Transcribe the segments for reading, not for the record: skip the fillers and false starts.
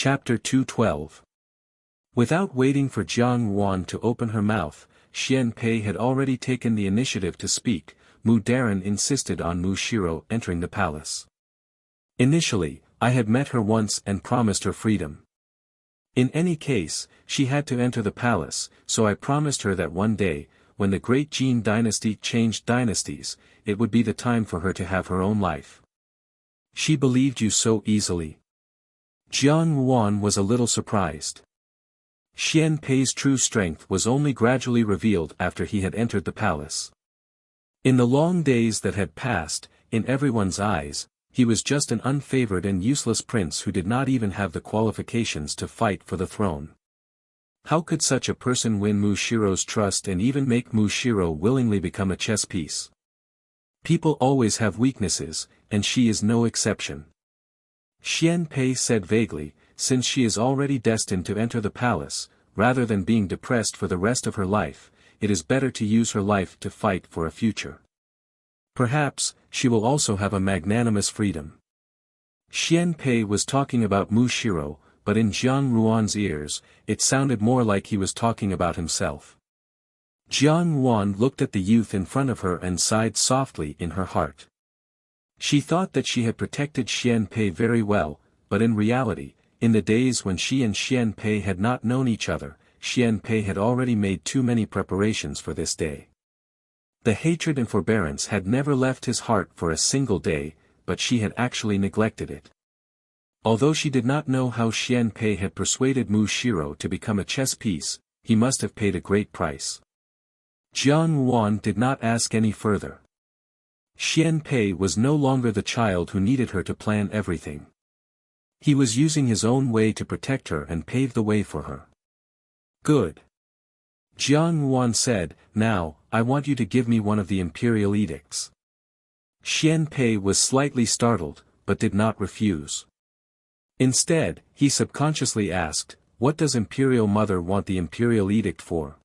Chapter 212. Without waiting for Jiang Yuan to open her mouth, Xian Pei had already taken the initiative to speak. Mu Darren insisted on Mu Shiro entering the palace. Initially, I had met her once and promised her freedom. In any case, she had to enter the palace, so I promised her that one day, when the great Jin dynasty changed dynasties, it would be the time for her to have her own life. She believed you so easily. Jiang Yuan was a little surprised. Xian Pei's true strength was only gradually revealed after he had entered the palace. In the long days that had passed, in everyone's eyes, he was just an unfavored and useless prince who did not even have the qualifications to fight for the throne. How could such a person win Mu Shiro's trust and even make Mu Shiro willingly become a chess piece? People always have weaknesses, and she is no exception. Xian Pei said vaguely, since she is already destined to enter the palace, rather than being depressed for the rest of her life, it is better to use her life to fight for a future. Perhaps, she will also have a magnanimous freedom. Xian Pei was talking about Mu Shiro, but in Jiang Yuan's ears, it sounded more like he was talking about himself. Jiang Yuan looked at the youth in front of her and sighed softly in her heart. She thought that she had protected Xian Pei very well, but in reality, in the days when she and Xian Pei had not known each other, Xian Pei had already made too many preparations for this day. The hatred and forbearance had never left his heart for a single day, but she had actually neglected it. Although she did not know how Xian Pei had persuaded Mu Shiro to become a chess piece, he must have paid a great price. Jiang Yuan did not ask any further. Xian Pei was no longer the child who needed her to plan everything. He was using his own way to protect her and pave the way for her. Good. Jiang Yuan said, now, I want you to give me one of the imperial edicts. Xian Pei was slightly startled, but did not refuse. Instead, he subconsciously asked, what does Imperial Mother want the imperial edict for?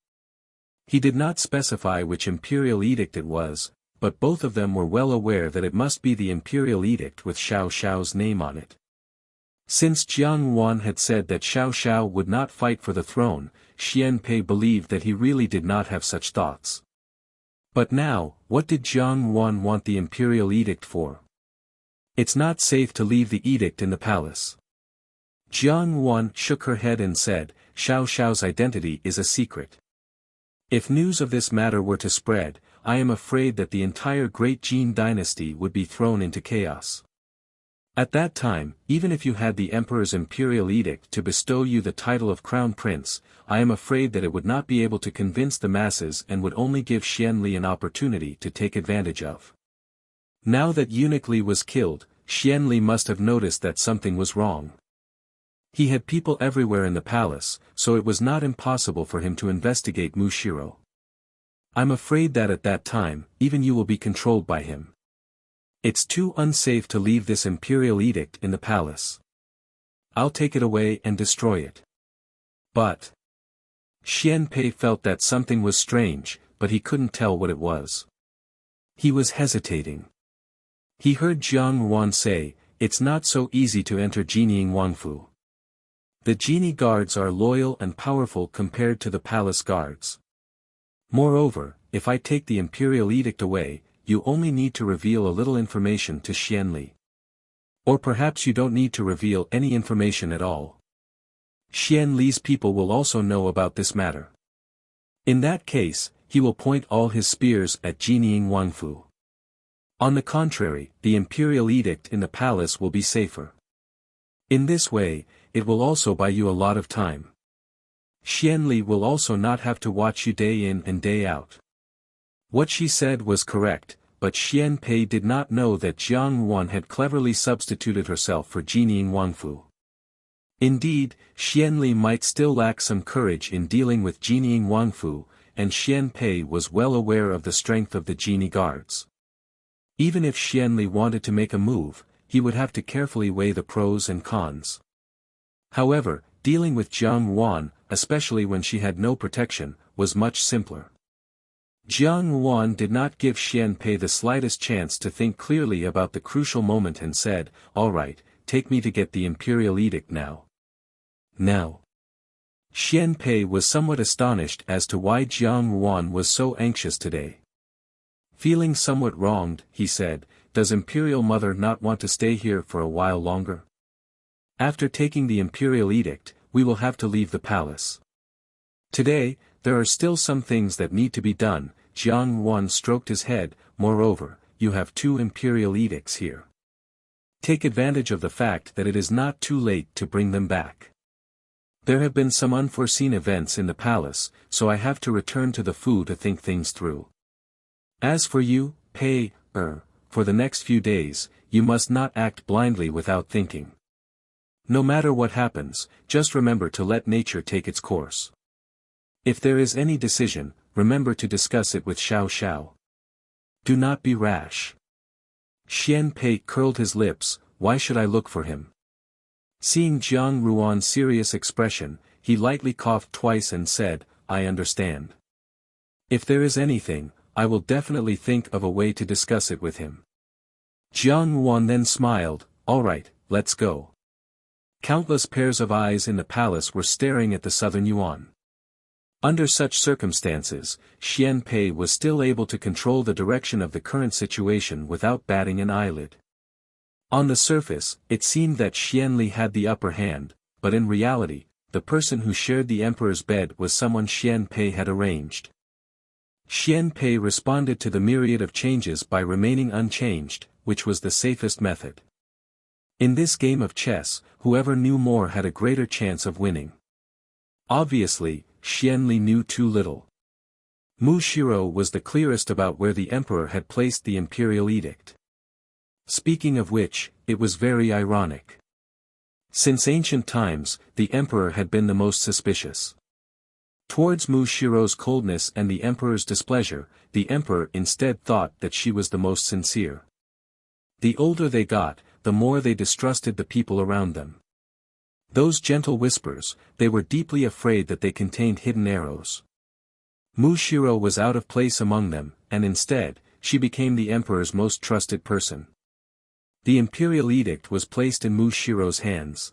He did not specify which imperial edict it was, but both of them were well aware that it must be the imperial edict with Xiao Xiao's name on it. Since Jiang Yuan had said that Xiao Xiao would not fight for the throne, Xian Pei believed that he really did not have such thoughts. But now, what did Jiang Yuan want the imperial edict for? It's not safe to leave the edict in the palace. Jiang Yuan shook her head and said, Xiao Xiao's identity is a secret. If news of this matter were to spread, I am afraid that the entire great Jin dynasty would be thrown into chaos. At that time, even if you had the emperor's imperial edict to bestow you the title of crown prince, I am afraid that it would not be able to convince the masses and would only give Xian Li an opportunity to take advantage of. Now that Eunuch Li was killed, Xian Li must have noticed that something was wrong. He had people everywhere in the palace, so it was not impossible for him to investigate Mu Shiro. I'm afraid that at that time, even you will be controlled by him. It's too unsafe to leave this imperial edict in the palace. I'll take it away and destroy it. But Xian Pei felt that something was strange, but he couldn't tell what it was. He was hesitating. He heard Jiang Yuan say, it's not so easy to enter Jining Wangfu. The genie guards are loyal and powerful compared to the palace guards. Moreover, if I take the imperial edict away, you only need to reveal a little information to Xian Li. Or perhaps you don't need to reveal any information at all. Xian Li's people will also know about this matter. In that case, he will point all his spears at Jining Wangfu. On the contrary, the imperial edict in the palace will be safer. In this way, it will also buy you a lot of time. Xian Li will also not have to watch you day in and day out. What she said was correct, but Xian Pei did not know that Jiang Yuan had cleverly substituted herself for Jining Wangfu. Indeed, Xian Li might still lack some courage in dealing with Jining Wangfu, and Xian Pei was well aware of the strength of the genie guards. Even if Xian Li wanted to make a move, he would have to carefully weigh the pros and cons. However, dealing with Jiang Yuan, especially when she had no protection, was much simpler. Jiang Yuan did not give Xian Pei the slightest chance to think clearly about the crucial moment and said, all right, take me to get the imperial edict now. Now. Xian Pei was somewhat astonished as to why Jiang Ruan was so anxious today. Feeling somewhat wronged, he said, "Does Imperial Mother not want to stay here for a while longer? After taking the Imperial Edict, we will have to leave the palace. Today, there are still some things that need to be done." Jiang Ruan stroked his head. "Moreover, you have 2 Imperial Edicts here. Take advantage of the fact that it is not too late to bring them back. There have been some unforeseen events in the palace, so I have to return to the Fu to think things through. As for you, Pei, for the next few days, you must not act blindly without thinking. No matter what happens, just remember to let nature take its course. If there is any decision, remember to discuss it with Xiao Xiao. Do not be rash." Xian Pei curled his lips. Why should I look for him? Seeing Jiang Ruan's serious expression, he lightly coughed twice and said, "I understand. If there is anything, I will definitely think of a way to discuss it with him." Jiang Ruan then smiled. "All right, let's go." Countless pairs of eyes in the palace were staring at the southern Yuan. Under such circumstances, Xian Pei was still able to control the direction of the current situation without batting an eyelid. On the surface, it seemed that Xian Li had the upper hand, but in reality, the person who shared the emperor's bed was someone Xian Pei had arranged. Xian Pei responded to the myriad of changes by remaining unchanged, which was the safest method. In this game of chess, whoever knew more had a greater chance of winning. Obviously, Xian Li knew too little. Mu Shiro was the clearest about where the emperor had placed the imperial edict. Speaking of which, it was very ironic. Since ancient times, the emperor had been the most suspicious. Towards Mu Shiro's coldness and the emperor's displeasure, the emperor instead thought that she was the most sincere. The older they got, the more they distrusted the people around them. Those gentle whispers, they were deeply afraid that they contained hidden arrows. Mu Shiro was out of place among them, and instead, she became the emperor's most trusted person. The imperial edict was placed in Mu Shiro's hands.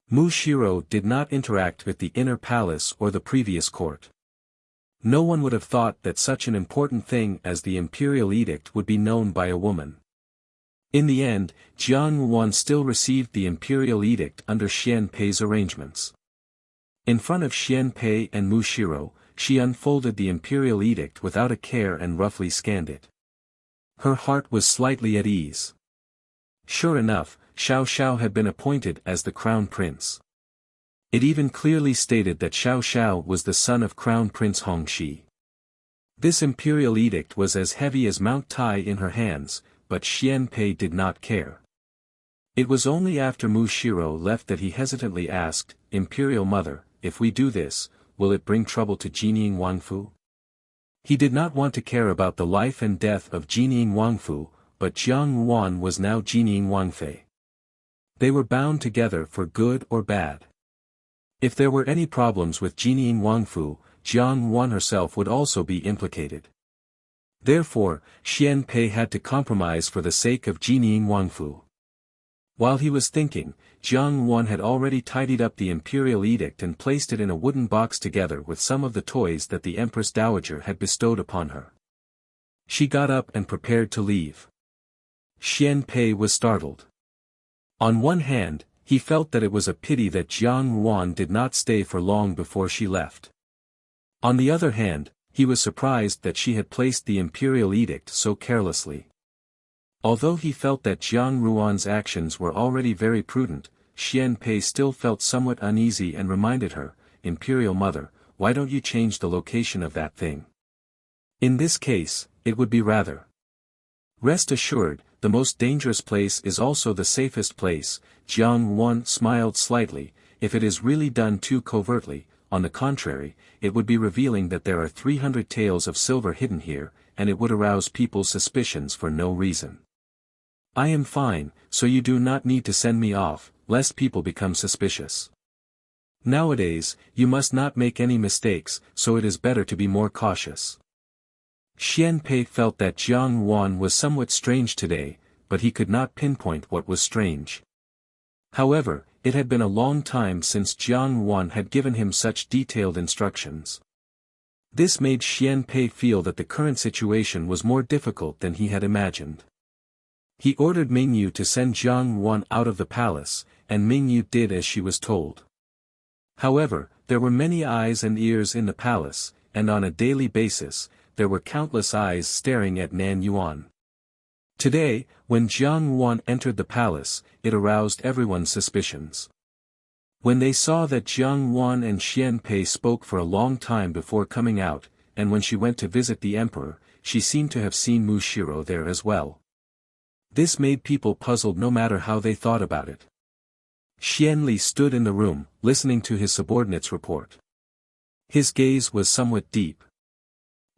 Mu Shiro did not interact with the inner palace or the previous court. No one would have thought that such an important thing as the imperial edict would be known by a woman. In the end, Jiang Ruan still received the imperial edict under Xian Pei's arrangements. In front of Xian Pei and Mu Shiro, she unfolded the imperial edict without a care and roughly scanned it. Her heart was slightly at ease. Sure enough, Xiao Xiao had been appointed as the crown prince. It even clearly stated that Xiao Xiao was the son of Crown Prince Hongxi. This imperial edict was as heavy as Mount Tai in her hands, but Xian Pei did not care. It was only after Mu Shiro left that he hesitantly asked, "Imperial Mother, if we do this, will it bring trouble to Jinying Wangfu?" He did not want to care about the life and death of Jinying Wangfu, but Jiang Ruan was now Jinying Wangfei. They were bound together for good or bad. If there were any problems with Jinying Wangfu, Jiang Ruan herself would also be implicated. Therefore, Xian Pei had to compromise for the sake of Jinying Wangfu. While he was thinking, Jiang Ruan had already tidied up the imperial edict and placed it in a wooden box together with some of the toys that the Empress Dowager had bestowed upon her. She got up and prepared to leave. Xian Pei was startled. On one hand, he felt that it was a pity that Jiang Ruan did not stay for long before she left. On the other hand, he was surprised that she had placed the imperial edict so carelessly. Although he felt that Jiang Ruan's actions were already very prudent, Xian Pei still felt somewhat uneasy and reminded her, "Imperial Mother, why don't you change the location of that thing? In this case, it would be rather. Rest assured, the most dangerous place is also the safest place." Jiang Ruan smiled slightly. "If it is really done too covertly, on the contrary, it would be revealing that there are 300 taels of silver hidden here, and it would arouse people's suspicions for no reason. I am fine, so you do not need to send me off, lest people become suspicious. Nowadays, you must not make any mistakes, so it is better to be more cautious." Xian Pei felt that Jiang Ruan was somewhat strange today, but he could not pinpoint what was strange. However, it had been a long time since Jiang Wan had given him such detailed instructions. This made Xian Pei feel that the current situation was more difficult than he had imagined. He ordered Mingyu to send Jiang Wan out of the palace, and Mingyu did as she was told. However, there were many eyes and ears in the palace, and on a daily basis, there were countless eyes staring at Nan Yuan. Today, when Jiang Wan entered the palace, it aroused everyone's suspicions. When they saw that Jiang Wan and Xian Pei spoke for a long time before coming out, and when she went to visit the emperor, she seemed to have seen Mushiro there as well. This made people puzzled no matter how they thought about it. Xianli stood in the room, listening to his subordinate's report. His gaze was somewhat deep.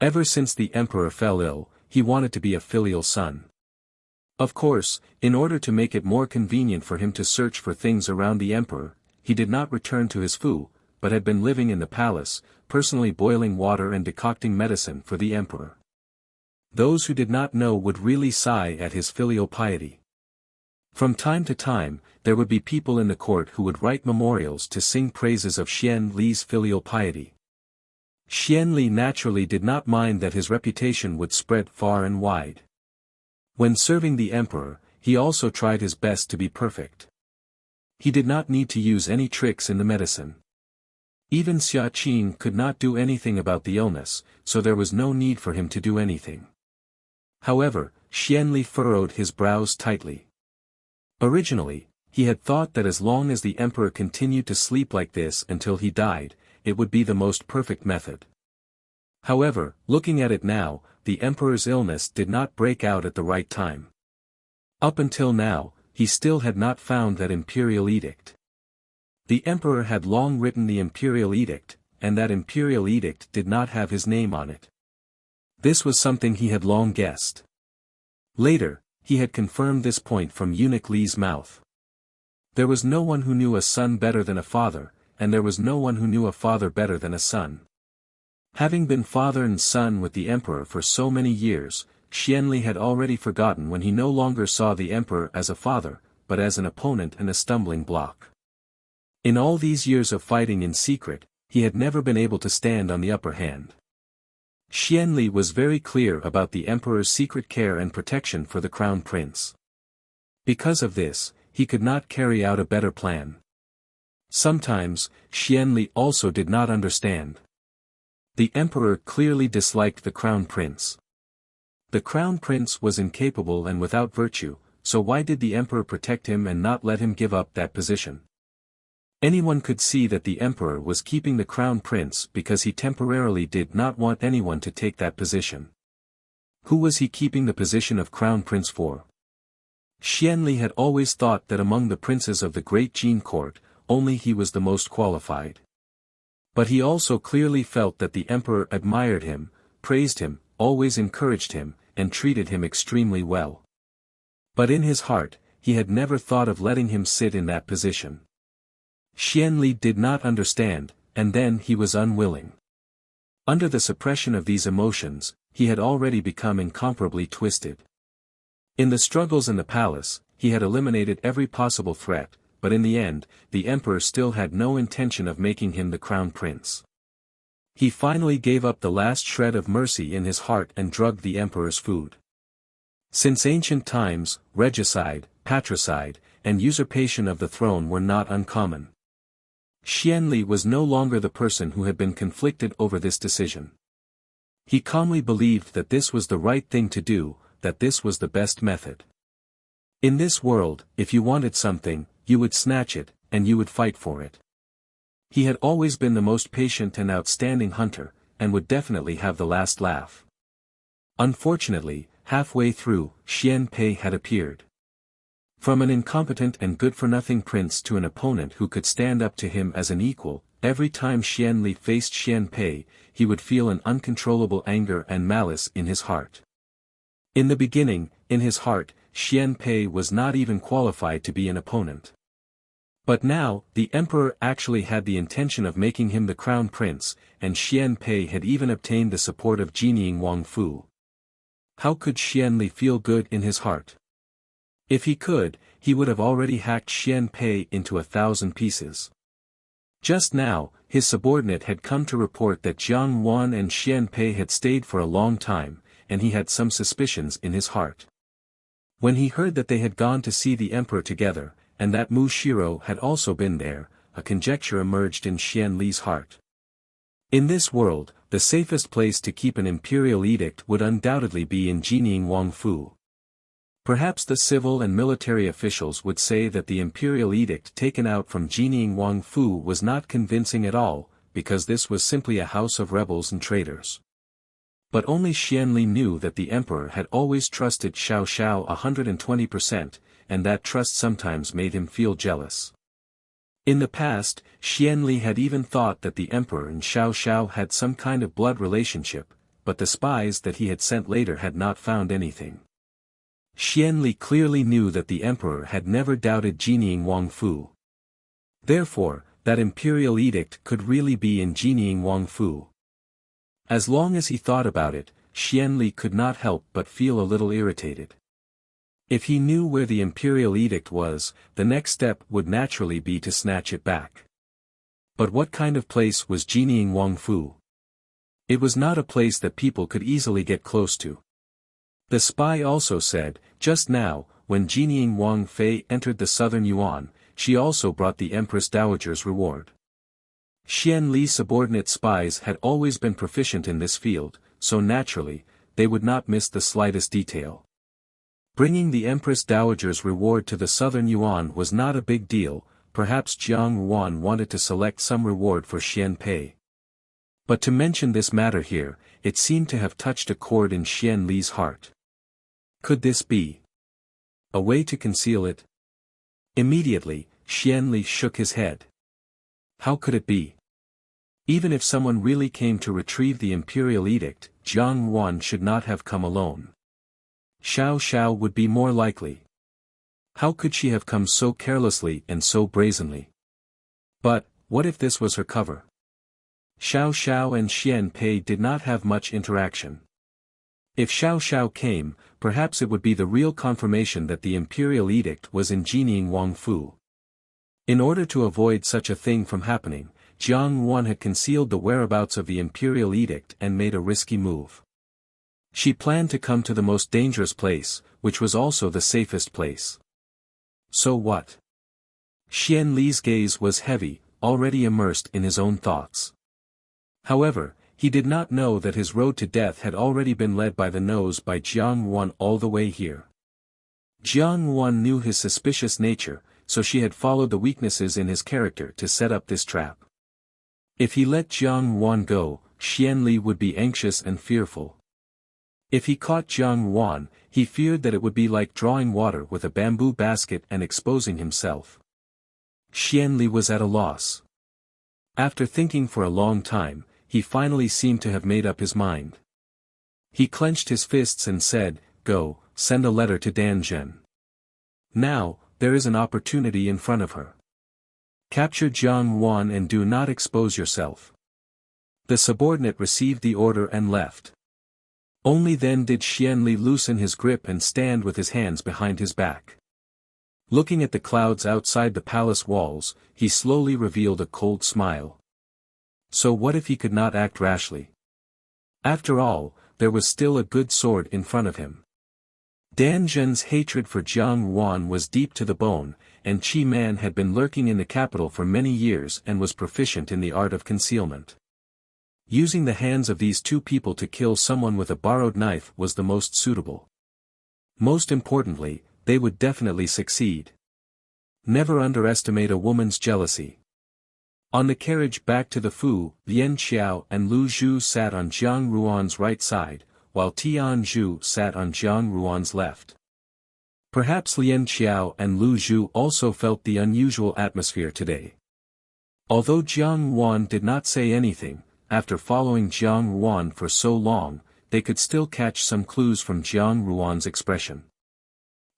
Ever since the emperor fell ill, he wanted to be a filial son. Of course, in order to make it more convenient for him to search for things around the emperor, he did not return to his fu, but had been living in the palace, personally boiling water and decocting medicine for the emperor. Those who did not know would really sigh at his filial piety. From time to time, there would be people in the court who would write memorials to sing praises of Xian Li's filial piety. Xian Li naturally did not mind that his reputation would spread far and wide. When serving the emperor, he also tried his best to be perfect. He did not need to use any tricks in the medicine. Even Xia Qing could not do anything about the illness, so there was no need for him to do anything. However, Xianli furrowed his brows tightly. Originally, he had thought that as long as the emperor continued to sleep like this until he died, it would be the most perfect method. However, looking at it now, the emperor's illness did not break out at the right time. Up until now, he still had not found that imperial edict. The emperor had long written the imperial edict, and that imperial edict did not have his name on it. This was something he had long guessed. Later, he had confirmed this point from eunuch Li's mouth. There was no one who knew a son better than a father, and there was no one who knew a father better than a son. Having been father and son with the emperor for so many years, Xianli had already forgotten when he no longer saw the emperor as a father, but as an opponent and a stumbling block. In all these years of fighting in secret, he had never been able to stand on the upper hand. Xianli was very clear about the emperor's secret care and protection for the crown prince. Because of this, he could not carry out a better plan. Sometimes, Xianli also did not understand. The emperor clearly disliked the crown prince. The crown prince was incapable and without virtue, so why did the emperor protect him and not let him give up that position? Anyone could see that the emperor was keeping the crown prince because he temporarily did not want anyone to take that position. Who was he keeping the position of crown prince for? Xianli had always thought that among the princes of the great Jin court, only he was the most qualified. But he also clearly felt that the emperor admired him, praised him, always encouraged him, and treated him extremely well. But in his heart, he had never thought of letting him sit in that position. Xianli did not understand, and then he was unwilling. Under the suppression of these emotions, he had already become incomparably twisted. In the struggles in the palace, he had eliminated every possible threat, but in the end, the emperor still had no intention of making him the crown prince. He finally gave up the last shred of mercy in his heart and drugged the emperor's food. Since ancient times, regicide, patricide, and usurpation of the throne were not uncommon. Xianli was no longer the person who had been conflicted over this decision. He calmly believed that this was the right thing to do, that this was the best method. In this world, if you wanted something, you would snatch it, and you would fight for it. He had always been the most patient and outstanding hunter, and would definitely have the last laugh. Unfortunately, halfway through, Xian Pei had appeared. From an incompetent and good-for-nothing prince to an opponent who could stand up to him as an equal, every time Xianli faced Xian Pei, he would feel an uncontrollable anger and malice in his heart. In the beginning, in his heart, Xian Pei was not even qualified to be an opponent. But now, the emperor actually had the intention of making him the crown prince, and Xian Pei had even obtained the support of Jinying Wangfu. How could Xianli feel good in his heart? If he could, he would have already hacked Xian Pei into 1,000 pieces. Just now, his subordinate had come to report that Jiang Wan and Xian Pei had stayed for a long time, and he had some suspicions in his heart. When he heard that they had gone to see the emperor together, and that Mu Shiro had also been there, a conjecture emerged in Xian Li's heart. In this world, the safest place to keep an imperial edict would undoubtedly be in Jining Wangfu. Perhaps the civil and military officials would say that the imperial edict taken out from Jining Wangfu was not convincing at all, because this was simply a house of rebels and traitors. But only Xian Li knew that the emperor had always trusted Xiao Xiao 120%, and that trust sometimes made him feel jealous. In the past, Xian Li had even thought that the emperor and Xiao Xiao had some kind of blood relationship, but the spies that he had sent later had not found anything. Xian Li clearly knew that the emperor had never doubted Jining Wangfu. Therefore, that imperial edict could really be in Jining Wangfu. As long as he thought about it, Xian Li could not help but feel a little irritated. If he knew where the imperial edict was, the next step would naturally be to snatch it back. But what kind of place was Jining Wangfu? It was not a place that people could easily get close to. The spy also said, just now, when Jining Wang Fei entered the southern Yuan, she also brought the Empress Dowager's reward. Xian Li's subordinate spies had always been proficient in this field, so naturally, they would not miss the slightest detail. Bringing the Empress Dowager's reward to the southern Yuan was not a big deal, perhaps Jiang Wan wanted to select some reward for Xian Pei. But to mention this matter here, it seemed to have touched a chord in Xian Li's heart. Could this be a way to conceal it? Immediately, Xian Li shook his head. How could it be? Even if someone really came to retrieve the imperial edict, Jiang Wan should not have come alone. Xiao Xiao would be more likely. How could she have come so carelessly and so brazenly? But, what if this was her cover? Xiao Xiao and Xian Pei did not have much interaction. If Xiao Xiao came, perhaps it would be the real confirmation that the imperial edict was in Jining Wangfu. In order to avoid such a thing from happening, Jiang Wan had concealed the whereabouts of the imperial edict and made a risky move. She planned to come to the most dangerous place, which was also the safest place. So what? Xian Li's gaze was heavy, already immersed in his own thoughts. However, he did not know that his road to death had already been led by the nose by Jiang Wan all the way here. Jiang Wan knew his suspicious nature, so she had followed the weaknesses in his character to set up this trap. If he let Jiang Wan go, Xian Li would be anxious and fearful. If he caught Jiang Wan, he feared that it would be like drawing water with a bamboo basket and exposing himself. Xian Li was at a loss. After thinking for a long time, he finally seemed to have made up his mind. He clenched his fists and said, "Go, send a letter to Danzhen. Now, there is an opportunity in front of her. Capture Jiang Wan and do not expose yourself." The subordinate received the order and left. Only then did Xian Li loosen his grip and stand with his hands behind his back. Looking at the clouds outside the palace walls, he slowly revealed a cold smile. So what if he could not act rashly? After all, there was still a good sword in front of him. Dan Zhen's hatred for Jiang Wan was deep to the bone, and Qi Man had been lurking in the capital for many years and was proficient in the art of concealment. Using the hands of these two people to kill someone with a borrowed knife was the most suitable. Most importantly, they would definitely succeed. Never underestimate a woman's jealousy. On the carriage back to the Fu, Lian Xiao and Lu Zhu sat on Jiang Ruan's right side, while Tian Zhu sat on Jiang Ruan's left. Perhaps Lian Xiao and Lu Zhu also felt the unusual atmosphere today. Although Jiang Wan did not say anything, after following Jiang Wan for so long, they could still catch some clues from Jiang Ruan's expression.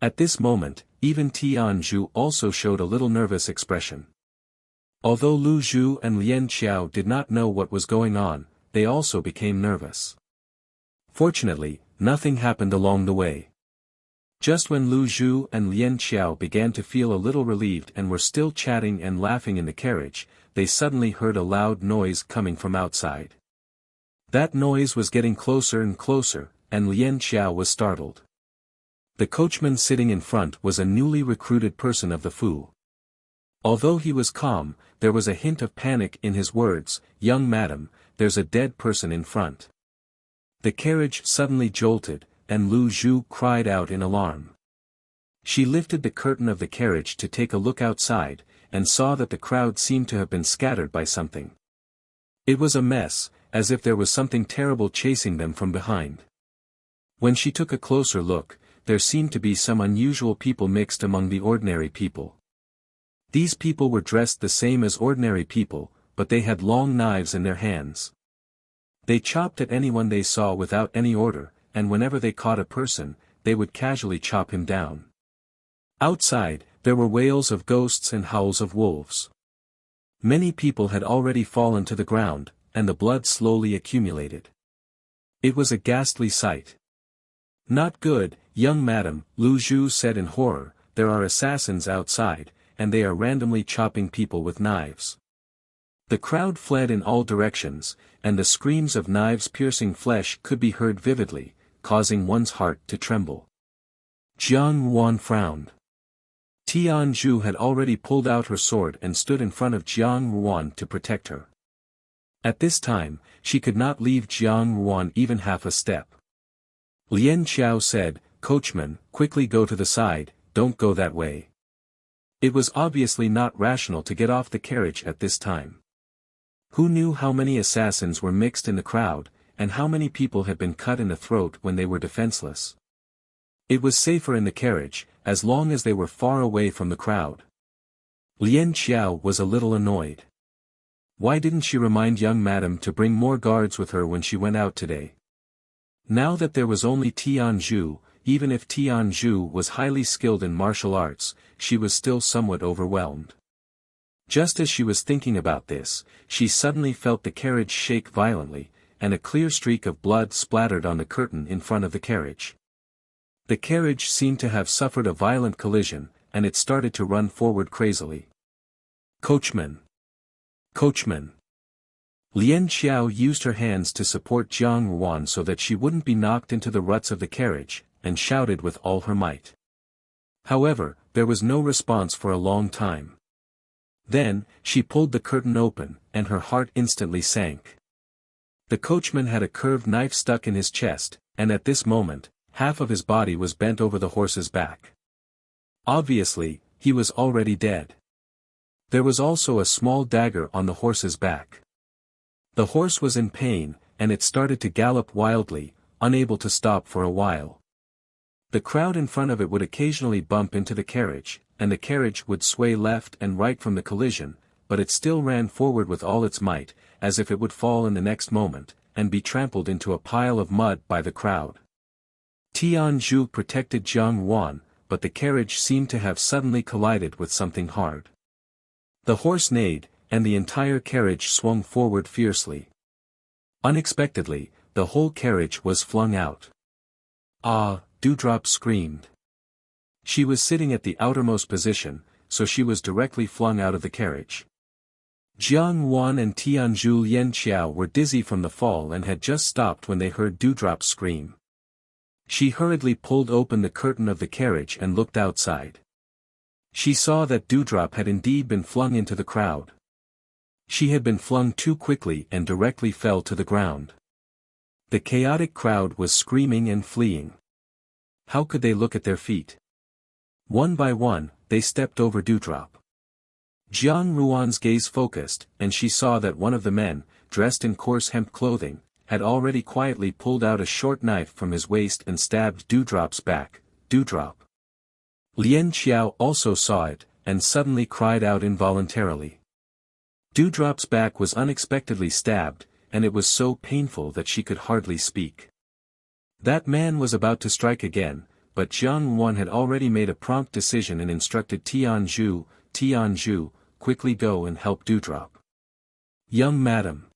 At this moment, even Tian Zhu also showed a little nervous expression. Although Lu Zhu and Lian Xiao did not know what was going on, they also became nervous. Fortunately, nothing happened along the way. Just when Lu Zhu and Lian Xiao began to feel a little relieved and were still chatting and laughing in the carriage, they suddenly heard a loud noise coming from outside. That noise was getting closer and closer, and Lian Xiao was startled. The coachman sitting in front was a newly recruited person of the Fu. Although he was calm, there was a hint of panic in his words. "Young madam, there's a dead person in front." The carriage suddenly jolted, and Lu Zhu cried out in alarm. She lifted the curtain of the carriage to take a look outside, and saw that the crowd seemed to have been scattered by something. It was a mess, as if there was something terrible chasing them from behind. When she took a closer look, there seemed to be some unusual people mixed among the ordinary people. These people were dressed the same as ordinary people, but they had long knives in their hands. They chopped at anyone they saw without any order, and whenever they caught a person, they would casually chop him down. Outside, there were wails of ghosts and howls of wolves. Many people had already fallen to the ground, and the blood slowly accumulated. It was a ghastly sight. "Not good, young madam," Lu Zhu said in horror. "There are assassins outside, and they are randomly chopping people with knives." The crowd fled in all directions, and the screams of knives piercing flesh could be heard vividly, causing one's heart to tremble. Jiang Yuan frowned. Tian Zhu had already pulled out her sword and stood in front of Jiang Yuan to protect her. At this time, she could not leave Jiang Yuan even half a step. Lian Xiao said, "Coachman, quickly go to the side, don't go that way." It was obviously not rational to get off the carriage at this time. Who knew how many assassins were mixed in the crowd, and how many people had been cut in the throat when they were defenseless? It was safer in the carriage, as long as they were far away from the crowd. Lian Xiao was a little annoyed. Why didn't she remind young madam to bring more guards with her when she went out today? Now that there was only Tian Zhu, even if Tian Zhu was highly skilled in martial arts, she was still somewhat overwhelmed. Just as she was thinking about this, she suddenly felt the carriage shake violently, and a clear streak of blood splattered on the curtain in front of the carriage. The carriage seemed to have suffered a violent collision, and it started to run forward crazily. "Coachman! Coachman!" Lian Xiao used her hands to support Jiang Yuan so that she wouldn't be knocked into the ruts of the carriage, and shouted with all her might. However, there was no response for a long time. Then, she pulled the curtain open, and her heart instantly sank. The coachman had a curved knife stuck in his chest, and at this moment, half of his body was bent over the horse's back. Obviously, he was already dead. There was also a small dagger on the horse's back. The horse was in pain, and it started to gallop wildly, unable to stop for a while. The crowd in front of it would occasionally bump into the carriage, and the carriage would sway left and right from the collision, but it still ran forward with all its might, as if it would fall in the next moment, and be trampled into a pile of mud by the crowd. Tian Zhu protected Jiang Yuan, but the carriage seemed to have suddenly collided with something hard. The horse neighed, and the entire carriage swung forward fiercely. Unexpectedly, the whole carriage was flung out. "Ah!" Dewdrop screamed. She was sitting at the outermost position, so she was directly flung out of the carriage. Jiang Yuan and Tianzhu Lian Xiao were dizzy from the fall and had just stopped when they heard Dewdrop scream. She hurriedly pulled open the curtain of the carriage and looked outside. She saw that Dewdrop had indeed been flung into the crowd. She had been flung too quickly and directly fell to the ground. The chaotic crowd was screaming and fleeing. How could they look at their feet? One by one, they stepped over Dewdrop. Jiang Yuan's gaze focused, and she saw that one of the men, dressed in coarse hemp clothing, had already quietly pulled out a short knife from his waist and stabbed Dewdrop's back. "Dewdrop!" Lian Xiao also saw it, and suddenly cried out involuntarily. Dewdrop's back was unexpectedly stabbed, and it was so painful that she could hardly speak. That man was about to strike again, but Jiang Yuan had already made a prompt decision and instructed Tian Zhu, quickly go and help Dewdrop. "Young madam."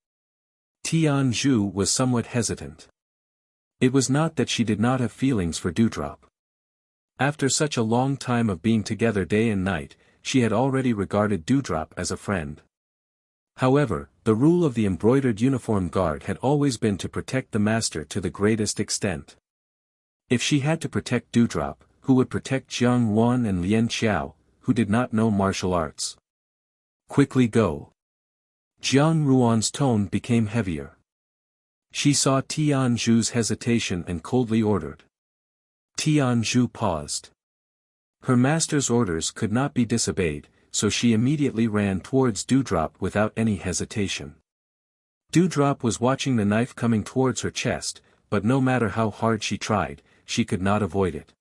Tian Zhu was somewhat hesitant. It was not that she did not have feelings for Dewdrop. After such a long time of being together day and night, she had already regarded Dewdrop as a friend. However, the rule of the embroidered uniform guard had always been to protect the master to the greatest extent. If she had to protect Dewdrop, who would protect Jiang Wan and Lien Qiao, who did not know martial arts? Quickly go. Jiang Ruan's tone became heavier. She saw Tianzhu's hesitation and coldly ordered. Tianzhu paused. Her master's orders could not be disobeyed, so she immediately ran towards Dewdrop without any hesitation. Dewdrop was watching the knife coming towards her chest, but no matter how hard she tried, she could not avoid it.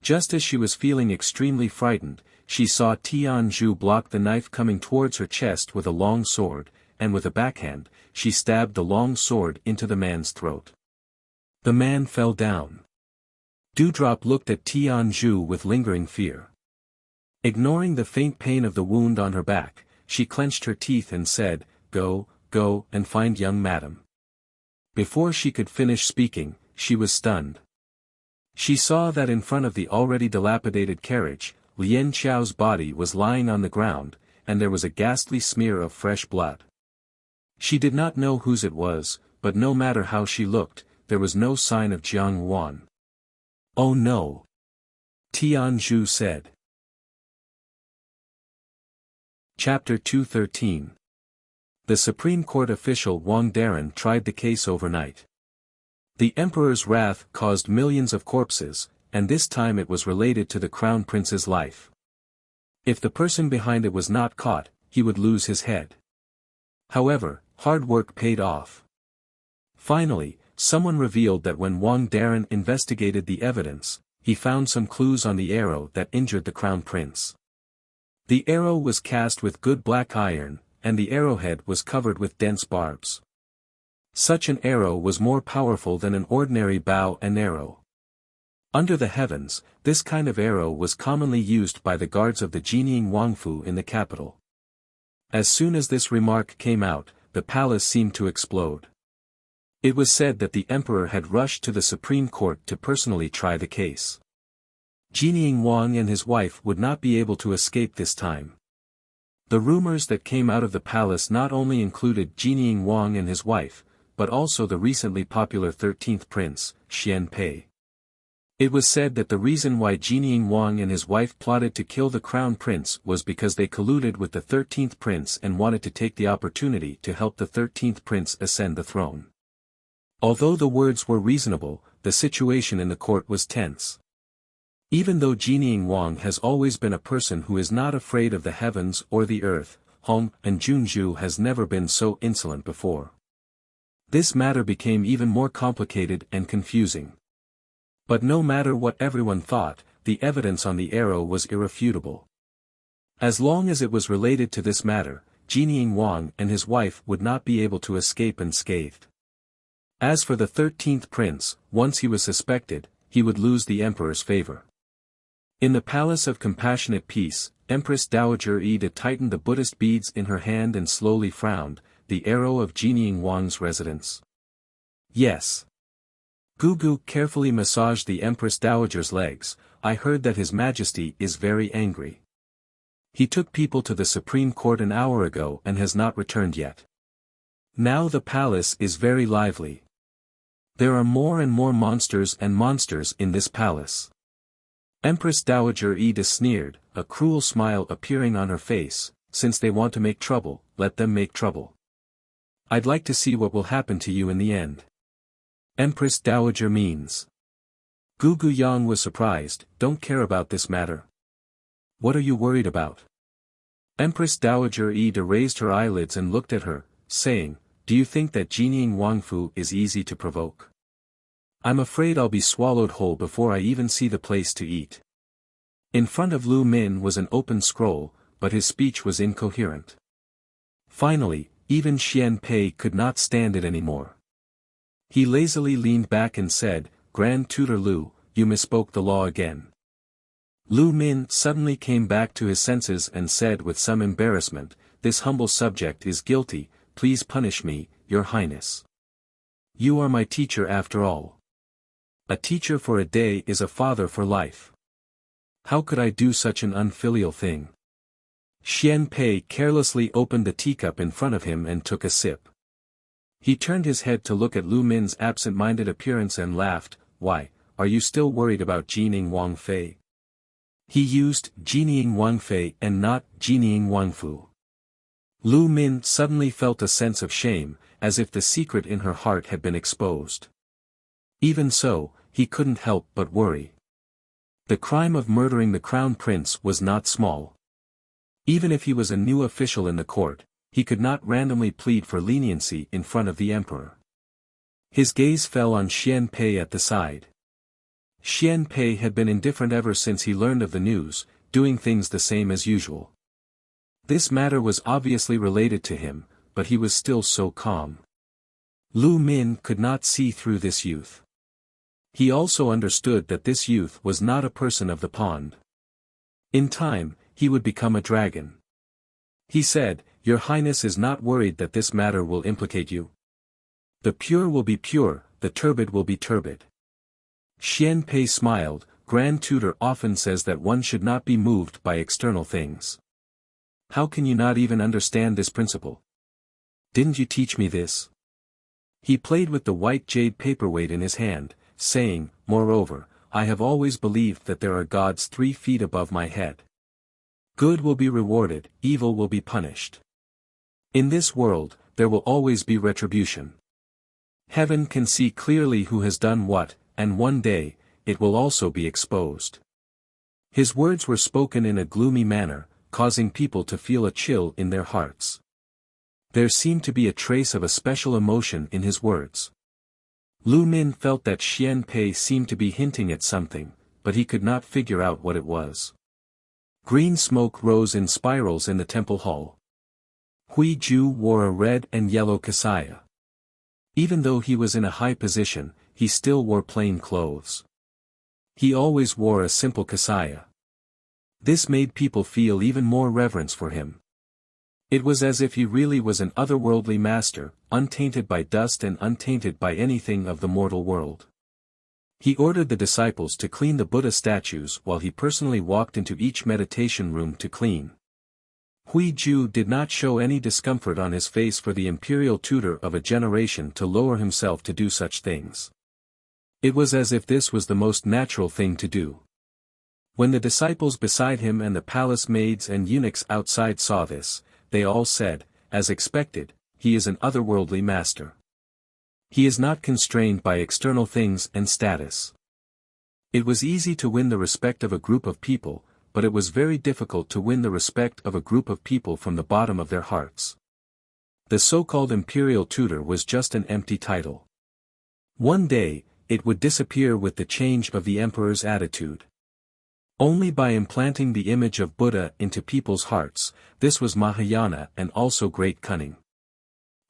Just as she was feeling extremely frightened, she saw Tianzhu block the knife coming towards her chest with a long sword, and with a backhand, she stabbed the long sword into the man's throat. The man fell down. Dewdrop looked at Tianzhu with lingering fear. Ignoring the faint pain of the wound on her back, she clenched her teeth and said, "Go, go and find young madam." Before she could finish speaking, she was stunned. She saw that in front of the already dilapidated carriage, Lien Qiao's body was lying on the ground, and there was a ghastly smear of fresh blood. She did not know whose it was, but no matter how she looked, there was no sign of Jiang Wan. "Oh no!" Tianzhu said. Chapter 213. The Supreme Court official Wang Daren tried the case overnight. The emperor's wrath caused millions of corpses, and this time it was related to the crown prince's life. If the person behind it was not caught, he would lose his head. However, hard work paid off. Finally, someone revealed that when Wang Daren investigated the evidence, he found some clues on the arrow that injured the crown prince. The arrow was cast with good black iron, and the arrowhead was covered with dense barbs. Such an arrow was more powerful than an ordinary bow and arrow. Under the heavens, this kind of arrow was commonly used by the guards of the Jining Wangfu in the capital. As soon as this remark came out, the palace seemed to explode. It was said that the emperor had rushed to the Supreme Court to personally try the case. Jining Wang and his wife would not be able to escape this time. The rumors that came out of the palace not only included Jining Wang and his wife, but also the recently popular 13th prince, Xian Pei. It was said that the reason why Jining Wang and his wife plotted to kill the crown prince was because they colluded with the 13th prince and wanted to take the opportunity to help the 13th prince ascend the throne. Although the words were reasonable, the situation in the court was tense. Even though Jining Wang has always been a person who is not afraid of the heavens or the earth, Hong and Junju has never been so insolent before. This matter became even more complicated and confusing. But no matter what everyone thought, the evidence on the arrow was irrefutable. As long as it was related to this matter, Jining Wang and his wife would not be able to escape unscathed. As for the 13th prince, once he was suspected, he would lose the emperor's favor. In the Palace of Compassionate Peace, Empress Dowager Ida tightened the Buddhist beads in her hand and slowly frowned, the arrow of Jining Wang's residence. Yes. Gugu carefully massaged the Empress Dowager's legs. I heard that His Majesty is very angry. He took people to the Supreme Court an hour ago and has not returned yet. Now the palace is very lively. There are more and more monsters in this palace. Empress Dowager Ida sneered, a cruel smile appearing on her face. Since they want to make trouble, let them make trouble. I'd like to see what will happen to you in the end. Empress Dowager means. Gugu Yang was surprised. Don't care about this matter. What are you worried about? Empress Dowager Ida raised her eyelids and looked at her, saying, do you think that Jining Wangfu is easy to provoke? I'm afraid I'll be swallowed whole before I even see the place to eat. In front of Lu Min was an open scroll, but his speech was incoherent. Finally, even Xian Pei could not stand it anymore. He lazily leaned back and said, Grand Tutor Lu, you misspoke the law again. Lu Min suddenly came back to his senses and said with some embarrassment, this humble subject is guilty, please punish me, Your Highness. You are my teacher after all. A teacher for a day is a father for life. How could I do such an unfilial thing? Xian Pei carelessly opened the teacup in front of him and took a sip. He turned his head to look at Lu Min's absent-minded appearance and laughed. Why, are you still worried about Jining Wang Fei? He used Jining Wang Fei and not Jining Wang Fu. Lu Min suddenly felt a sense of shame, as if the secret in her heart had been exposed. Even so, he couldn't help but worry. The crime of murdering the crown prince was not small. Even if he was a new official in the court, he could not randomly plead for leniency in front of the emperor. His gaze fell on Xian Pei at the side. Xian Pei had been indifferent ever since he learned of the news, doing things the same as usual. This matter was obviously related to him, but he was still so calm. Lu Min could not see through this youth. He also understood that this youth was not a person of the pond. In time, he would become a dragon. He said, "Your Highness is not worried that this matter will implicate you? The pure will be pure, the turbid will be turbid." Xian Pei smiled. Grand Tutor often says that one should not be moved by external things. How can you not even understand this principle? Didn't you teach me this? He played with the white jade paperweight in his hand, saying, "Moreover, I have always believed that there are gods 3 feet above my head. Good will be rewarded, evil will be punished. In this world, there will always be retribution. Heaven can see clearly who has done what, and one day, it will also be exposed." His words were spoken in a gloomy manner, causing people to feel a chill in their hearts. There seemed to be a trace of a special emotion in his words. Lu Min felt that Xian Pei seemed to be hinting at something, but he could not figure out what it was. Green smoke rose in spirals in the temple hall. Hui Ju wore a red and yellow kasaya. Even though he was in a high position, he still wore plain clothes. He always wore a simple kasaya. This made people feel even more reverence for him. It was as if he really was an otherworldly master, untainted by dust and untainted by anything of the mortal world. He ordered the disciples to clean the Buddha statues while he personally walked into each meditation room to clean. Hui Ju did not show any discomfort on his face for the imperial tutor of a generation to lower himself to do such things. It was as if this was the most natural thing to do. When the disciples beside him and the palace maids and eunuchs outside saw this, they all said, as expected, "He is an otherworldly master. He is not constrained by external things and status." It was easy to win the respect of a group of people, but it was very difficult to win the respect of a group of people from the bottom of their hearts. The so-called imperial tutor was just an empty title. One day, it would disappear with the change of the emperor's attitude. Only by implanting the image of Buddha into people's hearts, this was Mahayana and also great cunning.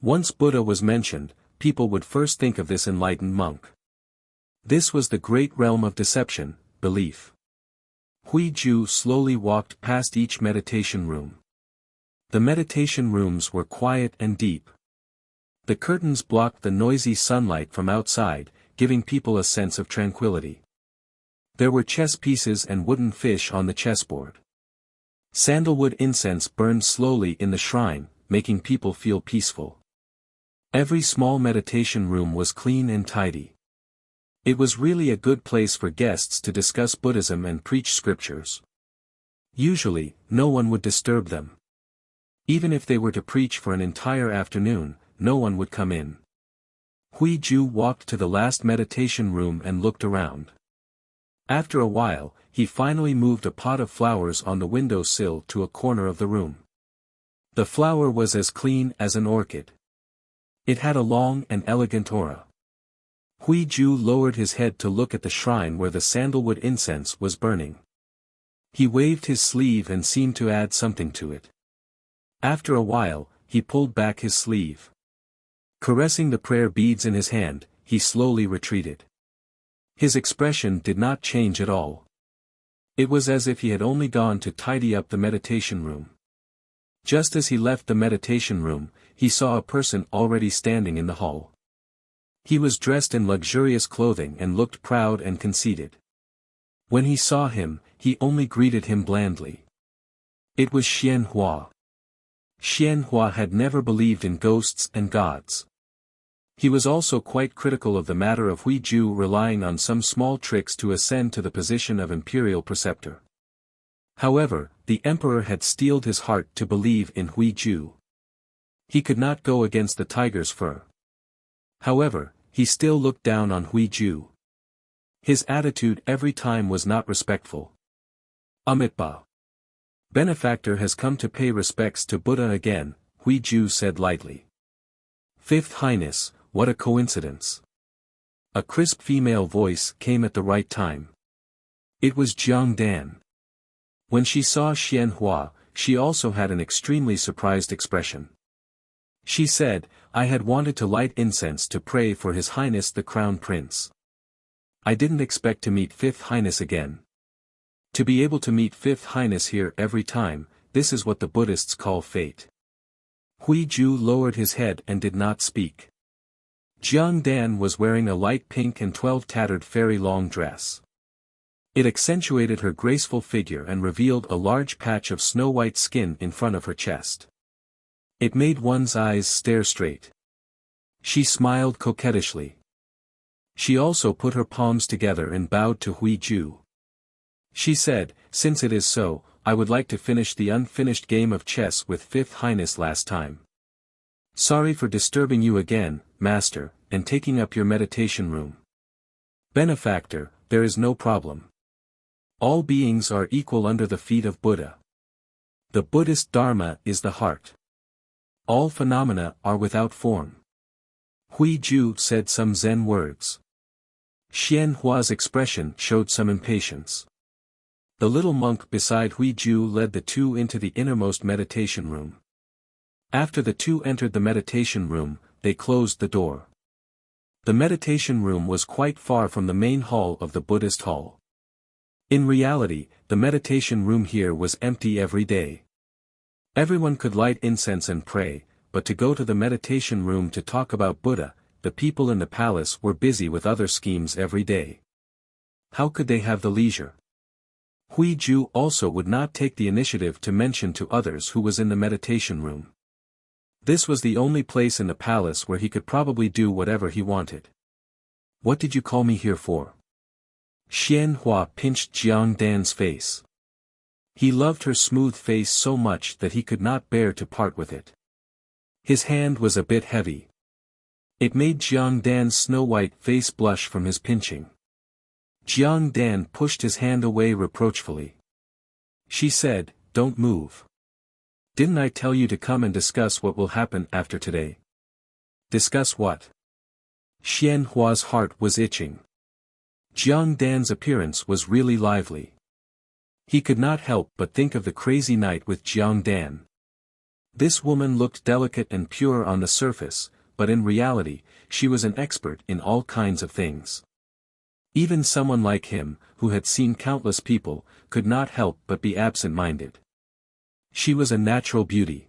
Once Buddha was mentioned, people would first think of this enlightened monk. This was the great realm of deception, belief. Hui Ju slowly walked past each meditation room. The meditation rooms were quiet and deep. The curtains blocked the noisy sunlight from outside, giving people a sense of tranquility. There were chess pieces and wooden fish on the chessboard. Sandalwood incense burned slowly in the shrine, making people feel peaceful. Every small meditation room was clean and tidy. It was really a good place for guests to discuss Buddhism and preach scriptures. Usually, no one would disturb them. Even if they were to preach for an entire afternoon, no one would come in. Hui Ju walked to the last meditation room and looked around. After a while, he finally moved a pot of flowers on the window sill to a corner of the room. The flower was as clean as an orchid. It had a long and elegant aura. Hui Ju lowered his head to look at the shrine where the sandalwood incense was burning. He waved his sleeve and seemed to add something to it. After a while, he pulled back his sleeve. Caressing the prayer beads in his hand, he slowly retreated. His expression did not change at all. It was as if he had only gone to tidy up the meditation room. Just as he left the meditation room, he saw a person already standing in the hall. He was dressed in luxurious clothing and looked proud and conceited. When he saw him, he only greeted him blandly. It was Xian Hua. Xian Hua had never believed in ghosts and gods. He was also quite critical of the matter of Hui Ju relying on some small tricks to ascend to the position of imperial preceptor. However, the emperor had steeled his heart to believe in Hui Ju. He could not go against the tiger's fur. However, he still looked down on Hui Ju. His attitude every time was not respectful. Amitba. Benefactor has come to pay respects to Buddha again, Hui Ju said lightly. Fifth Highness, what a coincidence. A crisp female voice came at the right time. It was Jiang Dan. When she saw Xian Hua, she also had an extremely surprised expression. She said, I had wanted to light incense to pray for His Highness the Crown Prince. I didn't expect to meet Fifth Highness again. To be able to meet Fifth Highness here every time, this is what the Buddhists call fate. Hui Ju lowered his head and did not speak. Jiang Dan was wearing a light pink and 12 tattered fairy long dress. It accentuated her graceful figure and revealed a large patch of snow-white skin in front of her chest. It made one's eyes stare straight. She smiled coquettishly. She also put her palms together and bowed to Hui Ju. She said, since it is so, I would like to finish the unfinished game of chess with Fifth Highness last time. Sorry for disturbing you again, Master, and taking up your meditation room. Benefactor, there is no problem. All beings are equal under the feet of Buddha. The Buddhist Dharma is the heart. All phenomena are without form. Hui Ju said some Zen words. Xian Hua's expression showed some impatience. The little monk beside Hui Ju led the two into the innermost meditation room. After the two entered the meditation room, they closed the door. The meditation room was quite far from the main hall of the Buddhist hall. In reality, the meditation room here was empty every day. Everyone could light incense and pray, but to go to the meditation room to talk about Buddha, the people in the palace were busy with other schemes every day. How could they have the leisure? Hui Ju also would not take the initiative to mention to others who was in the meditation room. This was the only place in the palace where he could probably do whatever he wanted. What did you call me here for? Xian Hua pinched Jiang Dan's face. He loved her smooth face so much that he could not bear to part with it. His hand was a bit heavy. It made Jiang Dan's snow-white face blush from his pinching. Jiang Dan pushed his hand away reproachfully. She said, don't move. Didn't I tell you to come and discuss what will happen after today? Discuss what? Xian Hua's heart was itching. Jiang Dan's appearance was really lively. He could not help but think of the crazy night with Jiang Dan. This woman looked delicate and pure on the surface, but in reality, she was an expert in all kinds of things. Even someone like him, who had seen countless people, could not help but be absent-minded. She was a natural beauty.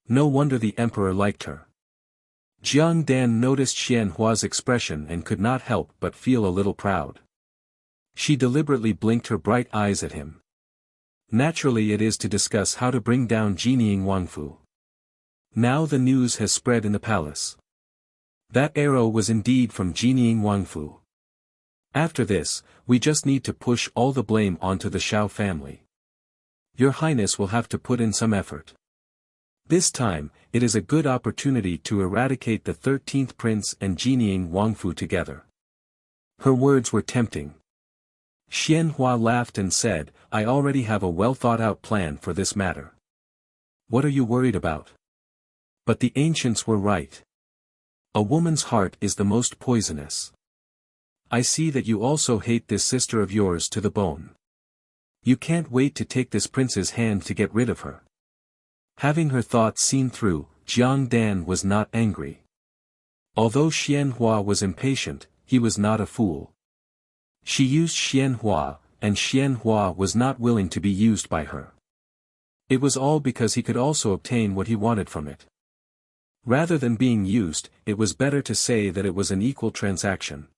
No wonder the emperor liked her. Jiang Dan noticed Xian Hua's expression and could not help but feel a little proud. She deliberately blinked her bright eyes at him. Naturally it is to discuss how to bring down Jinying Wangfu. Now the news has spread in the palace. That arrow was indeed from Jinying Wangfu. After this, we just need to push all the blame onto the Shao family. Your Highness will have to put in some effort. This time, it is a good opportunity to eradicate the 13th prince and Jinying Wangfu together. Her words were tempting. Xian Hua laughed and said, I already have a well-thought-out plan for this matter. What are you worried about? But the ancients were right. A woman's heart is the most poisonous. I see that you also hate this sister of yours to the bone. You can't wait to take this prince's hand to get rid of her. Having her thoughts seen through, Jiang Dan was not angry. Although Xian Hua was impatient, he was not a fool. She used Xian Hua, and Xian Hua was not willing to be used by her. It was all because he could also obtain what he wanted from it. Rather than being used, it was better to say that it was an equal transaction.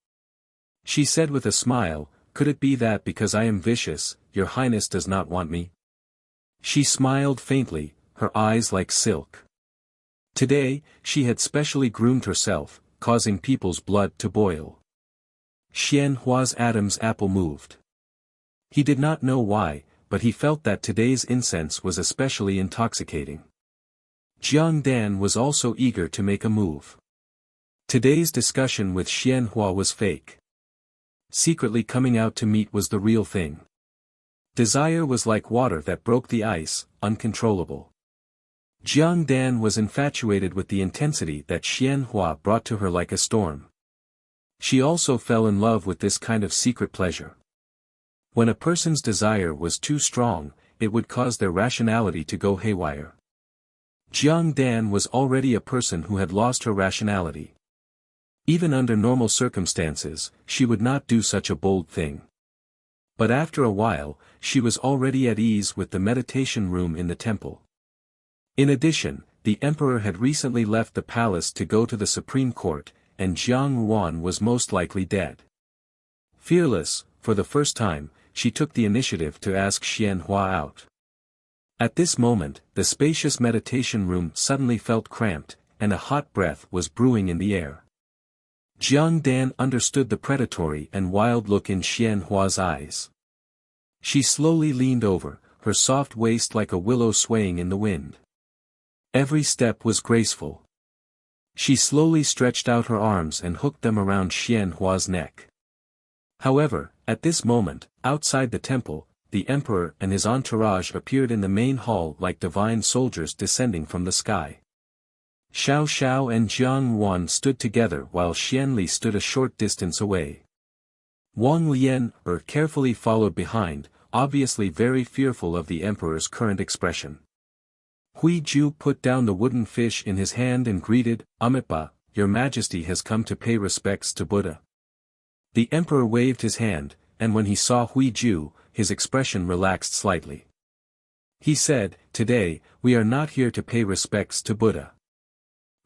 She said with a smile, could it be that because I am vicious, your highness does not want me? She smiled faintly, her eyes like silk. Today, she had specially groomed herself, causing people's blood to boil. Xian Hua's Adam's apple moved. He did not know why, but he felt that today's incense was especially intoxicating. Jiang Dan was also eager to make a move. Today's discussion with Xian Hua was fake. Secretly coming out to meet was the real thing. Desire was like water that broke the ice, uncontrollable. Jiang Dan was infatuated with the intensity that Xian Hua brought to her like a storm. She also fell in love with this kind of secret pleasure. When a person's desire was too strong, it would cause their rationality to go haywire. Jiang Dan was already a person who had lost her rationality. Even under normal circumstances, she would not do such a bold thing. But after a while, she was already at ease with the meditation room in the temple. In addition, the emperor had recently left the palace to go to the Supreme Court, and Jiang Yuan was most likely dead. Fearless, for the first time, she took the initiative to ask Xian Hua out. At this moment, the spacious meditation room suddenly felt cramped, and a hot breath was brewing in the air. Jiang Dan understood the predatory and wild look in Xian Hua's eyes. She slowly leaned over, her soft waist like a willow swaying in the wind. Every step was graceful. She slowly stretched out her arms and hooked them around Xian Hua's neck. However, at this moment, outside the temple, the emperor and his entourage appeared in the main hall like divine soldiers descending from the sky. Xiao Xiao and Jiang Yuan stood together while Xian Li stood a short distance away. Wang Lian carefully followed behind, obviously very fearful of the emperor's current expression. Hui Ju put down the wooden fish in his hand and greeted, "Amipa, your majesty has come to pay respects to Buddha." The emperor waved his hand, and when he saw Hui Ju, his expression relaxed slightly. He said, "Today, we are not here to pay respects to Buddha.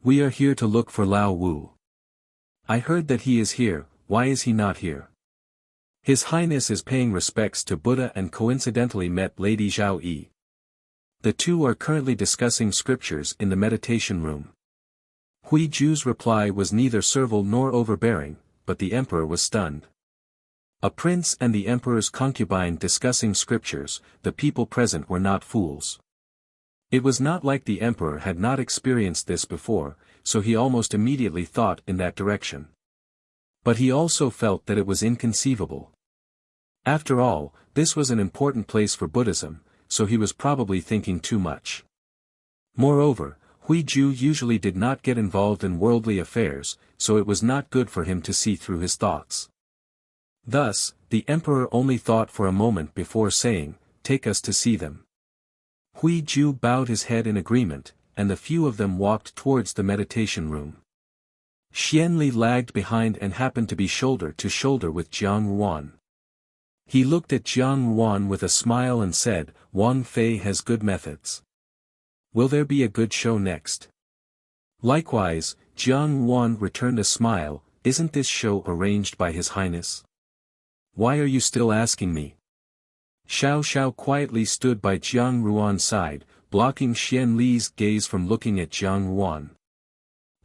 We are here to look for Lao Wu. I heard that he is here, why is he not here?" His Highness is paying respects to Buddha and coincidentally met Lady Zhao Yi. The two are currently discussing scriptures in the meditation room. Hui Ju's reply was neither servile nor overbearing, but the emperor was stunned. A prince and the emperor's concubine discussing scriptures, the people present were not fools. It was not like the emperor had not experienced this before, so he almost immediately thought in that direction. But he also felt that it was inconceivable. After all, this was an important place for Buddhism, so he was probably thinking too much. Moreover, Hui Ju usually did not get involved in worldly affairs, so it was not good for him to see through his thoughts. Thus, the emperor only thought for a moment before saying, "Take us to see them." Hui Ju bowed his head in agreement, and the few of them walked towards the meditation room. Xian Li lagged behind and happened to be shoulder to shoulder with Jiang Yuan. He looked at Jiang Yuan with a smile and said, "Wang Fei has good methods. Will there be a good show next?" Likewise, Jiang Yuan returned a smile, "Isn't this show arranged by His Highness? Why are you still asking me?" Xiao Xiao quietly stood by Jiang Yuan's side, blocking Xian Li's gaze from looking at Jiang Yuan.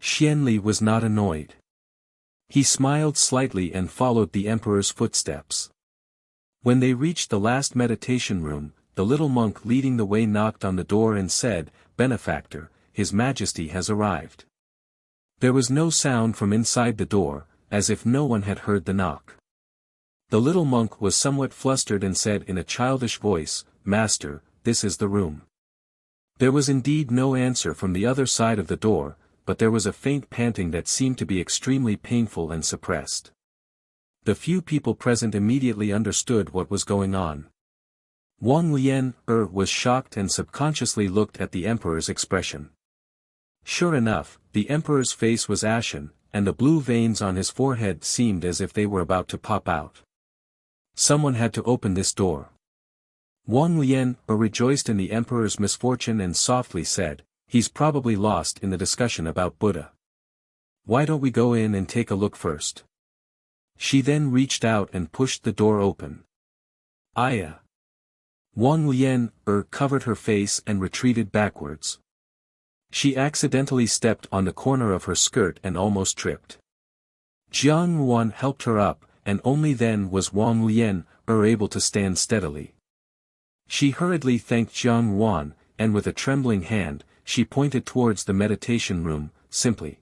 Xian Li was not annoyed. He smiled slightly and followed the emperor's footsteps. When they reached the last meditation room, the little monk leading the way knocked on the door and said, "Benefactor, His Majesty has arrived." There was no sound from inside the door, as if no one had heard the knock. The little monk was somewhat flustered and said in a childish voice, "Master, this is the room." There was indeed no answer from the other side of the door, but there was a faint panting that seemed to be extremely painful and suppressed. The few people present immediately understood what was going on. Wang Lian was shocked and subconsciously looked at the emperor's expression. Sure enough, the emperor's face was ashen, and the blue veins on his forehead seemed as if they were about to pop out. Someone had to open this door. Wang Lian rejoiced in the emperor's misfortune and softly said, "He's probably lost in the discussion about Buddha. Why don't we go in and take a look first?" She then reached out and pushed the door open. Aya! Wang Lian covered her face and retreated backwards. She accidentally stepped on the corner of her skirt and almost tripped. Jiang Ruan helped her up, and only then was Wang Lian able to stand steadily. She hurriedly thanked Jiang Ruan, and with a trembling hand, she pointed towards the meditation room, simply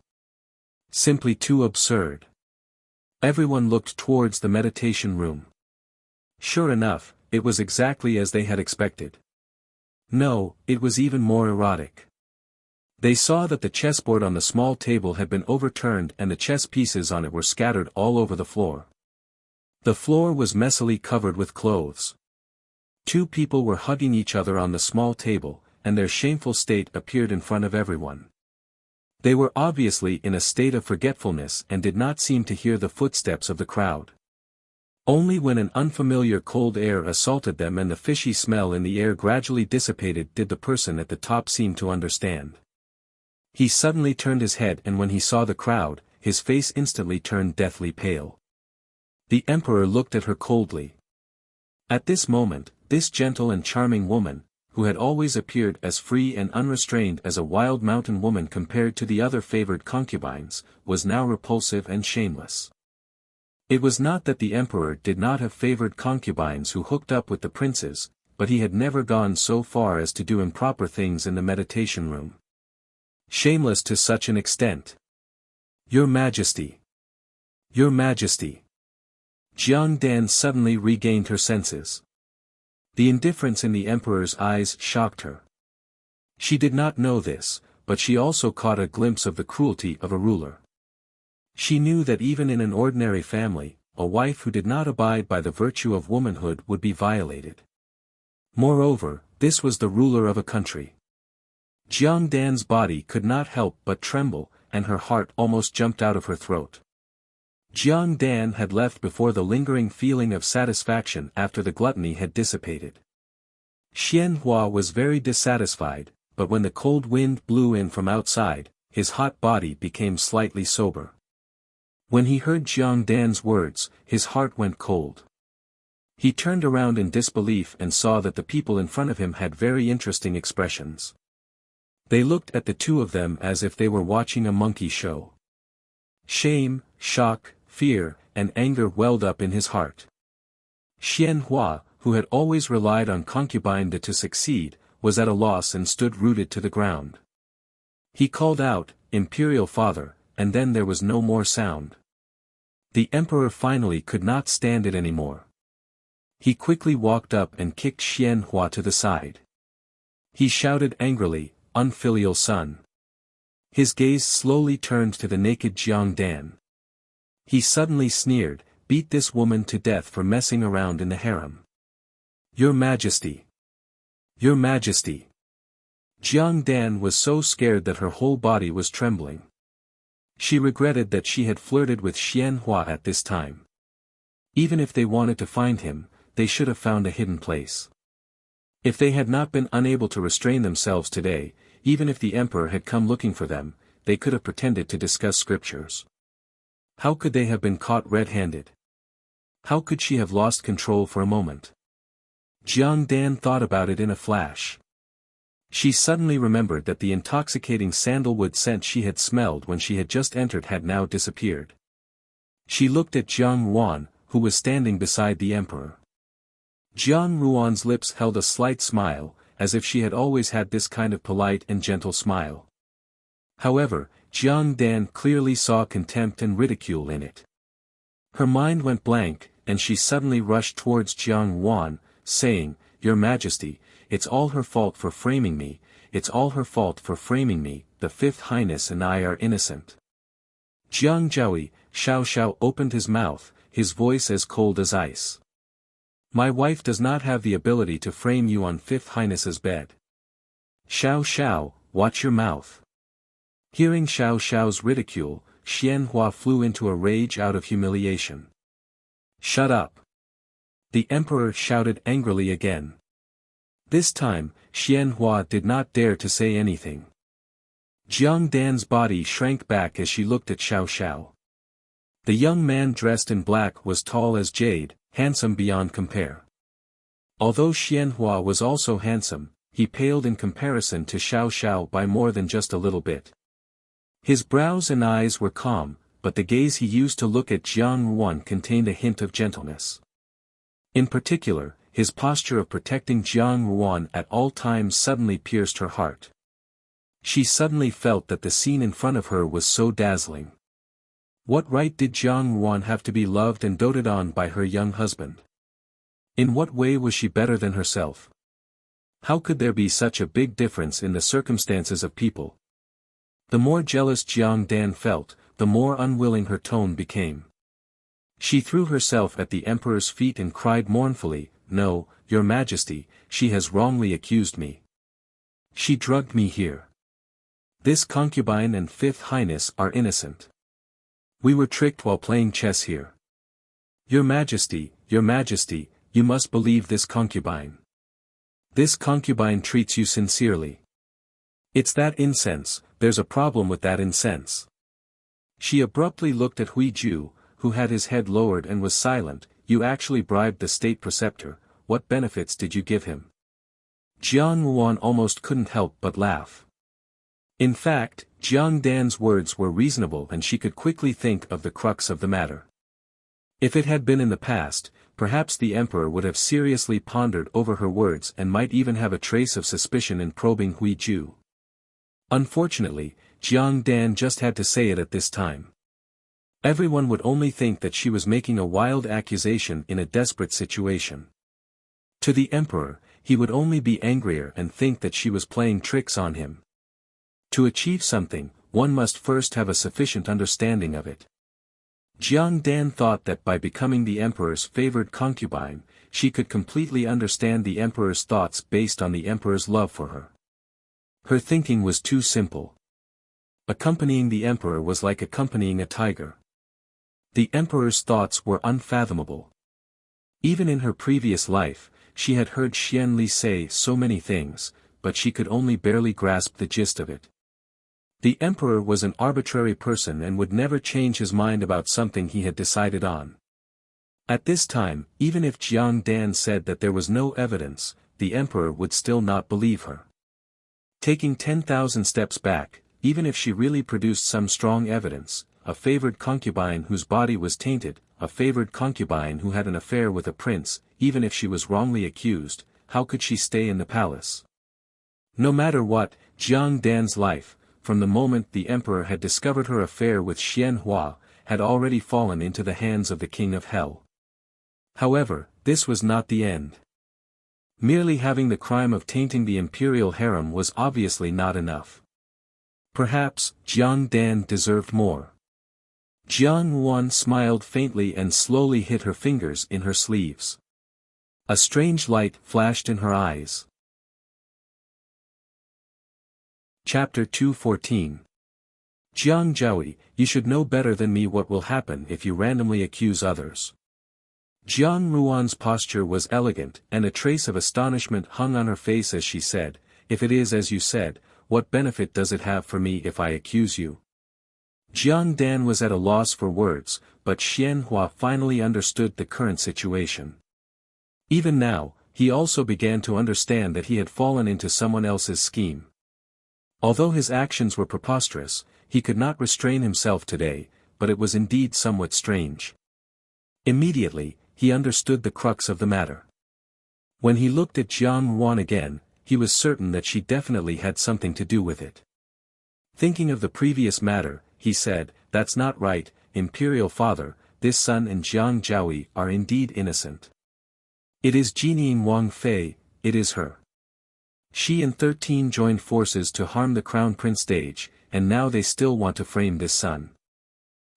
too absurd. Everyone looked towards the meditation room. Sure enough, it was exactly as they had expected. No, it was even more erotic. They saw that the chessboard on the small table had been overturned and the chess pieces on it were scattered all over the floor. The floor was messily covered with clothes. Two people were hugging each other on the small table, and their shameful state appeared in front of everyone. They were obviously in a state of forgetfulness and did not seem to hear the footsteps of the crowd. Only when an unfamiliar cold air assaulted them and the fishy smell in the air gradually dissipated did the person at the top seem to understand. He suddenly turned his head, and when he saw the crowd, his face instantly turned deathly pale. The emperor looked at her coldly. At this moment, this gentle and charming woman, who had always appeared as free and unrestrained as a wild mountain woman compared to the other favored concubines, was now repulsive and shameless. It was not that the emperor did not have favored concubines who hooked up with the princes, but he had never gone so far as to do improper things in the meditation room. Shameless to such an extent. Your Majesty! Your Majesty! Jiang Dan suddenly regained her senses. The indifference in the emperor's eyes shocked her. She did not know this, but she also caught a glimpse of the cruelty of a ruler. She knew that even in an ordinary family, a wife who did not abide by the virtue of womanhood would be violated. Moreover, this was the ruler of a country. Jiang Dan's body could not help but tremble, and her heart almost jumped out of her throat. Jiang Dan had left before the lingering feeling of satisfaction after the gluttony had dissipated. Xian Hua was very dissatisfied, but when the cold wind blew in from outside, his hot body became slightly sober. When he heard Jiang Dan's words, his heart went cold. He turned around in disbelief and saw that the people in front of him had very interesting expressions. They looked at the two of them as if they were watching a monkey show. Shame, shock, fear, and anger welled up in his heart. Xian Hua, who had always relied on concubine to succeed, was at a loss and stood rooted to the ground. He called out, "Imperial Father," and then there was no more sound. The emperor finally could not stand it anymore. He quickly walked up and kicked Xian Hua to the side. He shouted angrily, "Unfilial son!" His gaze slowly turned to the naked Jiang Dan. He suddenly sneered, "Beat this woman to death for messing around in the harem." "Your Majesty! Your Majesty!" Jiang Dan was so scared that her whole body was trembling. She regretted that she had flirted with Xian Hua at this time. Even if they wanted to find him, they should have found a hidden place. If they had not been unable to restrain themselves today, even if the emperor had come looking for them, they could have pretended to discuss scriptures. How could they have been caught red-handed? How could she have lost control for a moment? Jiang Dan thought about it in a flash. She suddenly remembered that the intoxicating sandalwood scent she had smelled when she had just entered had now disappeared. She looked at Jiang Ruan, who was standing beside the emperor. Jiang Ruan's lips held a slight smile, as if she had always had this kind of polite and gentle smile. However, Jiang Dan clearly saw contempt and ridicule in it. Her mind went blank, and she suddenly rushed towards Jiang Ruan, saying, "Your Majesty, it's all her fault for framing me, it's all her fault for framing me, the Fifth Highness and I are innocent." Jiang Zhaoyi, Xiao Xiao opened his mouth, his voice as cold as ice. "My wife does not have the ability to frame you on Fifth Highness's bed." "Xiao Xiao, watch your mouth." Hearing Xiao Xiao's ridicule, Xian Hua flew into a rage out of humiliation. "Shut up!" The emperor shouted angrily again. This time, Xian Hua did not dare to say anything. Jiang Dan's body shrank back as she looked at Xiao Xiao. The young man dressed in black was tall as jade, handsome beyond compare. Although Xianhua was also handsome, he paled in comparison to Xiao Xiao by more than just a little bit. His brows and eyes were calm, but the gaze he used to look at Jiang Ruan contained a hint of gentleness. In particular, his posture of protecting Jiang Ruan at all times suddenly pierced her heart. She suddenly felt that the scene in front of her was so dazzling. What right did Jiang Ruan have to be loved and doted on by her young husband? In what way was she better than herself? How could there be such a big difference in the circumstances of people? The more jealous Jiang Dan felt, the more unwilling her tone became. She threw herself at the emperor's feet and cried mournfully, "No, your majesty, she has wrongly accused me. She drugged me here. This concubine and fifth highness are innocent. We were tricked while playing chess here. Your majesty, you must believe this concubine. This concubine treats you sincerely. It's that incense, there's a problem with that incense." She abruptly looked at Huiju, who had his head lowered and was silent. "You actually bribed the state preceptor, what benefits did you give him?" Jiang Ruan almost couldn't help but laugh. In fact, Jiang Dan's words were reasonable and she could quickly think of the crux of the matter. If it had been in the past, perhaps the emperor would have seriously pondered over her words and might even have a trace of suspicion in probing Huiju. Unfortunately, Jiang Dan just had to say it at this time. Everyone would only think that she was making a wild accusation in a desperate situation. To the emperor, he would only be angrier and think that she was playing tricks on him. To achieve something, one must first have a sufficient understanding of it. Jiang Dan thought that by becoming the emperor's favored concubine, she could completely understand the emperor's thoughts based on the emperor's love for her. Her thinking was too simple. Accompanying the emperor was like accompanying a tiger. The emperor's thoughts were unfathomable. Even in her previous life, she had heard Xian Li say so many things, but she could only barely grasp the gist of it. The emperor was an arbitrary person and would never change his mind about something he had decided on. At this time, even if Jiang Dan said that there was no evidence, the emperor would still not believe her. Taking 10,000 steps back, even if she really produced some strong evidence, a favored concubine whose body was tainted, a favored concubine who had an affair with a prince, even if she was wrongly accused, how could she stay in the palace? No matter what, Jiang Dan's life, from the moment the emperor had discovered her affair with Xianhua, had already fallen into the hands of the king of hell. However, this was not the end. Merely having the crime of tainting the imperial harem was obviously not enough. Perhaps, Jiang Dan deserved more. Jiang Ruan smiled faintly and slowly hid her fingers in her sleeves. A strange light flashed in her eyes. Chapter 214. Jiang Zhaoyi, you should know better than me what will happen if you randomly accuse others. Jiang Ruan's posture was elegant, and a trace of astonishment hung on her face as she said, "If it is as you said, what benefit does it have for me if I accuse you?" Jiang Dan was at a loss for words, but Xianhua finally understood the current situation. Even now, he also began to understand that he had fallen into someone else's scheme. Although his actions were preposterous, he could not restrain himself today, but it was indeed somewhat strange. Immediately, he understood the crux of the matter. When he looked at Jiang Ruan again, he was certain that she definitely had something to do with it. Thinking of the previous matter, he said, "That's not right, Imperial Father, this son and Jiang Zhaoyi are indeed innocent. It is Jinying Wang Fei, it is her. She and 13 joined forces to harm the Crown Prince stage, and now they still want to frame this son.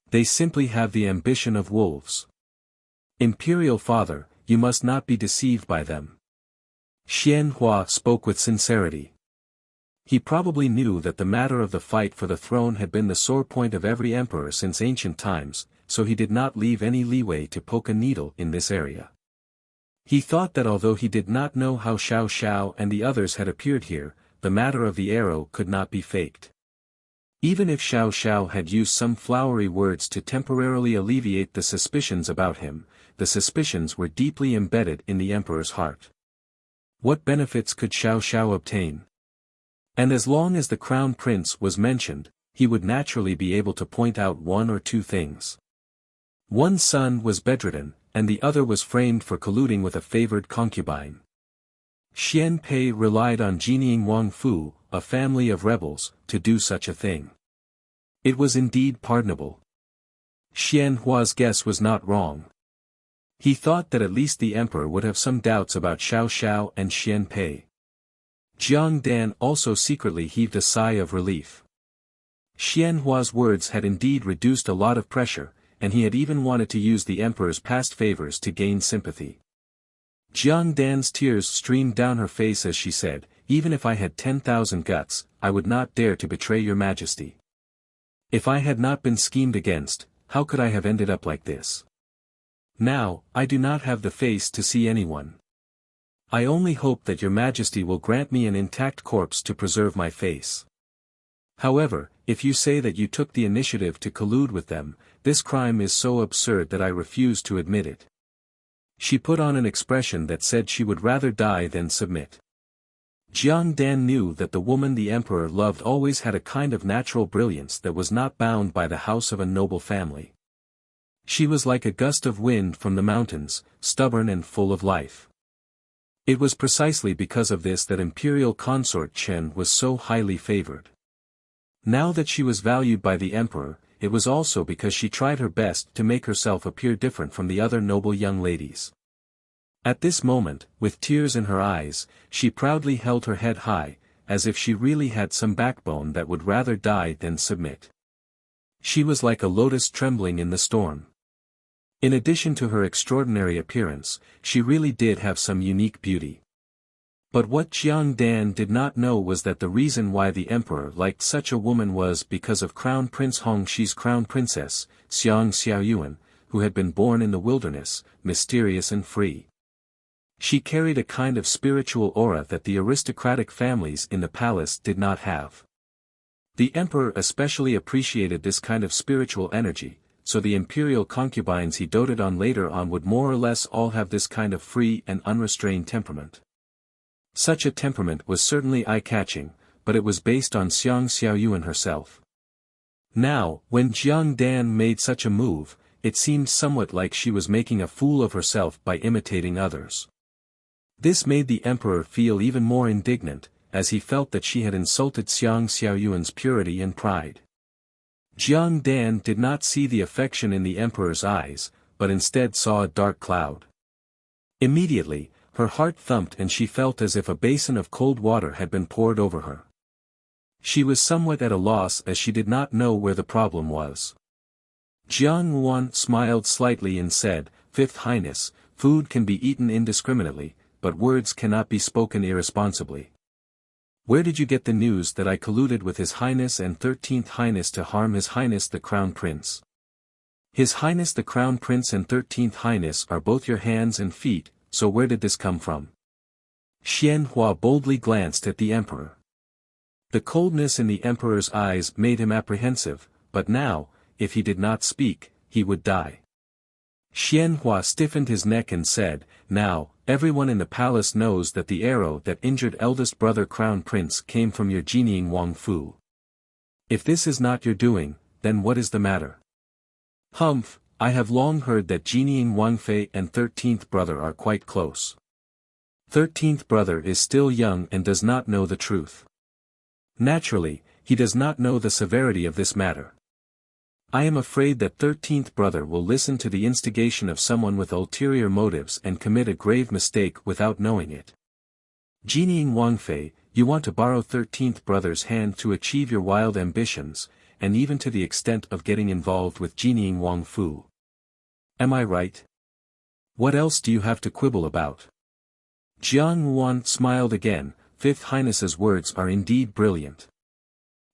They simply have the ambition of wolves. Imperial Father, you must not be deceived by them." Xianhua spoke with sincerity. He probably knew that the matter of the fight for the throne had been the sore point of every emperor since ancient times, so he did not leave any leeway to poke a needle in this area. He thought that although he did not know how Xiao Xiao and the others had appeared here, the matter of the arrow could not be faked. Even if Xiao Xiao had used some flowery words to temporarily alleviate the suspicions about him, the suspicions were deeply embedded in the emperor's heart. What benefits could Xiao Xiao obtain? And as long as the crown prince was mentioned, he would naturally be able to point out one or two things. One son was bedridden, and the other was framed for colluding with a favored concubine. Xian Pei relied on Jinying Wangfu, a family of rebels, to do such a thing. It was indeed pardonable. Xian Hua's guess was not wrong. He thought that at least the emperor would have some doubts about Xiao Xiao and Xian Pei. Jiang Dan also secretly heaved a sigh of relief. Xian Hua's words had indeed reduced a lot of pressure, and he had even wanted to use the emperor's past favors to gain sympathy. Jiang Dan's tears streamed down her face as she said, "Even if I had 10,000 guts, I would not dare to betray your majesty. If I had not been schemed against, how could I have ended up like this? Now, I do not have the face to see anyone. I only hope that your majesty will grant me an intact corpse to preserve my face. However, if you say that you took the initiative to collude with them, this crime is so absurd that I refuse to admit it." She put on an expression that said she would rather die than submit. Jiang Dan knew that the woman the emperor loved always had a kind of natural brilliance that was not bound by the house of a noble family. She was like a gust of wind from the mountains, stubborn and full of life. It was precisely because of this that imperial consort Chen was so highly favored. Now that she was valued by the emperor, it was also because she tried her best to make herself appear different from the other noble young ladies. At this moment, with tears in her eyes, she proudly held her head high, as if she really had some backbone that would rather die than submit. She was like a lotus trembling in the storm. In addition to her extraordinary appearance, she really did have some unique beauty. But what Jiang Dan did not know was that the reason why the emperor liked such a woman was because of Crown Prince Hongshi's crown princess, Xiang Xiaoyuan, who had been born in the wilderness, mysterious and free. She carried a kind of spiritual aura that the aristocratic families in the palace did not have. The emperor especially appreciated this kind of spiritual energy, so the imperial concubines he doted on later on would more or less all have this kind of free and unrestrained temperament. Such a temperament was certainly eye-catching, but it was based on Xiang Xiaoyuan herself. Now, when Jiang Dan made such a move, it seemed somewhat like she was making a fool of herself by imitating others. This made the emperor feel even more indignant, as he felt that she had insulted Xiang Xiaoyuan's purity and pride. Jiang Dan did not see the affection in the emperor's eyes, but instead saw a dark cloud. Immediately, her heart thumped and she felt as if a basin of cold water had been poured over her. She was somewhat at a loss as she did not know where the problem was. Jiang Yuan smiled slightly and said, "Fifth Highness, food can be eaten indiscriminately, but words cannot be spoken irresponsibly. Where did you get the news that I colluded with His Highness and 13th Highness to harm His Highness the Crown Prince? His Highness the Crown Prince and 13th Highness are both your hands and feet, so where did this come from?" Xian Hua boldly glanced at the emperor. The coldness in the emperor's eyes made him apprehensive, but now, if he did not speak, he would die. Xian Hua stiffened his neck and said, "Now, everyone in the palace knows that the arrow that injured eldest brother Crown Prince came from your Jinying Wangfu. If this is not your doing, then what is the matter?" "Humph, I have long heard that Jinying Wangfei and 13th brother are quite close. 13th brother is still young and does not know the truth. Naturally, he does not know the severity of this matter. I am afraid that 13th brother will listen to the instigation of someone with ulterior motives and commit a grave mistake without knowing it. Jinying Wangfei, you want to borrow 13th brother's hand to achieve your wild ambitions, and even to the extent of getting involved with Jinying Wangfu. Am I right? What else do you have to quibble about?" Jiang Yuan smiled again. "Fifth Highness's words are indeed brilliant.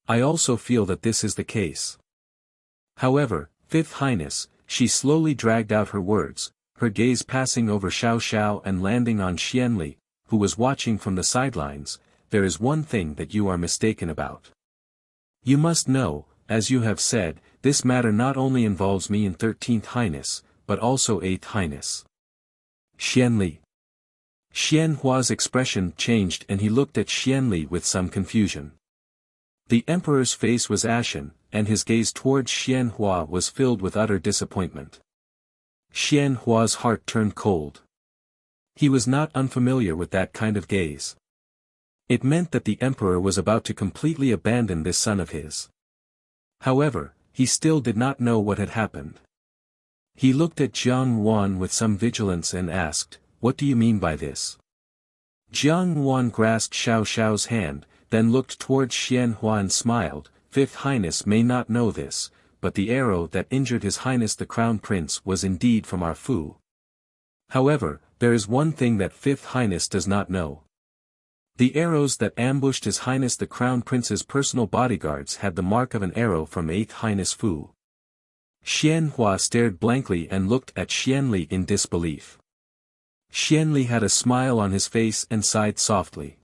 I also feel that this is the case. However, Fifth Highness," she slowly dragged out her words, her gaze passing over Xiao Xiao and landing on Xianli, who was watching from the sidelines, "there is one thing that you are mistaken about. You must know, as you have said, this matter not only involves me in 13th Highness, but also 8th Highness. Xianli. Xian Hua's expression changed and he looked at Xianli with some confusion. The emperor's face was ashen, and his gaze towards Xian Hua was filled with utter disappointment. Xian Hua's heart turned cold. He was not unfamiliar with that kind of gaze. It meant that the emperor was about to completely abandon this son of his. However, he still did not know what had happened. He looked at Jiang Wan with some vigilance and asked, "What do you mean by this?" Jiang Wan grasped Xiao Xiao's hand, then looked towards Xian Hua and smiled. "Fifth Highness may not know this, but the arrow that injured His Highness the Crown Prince was indeed from our Fu. However, there is one thing that Fifth Highness does not know. The arrows that ambushed His Highness the Crown Prince's personal bodyguards had the mark of an arrow from 8th Highness Fu." Xian Hua stared blankly and looked at Xianli in disbelief. Xianli had a smile on his face and sighed softly.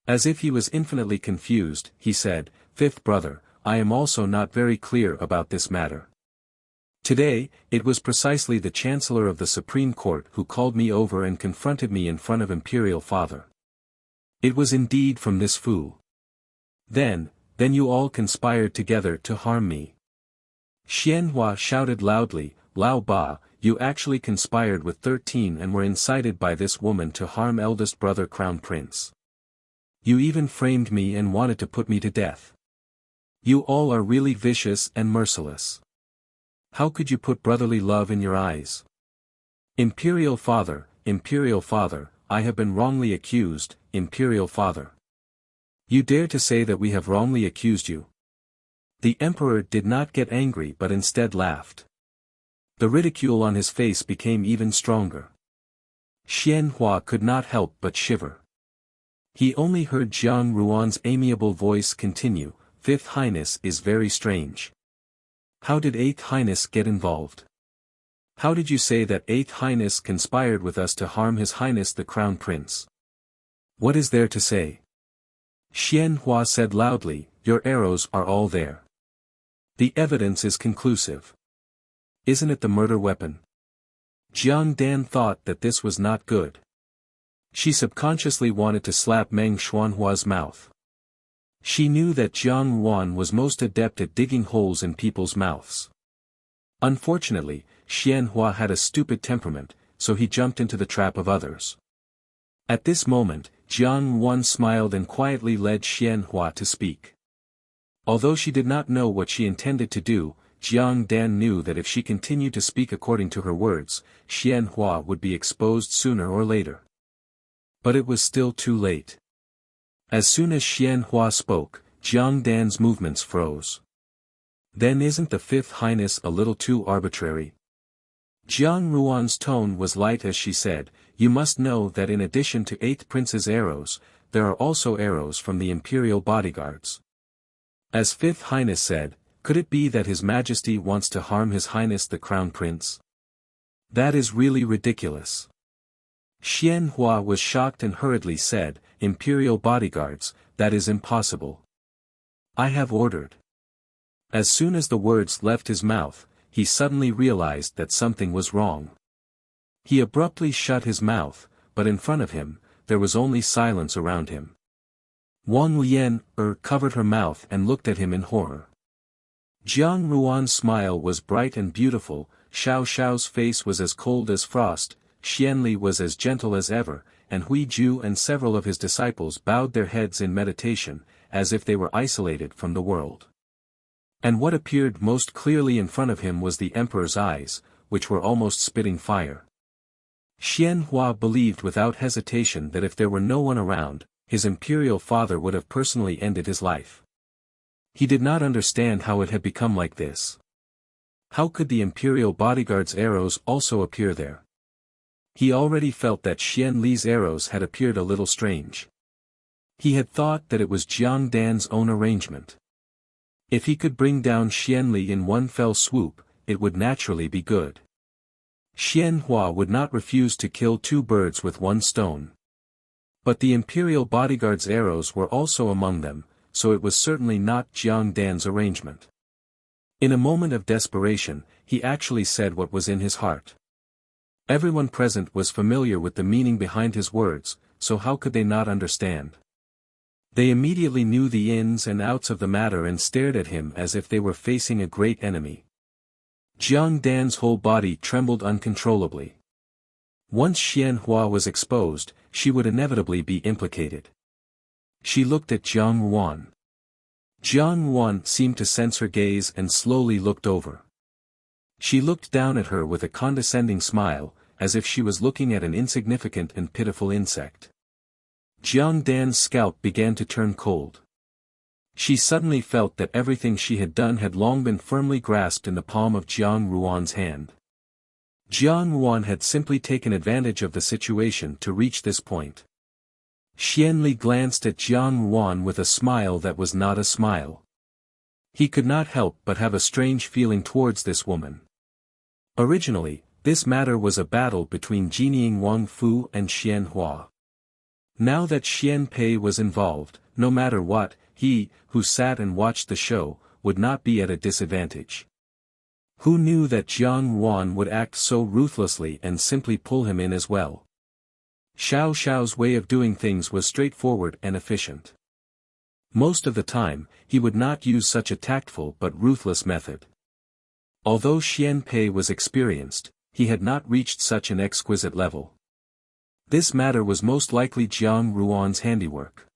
As if he was infinitely confused, he said, "Fifth brother, I am also not very clear about this matter. Today, it was precisely the Chancellor of the Supreme Court who called me over and confronted me in front of Imperial Father. It was indeed from this Fu. Then you all conspired together to harm me." Xian Hua shouted loudly, "Lao Ba, you actually conspired with 13 and were incited by this woman to harm eldest brother Crown Prince. You even framed me and wanted to put me to death. You all are really vicious and merciless. How could you put brotherly love in your eyes? Imperial Father, I have been wrongly accused, Imperial Father. You dare to say that we have wrongly accused you?" The emperor did not get angry but instead laughed. The ridicule on his face became even stronger. Xian Hua could not help but shiver. He only heard Jiang Ruan's amiable voice continue, "Fifth Highness is very strange. How did 8th Highness get involved? How did you say that 8th Highness conspired with us to harm His Highness the Crown Prince? What is there to say?" Xian Hua said loudly, "Your arrows are all there. The evidence is conclusive. Isn't it the murder weapon?" Jiang Dan thought that this was not good. She subconsciously wanted to slap Meng Xuanhua's mouth. She knew that Jiang Wan was most adept at digging holes in people's mouths. Unfortunately, Xian Hua had a stupid temperament, so he jumped into the trap of others. At this moment, Jiang Wan smiled and quietly led Xian Hua to speak. Although she did not know what she intended to do, Jiang Dan knew that if she continued to speak according to her words, Xian Hua would be exposed sooner or later. But it was still too late. As soon as Xian Hua spoke, Jiang Dan's movements froze. "Then isn't the 5th Highness a little too arbitrary?" Jiang Ruan's tone was light as she said, "You must know that in addition to 8th Prince's arrows, there are also arrows from the Imperial bodyguards. As 5th Highness said, could it be that His Majesty wants to harm His Highness the Crown Prince? That is really ridiculous." Xian Hua was shocked and hurriedly said, "Imperial bodyguards, that is impossible. I have ordered." As soon as the words left his mouth, he suddenly realized that something was wrong. He abruptly shut his mouth, but in front of him, there was only silence around him. Wang Lian covered her mouth and looked at him in horror. Jiang Ruan's smile was bright and beautiful, Xiao Xiao's face was as cold as frost, Xianli was as gentle as ever, and Hui Ju and several of his disciples bowed their heads in meditation, as if they were isolated from the world. And what appeared most clearly in front of him was the emperor's eyes, which were almost spitting fire. Xian Hua believed without hesitation that if there were no one around, his imperial father would have personally ended his life. He did not understand how it had become like this. How could the imperial bodyguard's arrows also appear there? He already felt that Xian Li's arrows had appeared a little strange. He had thought that it was Jiang Dan's own arrangement. If he could bring down Xian Li in one fell swoop, it would naturally be good. Xian Hua would not refuse to kill 2 birds with 1 stone. But the imperial bodyguard's arrows were also among them, so it was certainly not Jiang Dan's arrangement. In a moment of desperation, he actually said what was in his heart. Everyone present was familiar with the meaning behind his words, so how could they not understand? They immediately knew the ins and outs of the matter and stared at him as if they were facing a great enemy. Jiang Dan's whole body trembled uncontrollably. Once Xian Hua was exposed, she would inevitably be implicated. She looked at Jiang Ruan. Jiang Ruan seemed to sense her gaze and slowly looked over. She looked down at her with a condescending smile, as if she was looking at an insignificant and pitiful insect. Jiang Dan's scalp began to turn cold. She suddenly felt that everything she had done had long been firmly grasped in the palm of Jiang Ruan's hand. Jiang Ruan had simply taken advantage of the situation to reach this point. Xianli glanced at Jiang Ruan with a smile that was not a smile. He could not help but have a strange feeling towards this woman. Originally, this matter was a battle between Jinying Wangfu and Xian Hua. Now that Xian Pei was involved, no matter what, he, who sat and watched the show, would not be at a disadvantage. Who knew that Jiang Ruan would act so ruthlessly and simply pull him in as well? Xiao Xiao's way of doing things was straightforward and efficient. Most of the time, he would not use such a tactful but ruthless method. Although Xian Pei was experienced, he had not reached such an exquisite level. This matter was most likely Jiang Ruan's handiwork.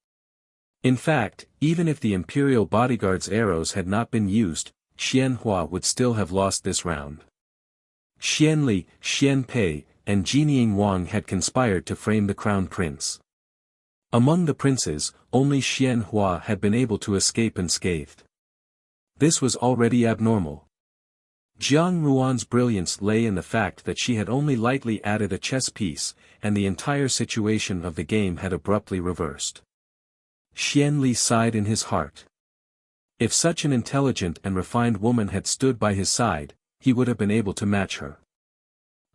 In fact, even if the Imperial bodyguard's arrows had not been used, Xian Hua would still have lost this round. Xianli, Xian Pei, and Jinying Wang had conspired to frame the crown prince. Among the princes, only Xian Hua had been able to escape unscathed. This was already abnormal. Jiang Ruan's brilliance lay in the fact that she had only lightly added a chess piece, and the entire situation of the game had abruptly reversed. Xianli sighed in his heart. If such an intelligent and refined woman had stood by his side, he would have been able to match her.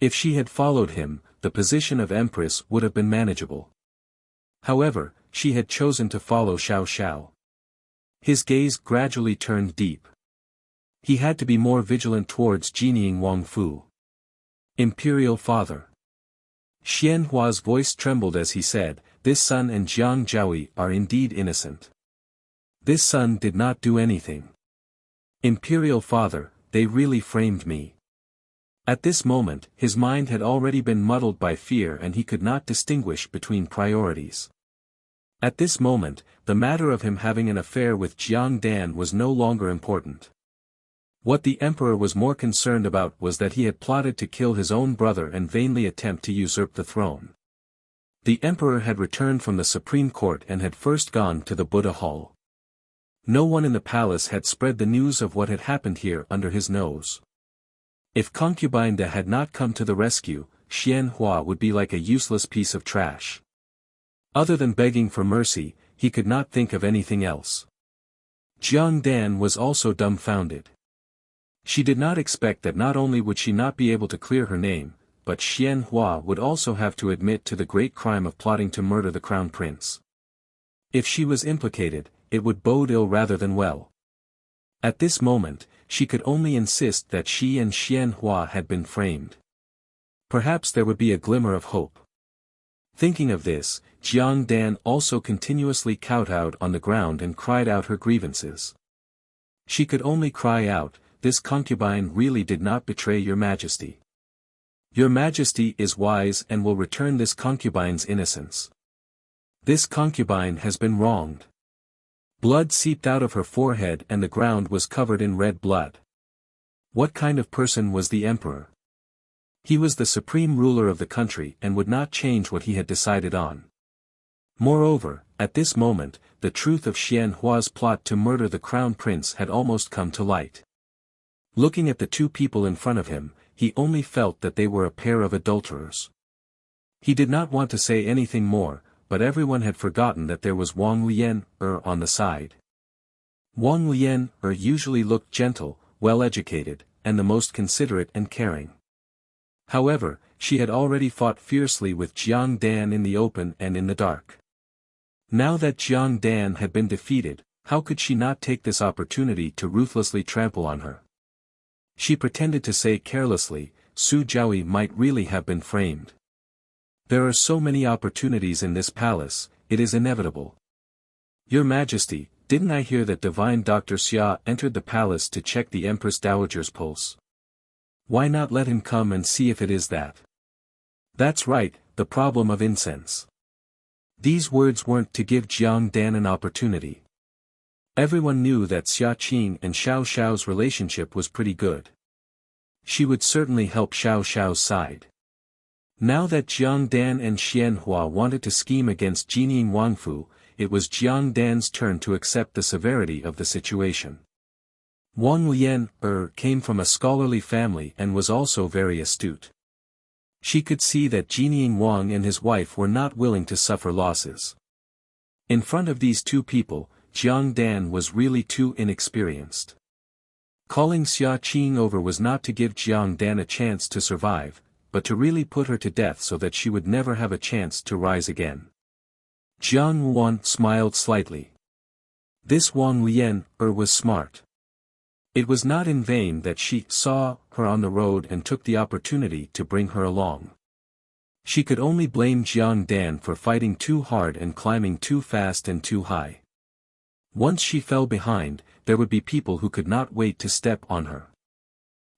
If she had followed him, the position of empress would have been manageable. However, she had chosen to follow Xiao Xiao. His gaze gradually turned deep. He had to be more vigilant towards Jinying Wangfu. Imperial Father. Xian Hua's voice trembled as he said, "This son and Jiang Zhaoyi are indeed innocent. This son did not do anything. Imperial Father, they really framed me." At this moment, his mind had already been muddled by fear and he could not distinguish between priorities. At this moment, the matter of him having an affair with Jiang Dan was no longer important. What the emperor was more concerned about was that he had plotted to kill his own brother and vainly attempt to usurp the throne. The emperor had returned from the Supreme Court and had first gone to the Buddha Hall. No one in the palace had spread the news of what had happened here under his nose. If Concubine Da had not come to the rescue, Xian Hua would be like a useless piece of trash. Other than begging for mercy, he could not think of anything else. Jiang Dan was also dumbfounded. She did not expect that not only would she not be able to clear her name, but Xian Hua would also have to admit to the great crime of plotting to murder the crown prince. If she was implicated, it would bode ill rather than well. At this moment, she could only insist that she and Xian Hua had been framed. Perhaps there would be a glimmer of hope. Thinking of this, Jiang Dan also continuously kowtowed on the ground and cried out her grievances. She could only cry out, "This concubine really did not betray your majesty. Your majesty is wise and will return this concubine's innocence. This concubine has been wronged." Blood seeped out of her forehead and the ground was covered in red blood. What kind of person was the emperor? He was the supreme ruler of the country and would not change what he had decided on. Moreover, at this moment, the truth of Xian Hua's plot to murder the crown prince had almost come to light. Looking at the two people in front of him, he only felt that they were a pair of adulterers. He did not want to say anything more, but everyone had forgotten that there was Wang Lian on the side. Wang Lian usually looked gentle, well-educated, and the most considerate and caring. However, she had already fought fiercely with Jiang Dan in the open and in the dark. Now that Jiang Dan had been defeated, How could she not take this opportunity to ruthlessly trample on her? She pretended to say carelessly, Su Jiaoyi might really have been framed. There are so many opportunities in this palace, it is inevitable. Your Majesty, didn't I hear that divine Dr. Xia entered the palace to check the Empress Dowager's pulse? Why not let him come and see if it is that? That's right, the problem of incense. These words weren't to give Jiang Dan an opportunity. Everyone knew that Xia Qing and Xiao Xiao's relationship was pretty good. She would certainly help Xiao Xiao's side. Now that Jiang Dan and Xian Hua wanted to scheme against Jining Wangfu, it was Jiang Dan's turn to accept the severity of the situation. Wang Lian came from a scholarly family and was also very astute. She could see that Jining Wang and his wife were not willing to suffer losses. In front of these two people, Jiang Dan was really too inexperienced. Calling Xia Qing over was not to give Jiang Dan a chance to survive, but to really put her to death so that she would never have a chance to rise again. Jiang Wan smiled slightly. This Wang Lian was smart. It was not in vain that she saw her on the road and took the opportunity to bring her along. She could only blame Jiang Dan for fighting too hard and climbing too fast and too high. Once she fell behind, there would be people who could not wait to step on her.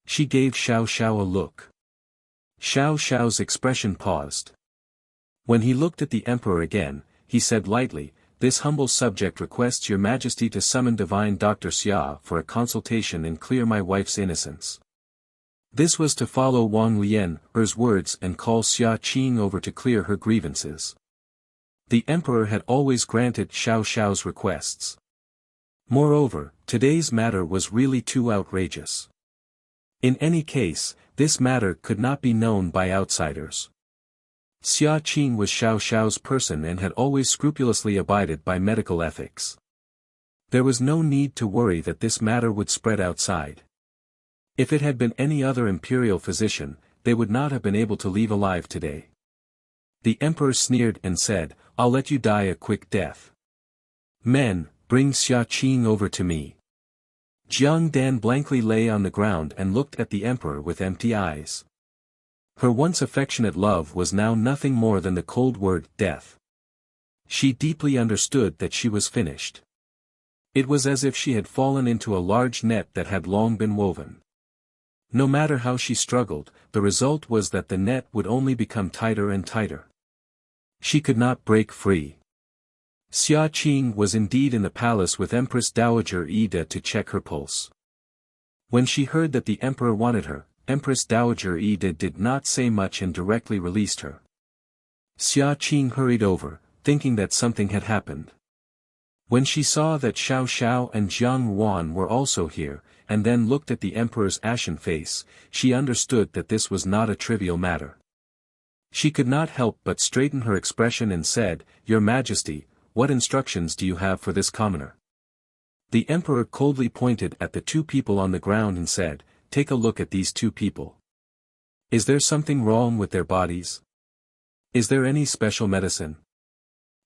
She gave Xiao Xiao a look. Xiao Xiao's expression paused. When he looked at the emperor again, he said lightly, "This humble subject requests your majesty to summon divine Dr. Xia for a consultation and clear my wife's innocence." This was to follow Wang Lian's words and call Xia Qing over to clear her grievances. The emperor had always granted Xiao Xiao's requests. Moreover, today's matter was really too outrageous. In any case, this matter could not be known by outsiders. Xia Qing was Xiao Xiao's person and had always scrupulously abided by medical ethics. There was no need to worry that this matter would spread outside. If it had been any other imperial physician, they would not have been able to leave alive today. The emperor sneered and said, "I'll let you die a quick death. Men, bring Xia Qing over to me." Jiang Dan blankly lay on the ground and looked at the emperor with empty eyes. Her once affectionate love was now nothing more than the cold word, death. She deeply understood that she was finished. It was as if she had fallen into a large net that had long been woven. No matter how she struggled, the result was that the net would only become tighter and tighter. She could not break free. Xia Qing was indeed in the palace with Empress Dowager Ida to check her pulse. When she heard that the emperor wanted her, Empress Dowager Ida did not say much and directly released her. Xia Qing hurried over, thinking that something had happened. When she saw that Xiao Xiao and Jiang Wan were also here, and then looked at the emperor's ashen face, she understood that this was not a trivial matter. She could not help but straighten her expression and said, "Your Majesty, what instructions do you have for this commoner?" The emperor coldly pointed at the two people on the ground and said, "Take a look at these two people. Is there something wrong with their bodies? Is there any special medicine?"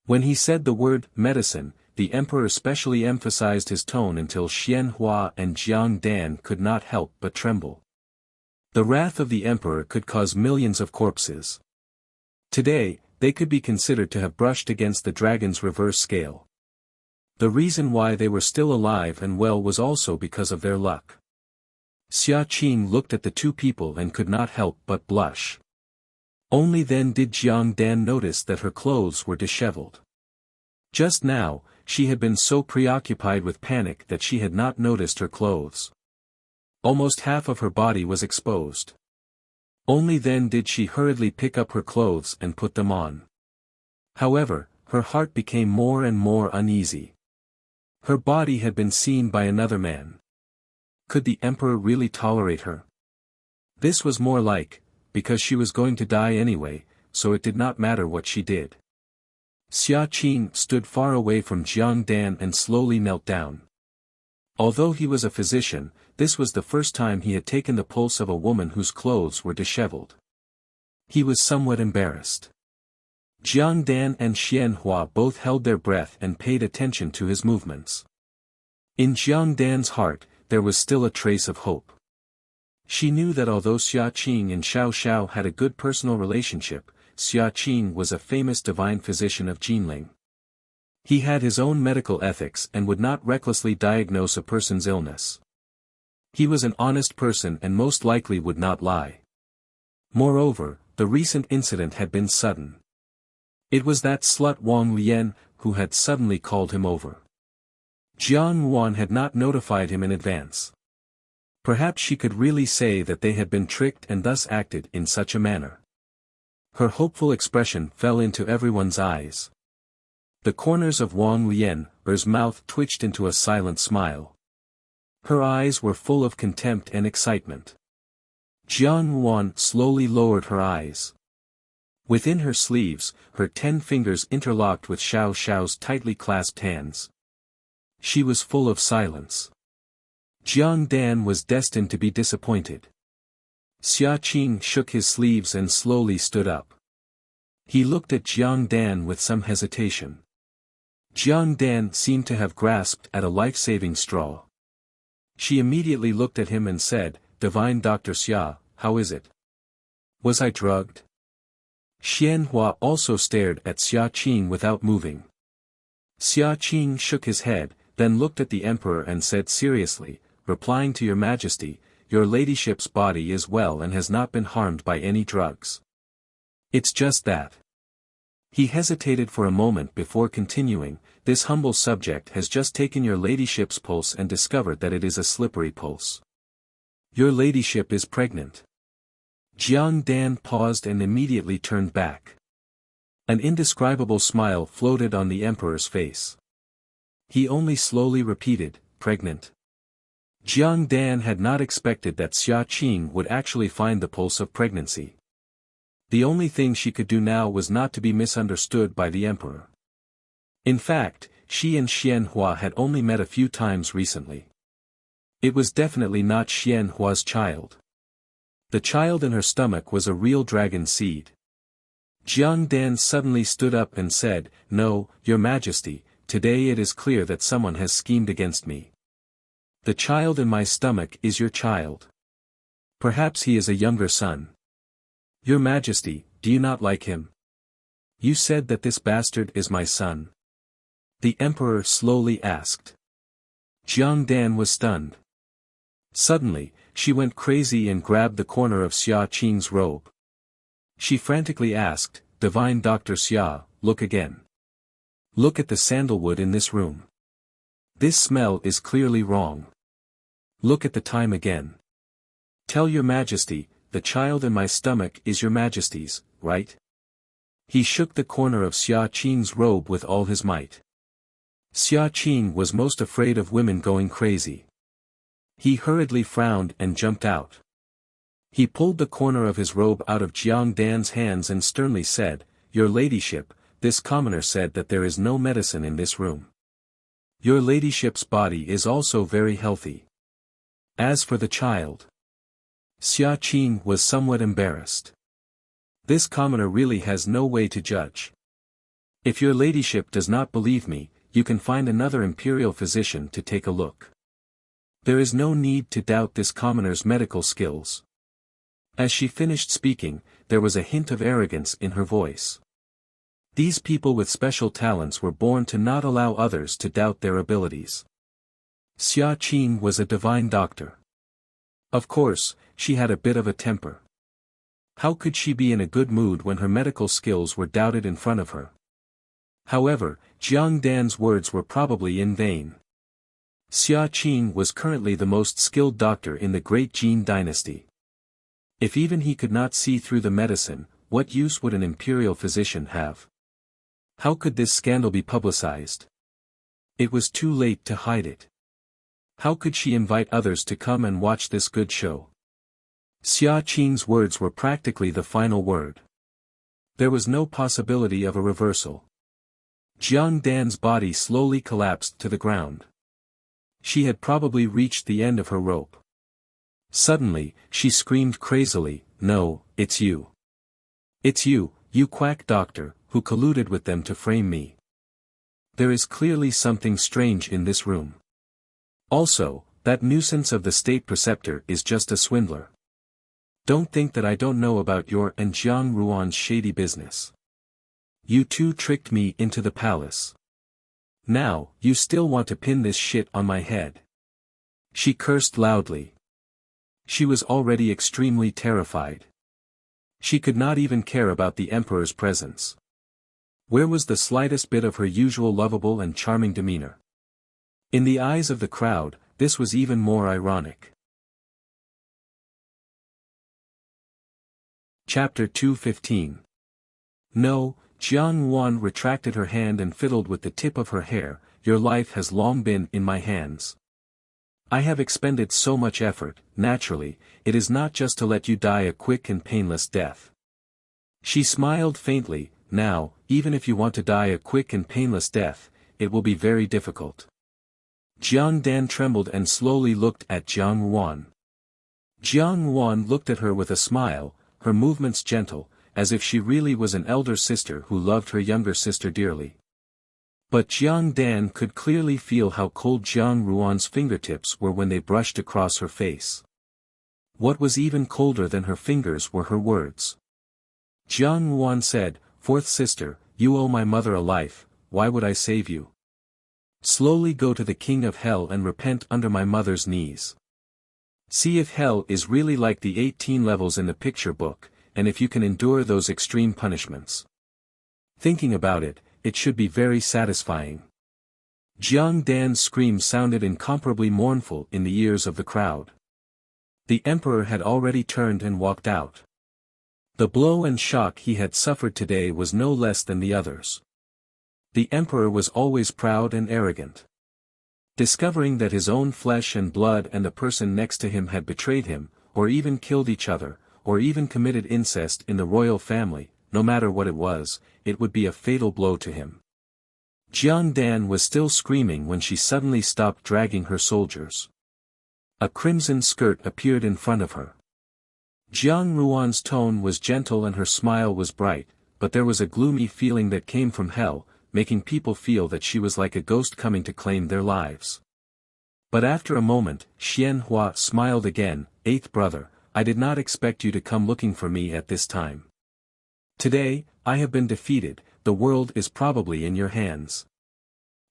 When he said the word, medicine, the emperor especially emphasized his tone until Xian Hua and Jiang Dan could not help but tremble. The wrath of the emperor could cause millions of corpses. Today, they could be considered to have brushed against the dragon's reverse scale. The reason why they were still alive and well was also because of their luck. Xia Qing looked at the two people and could not help but blush. Only then did Jiang Dan notice that her clothes were disheveled. Just now, she had been so preoccupied with panic that she had not noticed her clothes. Almost half of her body was exposed. Only then did she hurriedly pick up her clothes and put them on. However, her heart became more and more uneasy. Her body had been seen by another man. Could the emperor really tolerate her? This was more like, because she was going to die anyway, so it did not matter what she did. Xia Qing stood far away from Jiang Dan and slowly knelt down. Although he was a physician, this was the first time he had taken the pulse of a woman whose clothes were disheveled. He was somewhat embarrassed. Jiang Dan and Xian Hua both held their breath and paid attention to his movements. In Jiang Dan's heart, there was still a trace of hope. She knew that although Xia Qing and Xiao Xiao had a good personal relationship, Xia Qing was a famous divine physician of Jinling. He had his own medical ethics and would not recklessly diagnose a person's illness. He was an honest person and most likely would not lie. Moreover, the recent incident had been sudden. It was that slut Wang Lian who had suddenly called him over. Jiang Wan had not notified him in advance. Perhaps she could really say that they had been tricked and thus acted in such a manner. Her hopeful expression fell into everyone's eyes. The corners of Wang Lian's mouth twitched into a silent smile. Her eyes were full of contempt and excitement. Jiang Wan slowly lowered her eyes. Within her sleeves, her 10 fingers interlocked with Xiao Xiao's tightly clasped hands. She was full of silence. Jiang Dan was destined to be disappointed. Xia Qing shook his sleeves and slowly stood up. He looked at Jiang Dan with some hesitation. Jiang Dan seemed to have grasped at a life-saving straw. She immediately looked at him and said, "Divine Dr. Xia, how is it? Was I drugged?" Xianhua also stared at Xia Qing without moving. Xia Qing shook his head, then looked at the emperor and said seriously, "Replying to your majesty, your ladyship's body is well and has not been harmed by any drugs. It's just that." He hesitated for a moment before continuing, "This humble subject has just taken your ladyship's pulse and discovered that it is a slippery pulse. Your ladyship is pregnant." Jiang Dan paused and immediately turned back. An indescribable smile floated on the emperor's face. He only slowly repeated, "Pregnant." Jiang Dan had not expected that Xia Qing would actually find the pulse of pregnancy. The only thing she could do now was not to be misunderstood by the emperor. In fact, she and Xianhua had only met a few times recently. It was definitely not Xianhua's child. The child in her stomach was a real dragon seed. Jiang Dan suddenly stood up and said, "No, your majesty, today it is clear that someone has schemed against me. The child in my stomach is your child. Perhaps he is a younger son. Your majesty, do you not like him? You said that this bastard is my son." The emperor slowly asked. Jiang Dan was stunned. Suddenly, she went crazy and grabbed the corner of Xia Qing's robe. She frantically asked, "Divine Dr. Xia, look again. Look at the sandalwood in this room. This smell is clearly wrong. Look at the time again. Tell your majesty, the child in my stomach is your majesty's, right?" He shook the corner of Xia Qing's robe with all his might. Xia Qing was most afraid of women going crazy. He hurriedly frowned and jumped out. He pulled the corner of his robe out of Jiang Dan's hands and sternly said, "Your ladyship, this commoner said that there is no medicine in this room. Your ladyship's body is also very healthy. As for the child..." Xia Qing was somewhat embarrassed. This commoner really has no way to judge. "If your ladyship does not believe me, you can find another imperial physician to take a look. There is no need to doubt this commoner's medical skills." As she finished speaking, there was a hint of arrogance in her voice. These people with special talents were born to not allow others to doubt their abilities. Xia Qing was a divine doctor. Of course, she had a bit of a temper. How could she be in a good mood when her medical skills were doubted in front of her? However, Jiang Dan's words were probably in vain. Xia Qing was currently the most skilled doctor in the Great Jin dynasty. If even he could not see through the medicine, what use would an imperial physician have? How could this scandal be publicized? It was too late to hide it. How could she invite others to come and watch this good show? Xia Qing's words were practically the final word. There was no possibility of a reversal. Jiang Dan's body slowly collapsed to the ground. She had probably reached the end of her rope. Suddenly, she screamed crazily, "No, it's you. It's you, you quack doctor, who colluded with them to frame me. There is clearly something strange in this room. Also, that nuisance of the state preceptor is just a swindler. Don't think that I don't know about your and Jiang Ruan's shady business. You two tricked me into the palace. Now, you still want to pin this shit on my head. She cursed loudly. She was already extremely terrified. She could not even care about the emperor's presence. Where was the slightest bit of her usual lovable and charming demeanor? In the eyes of the crowd, this was even more ironic. Chapter 2:15. No, Jiang Wan retracted her hand and fiddled with the tip of her hair. Your life has long been in my hands. I have expended so much effort. Naturally, it is not just to let you die a quick and painless death. She smiled faintly. Now, even if you want to die a quick and painless death, it will be very difficult. Jiang Dan trembled and slowly looked at Jiang Wan. Jiang Wan looked at her with a smile, her movements gentle, as if she really was an elder sister who loved her younger sister dearly. But Jiang Dan could clearly feel how cold Jiang Ruan's fingertips were when they brushed across her face. What was even colder than her fingers were her words. Jiang Ruan said, "Fourth sister, you owe my mother a life, why would I save you? Slowly go to the king of hell and repent under my mother's knees. See if hell is really like the 18 levels in the picture book, and if you can endure those extreme punishments. Thinking about it, it should be very satisfying." Jiang Dan's scream sounded incomparably mournful in the ears of the crowd. The emperor had already turned and walked out. The blow and shock he had suffered today was no less than the others. The emperor was always proud and arrogant. Discovering that his own flesh and blood and the person next to him had betrayed him, or even killed each other, or even committed incest in the royal family, no matter what it would be a fatal blow to him. Jiang Dan was still screaming when she suddenly stopped dragging her soldiers. A crimson skirt appeared in front of her. Jiang Ruan's tone was gentle and her smile was bright, but there was a gloomy feeling that came from hell, making people feel that she was like a ghost coming to claim their lives. But after a moment, Xian Hua smiled again. "Eighth brother, I did not expect you to come looking for me at this time. Today, I have been defeated, the world is probably in your hands."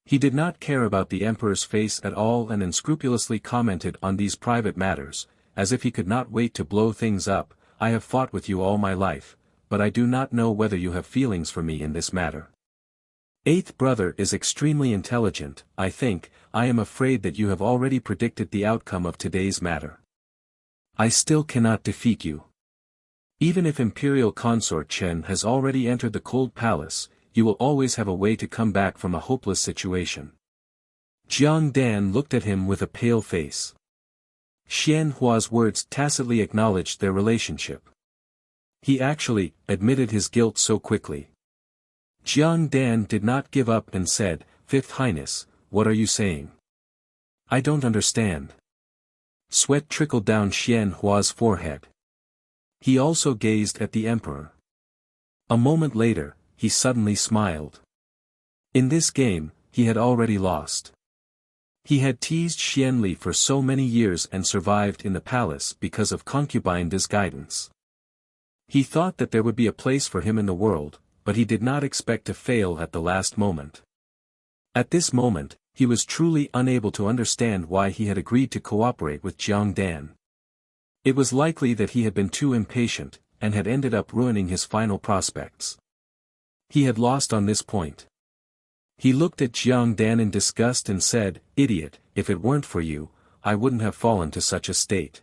He did not care about the emperor's face at all and unscrupulously commented on these private matters, as if he could not wait to blow things up. "I have fought with you all my life, but I do not know whether you have feelings for me in this matter. Eighth brother is extremely intelligent. I am afraid that you have already predicted the outcome of today's matter. I still cannot defeat you. Even if Imperial Consort Chen has already entered the cold palace, you will always have a way to come back from a hopeless situation." Jiang Dan looked at him with a pale face. Xian Hua's words tacitly acknowledged their relationship. He actually admitted his guilt so quickly. Jiang Dan did not give up and said, "Fifth Highness, what are you saying? I don't understand." Sweat trickled down Xian Hua's forehead. He also gazed at the emperor. A moment later, he suddenly smiled. In this game, he had already lost. He had teased Xianli for so many years and survived in the palace because of concubine guidance. He thought that there would be a place for him in the world, but he did not expect to fail at the last moment. At this moment, he was truly unable to understand why he had agreed to cooperate with Jiang Dan. It was likely that he had been too impatient, and had ended up ruining his final prospects. He had lost on this point. He looked at Jiang Dan in disgust and said, "Idiot, if it weren't for you, I wouldn't have fallen to such a state."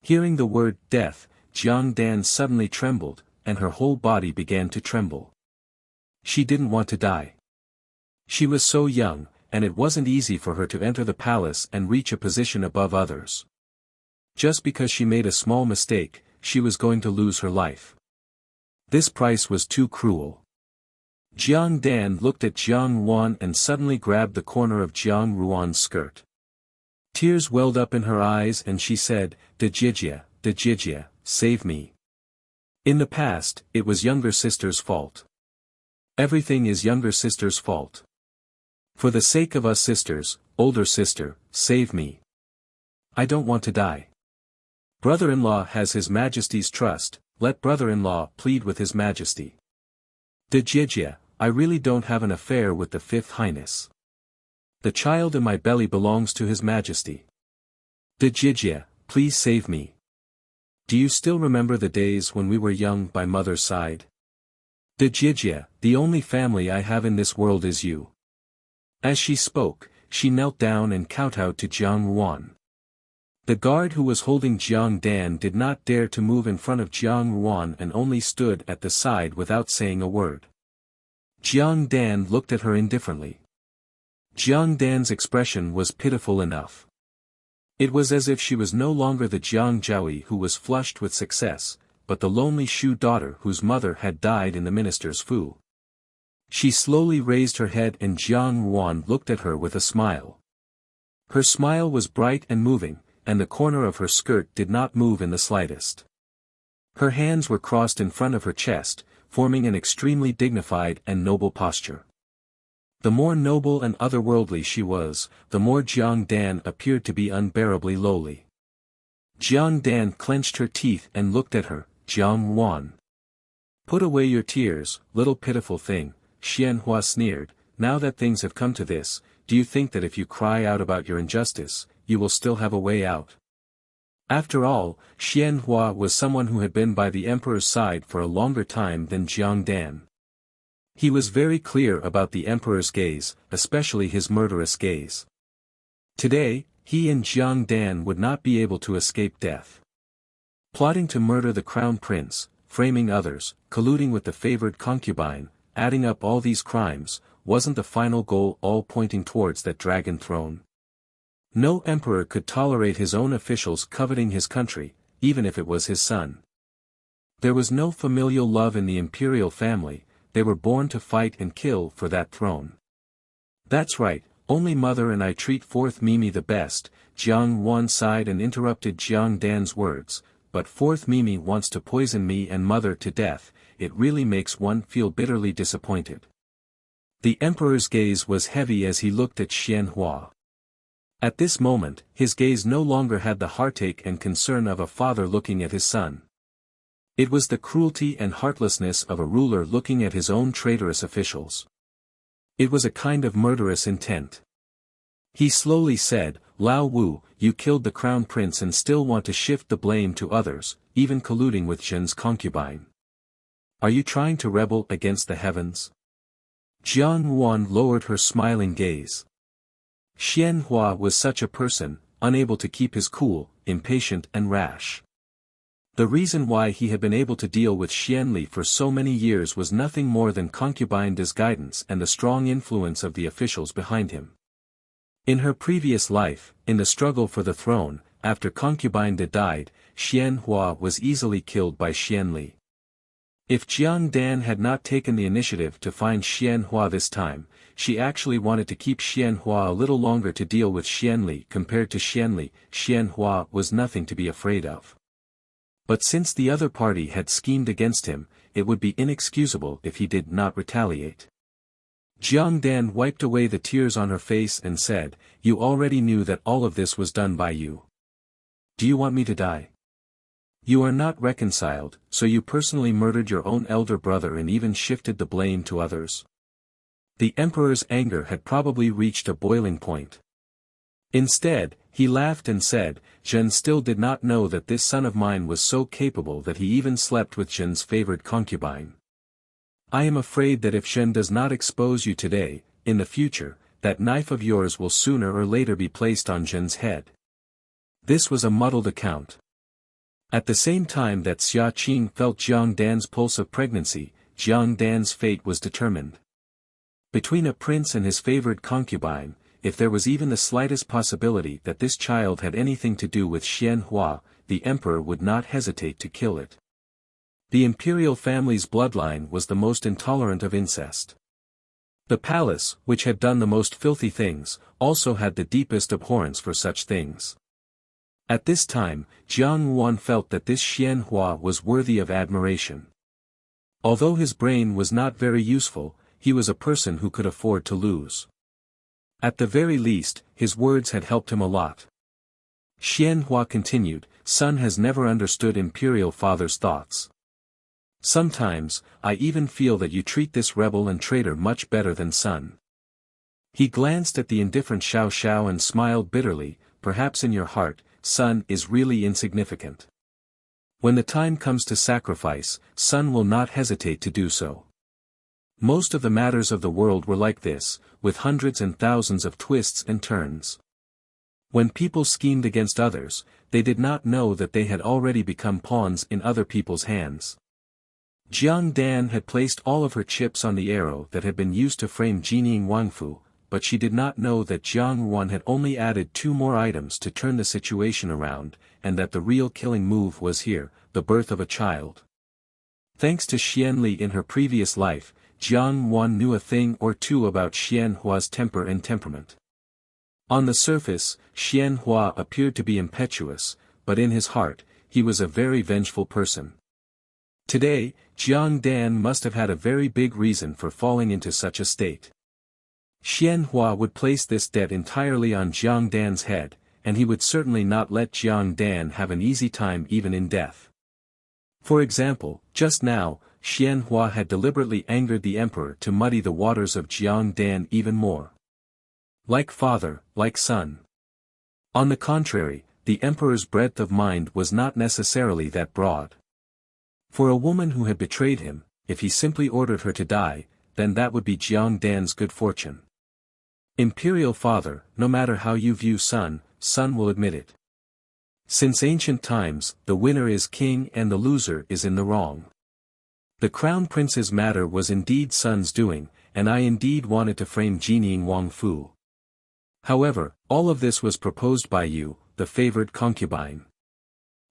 Hearing the word death, Jiang Dan suddenly trembled, and her whole body began to tremble. She didn't want to die. She was so young, and it wasn't easy for her to enter the palace and reach a position above others. Just because she made a small mistake, she was going to lose her life. This price was too cruel. Jiang Dan looked at Jiang Wan and suddenly grabbed the corner of Jiang Ruan's skirt. Tears welled up in her eyes and she said, Dejijia, save me. In the past, it was younger sister's fault. Everything is younger sister's fault. For the sake of us sisters, older sister, save me. I don't want to die. Brother-in-law has His Majesty's trust, let brother-in-law plead with His Majesty. De Jijia, I really don't have an affair with the Fifth Highness. The child in my belly belongs to His Majesty. De Jijia, please save me. Do you still remember the days when we were young by mother's side? De Jijia, the only family I have in this world is you. As she spoke, she knelt down and kowtowed to Jiang Ruan. The guard who was holding Jiang Dan did not dare to move in front of Jiang Ruan and only stood at the side without saying a word. Jiang Dan looked at her indifferently. Jiang Dan's expression was pitiful enough. It was as if she was no longer the Jiang Zhaoyi who was flushed with success, but the lonely Shu daughter whose mother had died in the minister's fu. She slowly raised her head and Jiang Ruan looked at her with a smile. Her smile was bright and moving, and the corner of her skirt did not move in the slightest. Her hands were crossed in front of her chest, forming an extremely dignified and noble posture. The more noble and otherworldly she was, the more Jiang Dan appeared to be unbearably lowly. Jiang Dan clenched her teeth and looked at her, Jiang Ruan. Put away your tears, little pitiful thing, Xian Hua sneered, now that things have come to this, do you think that if you cry out about your injustice, you will still have a way out? After all, Xian Hua was someone who had been by the emperor's side for a longer time than Jiang Dan. He was very clear about the emperor's gaze, especially his murderous gaze. Today, he and Jiang Dan would not be able to escape death. Plotting to murder the crown prince, framing others, colluding with the favored concubine, adding up all these crimes, wasn't the final goal all pointing towards that dragon throne? No emperor could tolerate his own officials coveting his country, even if it was his son. There was no familial love in the imperial family, they were born to fight and kill for that throne. That's right, only mother and I treat fourth Mimi the best, Jiang Ruan sighed and interrupted Jiang Dan's words, but fourth Mimi wants to poison me and mother to death, it really makes one feel bitterly disappointed. The emperor's gaze was heavy as he looked at Xian Hua. At this moment, his gaze no longer had the heartache and concern of a father looking at his son. It was the cruelty and heartlessness of a ruler looking at his own traitorous officials. It was a kind of murderous intent. He slowly said, Lao Wu, you killed the crown prince and still want to shift the blame to others, even colluding with Zhen's concubine. Are you trying to rebel against the heavens? Jiang Ruan lowered her smiling gaze. Xian Hua was such a person, unable to keep his cool, impatient and rash. The reason why he had been able to deal with Xian Li for so many years was nothing more than concubine Da's guidance and the strong influence of the officials behind him. In her previous life, in the struggle for the throne, after concubine Da died, Xian Hua was easily killed by Xian Li. If Jiang Dan had not taken the initiative to find Xian Hua this time, she actually wanted to keep Xian Hua a little longer to deal with Xian Li. Compared to Xian Li, Xian Hua was nothing to be afraid of. But since the other party had schemed against him, it would be inexcusable if he did not retaliate. Jiang Dan wiped away the tears on her face and said, You already knew that all of this was done by you. Do you want me to die? You are not reconciled, so you personally murdered your own elder brother and even shifted the blame to others. The emperor's anger had probably reached a boiling point. Instead, he laughed and said, Zhen still did not know that this son of mine was so capable that he even slept with Zhen's favored concubine. I am afraid that if Zhen does not expose you today, in the future, that knife of yours will sooner or later be placed on Zhen's head. This was a muddled account. At the same time that Xia Qing felt Jiang Dan's pulse of pregnancy, Jiang Dan's fate was determined. Between a prince and his favored concubine, if there was even the slightest possibility that this child had anything to do with Xian Hua, the emperor would not hesitate to kill it. The imperial family's bloodline was the most intolerant of incest. The palace, which had done the most filthy things, also had the deepest abhorrence for such things. At this time, Jiang Ruan felt that this Xian Hua was worthy of admiration. Although his brain was not very useful, he was a person who could afford to lose. At the very least, his words had helped him a lot. Xianhua continued, Sun has never understood Imperial Father's thoughts. Sometimes, I even feel that you treat this rebel and traitor much better than Sun. He glanced at the indifferent Xiao Xiao and smiled bitterly, perhaps in your heart, Sun is really insignificant. When the time comes to sacrifice, Sun will not hesitate to do so. Most of the matters of the world were like this, with hundreds and thousands of twists and turns. When people schemed against others, they did not know that they had already become pawns in other people's hands. Jiang Dan had placed all of her chips on the arrow that had been used to frame Jining Wangfu, but she did not know that Jiang Wan had only added 2 more items to turn the situation around, and that the real killing move was here, the birth of a child. Thanks to Xian Li in her previous life, Jiang Wan knew a thing or two about Xianhua's temper and temperament. On the surface, Xianhua appeared to be impetuous, but in his heart, he was a very vengeful person. Today, Jiang Dan must have had a very big reason for falling into such a state. Xianhua would place this debt entirely on Jiang Dan's head, and he would certainly not let Jiang Dan have an easy time even in death. For example, just now, Xianhua had deliberately angered the emperor to muddy the waters of Jiang Dan even more. Like father, like son. On the contrary, the emperor's breadth of mind was not necessarily that broad. For a woman who had betrayed him, if he simply ordered her to die, then that would be Jiang Dan's good fortune. Imperial father, no matter how you view Sun, Sun will admit it. Since ancient times, the winner is king and the loser is in the wrong. The crown prince's matter was indeed Sun's doing, and I indeed wanted to frame Jining Wangfu. However, all of this was proposed by you, the favored concubine.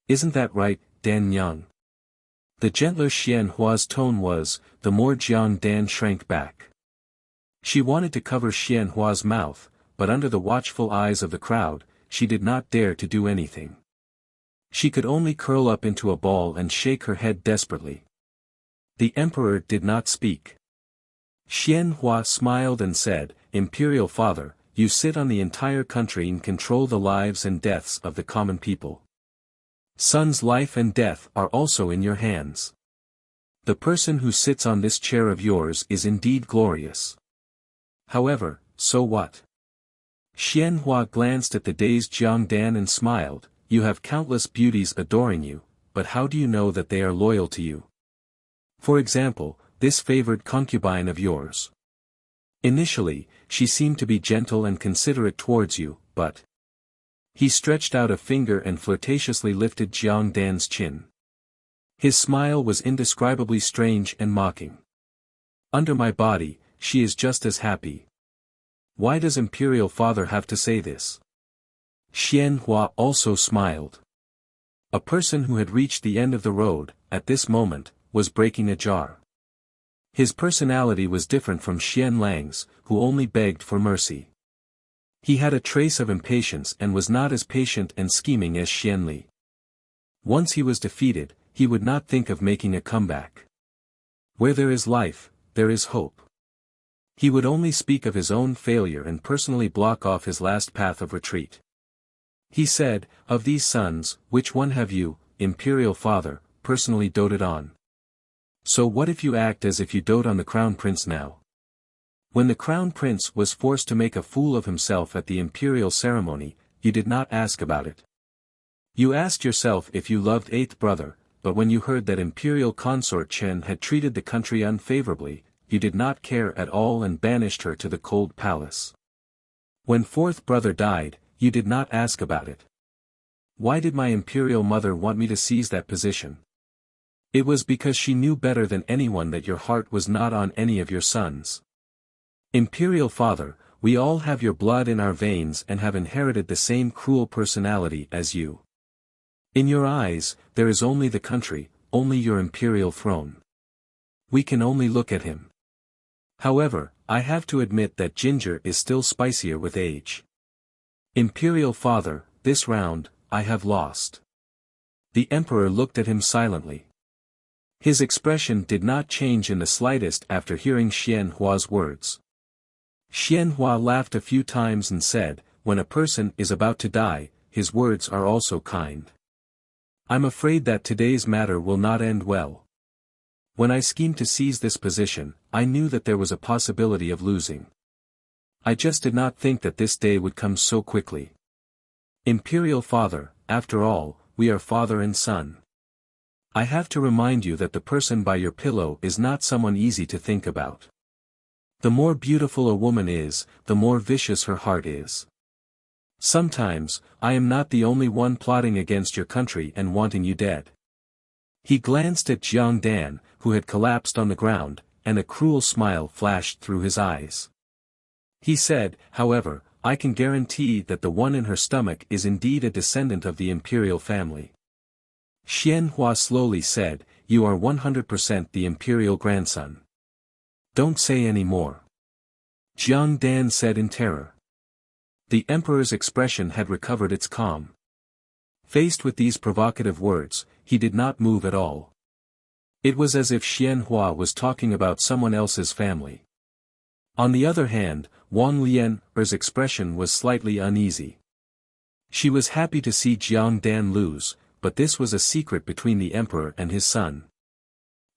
Isn't that right, Dan Yang? The gentler Xianhua's tone was, the more Jiang Dan shrank back. She wanted to cover Xianhua's mouth, but under the watchful eyes of the crowd, she did not dare to do anything. She could only curl up into a ball and shake her head desperately. The emperor did not speak. Xianhua smiled and said, Imperial father, you sit on the entire country and control the lives and deaths of the common people. Sun's life and death are also in your hands. The person who sits on this chair of yours is indeed glorious. However, so what? Xianhua glanced at the dazed Jiang Dan and smiled, you have countless beauties adoring you, but how do you know that they are loyal to you? For example, this favored concubine of yours. Initially, she seemed to be gentle and considerate towards you, but... He stretched out a finger and flirtatiously lifted Jiang Dan's chin. His smile was indescribably strange and mocking. Under my body, she is just as happy. Why does Imperial Father have to say this? Xianhua also smiled. A person who had reached the end of the road, at this moment, was breaking a jar. His personality was different from Xian Lang's, who only begged for mercy. He had a trace of impatience and was not as patient and scheming as Xian Li. Once he was defeated, he would not think of making a comeback. Where there is life, there is hope. He would only speak of his own failure and personally block off his last path of retreat. He said, of these sons, which one have you, Imperial Father, personally doted on? So what if you act as if you dote on the Crown Prince now? When the Crown Prince was forced to make a fool of himself at the imperial ceremony, you did not ask about it. You asked yourself if you loved 8th brother, but when you heard that Imperial Consort Chen had treated the country unfavorably, you did not care at all and banished her to the cold palace. When 4th brother died, you did not ask about it. Why did my imperial mother want me to seize that position? It was because she knew better than anyone that your heart was not on any of your sons. Imperial Father, we all have your blood in our veins and have inherited the same cruel personality as you. In your eyes, there is only the country, only your imperial throne. We can only look at him. However, I have to admit that ginger is still spicier with age. Imperial Father, this round, I have lost. The Emperor looked at him silently. His expression did not change in the slightest after hearing Xianhua's words. Xianhua laughed a few times and said, when a person is about to die, his words are also kind. I'm afraid that today's matter will not end well. When I schemed to seize this position, I knew that there was a possibility of losing. I just did not think that this day would come so quickly. Imperial Father, after all, we are father and son. I have to remind you that the person by your pillow is not someone easy to think about. The more beautiful a woman is, the more vicious her heart is. Sometimes, I am not the only one plotting against your country and wanting you dead. He glanced at Jiang Dan, who had collapsed on the ground, and a cruel smile flashed through his eyes. He said, however, I can guarantee that the one in her stomach is indeed a descendant of the imperial family. Xian Hua slowly said, you are 100% the imperial grandson. Don't say any more. Jiang Dan said in terror. The emperor's expression had recovered its calm. Faced with these provocative words, he did not move at all. It was as if Xian Hua was talking about someone else's family. On the other hand, Wang Lian's expression was slightly uneasy. She was happy to see Jiang Dan lose, but this was a secret between the emperor and his son.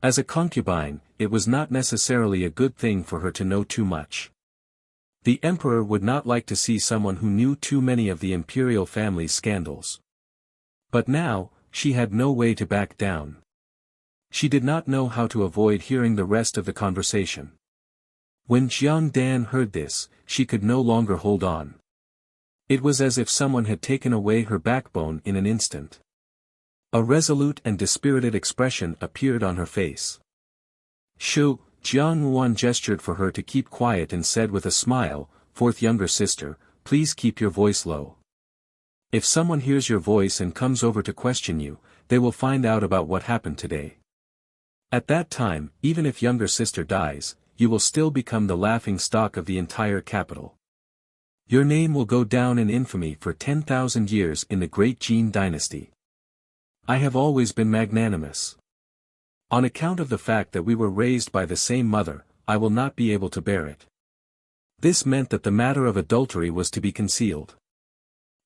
As a concubine, it was not necessarily a good thing for her to know too much. The emperor would not like to see someone who knew too many of the imperial family's scandals. But now, she had no way to back down. She did not know how to avoid hearing the rest of the conversation. When Jiang Dan heard this, she could no longer hold on. It was as if someone had taken away her backbone in an instant. A resolute and dispirited expression appeared on her face. Shu, Jiang Wan gestured for her to keep quiet and said with a smile, fourth younger sister, please keep your voice low. If someone hears your voice and comes over to question you, they will find out about what happened today. At that time, even if younger sister dies, you will still become the laughing stock of the entire capital. Your name will go down in infamy for 10,000 years in the great Jin dynasty. I have always been magnanimous. On account of the fact that we were raised by the same mother, I will not be able to bear it. This meant that the matter of adultery was to be concealed.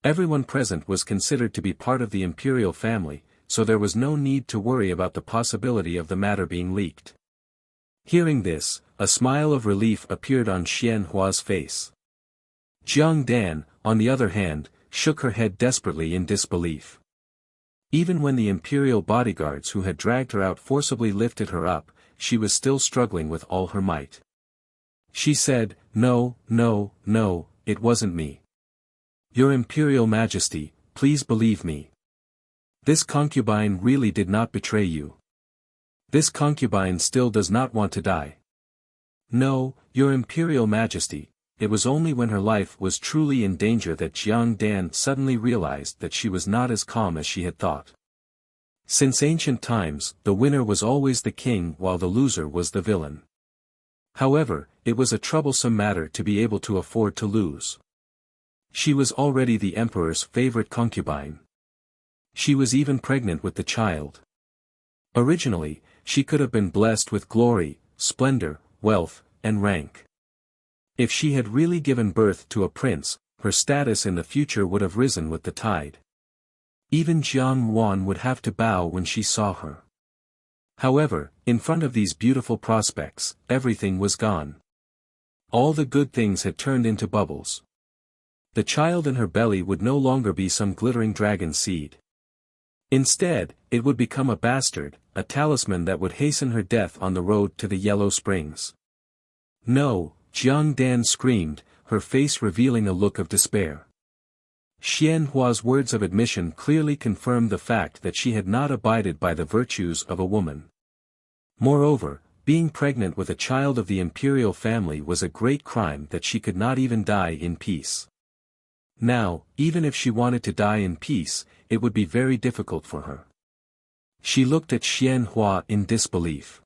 Everyone present was considered to be part of the imperial family, so there was no need to worry about the possibility of the matter being leaked. Hearing this, a smile of relief appeared on Xian Hua's face. Jiang Dan, on the other hand, shook her head desperately in disbelief. Even when the imperial bodyguards who had dragged her out forcibly lifted her up, she was still struggling with all her might. She said, no, no, no, it wasn't me. Your Imperial Majesty, please believe me. This concubine really did not betray you. This concubine still does not want to die. No, Your Imperial Majesty, it was only when her life was truly in danger that Jiang Dan suddenly realized that she was not as calm as she had thought. Since ancient times, the winner was always the king while the loser was the villain. However, it was a troublesome matter to be able to afford to lose. She was already the emperor's favorite concubine. She was even pregnant with the child. Originally, she could have been blessed with glory, splendor, wealth, and rank. If she had really given birth to a prince, her status in the future would have risen with the tide. Even Jiang Wan would have to bow when she saw her. However, in front of these beautiful prospects, everything was gone. All the good things had turned into bubbles. The child in her belly would no longer be some glittering dragon seed. Instead, it would become a bastard, a talisman that would hasten her death on the road to the Yellow Springs. No, Jiang Dan screamed, her face revealing a look of despair. Xian Hua's words of admission clearly confirmed the fact that she had not abided by the virtues of a woman. Moreover, being pregnant with a child of the imperial family was a great crime that she could not even die in peace. Now, even if she wanted to die in peace, it would be very difficult for her. She looked at Xian Hua in disbelief.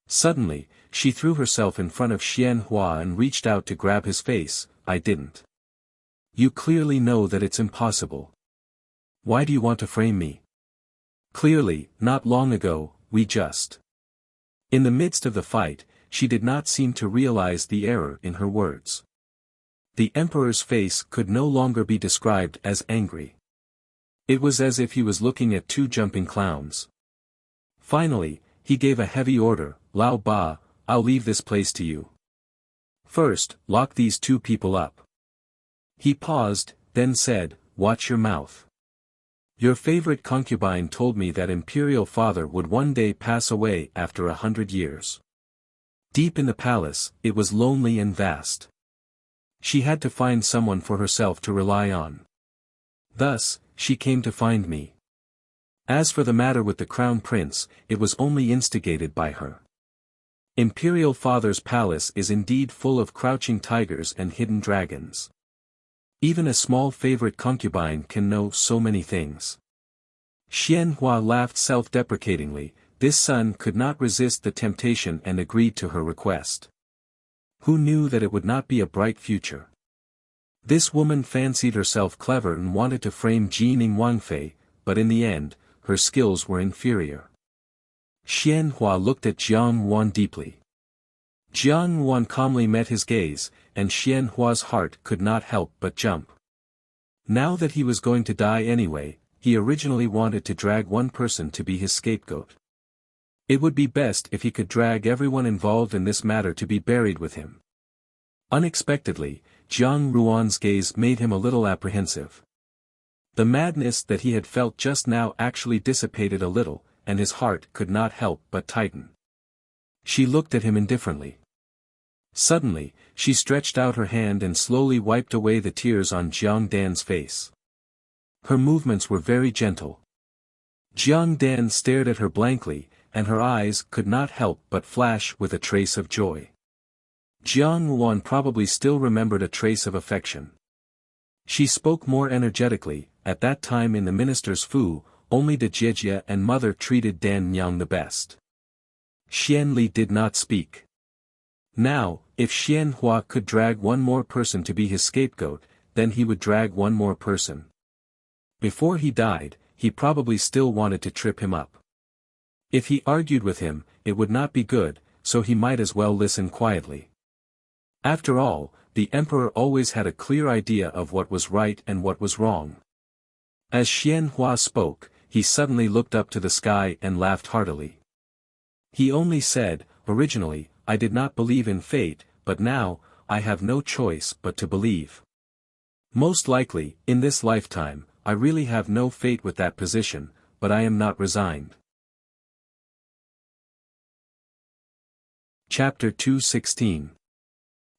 Suddenly, she threw herself in front of Xian Hua and reached out to grab his face. I didn't. You clearly know that it's impossible. Why do you want to frame me? Clearly, not long ago, we just. In the midst of the fight, she did not seem to realize the error in her words. The emperor's face could no longer be described as angry. It was as if he was looking at two jumping clowns. Finally, he gave a heavy order, "Lao Ba, I'll leave this place to you. First, lock these two people up." He paused, then said, "Watch your mouth. Your favorite concubine told me that imperial father would one day pass away after 100 years. Deep in the palace, it was lonely and vast. She had to find someone for herself to rely on. Thus, she came to find me. As for the matter with the crown prince, it was only instigated by her. Imperial father's palace is indeed full of crouching tigers and hidden dragons. Even a small favorite concubine can know so many things." Xian Hua laughed self-deprecatingly. This son could not resist the temptation and agreed to her request. Who knew that it would not be a bright future? This woman fancied herself clever and wanted to frame Jining Wangfei, but in the end, her skills were inferior. Xian Hua looked at Jiang Wan deeply. Jiang Wan calmly met his gaze, and Xian Hua's heart could not help but jump. Now that he was going to die anyway, he originally wanted to drag one person to be his scapegoat. It would be best if he could drag everyone involved in this matter to be buried with him. Unexpectedly, Jiang Ruan's gaze made him a little apprehensive. The madness that he had felt just now actually dissipated a little, and his heart could not help but tighten. She looked at him indifferently. Suddenly, she stretched out her hand and slowly wiped away the tears on Jiang Dan's face. Her movements were very gentle. Jiang Dan stared at her blankly, and her eyes could not help but flash with a trace of joy. Jiang Wan probably still remembered a trace of affection. She spoke more energetically. At that time in the minister's fu, only the Jejia and mother treated Dan Nyang the best. Xian Li did not speak. Now, if Xian Hua could drag one more person to be his scapegoat, then he would drag one more person. Before he died, he probably still wanted to trip him up. If he argued with him, it would not be good, so he might as well listen quietly. After all, the emperor always had a clear idea of what was right and what was wrong. As Xian Hua spoke, he suddenly looked up to the sky and laughed heartily. He only said, "Originally, I did not believe in fate, but now, I have no choice but to believe. Most likely, in this lifetime, I really have no fate with that position, but I am not resigned." Chapter 216.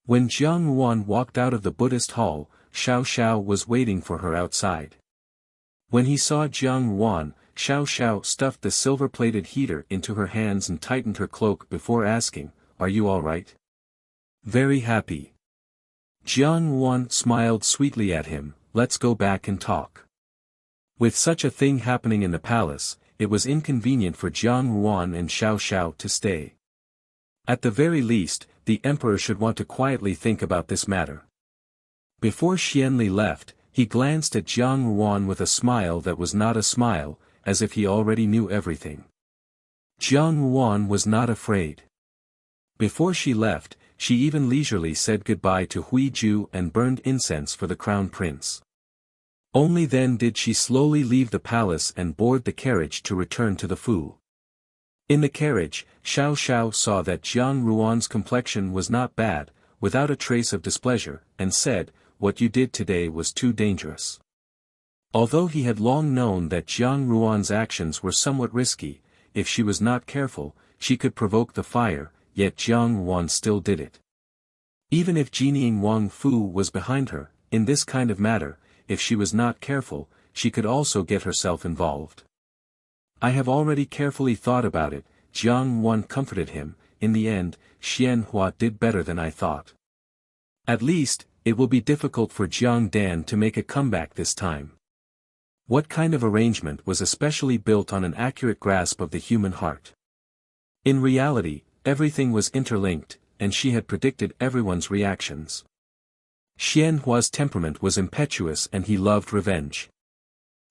When Jiang Wan walked out of the Buddhist hall, Xiao Xiao was waiting for her outside. When he saw Jiang Wan, Xiao Xiao stuffed the silver-plated heater into her hands and tightened her cloak before asking, "Are you all right?" "Very happy." Jiang Wan smiled sweetly at him, "Let's go back and talk." With such a thing happening in the palace, it was inconvenient for Jiang Wan and Xiao Xiao to stay. At the very least, the emperor should want to quietly think about this matter. Before Xianli left, he glanced at Jiang Wan with a smile that was not a smile, as if he already knew everything. Jiang Wan was not afraid. Before she left, she even leisurely said goodbye to Hui Ju and burned incense for the crown prince. Only then did she slowly leave the palace and board the carriage to return to the fu. In the carriage, Xiao Xiao saw that Jiang Ruan's complexion was not bad, without a trace of displeasure, and said, "What you did today was too dangerous." Although he had long known that Jiang Ruan's actions were somewhat risky, if she was not careful, she could provoke the fire, yet Jiang Ruan still did it. Even if Jining Wang Fu was behind her, in this kind of matter, if she was not careful, she could also get herself involved. "I have already carefully thought about it," Jiang Wan comforted him. "In the end, Xian Hua did better than I thought. At least, it will be difficult for Jiang Dan to make a comeback this time." What kind of arrangement was especially built on an accurate grasp of the human heart? In reality, everything was interlinked, and she had predicted everyone's reactions. Xian Hua's temperament was impetuous and he loved revenge.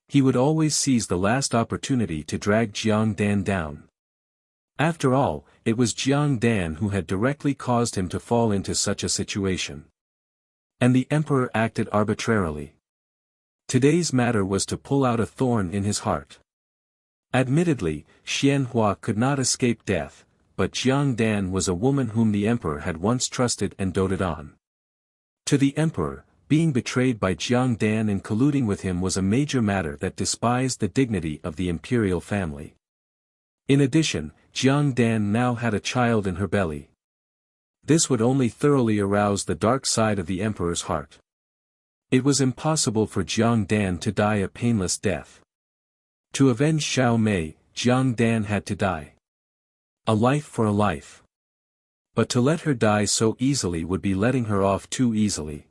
He would always seize the last opportunity to drag Jiang Dan down. After all, it was Jiang Dan who had directly caused him to fall into such a situation. And the emperor acted arbitrarily. Today's matter was to pull out a thorn in his heart. Admittedly, Xianhua could not escape death, but Jiang Dan was a woman whom the emperor had once trusted and doted on. To the emperor, being betrayed by Jiang Dan and colluding with him was a major matter that despised the dignity of the imperial family. In addition, Jiang Dan now had a child in her belly. This would only thoroughly arouse the dark side of the emperor's heart. It was impossible for Jiang Dan to die a painless death. To avenge Xiao Mei, Jiang Dan had to die. A life for a life. But to let her die so easily would be letting her off too easily.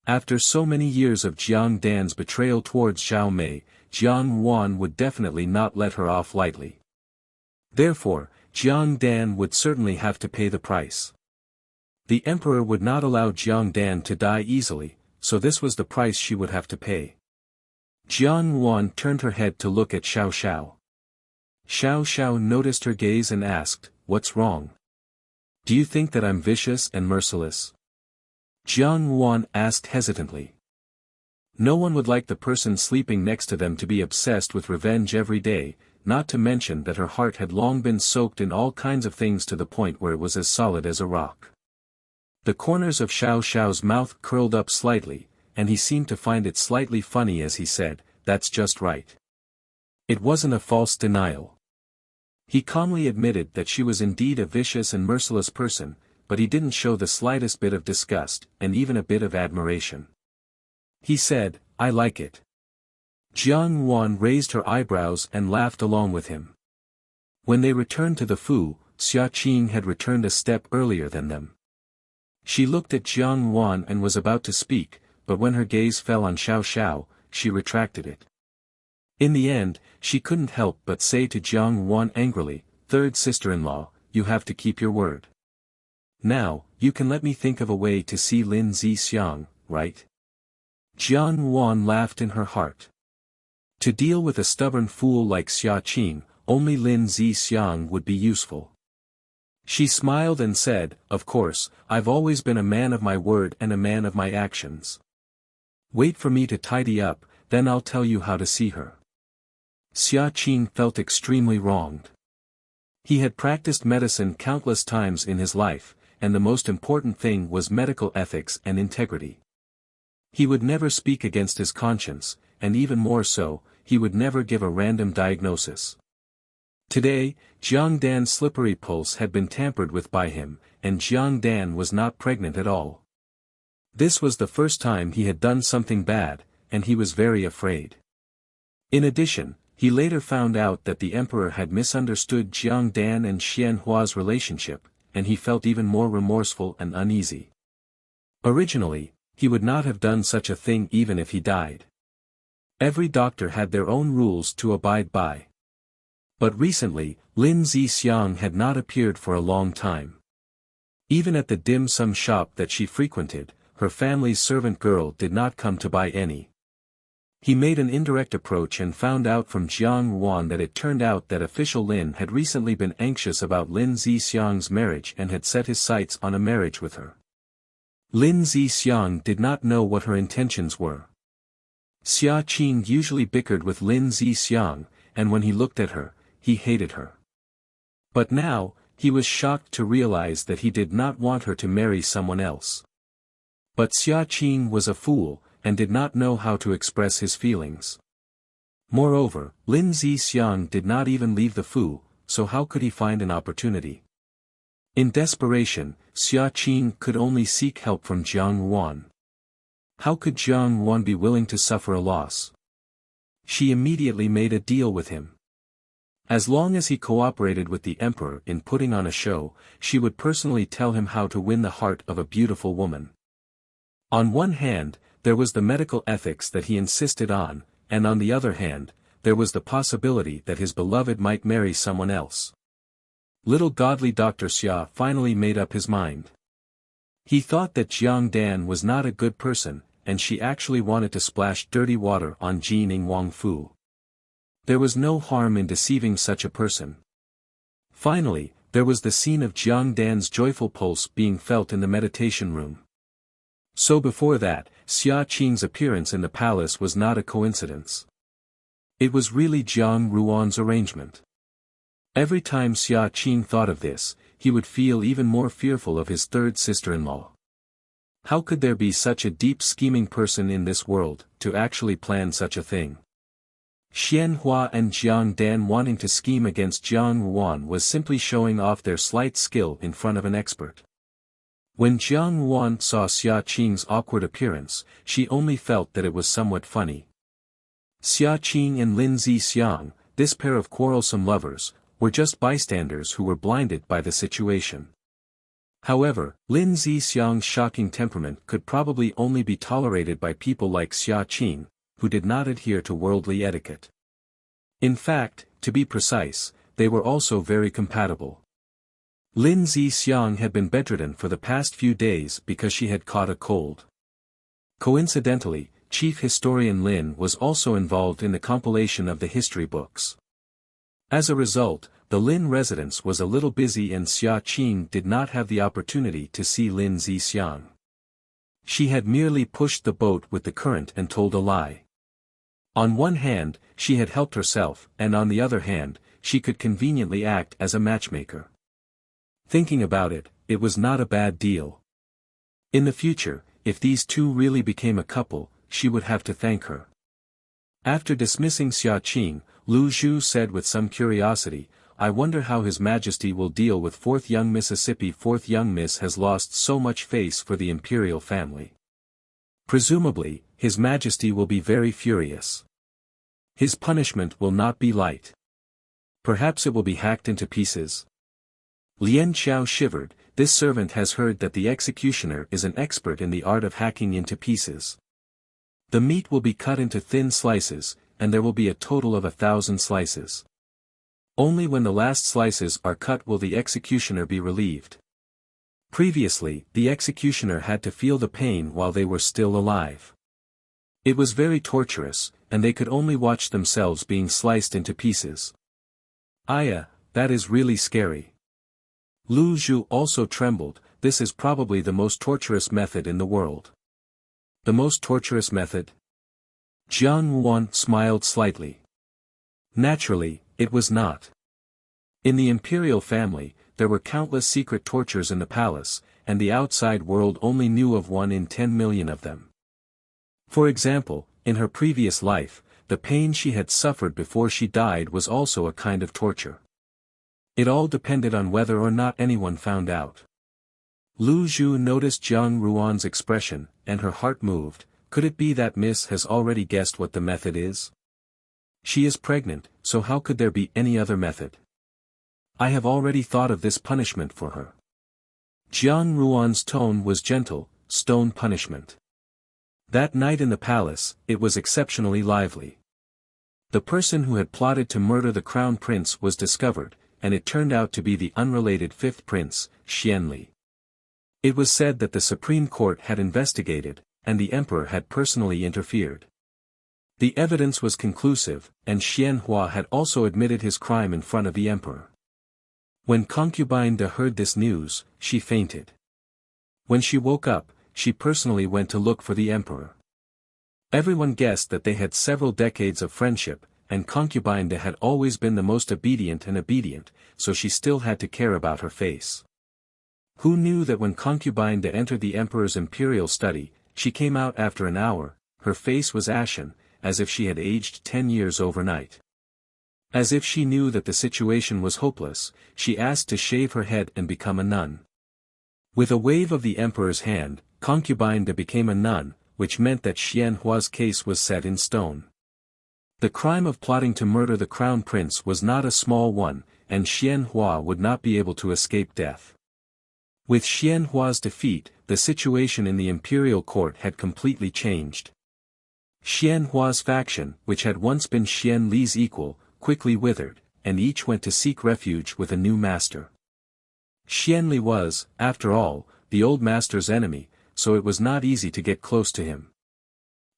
After so many years of Jiang Dan's betrayal towards Xiao Mei, Jiang Wan would definitely not let her off lightly. Therefore, Jiang Dan would certainly have to pay the price. The emperor would not allow Jiang Dan to die easily, so this was the price she would have to pay. Jiang Wan turned her head to look at Xiao Xiao. Xiao Xiao noticed her gaze and asked, "What's wrong? Do you think that I'm vicious and merciless?" Jiang Wan asked hesitantly. No one would like the person sleeping next to them to be obsessed with revenge every day, not to mention that her heart had long been soaked in all kinds of things to the point where it was as solid as a rock. The corners of Xiao Xiao's mouth curled up slightly, and he seemed to find it slightly funny as he said, "That's just right." It wasn't a false denial. He calmly admitted that she was indeed a vicious and merciless person, but he didn't show the slightest bit of disgust, and even a bit of admiration. He said, "I like it." Jiang Wan raised her eyebrows and laughed along with him. When they returned to the Fu, Xia Qing had returned a step earlier than them. She looked at Jiang Wan and was about to speak, but when her gaze fell on Xiao Xiao, she retracted it. In the end, she couldn't help but say to Jiang Wan angrily, "Third sister-in-law, you have to keep your word. Now, you can let me think of a way to see Lin Zixiang, right?" Jiang Wan laughed in her heart. To deal with a stubborn fool like Xia Qing, only Lin Zixiang would be useful. She smiled and said, "Of course, I've always been a man of my word and a man of my actions. Wait for me to tidy up, then I'll tell you how to see her." Xia Qing felt extremely wronged. He had practiced medicine countless times in his life, and the most important thing was medical ethics and integrity. He would never speak against his conscience, and even more so, he would never give a random diagnosis. Today, Jiang Dan's slippery pulse had been tampered with by him, and Jiang Dan was not pregnant at all. This was the first time he had done something bad, and he was very afraid. In addition, he later found out that the emperor had misunderstood Jiang Dan and Xianhua's relationship, and he felt even more remorseful and uneasy. Originally, he would not have done such a thing even if he died. Every doctor had their own rules to abide by. But recently, Lin Zixiang had not appeared for a long time. Even at the dim sum shop that she frequented, her family's servant girl did not come to buy any. He made an indirect approach and found out from Jiang Wan that it turned out that official Lin had recently been anxious about Lin Zixiang's marriage and had set his sights on a marriage with her. Lin Zixiang did not know what her intentions were. Xia Qing usually bickered with Lin Zixiang, and when he looked at her, he hated her. But now, he was shocked to realize that he did not want her to marry someone else. But Xia Qing was a fool, and did not know how to express his feelings. Moreover, Lin Zixiang did not even leave the Fu, so how could he find an opportunity? In desperation, Xia Qing could only seek help from Jiang Wan. How could Jiang Wan be willing to suffer a loss? She immediately made a deal with him. As long as he cooperated with the emperor in putting on a show, she would personally tell him how to win the heart of a beautiful woman. On one hand, there was the medical ethics that he insisted on, and on the other hand, there was the possibility that his beloved might marry someone else. Little godly Dr. Xia finally made up his mind. He thought that Jiang Dan was not a good person, and she actually wanted to splash dirty water on Jining Wang Fu. There was no harm in deceiving such a person. Finally, there was the scene of Jiang Dan's joyful pulse being felt in the meditation room. So before that, Xia Qing's appearance in the palace was not a coincidence. It was really Jiang Ruan's arrangement. Every time Xia Qing thought of this, he would feel even more fearful of his third sister-in-law. How could there be such a deep scheming person in this world, to actually plan such a thing? Xian Hua and Jiang Dan wanting to scheme against Jiang Ruan was simply showing off their slight skill in front of an expert. When Jiang Ruan saw Xia Qing's awkward appearance, she only felt that it was somewhat funny. Xia Qing and Lin Zixiang, this pair of quarrelsome lovers, were just bystanders who were blinded by the situation. However, Lin Zixiang's shocking temperament could probably only be tolerated by people like Xia Qing, who did not adhere to worldly etiquette. In fact, to be precise, they were also very compatible. Lin Zixiang had been bedridden for the past few days because she had caught a cold. Coincidentally, Chief Historian Lin was also involved in the compilation of the history books. As a result, the Lin residence was a little busy and Xia Qing did not have the opportunity to see Lin Zixiang. She had merely pushed the boat with the current and told a lie. On one hand, she had helped herself, and on the other hand, she could conveniently act as a matchmaker. Thinking about it, it was not a bad deal. In the future, if these two really became a couple, she would have to thank her. After dismissing Xia Qing, Lu Zhu said with some curiosity, "I wonder how His Majesty will deal with fourth young Mississippi. Fourth young Miss has lost so much face for the imperial family. Presumably, His Majesty will be very furious. His punishment will not be light. Perhaps it will be hacked into pieces." Lian Xiao shivered. This servant has heard that the executioner is an expert in the art of hacking into pieces. The meat will be cut into thin slices, and there will be a total of 1,000 slices. Only when the last slices are cut will the executioner be relieved. Previously, the executioner had to feel the pain while they were still alive. It was very torturous, and they could only watch themselves being sliced into pieces. Aya, that is really scary. Lu Zhu also trembled. This is probably the most torturous method in the world. The most torturous method? Jiang Ruan smiled slightly. Naturally, it was not. In the imperial family, there were countless secret tortures in the palace, and the outside world only knew of 1 in 10 million of them. For example, in her previous life, the pain she had suffered before she died was also a kind of torture. It all depended on whether or not anyone found out. Lu Zhu noticed Jiang Ruan's expression, and her heart moved. Could it be that Miss has already guessed what the method is? She is pregnant, so how could there be any other method? I have already thought of this punishment for her. Jiang Ruan's tone was gentle, stone punishment. That night in the palace, it was exceptionally lively. The person who had plotted to murder the crown prince was discovered, and it turned out to be the unrelated fifth prince, Xianli. It was said that the Supreme Court had investigated, and the emperor had personally interfered. The evidence was conclusive, and Xian Hua had also admitted his crime in front of the emperor. When concubine De heard this news, she fainted. When she woke up, she personally went to look for the emperor. Everyone guessed that they had several decades of friendship, and concubine De had always been the most obedient, so she still had to care about her face. Who knew that when concubine De entered the emperor's imperial study, she came out after an hour, her face was ashen, as if she had aged 10 years overnight. As if she knew that the situation was hopeless, she asked to shave her head and become a nun. With a wave of the emperor's hand, concubine De became a nun, which meant that Xian Hua's case was set in stone. The crime of plotting to murder the crown prince was not a small one, and Xian Hua would not be able to escape death. With Xian Hua's defeat, the situation in the imperial court had completely changed. Xian Hua's faction, which had once been Xian Li's equal, quickly withered, and each went to seek refuge with a new master. Xian Li was, after all, the old master's enemy, so it was not easy to get close to him.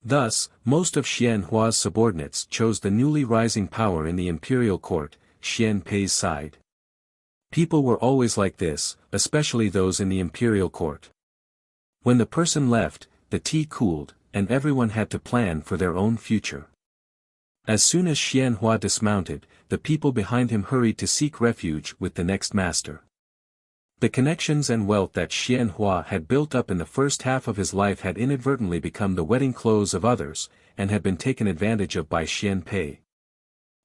Thus, most of Xian Hua's subordinates chose the newly rising power in the imperial court, Xian Pei's side. People were always like this, especially those in the imperial court. When the person left, the tea cooled, and everyone had to plan for their own future. As soon as Xianhua dismounted, the people behind him hurried to seek refuge with the next master. The connections and wealth that Xianhua had built up in the first half of his life had inadvertently become the wedding clothes of others, and had been taken advantage of by Xianpei.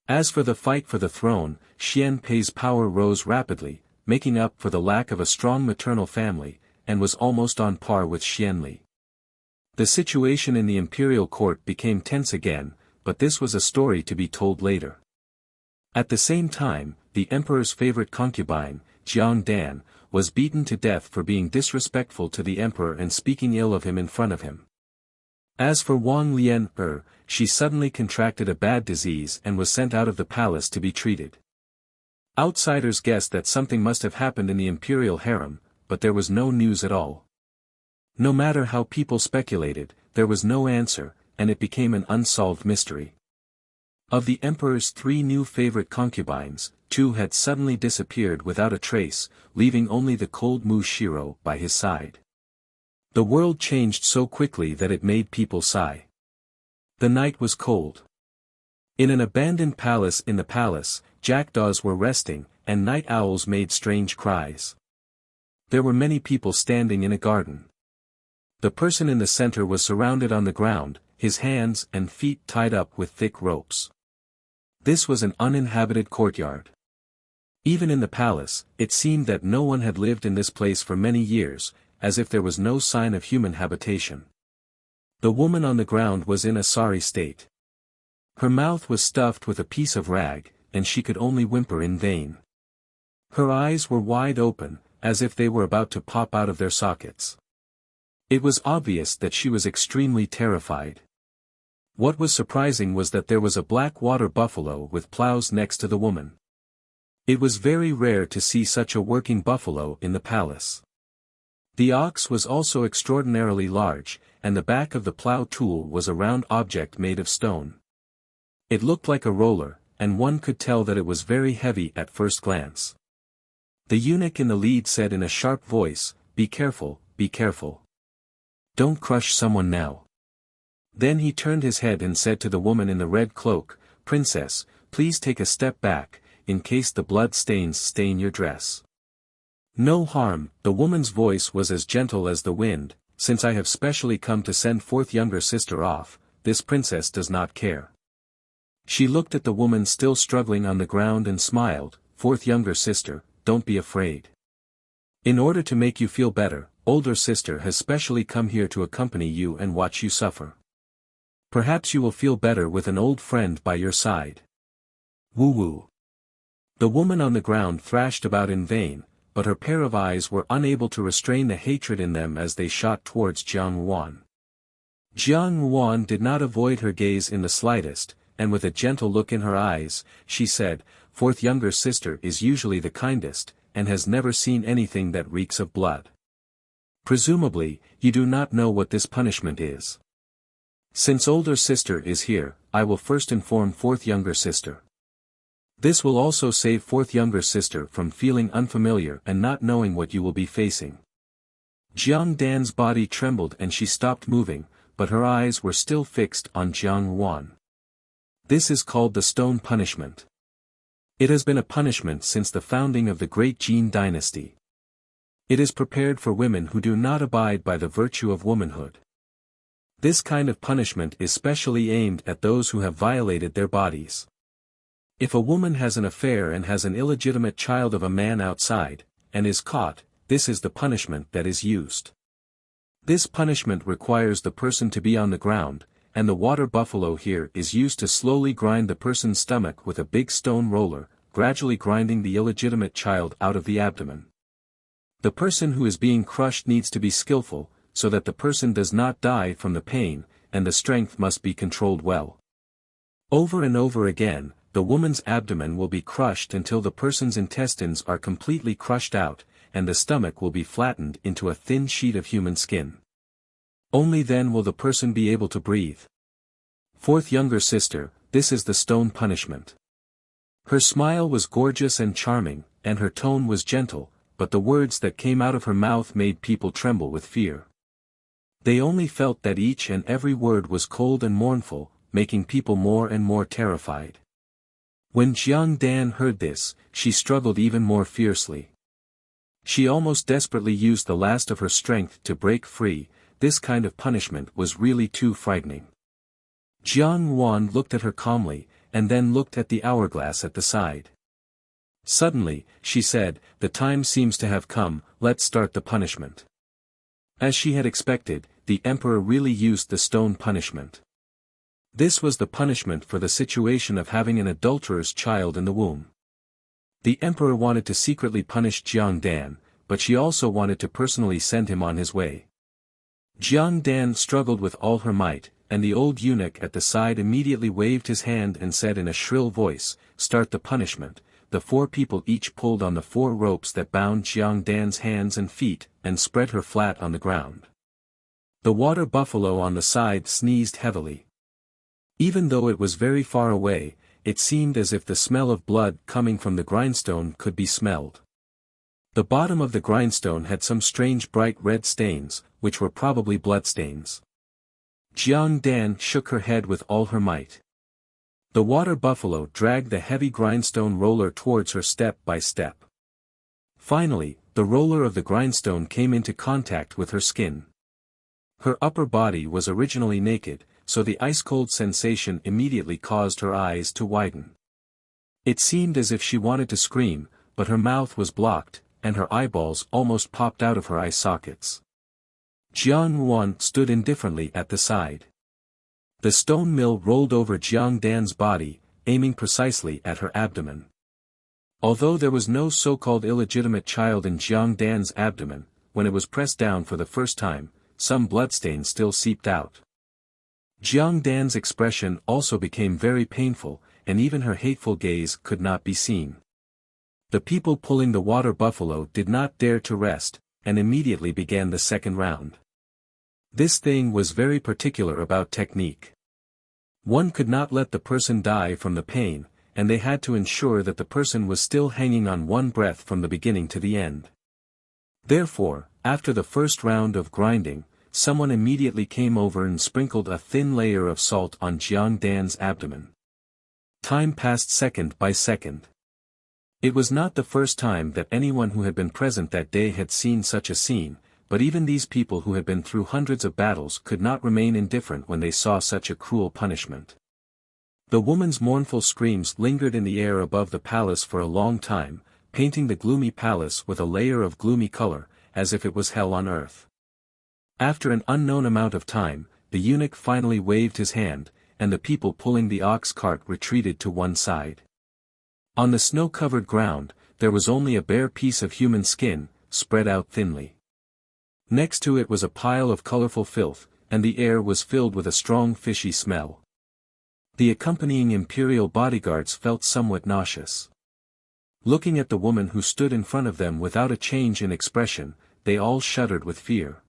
As for the fight for the throne, Xianpei's power rose rapidly, making up for the lack of a strong maternal family, and was almost on par with Xianli. The situation in the imperial court became tense again, but this was a story to be told later. At the same time, the emperor's favorite concubine, Jiang Dan, was beaten to death for being disrespectful to the emperor and speaking ill of him in front of him. As for Wang Lian, she suddenly contracted a bad disease and was sent out of the palace to be treated. Outsiders guessed that something must have happened in the imperial harem, but there was no news at all. No matter how people speculated, there was no answer, and it became an unsolved mystery. Of the emperor's 3 new favorite concubines, 2 had suddenly disappeared without a trace, leaving only the cold Mu Shiro by his side. The world changed so quickly that it made people sigh. The night was cold. In an abandoned palace in the palace, jackdaws were resting, and night owls made strange cries. There were many people standing in a garden. The person in the center was surrounded on the ground, his hands and feet tied up with thick ropes. This was an uninhabited courtyard. Even in the palace, it seemed that no one had lived in this place for many years, as if there was no sign of human habitation. The woman on the ground was in a sorry state. Her mouth was stuffed with a piece of rag, and she could only whimper in vain. Her eyes were wide open, as if they were about to pop out of their sockets. It was obvious that she was extremely terrified. What was surprising was that there was a black water buffalo with plows next to the woman. It was very rare to see such a working buffalo in the palace. The ox was also extraordinarily large, and the back of the plow tool was a round object made of stone. It looked like a roller, and one could tell that it was very heavy at first glance. The eunuch in the lead said in a sharp voice, "Be careful, be careful. Don't crush someone now." Then he turned his head and said to the woman in the red cloak, "Princess, please take a step back, in case the blood stains stain your dress." "No harm," the woman's voice was as gentle as the wind, "since I have specially come to send forth younger sister off, this princess does not care." She looked at the woman still struggling on the ground and smiled, "Fourth younger sister, don't be afraid. In order to make you feel better, older sister has specially come here to accompany you and watch you suffer. Perhaps you will feel better with an old friend by your side." Woo-woo. The woman on the ground thrashed about in vain, but her pair of eyes were unable to restrain the hatred in them as they shot towards Jiang Yuan. Jiang Yuan did not avoid her gaze in the slightest, and with a gentle look in her eyes, she said, "Fourth younger sister is usually the kindest, and has never seen anything that reeks of blood. Presumably, you do not know what this punishment is. Since older sister is here, I will first inform fourth younger sister. This will also save fourth younger sister from feeling unfamiliar and not knowing what you will be facing." Jiang Dan's body trembled and she stopped moving, but her eyes were still fixed on Jiang Yuan. This is called the stone punishment. It has been a punishment since the founding of the great Jin dynasty. It is prepared for women who do not abide by the virtue of womanhood. This kind of punishment is specially aimed at those who have violated their bodies. If a woman has an affair and has an illegitimate child of a man outside, and is caught, this is the punishment that is used. This punishment requires the person to be on the ground, and the water buffalo here is used to slowly grind the person's stomach with a big stone roller, gradually grinding the illegitimate child out of the abdomen. The person who is being crushed needs to be skillful, so that the person does not die from the pain, and the strength must be controlled well. Over and over again, the woman's abdomen will be crushed until the person's intestines are completely crushed out, and the stomach will be flattened into a thin sheet of human skin. Only then will the person be able to breathe. Fourth younger sister, this is the stone punishment. Her smile was gorgeous and charming, and her tone was gentle, but the words that came out of her mouth made people tremble with fear. They only felt that each and every word was cold and mournful, making people more and more terrified. When Jiang Dan heard this, she struggled even more fiercely. She almost desperately used the last of her strength to break free. This kind of punishment was really too frightening. Jiang Wan looked at her calmly, and then looked at the hourglass at the side. Suddenly, she said, "The time seems to have come, let's start the punishment." As she had expected, the emperor really used the stone punishment. This was the punishment for the situation of having an adulterous child in the womb. The emperor wanted to secretly punish Jiang Dan, but she also wanted to personally send him on his way. Jiang Dan struggled with all her might, and the old eunuch at the side immediately waved his hand and said in a shrill voice, "Start the punishment." The 4 people each pulled on the 4 ropes that bound Jiang Dan's hands and feet, and spread her flat on the ground. The water buffalo on the side sneezed heavily. Even though it was very far away, it seemed as if the smell of blood coming from the grindstone could be smelled. The bottom of the grindstone had some strange bright red stains, which were probably bloodstains. Jiang Dan shook her head with all her might. The water buffalo dragged the heavy grindstone roller towards her step by step. Finally, the roller of the grindstone came into contact with her skin. Her upper body was originally naked, so the ice-cold sensation immediately caused her eyes to widen. It seemed as if she wanted to scream, but her mouth was blocked, and her eyeballs almost popped out of her eye sockets. Jiang Wan stood indifferently at the side. The stone mill rolled over Jiang Dan's body, aiming precisely at her abdomen. Although there was no so-called illegitimate child in Jiang Dan's abdomen, when it was pressed down for the first time, some bloodstains still seeped out. Jiang Dan's expression also became very painful, and even her hateful gaze could not be seen. The people pulling the water buffalo did not dare to rest, and immediately began the second round. This thing was very particular about technique. One could not let the person die from the pain, and they had to ensure that the person was still hanging on one breath from the beginning to the end. Therefore, after the first round of grinding, someone immediately came over and sprinkled a thin layer of salt on Jiang Dan's abdomen. Time passed second by second. It was not the first time that anyone who had been present that day had seen such a scene, but even these people who had been through hundreds of battles could not remain indifferent when they saw such a cruel punishment. The woman's mournful screams lingered in the air above the palace for a long time, painting the gloomy palace with a layer of gloomy color, as if it was hell on earth. After an unknown amount of time, the eunuch finally waved his hand, and the people pulling the ox cart retreated to one side. On the snow-covered ground, there was only a bare piece of human skin, spread out thinly. Next to it was a pile of colorful filth, and the air was filled with a strong fishy smell. The accompanying imperial bodyguards felt somewhat nauseous. Looking at the woman who stood in front of them without a change in expression, they all shuddered with fear.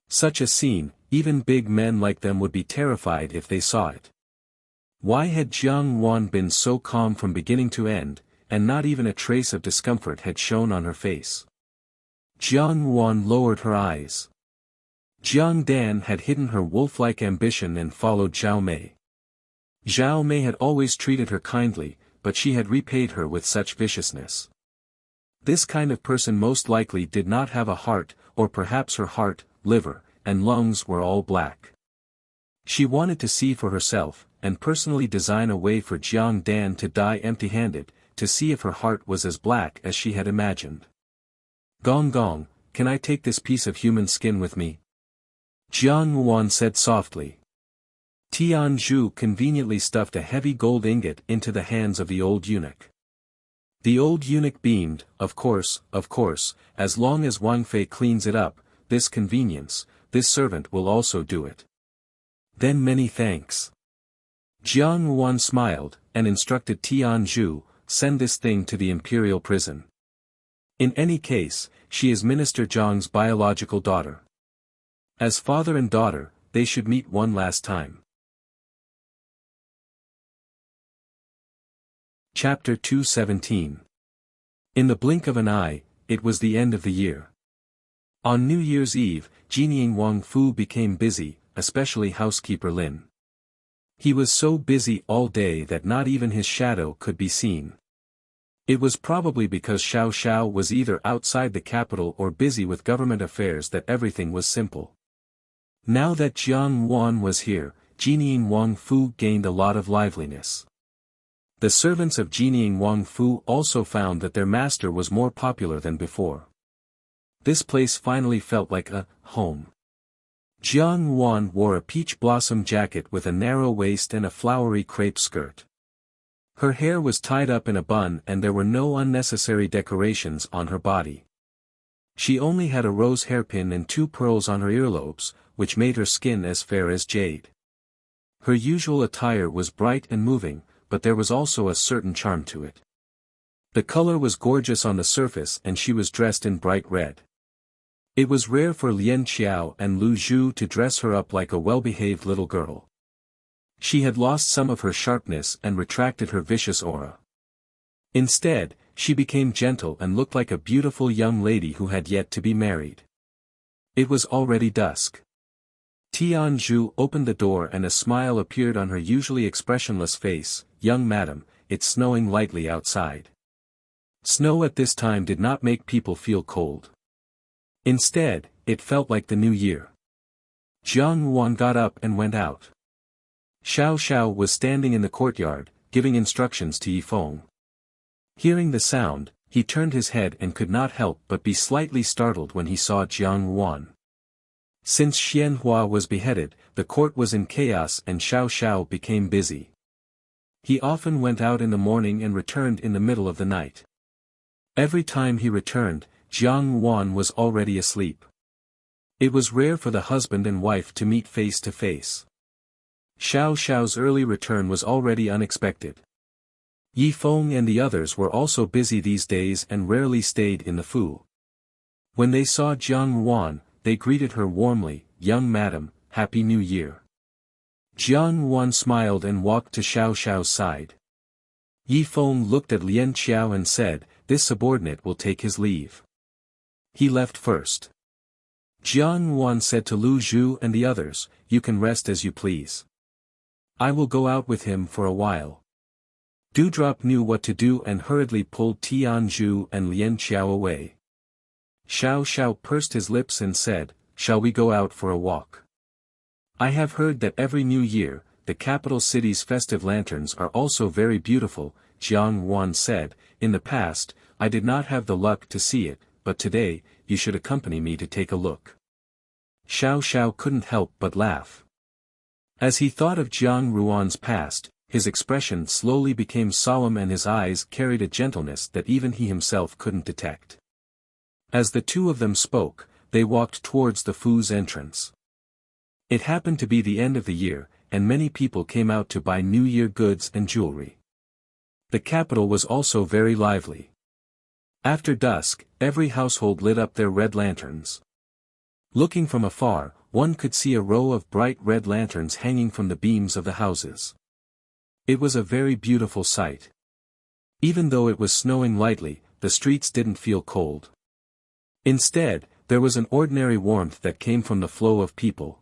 Such a scene, even big men like them would be terrified if they saw it. Why had Jiang Wan been so calm from beginning to end, and not even a trace of discomfort had shown on her face? Jiang Wan lowered her eyes. Jiang Dan had hidden her wolf-like ambition and followed Zhao Mei. Zhao Mei had always treated her kindly, but she had repaid her with such viciousness. This kind of person most likely did not have a heart, or perhaps her heart, liver, and lungs were all black. She wanted to see for herself, and personally design a way for Jiang Dan to die empty-handed, to see if her heart was as black as she had imagined. "Gong Gong, can I take this piece of human skin with me?" Jiang Wan said softly. Tian Zhu conveniently stuffed a heavy gold ingot into the hands of the old eunuch. The old eunuch beamed, of course, as long as Wang Fei cleans it up, this convenience, this servant will also do it. Then many thanks. Jiang Wan smiled, and instructed Tian Zhu, send this thing to the imperial prison. In any case, she is Minister Zhang's biological daughter. As father and daughter, they should meet one last time. Chapter 217. In the blink of an eye, it was the end of the year. On New Year's Eve, Jinying Wang Fu became busy, especially housekeeper Lin. He was so busy all day that not even his shadow could be seen. It was probably because Xiao Xiao was either outside the capital or busy with government affairs that everything was simple. Now that Jiang Wan was here, Jinying Wang Fu gained a lot of liveliness. The servants of Jinying Wang Fu also found that their master was more popular than before. This place finally felt like a home. Jiang Wan wore a peach blossom jacket with a narrow waist and a flowery crepe skirt. Her hair was tied up in a bun and there were no unnecessary decorations on her body. She only had a rose hairpin and 2 pearls on her earlobes, which made her skin as fair as jade. Her usual attire was bright and moving, but there was also a certain charm to it. The color was gorgeous on the surface and she was dressed in bright red. It was rare for Lian Qiao and Lu Zhu to dress her up like a well-behaved little girl. She had lost some of her sharpness and retracted her vicious aura. Instead, she became gentle and looked like a beautiful young lady who had yet to be married. It was already dusk. Tianzhu opened the door and a smile appeared on her usually expressionless face. "Young madam, it's snowing lightly outside." Snow at this time did not make people feel cold. Instead, it felt like the new year. Jiang Wan got up and went out. Xiao Xiao was standing in the courtyard, giving instructions to Yifeng. Hearing the sound, he turned his head and could not help but be slightly startled when he saw Jiang Wan. Since Xianhua was beheaded, the court was in chaos and Xiao Xiao became busy. He often went out in the morning and returned in the middle of the night. Every time he returned, Jiang Wan was already asleep. It was rare for the husband and wife to meet face to face. Xiao Xiao's early return was already unexpected. Yifeng and the others were also busy these days and rarely stayed in the Fu. When they saw Jiang Wan, they greeted her warmly, "Young madam, Happy New Year." Jiang Wan smiled and walked to Xiao Xiao's side. Yifeng looked at Lian Qiao and said, "This subordinate will take his leave." He left first. Jiang Wan said to Lu Zhu and the others, "You can rest as you please. I will go out with him for a while." Dewdrop knew what to do and hurriedly pulled Tianzhu and Lian Qiao away. Xiao Xiao pursed his lips and said, "Shall we go out for a walk? I have heard that every new year, the capital city's festive lanterns are also very beautiful." Jiang Wan said, "In the past, I did not have the luck to see it, but today, you should accompany me to take a look." Xiao Xiao couldn't help but laugh. As he thought of Jiang Ruan's past, his expression slowly became solemn and his eyes carried a gentleness that even he himself couldn't detect. As the two of them spoke, they walked towards the Fu's entrance. It happened to be the end of the year, and many people came out to buy New Year goods and jewelry. The capital was also very lively. After dusk, every household lit up their red lanterns. Looking from afar, one could see a row of bright red lanterns hanging from the beams of the houses. It was a very beautiful sight. Even though it was snowing lightly, the streets didn't feel cold. Instead, there was an ordinary warmth that came from the flow of people.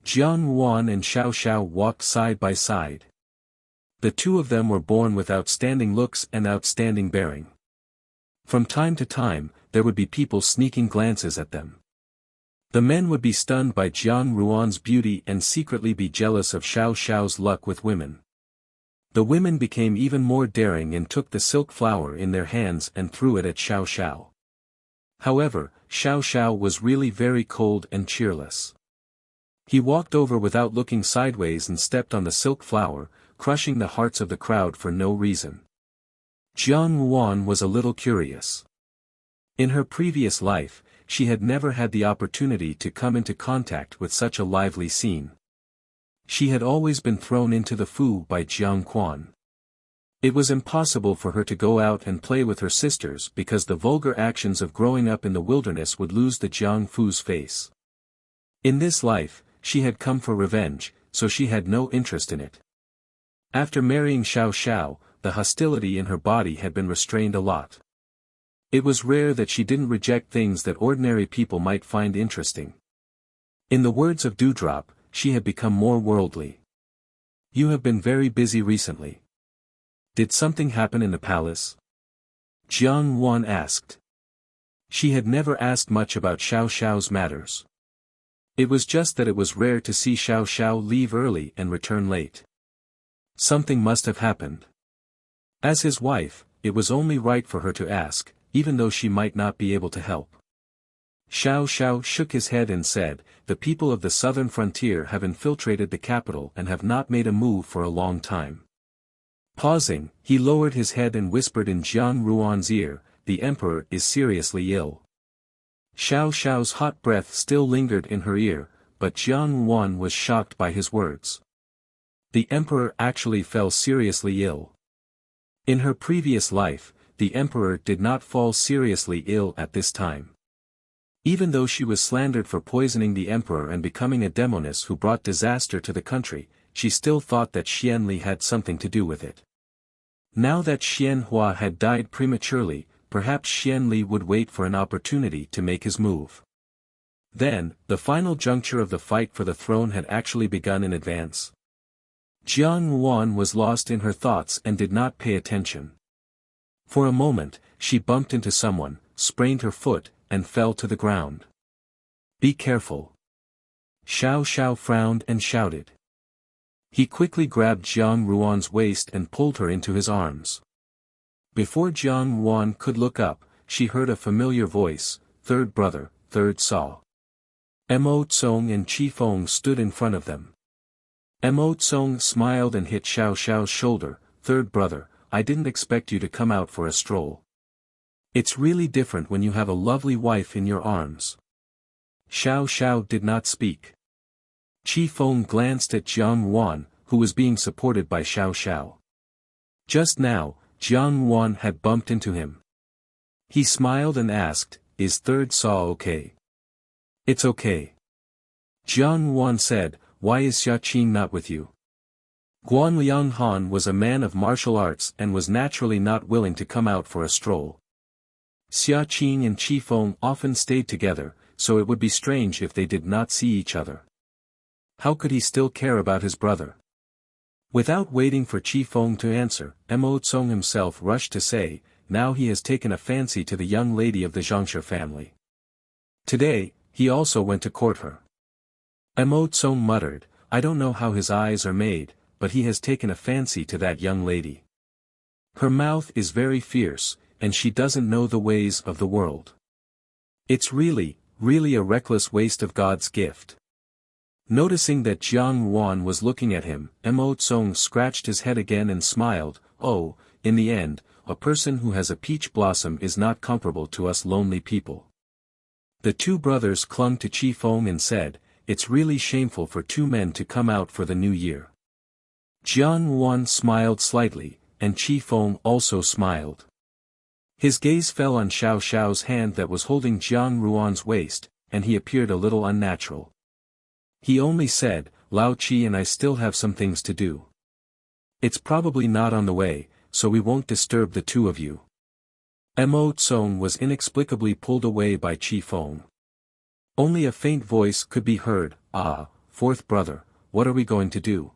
Jiang Wan and Xiao Xiao walked side by side. The two of them were born with outstanding looks and outstanding bearing. From time to time, there would be people sneaking glances at them. The men would be stunned by Jiang Ruan's beauty and secretly be jealous of Xiao Xiao's luck with women. The women became even more daring and took the silk flower in their hands and threw it at Xiao Xiao. However, Xiao Xiao was really very cold and cheerless. He walked over without looking sideways and stepped on the silk flower, crushing the hearts of the crowd for no reason. Jiang Wan was a little curious. In her previous life, she had never had the opportunity to come into contact with such a lively scene. She had always been thrown into the Fu by Jiang Quan. It was impossible for her to go out and play with her sisters because the vulgar actions of growing up in the wilderness would lose the Jiang Fu's face. In this life, she had come for revenge, so she had no interest in it. After marrying Xiao Xiao, the hostility in her body had been restrained a lot. It was rare that she didn't reject things that ordinary people might find interesting. In the words of Dewdrop, she had become more worldly. You have been very busy recently. Did something happen in the palace? Jiang Wan asked. She had never asked much about Xiao Xiao's matters. It was just that it was rare to see Xiao Xiao leave early and return late. Something must have happened. As his wife, it was only right for her to ask, even though she might not be able to help. Xiao Xiao shook his head and said, "The people of the southern frontier have infiltrated the capital and have not made a move for a long time." Pausing, he lowered his head and whispered in Jiang Ruan's ear, "The emperor is seriously ill." Xiao Xiao's hot breath still lingered in her ear, but Jiang Wan was shocked by his words. The emperor actually fell seriously ill. In her previous life, the emperor did not fall seriously ill at this time. Even though she was slandered for poisoning the emperor and becoming a demoness who brought disaster to the country, she still thought that Xianli had something to do with it. Now that Xianhua had died prematurely, perhaps Xianli would wait for an opportunity to make his move. Then, the final juncture of the fight for the throne had actually begun in advance. Jiang Wan was lost in her thoughts and did not pay attention. For a moment, she bumped into someone, sprained her foot, and fell to the ground. "Be careful." Xiao Xiao frowned and shouted. He quickly grabbed Jiang Ruan's waist and pulled her into his arms. Before Jiang Wan could look up, she heard a familiar voice, "Third brother, third Saw." Mo Tsong and Chi Feng stood in front of them. Mo Tsong smiled and hit Xiao Xiao's shoulder, "Third brother, I didn't expect you to come out for a stroll. It's really different when you have a lovely wife in your arms." Xiao Xiao did not speak. Chi Feng glanced at Jiang Wan, who was being supported by Xiao Xiao. Just now, Jiang Wan had bumped into him. He smiled and asked, "Is third Saw okay?" "It's okay." Jiang Wan said, "Why is Xia Qing not with you?" Guan Lianghan was a man of martial arts and was naturally not willing to come out for a stroll. Xia Qing and Chi Feng often stayed together, so it would be strange if they did not see each other. How could he still care about his brother? Without waiting for Chi Feng to answer, Mo Tsong himself rushed to say, "Now he has taken a fancy to the young lady of the Zhongsha family. Today, he also went to court her." Mo Tsong muttered, "I don't know how his eyes are made, but he has taken a fancy to that young lady. Her mouth is very fierce, and she doesn't know the ways of the world. It's really a reckless waste of God's gift." Noticing that Jiang Wan was looking at him, Mo Tsong scratched his head again and smiled, "Oh, in the end, a person who has a peach blossom is not comparable to us lonely people." The two brothers clung to Chi Feng and said, "It's really shameful for two men to come out for the new year." Jiang Wan smiled slightly, and Chi Feng also smiled. His gaze fell on Xiao Xiao's hand that was holding Jiang Ruan's waist, and he appeared a little unnatural. He only said, "Lao Qi and I still have some things to do. It's probably not on the way, so we won't disturb the two of you." Mo Tsong was inexplicably pulled away by Chi Feng. Only a faint voice could be heard, "Ah, fourth brother, what are we going to do?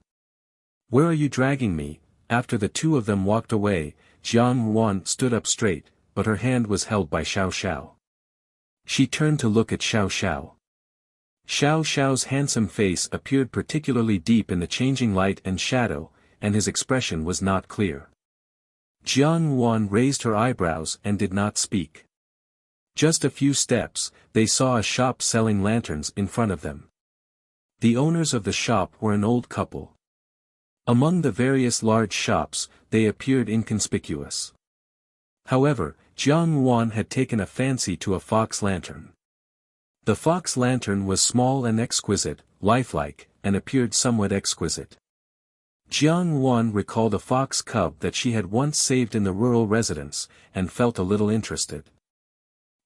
Where are you dragging me?" After the two of them walked away, Jiang Wan stood up straight, but her hand was held by Xiao Xiao. She turned to look at Xiao Xiao. Xiao Xiao's handsome face appeared particularly deep in the changing light and shadow, and his expression was not clear. Jiang Wan raised her eyebrows and did not speak. Just a few steps, they saw a shop selling lanterns in front of them. The owners of the shop were an old couple. Among the various large shops, they appeared inconspicuous. However, Jiang Wan had taken a fancy to a fox lantern. The fox lantern was small and exquisite, lifelike, and appeared somewhat exquisite. Jiang Wan recalled a fox cub that she had once saved in the rural residence, and felt a little interested.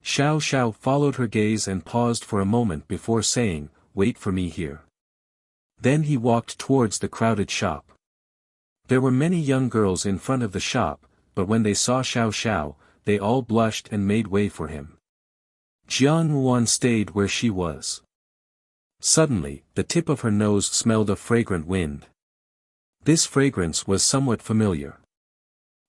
Xiao Xiao followed her gaze and paused for a moment before saying, "Wait for me here." Then he walked towards the crowded shop. There were many young girls in front of the shop, but when they saw Xiao Xiao, they all blushed and made way for him. Jiang Ruan stayed where she was. Suddenly, the tip of her nose smelled of fragrant wind. This fragrance was somewhat familiar.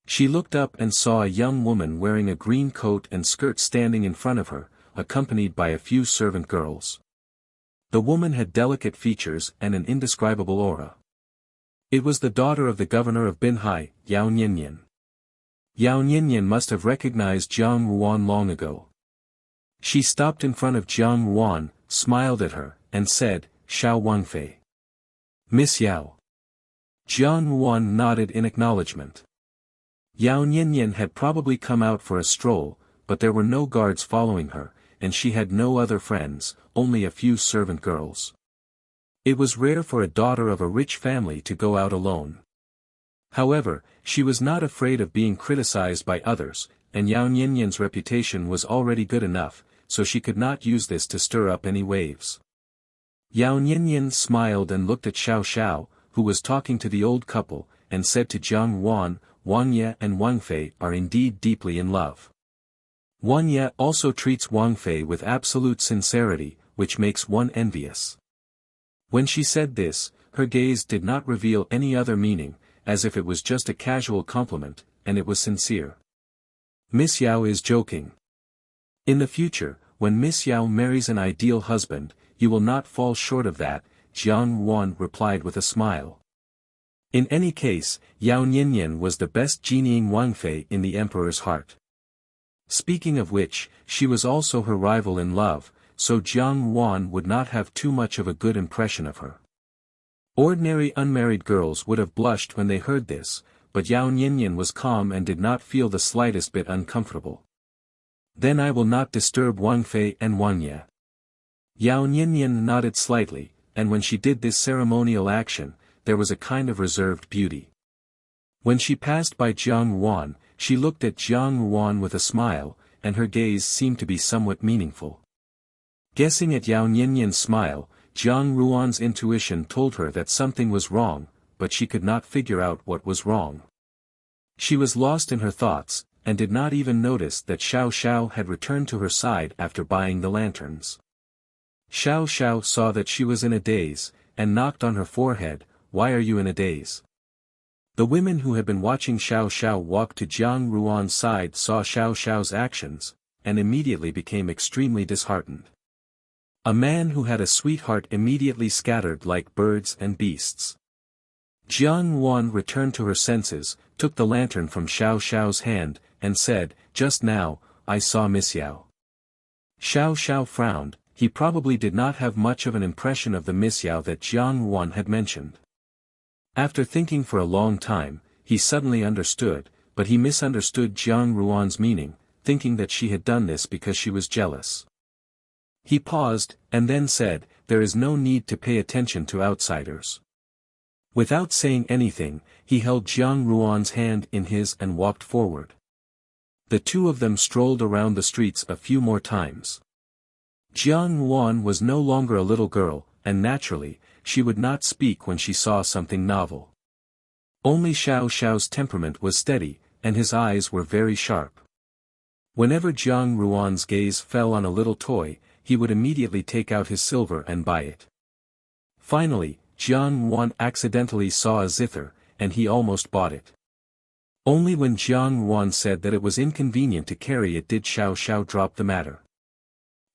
She looked up and saw a young woman wearing a green coat and skirt standing in front of her, accompanied by a few servant girls. The woman had delicate features and an indescribable aura. It was the daughter of the governor of Binhai, Yao Nianyan. Yao Nianyan must have recognized Jiang Ruan long ago. She stopped in front of Jiang Ruan, smiled at her, and said, "Xiao Wangfei." "Miss Yao." Jiang Ruan nodded in acknowledgement. Yao Nianyan had probably come out for a stroll, but there were no guards following her, and she had no other friends, only a few servant girls. It was rare for a daughter of a rich family to go out alone. However, she was not afraid of being criticized by others, and Yao Nianyan's reputation was already good enough, so she could not use this to stir up any waves. Yao Nianyan smiled and looked at Xiao Xiao, who was talking to the old couple, and said to Jiang Ruan, "Wang Ye and Wang Fei are indeed deeply in love." Wang Ye also treats Wang Fei with absolute sincerity, which makes one envious. When she said this, her gaze did not reveal any other meaning, as if it was just a casual compliment, and it was sincere. Miss Yao is joking. In the future, when Miss Yao marries an ideal husband, you will not fall short of that, Jiang Ruan replied with a smile. In any case, Yao Nianyan was the best genieing Wang Fei in the emperor's heart. Speaking of which, she was also her rival in love, so Jiang Ruan would not have too much of a good impression of her. Ordinary unmarried girls would have blushed when they heard this, but Yao Nianyan was calm and did not feel the slightest bit uncomfortable. "Then I will not disturb Wang Fei and Wang Ye." Yao Nianyan nodded slightly, and when she did this ceremonial action, there was a kind of reserved beauty. When she passed by Jiang Ruan, she looked at Jiang Ruan with a smile, and her gaze seemed to be somewhat meaningful. Guessing at Yao Nianyan's smile, Jiang Ruan's intuition told her that something was wrong, but she could not figure out what was wrong. She was lost in her thoughts, and did not even notice that Xiao Xiao had returned to her side after buying the lanterns. Xiao Xiao saw that she was in a daze, and knocked on her forehead, "Why are you in a daze?" The women who had been watching Xiao Xiao walk to Jiang Ruan's side saw Xiao Xiao's actions, and immediately became extremely disheartened. A man who had a sweetheart immediately scattered like birds and beasts. Jiang Ruan returned to her senses, took the lantern from Xiao Xiao's hand, and said, "Just now, I saw Miss Yao." Xiao Xiao frowned. He probably did not have much of an impression of the Miss Yao that Jiang Ruan had mentioned. After thinking for a long time, he suddenly understood, but he misunderstood Jiang Ruan's meaning, thinking that she had done this because she was jealous. He paused, and then said, "There is no need to pay attention to outsiders." Without saying anything, he held Jiang Ruan's hand in his and walked forward. The two of them strolled around the streets a few more times. Jiang Ruan was no longer a little girl, and naturally, she would not speak when she saw something novel. Only Xiao Xiao's temperament was steady, and his eyes were very sharp. Whenever Jiang Ruan's gaze fell on a little toy, he would immediately take out his silver and buy it. Finally, Jiang Ruan accidentally saw a zither, and he almost bought it. Only when Jiang Ruan said that it was inconvenient to carry it did Xiao Xiao drop the matter.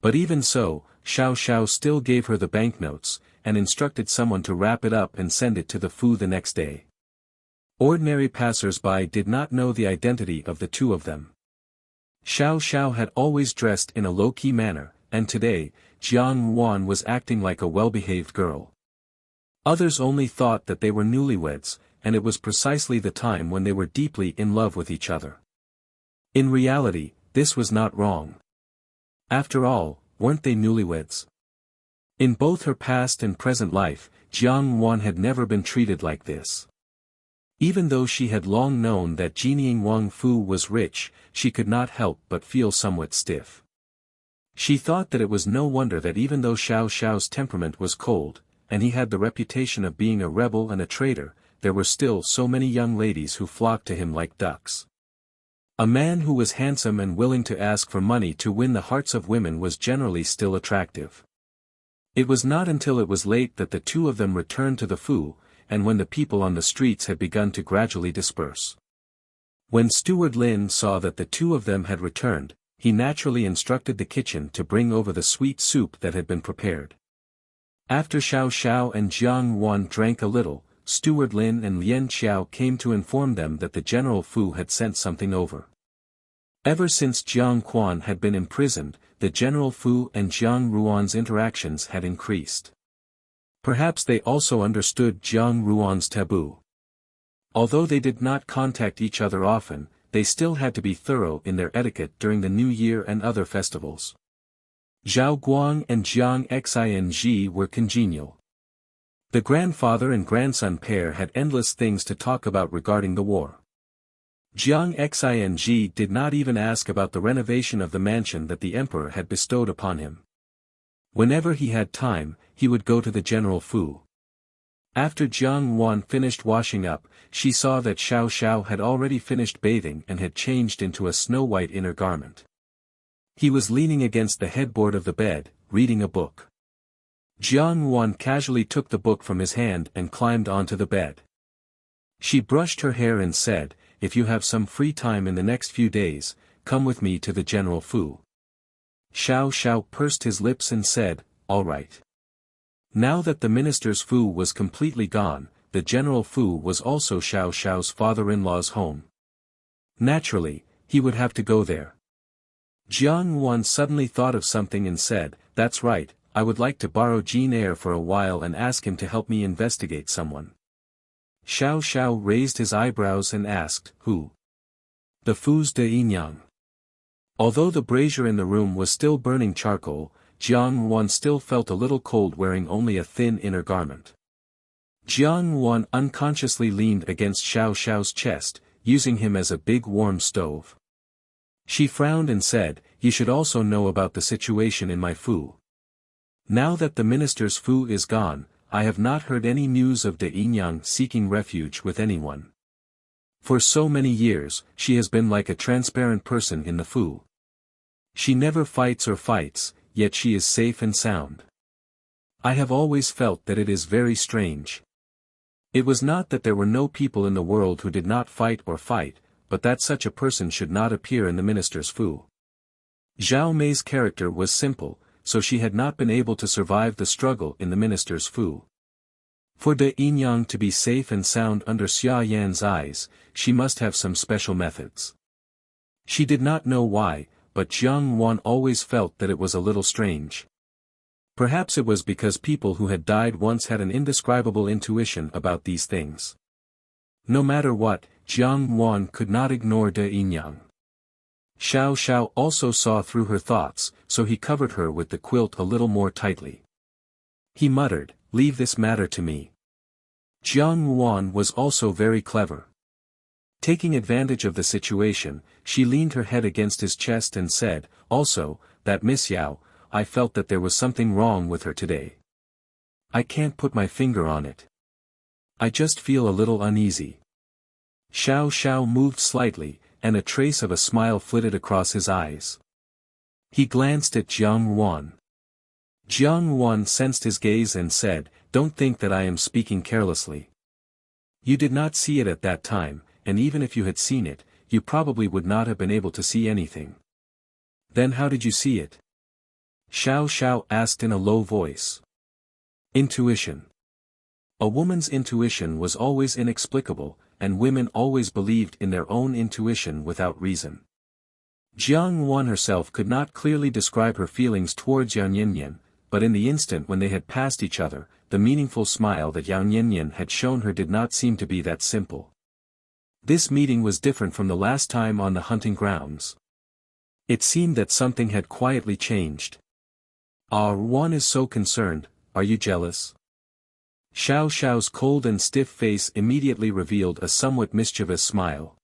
But even so, Xiao Xiao still gave her the banknotes, and instructed someone to wrap it up and send it to the Fu the next day. Ordinary passers-by did not know the identity of the two of them. Xiao Xiao had always dressed in a low-key manner, and today, Jiang Ruan was acting like a well-behaved girl. Others only thought that they were newlyweds, and it was precisely the time when they were deeply in love with each other. In reality, this was not wrong. After all, weren't they newlyweds? In both her past and present life, Jiang Ruan had never been treated like this. Even though she had long known that Jinying Wang Fu was rich, she could not help but feel somewhat stiff. She thought that it was no wonder that even though Xiao Xiao's temperament was cold, and he had the reputation of being a rebel and a traitor, there were still so many young ladies who flocked to him like ducks. A man who was handsome and willing to ask for money to win the hearts of women was generally still attractive. It was not until it was late that the two of them returned to the Fu, and when the people on the streets had begun to gradually disperse. When Steward Lin saw that the two of them had returned, he naturally instructed the kitchen to bring over the sweet soup that had been prepared. After Xiao Xiao and Jiang Wan drank a little, Steward Lin and Lien Xiao came to inform them that the General Fu had sent something over. Ever since Jiang Quan had been imprisoned, the General Fu and Jiang Ruan's interactions had increased. Perhaps they also understood Jiang Ruan's taboo. Although they did not contact each other often, they still had to be thorough in their etiquette during the New Year and other festivals. Zhao Guang and Jiang Xing were congenial. The grandfather and grandson pair had endless things to talk about regarding the war. Jiang Xing did not even ask about the renovation of the mansion that the emperor had bestowed upon him. Whenever he had time, he would go to the General Fu. After Jiang Wan finished washing up, she saw that Xiao Xiao had already finished bathing and had changed into a snow-white inner garment. He was leaning against the headboard of the bed, reading a book. Jiang Wan casually took the book from his hand and climbed onto the bed. She brushed her hair and said, "If you have some free time in the next few days, come with me to the General Fu." Xiao Xiao pursed his lips and said, "All right." Now that the minister's Fu was completely gone, the General Fu was also Xiao Xiao's father-in-law's home. Naturally, he would have to go there. Jiang Wan suddenly thought of something and said, "That's right, I would like to borrow Jin Air for a while and ask him to help me investigate someone." Xiao Xiao raised his eyebrows and asked, "Who?" "The Fu's de Yinyang." Although the brazier in the room was still burning charcoal, Jiang Wan still felt a little cold wearing only a thin inner garment. Jiang Wan unconsciously leaned against Xiao Xiao's chest, using him as a big warm stove. She frowned and said, "You should also know about the situation in my Fu. Now that the minister's Fu is gone, I have not heard any news of De Yinyang seeking refuge with anyone. For so many years, she has been like a transparent person in the Fu. She never fights or fights, yet she is safe and sound. I have always felt that it is very strange. It was not that there were no people in the world who did not fight or fight, but that such a person should not appear in the minister's Fu." Zhao Mei's character was simple, so she had not been able to survive the struggle in the minister's Fu. For De Yinyang to be safe and sound under Xia Yan's eyes, she must have some special methods. She did not know why, but Jiang Wan always felt that it was a little strange. Perhaps it was because people who had died once had an indescribable intuition about these things. No matter what, Jiang Wan could not ignore De Yinyang. Xiao Xiao also saw through her thoughts, so he covered her with the quilt a little more tightly. He muttered, "Leave this matter to me." Jiang Wan was also very clever. Taking advantage of the situation, she leaned her head against his chest and said, "Also, that Miss Yao, I felt that there was something wrong with her today. I can't put my finger on it. I just feel a little uneasy." Xiao Xiao moved slightly, and a trace of a smile flitted across his eyes. He glanced at Jiang Wan. Jiang Wan sensed his gaze and said, "Don't think that I am speaking carelessly. You did not see it at that time, and even if you had seen it, you probably would not have been able to see anything." "Then how did you see it?" Xiao Xiao asked in a low voice. "Intuition." A woman's intuition was always inexplicable, and women always believed in their own intuition without reason. Jiang Wan herself could not clearly describe her feelings towards Yang Yanyan, but in the instant when they had passed each other, the meaningful smile that Yang Yanyan had shown her did not seem to be that simple. This meeting was different from the last time on the hunting grounds. It seemed that something had quietly changed. "Ah, Wan is so concerned, are you jealous?" Xiao Xiao's cold and stiff face immediately revealed a somewhat mischievous smile.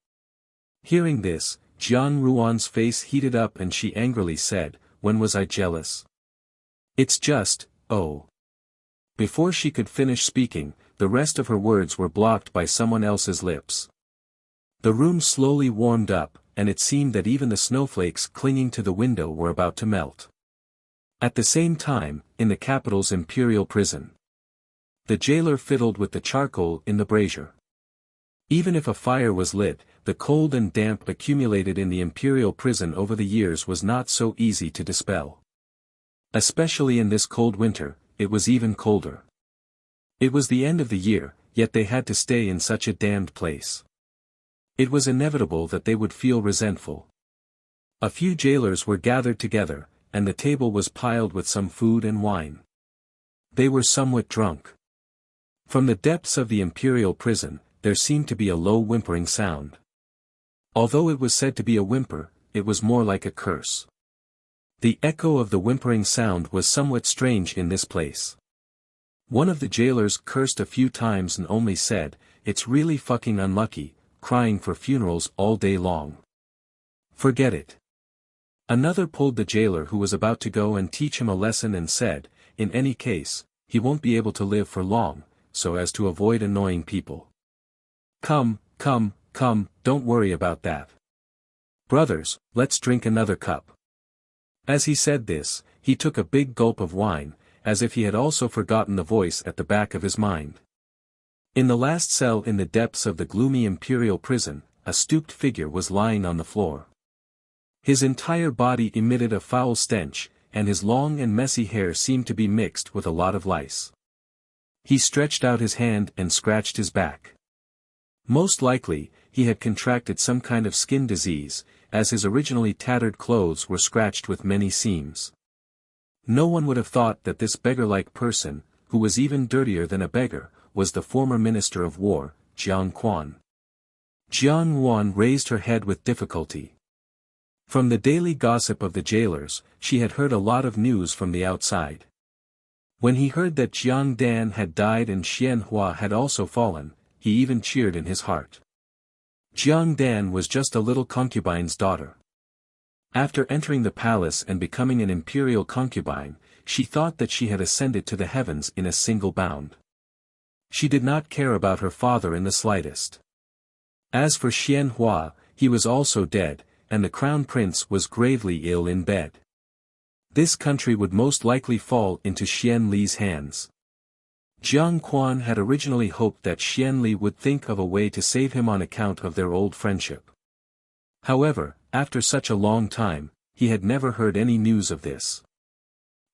Hearing this, Jiang Ruan's face heated up and she angrily said, "When was I jealous? It's just, oh." Before she could finish speaking, the rest of her words were blocked by someone else's lips. The room slowly warmed up, and it seemed that even the snowflakes clinging to the window were about to melt. At the same time, in the capital's imperial prison, the jailer fiddled with the charcoal in the brazier. Even if a fire was lit, the cold and damp accumulated in the imperial prison over the years was not so easy to dispel. Especially in this cold winter, it was even colder. It was the end of the year, yet they had to stay in such a damned place. It was inevitable that they would feel resentful. A few jailers were gathered together, and the table was piled with some food and wine. They were somewhat drunk. From the depths of the imperial prison, there seemed to be a low whimpering sound. Although it was said to be a whimper, it was more like a curse. The echo of the whimpering sound was somewhat strange in this place. One of the jailers cursed a few times and only said, "It's really fucking unlucky, crying for funerals all day long. Forget it." Another pulled the jailer who was about to go and teach him a lesson and said, "In any case, he won't be able to live for long, so as to avoid annoying people. Come, don't worry about that. Brothers, let's drink another cup." As he said this, he took a big gulp of wine, as if he had also forgotten the voice at the back of his mind. In the last cell in the depths of the gloomy imperial prison, a stooped figure was lying on the floor. His entire body emitted a foul stench, and his long and messy hair seemed to be mixed with a lot of lice. He stretched out his hand and scratched his back. Most likely, he had contracted some kind of skin disease, as his originally tattered clothes were scratched with many seams. No one would have thought that this beggar-like person, who was even dirtier than a beggar, was the former Minister of War, Jiang Quan. Jiang Yuan raised her head with difficulty. From the daily gossip of the jailers, she had heard a lot of news from the outside. When he heard that Jiang Dan had died and Xian Hua had also fallen, he even cheered in his heart. Jiang Dan was just a little concubine's daughter. After entering the palace and becoming an imperial concubine, she thought that she had ascended to the heavens in a single bound. She did not care about her father in the slightest. As for Xian Hua, he was also dead, and the crown prince was gravely ill in bed. This country would most likely fall into Xian Li's hands. Jiang Quan had originally hoped that Xian Li would think of a way to save him on account of their old friendship. However, after such a long time, he had never heard any news of this.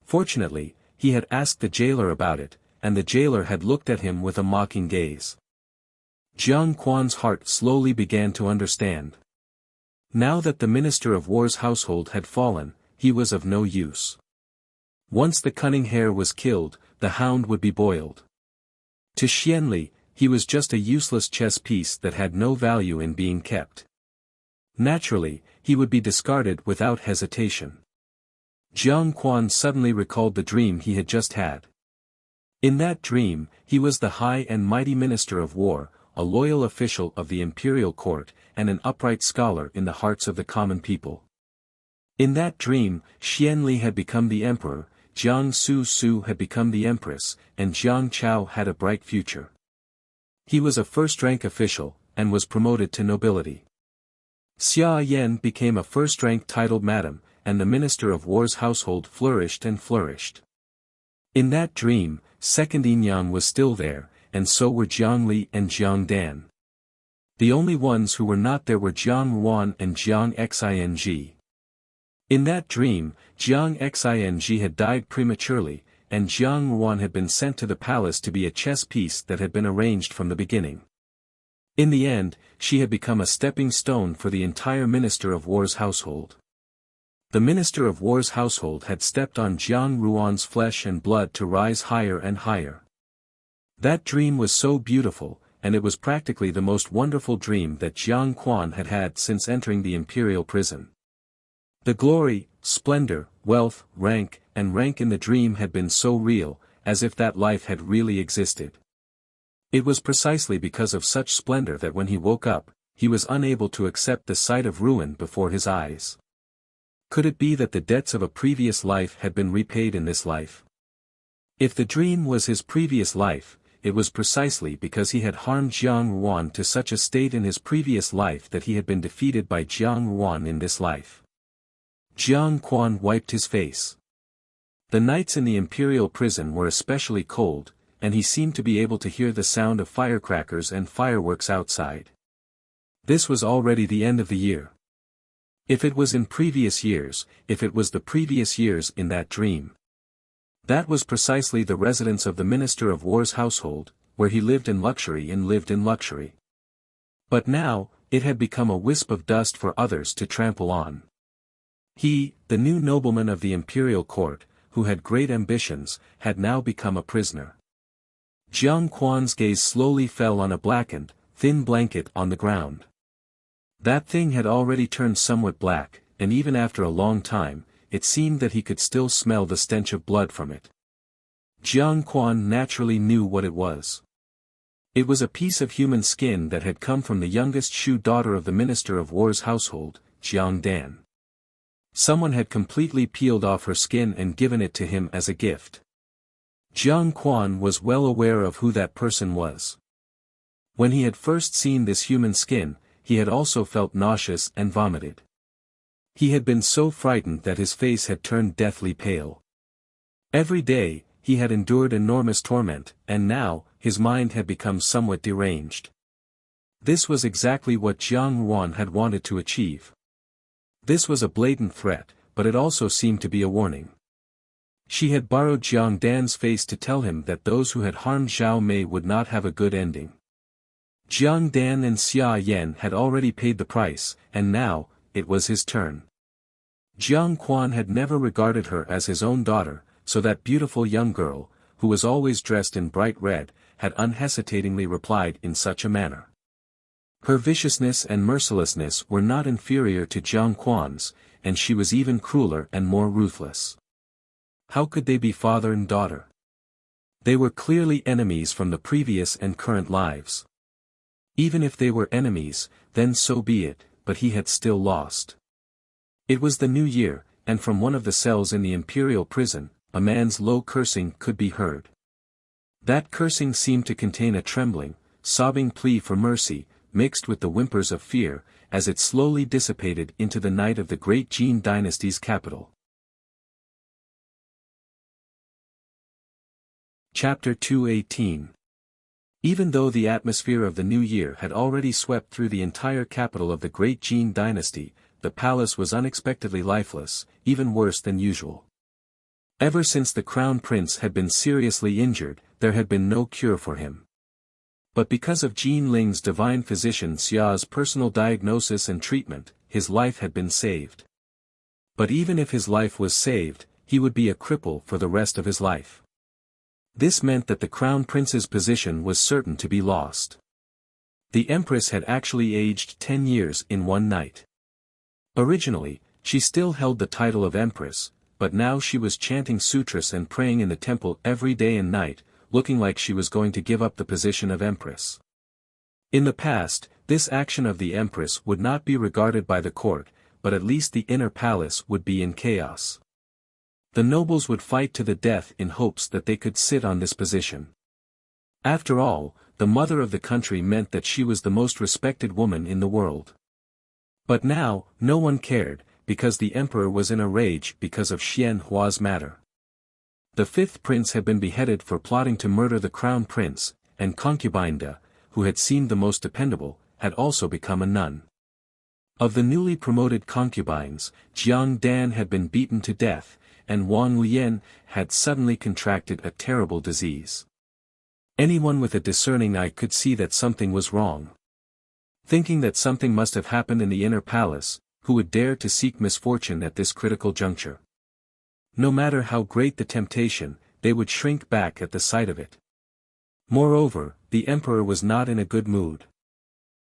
Fortunately, he had asked the jailer about it, and the jailer had looked at him with a mocking gaze. Jiang Quan's heart slowly began to understand. Now that the Minister of War's household had fallen, he was of no use. Once the cunning hare was killed, the hound would be boiled. To Xian Li, he was just a useless chess piece that had no value in being kept. Naturally, he would be discarded without hesitation. Jiang Quan suddenly recalled the dream he had just had. In that dream, he was the high and mighty Minister of War, a loyal official of the imperial court, and an upright scholar in the hearts of the common people. In that dream, Xian Li had become the emperor, Jiang Su had become the empress, and Jiang Chao had a bright future. He was a first-rank official, and was promoted to nobility. Xia Yan became a first-rank titled madam, and the Minister of War's household flourished and flourished. In that dream, Second Yinyang was still there, and so were Jiang Li and Jiang Dan. The only ones who were not there were Jiang Yuan and Jiang Xing. In that dream, Jiang Xing had died prematurely, and Jiang Yuan had been sent to the palace to be a chess piece that had been arranged from the beginning. In the end, she had become a stepping stone for the entire Minister of War's household. The Minister of War's household had stepped on Jiang Yuan's flesh and blood to rise higher and higher. That dream was so beautiful, and it was practically the most wonderful dream that Jiang Quan had had since entering the imperial prison. The glory, splendor, wealth, rank in the dream had been so real, as if that life had really existed. It was precisely because of such splendor that when he woke up, he was unable to accept the sight of ruin before his eyes. Could it be that the debts of a previous life had been repaid in this life? If the dream was his previous life, it was precisely because he had harmed Jiang Yuan to such a state in his previous life that he had been defeated by Jiang Yuan in this life. Jiang Quan wiped his face. The nights in the imperial prison were especially cold, and he seemed to be able to hear the sound of firecrackers and fireworks outside. This was already the end of the year. If it was in previous years, if it was the previous years in that dream. That was precisely the residence of the Minister of War's household, where he lived in luxury and lived in luxury. But now, it had become a wisp of dust for others to trample on. He, the new nobleman of the imperial court, who had great ambitions, had now become a prisoner. Jiang Quan's gaze slowly fell on a blackened, thin blanket on the ground. That thing had already turned somewhat black, and even after a long time, it seemed that he could still smell the stench of blood from it. Jiang Quan naturally knew what it was. It was a piece of human skin that had come from the youngest Shu daughter of the Minister of War's household, Jiang Dan. Someone had completely peeled off her skin and given it to him as a gift. Jiang Quan was well aware of who that person was. When he had first seen this human skin, he had also felt nauseous and vomited. He had been so frightened that his face had turned deathly pale. Every day, he had endured enormous torment, and now, his mind had become somewhat deranged. This was exactly what Jiang Yuan had wanted to achieve. This was a blatant threat, but it also seemed to be a warning. She had borrowed Jiang Dan's face to tell him that those who had harmed Zhao Mei would not have a good ending. Jiang Dan and Xia Yan had already paid the price, and now, it was his turn. Jiang Quan had never regarded her as his own daughter, so that beautiful young girl, who was always dressed in bright red, had unhesitatingly replied in such a manner. Her viciousness and mercilessness were not inferior to Jiang Quan's, and she was even crueler and more ruthless. How could they be father and daughter? They were clearly enemies from the previous and current lives. Even if they were enemies, then so be it, but he had still lost. It was the new year, and from one of the cells in the imperial prison, a man's low cursing could be heard. That cursing seemed to contain a trembling, sobbing plea for mercy, mixed with the whimpers of fear, as it slowly dissipated into the night of the great Jin dynasty's capital. Chapter 218. Even though the atmosphere of the new year had already swept through the entire capital of the great Jin dynasty, the palace was unexpectedly lifeless, even worse than usual. Ever since the crown prince had been seriously injured, there had been no cure for him. But because of Jin Ling's divine physician Xia's personal diagnosis and treatment, his life had been saved. But even if his life was saved, he would be a cripple for the rest of his life. This meant that the crown prince's position was certain to be lost. The empress had actually aged 10 years in one night. Originally, she still held the title of empress, but now she was chanting sutras and praying in the temple every day and night, looking like she was going to give up the position of empress. In the past, this action of the empress would not be regarded by the court, but at least the inner palace would be in chaos. The nobles would fight to the death in hopes that they could sit on this position. After all, the mother of the country meant that she was the most respected woman in the world. But now, no one cared, because the emperor was in a rage because of Xian Hua's matter. The fifth prince had been beheaded for plotting to murder the crown prince, and concubine Da, who had seemed the most dependable, had also become a nun. Of the newly promoted concubines, Jiang Dan had been beaten to death, and Wang Lian had suddenly contracted a terrible disease. Anyone with a discerning eye could see that something was wrong. Thinking that something must have happened in the inner palace, who would dare to seek misfortune at this critical juncture? No matter how great the temptation, they would shrink back at the sight of it. Moreover, the emperor was not in a good mood.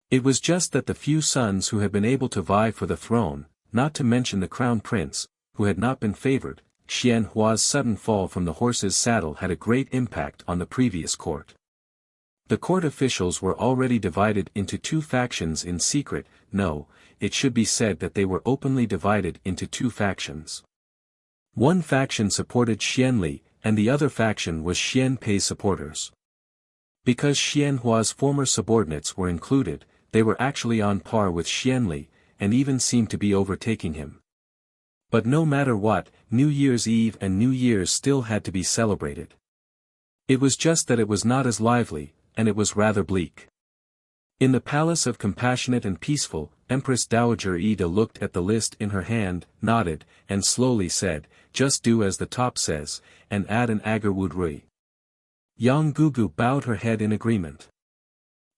It was just that the few sons who had been able to vie for the throne, not to mention the crown prince, who had not been favored, Xian Hua's sudden fall from the horse's saddle had a great impact on the previous court. The court officials were already divided into two factions in secret. No, it should be said that they were openly divided into two factions. One faction supported Xian Li, and the other faction was Xian Pei's supporters. Because Xianhua's former subordinates were included, they were actually on par with Xianli, and even seemed to be overtaking him. But no matter what, New Year's Eve and New Year's still had to be celebrated. It was just that it was not as lively, and it was rather bleak. In the palace of Compassionate and Peaceful, Empress Dowager Ida looked at the list in her hand, nodded, and slowly said, "Just do as the top says, and add an agarwood rui." Yang Gugu bowed her head in agreement.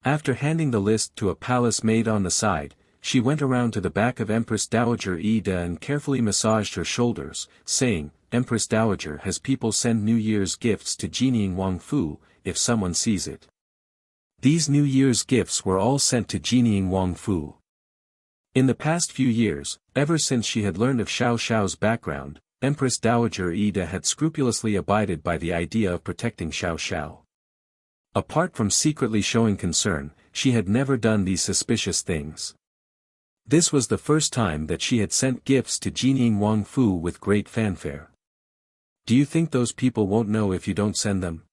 After handing the list to a palace maid on the side, she went around to the back of Empress Dowager Ida and carefully massaged her shoulders, saying, "Empress Dowager has people send New Year's gifts to Jining Wangfu, if someone sees it." These New Year's gifts were all sent to Jining Wangfu. In the past few years, ever since she had learned of Xiao Xiao's background, Empress Dowager Ida had scrupulously abided by the idea of protecting Xiao Xiao. Apart from secretly showing concern, she had never done these suspicious things. This was the first time that she had sent gifts to Jining Wangfu with great fanfare. "Do you think those people won't know if you don't send them?"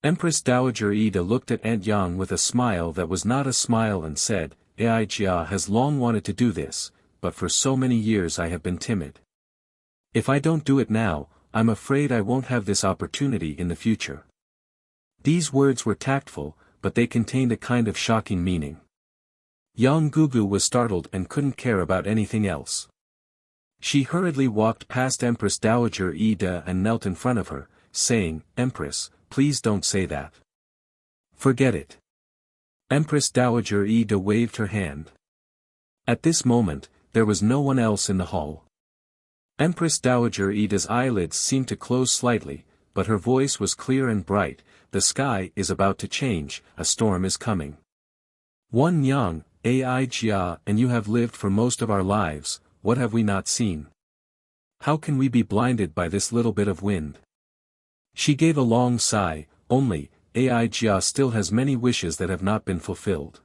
Empress Dowager Ida looked at Aunt Yang with a smile that was not a smile and said, "Ai Jia has long wanted to do this, but for so many years I have been timid. If I don't do it now, I'm afraid I won't have this opportunity in the future." These words were tactful, but they contained a kind of shocking meaning. Yang Gugu was startled and couldn't care about anything else. She hurriedly walked past Empress Dowager Ida and knelt in front of her, saying, "Empress, please don't say that. Forget it." Empress Dowager Ida waved her hand. At this moment, there was no one else in the hall. Empress Dowager Ida's eyelids seemed to close slightly, but her voice was clear and bright. "The sky is about to change, a storm is coming. One Yang, Ai Jia, and you have lived for most of our lives, what have we not seen? How can we be blinded by this little bit of wind?" She gave a long sigh. "Only, Ai Jia still has many wishes that have not been fulfilled.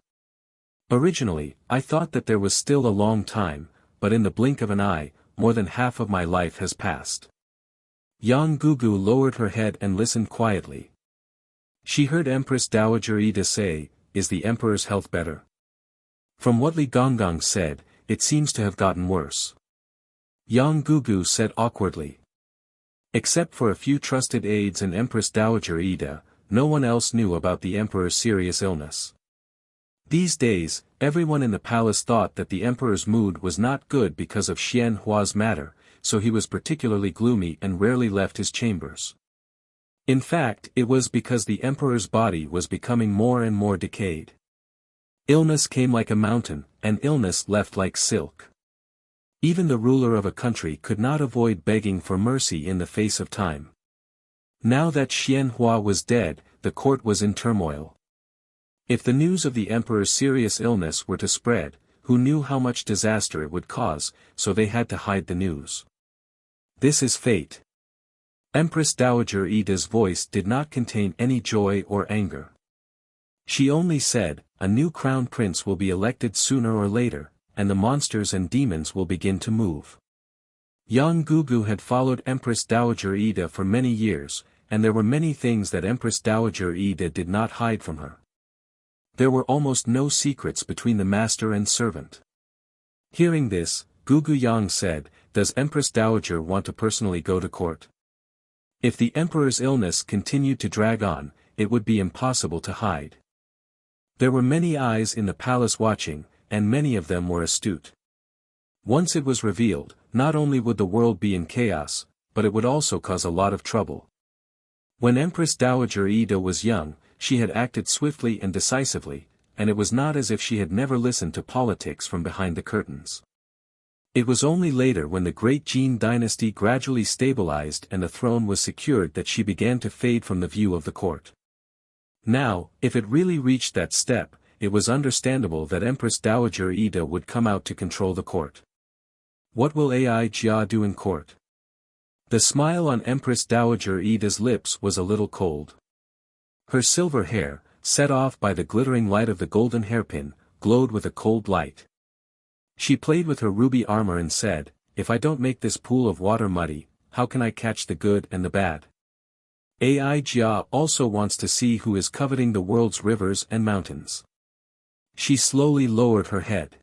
Originally, I thought that there was still a long time, but in the blink of an eye, more than half of my life has passed." Yang Gugu lowered her head and listened quietly. She heard Empress Dowager Ida say, "Is the Emperor's health better?" From what Li Gonggong said, it seems to have gotten worse. Yang Gugu said awkwardly. Except for a few trusted aides and Empress Dowager Ida, no one else knew about the Emperor's serious illness. These days, everyone in the palace thought that the Emperor's mood was not good because of Xianhua's matter, so he was particularly gloomy and rarely left his chambers. In fact, it was because the Emperor's body was becoming more and more decayed. Illness came like a mountain, and illness left like silk. Even the ruler of a country could not avoid begging for mercy in the face of time. Now that Xianhua was dead, the court was in turmoil. If the news of the Emperor's serious illness were to spread, who knew how much disaster it would cause, so they had to hide the news. This is fate. Empress Dowager Ida's voice did not contain any joy or anger. She only said, "A new crown prince will be elected sooner or later, and the monsters and demons will begin to move." Yang Gugu had followed Empress Dowager Ida for many years, and there were many things that Empress Dowager Ida did not hide from her. There were almost no secrets between the master and servant. Hearing this, Gugu Yang said, "Does Empress Dowager want to personally go to court?" If the Emperor's illness continued to drag on, it would be impossible to hide. There were many eyes in the palace watching, and many of them were astute. Once it was revealed, not only would the world be in chaos, but it would also cause a lot of trouble. When Empress Dowager Ida was young, she had acted swiftly and decisively, and it was not as if she had never listened to politics from behind the curtains. It was only later when the great Jin dynasty gradually stabilized and the throne was secured that she began to fade from the view of the court. Now, if it really reached that step, it was understandable that Empress Dowager Ida would come out to control the court. What will Ai Jia do in court? The smile on Empress Dowager Ida's lips was a little cold. Her silver hair, set off by the glittering light of the golden hairpin, glowed with a cold light. She played with her ruby armor and said, "If I don't make this pool of water muddy, how can I catch the good and the bad?" AI Jia also wants to see who is coveting the world's rivers and mountains. She slowly lowered her head.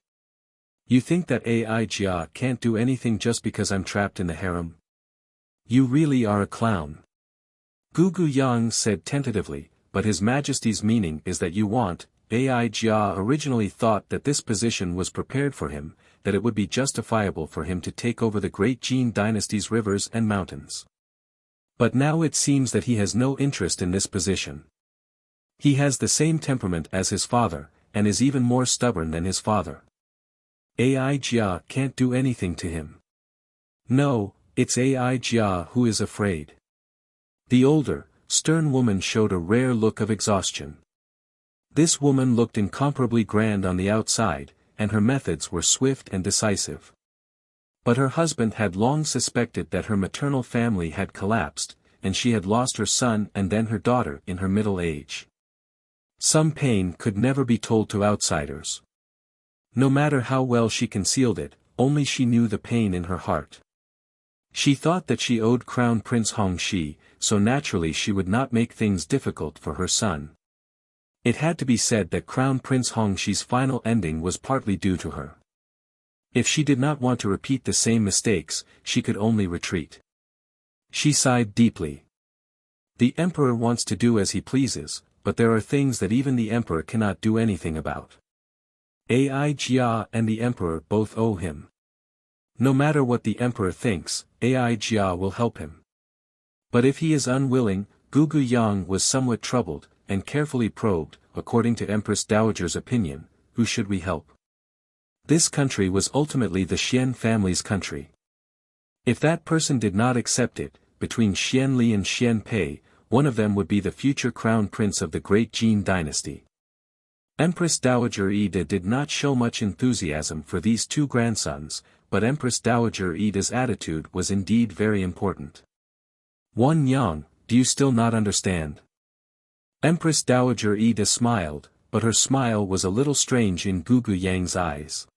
You think that AI Jia can't do anything just because I'm trapped in the harem? You really are a clown. Gugu Yang said tentatively, but His Majesty's meaning is that you want. AI Jia originally thought that this position was prepared for him, that it would be justifiable for him to take over the great Jin dynasty's rivers and mountains. But now it seems that he has no interest in this position. He has the same temperament as his father, and is even more stubborn than his father. AI Jia can't do anything to him. No, it's AI Jia who is afraid. The older, stern woman showed a rare look of exhaustion. This woman looked incomparably grand on the outside, and her methods were swift and decisive. But her husband had long suspected that her maternal family had collapsed, and she had lost her son and then her daughter in her middle age. Some pain could never be told to outsiders. No matter how well she concealed it, only she knew the pain in her heart. She thought that she owed Crown Prince Hongxi, so naturally she would not make things difficult for her son. It had to be said that Crown Prince Hongxi's final ending was partly due to her. If she did not want to repeat the same mistakes, she could only retreat. She sighed deeply. The emperor wants to do as he pleases, but there are things that even the emperor cannot do anything about. AI Jia and the emperor both owe him. No matter what the emperor thinks, AI Jia will help him. But if he is unwilling, Gugu Yang was somewhat troubled, and carefully probed, according to Empress Dowager's opinion, who should we help? This country was ultimately the Xian family's country. If that person did not accept it, between Xian Li and Xian Pei, one of them would be the future crown prince of the great Jin dynasty. Empress Dowager Ida did not show much enthusiasm for these two grandsons, but Empress Dowager Ida's attitude was indeed very important. Wan Yang, do you still not understand? Empress Dowager Ida smiled, but her smile was a little strange in Gugu Yang's eyes.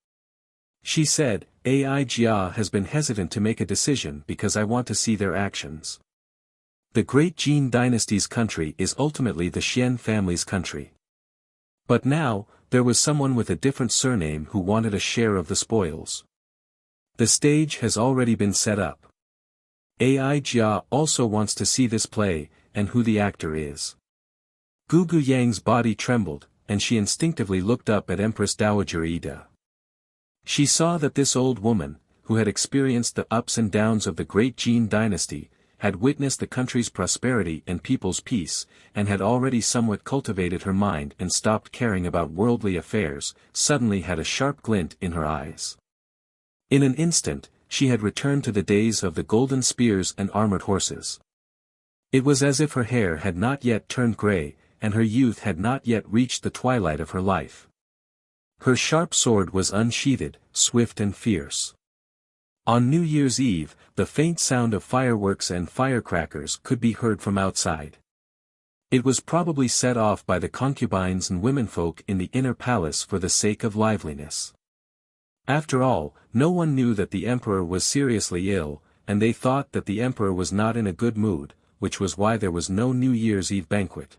She said, AI Jia has been hesitant to make a decision because I want to see their actions. The great Jin dynasty's country is ultimately the Xian family's country. But now, there was someone with a different surname who wanted a share of the spoils. The stage has already been set up. AI Jia also wants to see this play, and who the actor is. Gugu Yang's body trembled, and she instinctively looked up at Empress Dowager Ida. She saw that this old woman, who had experienced the ups and downs of the great Jin dynasty, had witnessed the country's prosperity and people's peace, and had already somewhat cultivated her mind and stopped caring about worldly affairs, suddenly had a sharp glint in her eyes. In an instant, she had returned to the days of the golden spears and armored horses. It was as if her hair had not yet turned gray, and her youth had not yet reached the twilight of her life. Her sharp sword was unsheathed, swift and fierce. On New Year's Eve, the faint sound of fireworks and firecrackers could be heard from outside. It was probably set off by the concubines and womenfolk in the inner palace for the sake of liveliness. After all, no one knew that the emperor was seriously ill, and they thought that the emperor was not in a good mood, which was why there was no New Year's Eve banquet.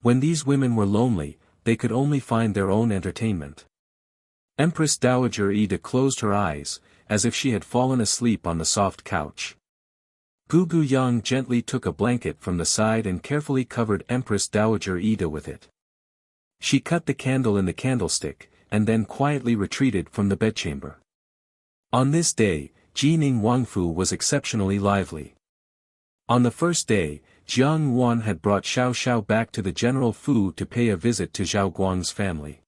When these women were lonely, they could only find their own entertainment. Empress Dowager Ida closed her eyes, as if she had fallen asleep on the soft couch. Gugu Yang gently took a blanket from the side and carefully covered Empress Dowager Ida with it. She cut the candle in the candlestick, and then quietly retreated from the bedchamber. On this day, Jining Wangfu was exceptionally lively. On the first day, Jiang Wan had brought Xiao Xiao back to the General Fu to pay a visit to Zhao Guang's family.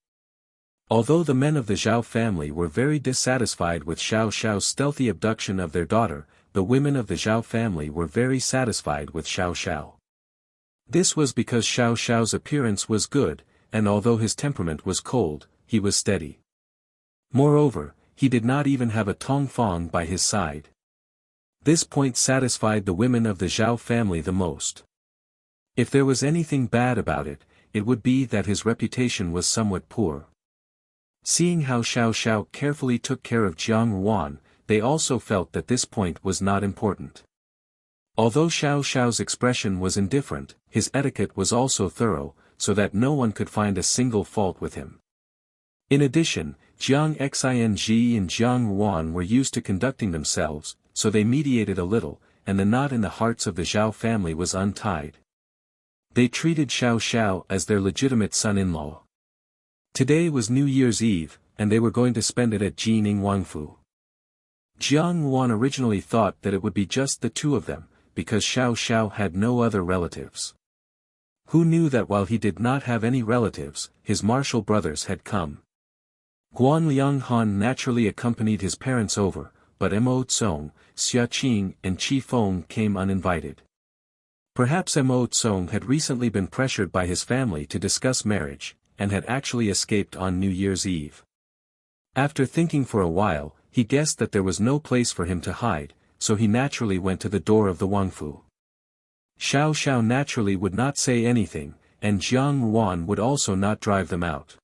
Although the men of the Zhao family were very dissatisfied with Xiao Xiao's stealthy abduction of their daughter, the women of the Zhao family were very satisfied with Xiao Xiao. This was because Xiao Xiao's appearance was good, and although his temperament was cold, he was steady. Moreover, he did not even have a Tongfang by his side. This point satisfied the women of the Zhao family the most. If there was anything bad about it, it would be that his reputation was somewhat poor. Seeing how Xiao Xiao carefully took care of Jiang Wan, they also felt that this point was not important. Although Xiao Xiao's expression was indifferent, his etiquette was also thorough, so that no one could find a single fault with him. In addition, Jiang Xing and Jiang Ruan were used to conducting themselves, so they mediated a little, and the knot in the hearts of the Zhao family was untied. They treated Xiao Xiao as their legitimate son-in-law. Today was New Year's Eve, and they were going to spend it at Jining Wangfu. Jiang Ruan originally thought that it would be just the two of them, because Xiao Xiao had no other relatives. Who knew that while he did not have any relatives, his martial brothers had come. Guan Lianghan naturally accompanied his parents over, but Mo Tsong, Xia Qing and Qi Feng came uninvited. Perhaps Mo Tsong had recently been pressured by his family to discuss marriage, and had actually escaped on New Year's Eve. After thinking for a while, he guessed that there was no place for him to hide, so he naturally went to the door of the Wangfu. Xiao Xiao naturally would not say anything, and Jiang Ruan would also not drive them out.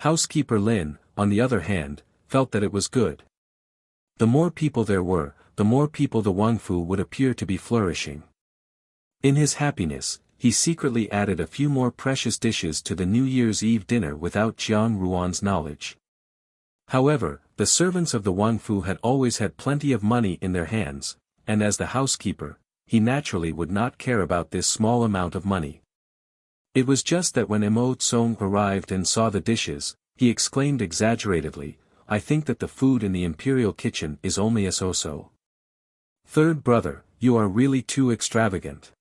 Housekeeper Lin, on the other hand, felt that it was good. The more people there were, the more people the Wangfu would appear to be flourishing. In his happiness, he secretly added a few more precious dishes to the New Year's Eve dinner without Jiang Ruan's knowledge. However, the servants of the Wangfu had always had plenty of money in their hands, and as the housekeeper, he naturally would not care about this small amount of money. It was just that when Mo Tsong arrived and saw the dishes, he exclaimed exaggeratedly, "I think that the food in the imperial kitchen is only a so-so. Third brother, you are really too extravagant.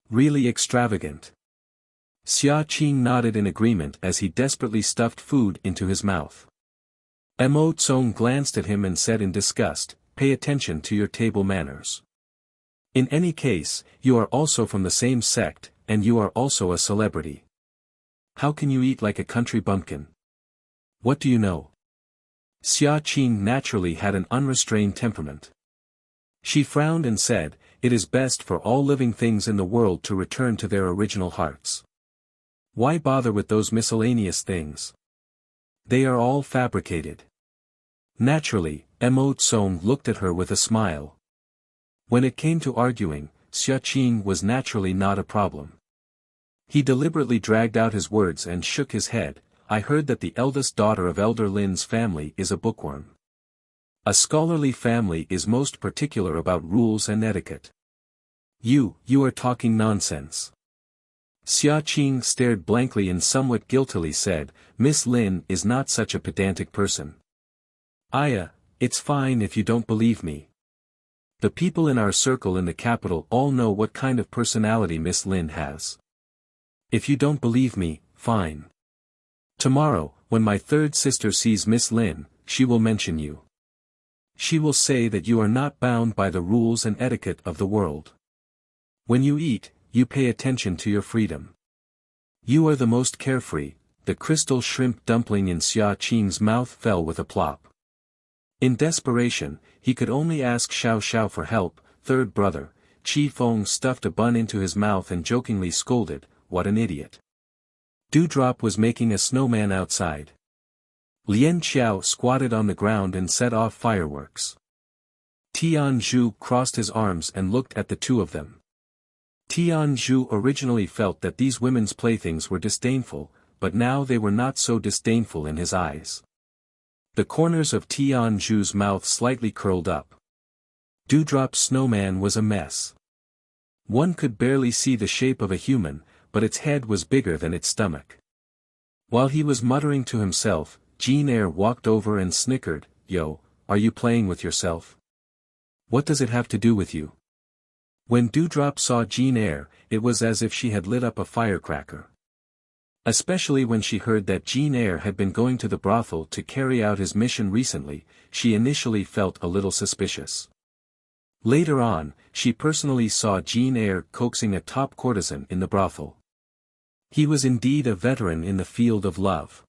Really extravagant." Xia Qing nodded in agreement as he desperately stuffed food into his mouth. Mo Tsong glanced at him and said in disgust, "Pay attention to your table manners. In any case, you are also from the same sect, and you are also a celebrity. How can you eat like a country bumpkin? What do you know?" Xia Qing naturally had an unrestrained temperament. She frowned and said, "It is best for all living things in the world to return to their original hearts. Why bother with those miscellaneous things? They are all fabricated." Naturally, Mo Tsong looked at her with a smile. When it came to arguing, Xia Qing was naturally not a problem. He deliberately dragged out his words and shook his head. "I heard that the eldest daughter of Elder Lin's family is a bookworm. A scholarly family is most particular about rules and etiquette. You are talking nonsense." Xia Qing stared blankly and somewhat guiltily said, "Miss Lin is not such a pedantic person." It's fine if you don't believe me. The people in our circle in the capital all know what kind of personality Miss Lin has. If you don't believe me, fine. Tomorrow, when my third sister sees Miss Lin, she will mention you. She will say that you are not bound by the rules and etiquette of the world. When you eat, you pay attention to your freedom. You are the most carefree." The crystal shrimp dumpling in Xia Qing's mouth fell with a plop. In desperation, he could only ask Xiao Xiao for help. Third brother, Qi Feng stuffed a bun into his mouth and jokingly scolded, "What an idiot." Dewdrop was making a snowman outside. Lian Qiao squatted on the ground and set off fireworks. Tian Zhu crossed his arms and looked at the two of them. Tian Zhu originally felt that these women's playthings were disdainful, but now they were not so disdainful in his eyes. The corners of Tian Zhu's mouth slightly curled up. Dewdrop's snowman was a mess. One could barely see the shape of a human, but its head was bigger than its stomach. While he was muttering to himself, Jean Eyre walked over and snickered, "Yo, are you playing with yourself? What does it have to do with you?" When Dewdrop saw Jean Eyre, it was as if she had lit up a firecracker. Especially when she heard that Jean Eyre had been going to the brothel to carry out his mission recently, she initially felt a little suspicious. Later on, she personally saw Jean Eyre coaxing a top courtesan in the brothel. He was indeed a veteran in the field of love.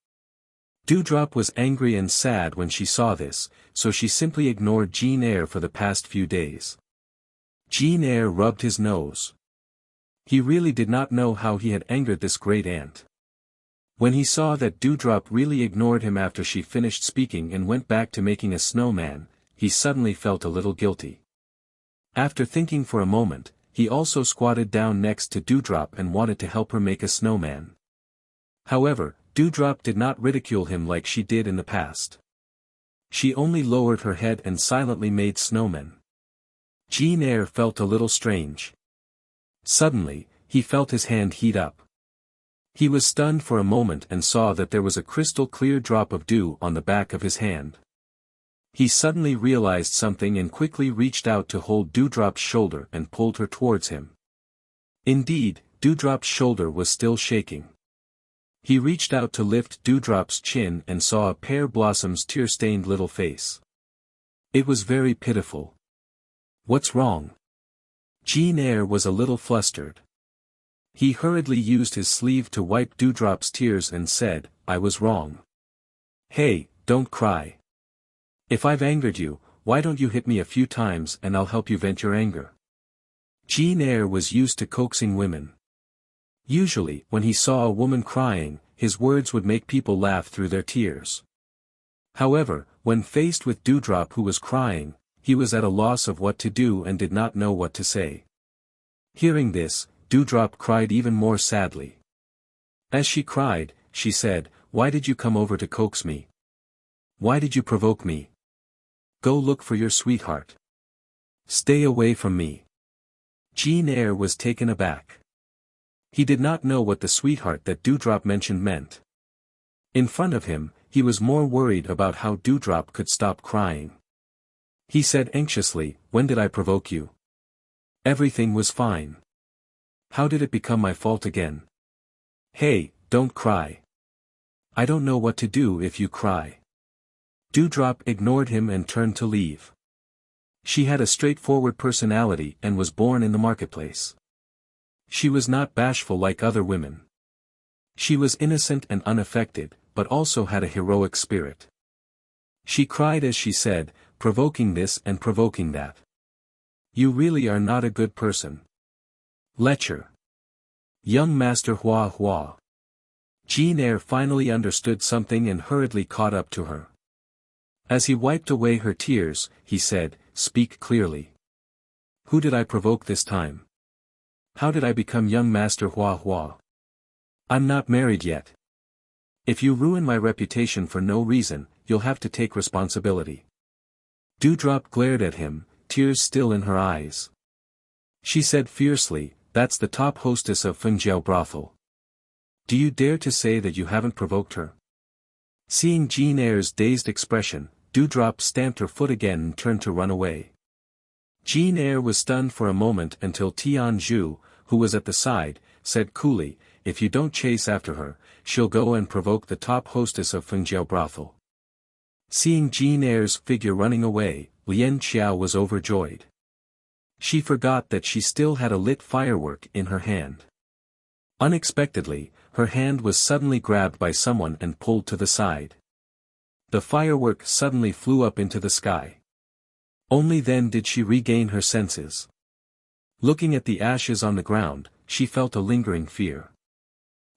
Dewdrop was angry and sad when she saw this, so she simply ignored Jean Eyre for the past few days. Jean Eyre rubbed his nose. He really did not know how he had angered this great aunt. When he saw that Dewdrop really ignored him after she finished speaking and went back to making a snowman, he suddenly felt a little guilty. After thinking for a moment, he also squatted down next to Dewdrop and wanted to help her make a snowman. However, Dewdrop did not ridicule him like she did in the past. She only lowered her head and silently made snowmen. Jean Eyre felt a little strange. Suddenly, he felt his hand heat up. He was stunned for a moment and saw that there was a crystal-clear drop of dew on the back of his hand. He suddenly realized something and quickly reached out to hold Dewdrop's shoulder and pulled her towards him. Indeed, Dewdrop's shoulder was still shaking. He reached out to lift Dewdrop's chin and saw a pear blossom's tear-stained little face. It was very pitiful. "What's wrong?" Jean Eyre was a little flustered. He hurriedly used his sleeve to wipe Dewdrop's tears and said, "I was wrong. Hey, don't cry. If I've angered you, why don't you hit me a few times and I'll help you vent your anger." Jean Eyre was used to coaxing women. Usually, when he saw a woman crying, his words would make people laugh through their tears. However, when faced with Dewdrop who was crying, he was at a loss of what to do and did not know what to say. Hearing this, Dewdrop cried even more sadly. As she cried, she said, "Why did you come over to coax me? Why did you provoke me? Go look for your sweetheart. Stay away from me." Jean Eyre was taken aback. He did not know what the sweetheart that Dewdrop mentioned meant. In front of him, he was more worried about how Dewdrop could stop crying. He said anxiously, "When did I provoke you? Everything was fine. How did it become my fault again? Hey, don't cry. I don't know what to do if you cry." Dewdrop ignored him and turned to leave. She had a straightforward personality and was born in the marketplace. She was not bashful like other women. She was innocent and unaffected, but also had a heroic spirit. She cried as she said, provoking this and provoking that. "You really are not a good person." Lecture. Young Master Hua Hua. Jean Eyre finally understood something and hurriedly caught up to her. As he wiped away her tears, he said, "Speak clearly. Who did I provoke this time? How did I become young Master Hua Hua? I'm not married yet. If you ruin my reputation for no reason, you'll have to take responsibility." Dewdrop glared at him, tears still in her eyes. She said fiercely, "That's the top hostess of Fengjiao brothel. Do you dare to say that you haven't provoked her?" Seeing Jean Eyre's dazed expression, Dewdrop stamped her foot again and turned to run away. Jean Eyre was stunned for a moment until Tian Zhu, who was at the side, said coolly, "If you don't chase after her, she'll go and provoke the top hostess of Fengjiao brothel." Seeing Jean Eyre's figure running away, Lian Qiao was overjoyed. She forgot that she still had a lit firework in her hand. Unexpectedly, her hand was suddenly grabbed by someone and pulled to the side. The firework suddenly flew up into the sky. Only then did she regain her senses. Looking at the ashes on the ground, she felt a lingering fear.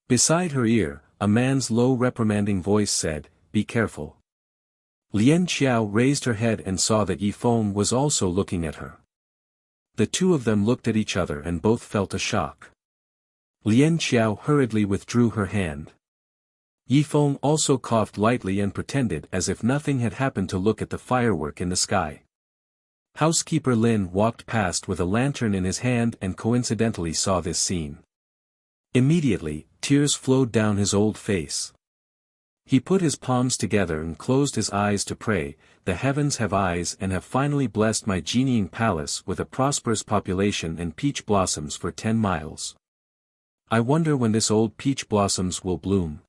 Beside her ear, a man's low reprimanding voice said, "Be careful." Lian Qiao raised her head and saw that Yifeng was also looking at her. The two of them looked at each other and both felt a shock. Lian Qiao hurriedly withdrew her hand. Yifeng also coughed lightly and pretended as if nothing had happened to look at the firework in the sky. Housekeeper Lin walked past with a lantern in his hand and coincidentally saw this scene. Immediately, tears flowed down his old face. He put his palms together and closed his eyes to pray, "The heavens have eyes and have finally blessed my genieing palace with a prosperous population and peach blossoms for 10 miles. I wonder when this old peach blossoms will bloom."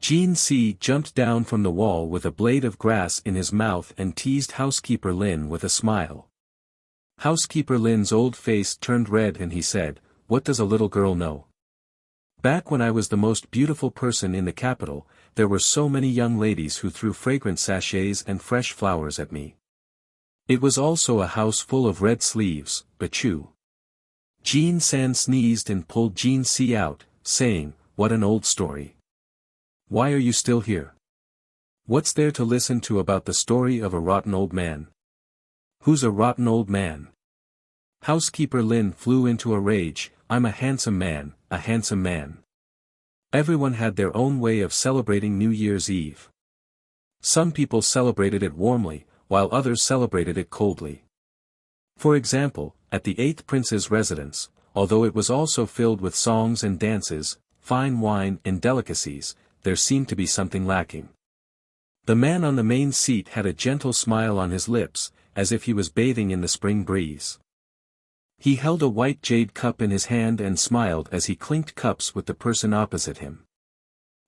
Jean C jumped down from the wall with a blade of grass in his mouth and teased Housekeeper Lin with a smile. Housekeeper Lin's old face turned red and he said, "What does a little girl know? Back when I was the most beautiful person in the capital, there were so many young ladies who threw fragrant sachets and fresh flowers at me. It was also a house full of red sleeves, Bachu." Jean San sneezed and pulled Jean C out, saying, "What an old story. Why are you still here? What's there to listen to about the story of a rotten old man?" "Who's a rotten old man?" Housekeeper Lin flew into a rage. I'm a handsome man, a handsome man. Everyone had their own way of celebrating New Year's Eve. Some people celebrated it warmly, while others celebrated it coldly. For example, at the 8th prince's residence, although it was also filled with songs and dances, fine wine and delicacies, there seemed to be something lacking. The man on the main seat had a gentle smile on his lips, as if he was bathing in the spring breeze. He held a white jade cup in his hand and smiled as he clinked cups with the person opposite him.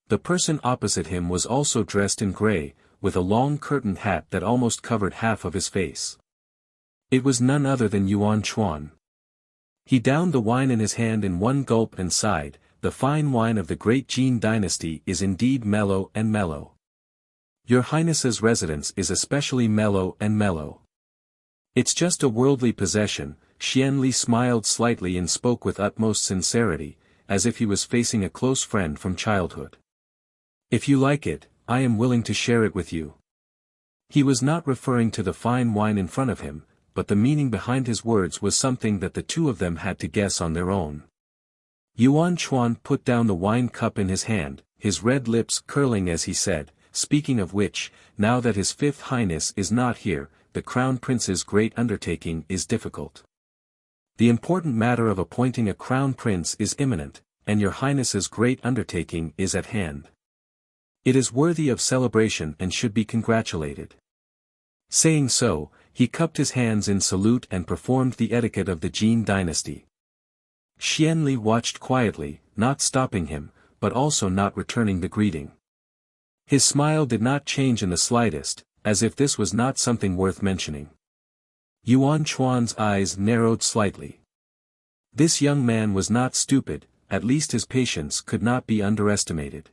The person opposite him was also dressed in gray, with a long curtained hat that almost covered half of his face. It was none other than Yuan Chuan. He downed the wine in his hand in one gulp and sighed, "The fine wine of the great Jin dynasty is indeed mellow and mellow. Your Highness's residence is especially mellow and mellow. It's just a worldly possession." Xian Li smiled slightly and spoke with utmost sincerity, as if he was facing a close friend from childhood. "If you like it, I am willing to share it with you." He was not referring to the fine wine in front of him, but the meaning behind his words was something that the two of them had to guess on their own. Yuan Chuan put down the wine cup in his hand, his red lips curling as he said, "Speaking of which, now that His Fifth Highness is not here, the Crown Prince's great undertaking is difficult. The important matter of appointing a Crown Prince is imminent, and your Highness's great undertaking is at hand. It is worthy of celebration and should be congratulated." Saying so, he cupped his hands in salute and performed the etiquette of the Jin dynasty. Xian Li watched quietly, not stopping him, but also not returning the greeting. His smile did not change in the slightest, as if this was not something worth mentioning. Yuan Chuan's eyes narrowed slightly. This young man was not stupid, at least his patience could not be underestimated.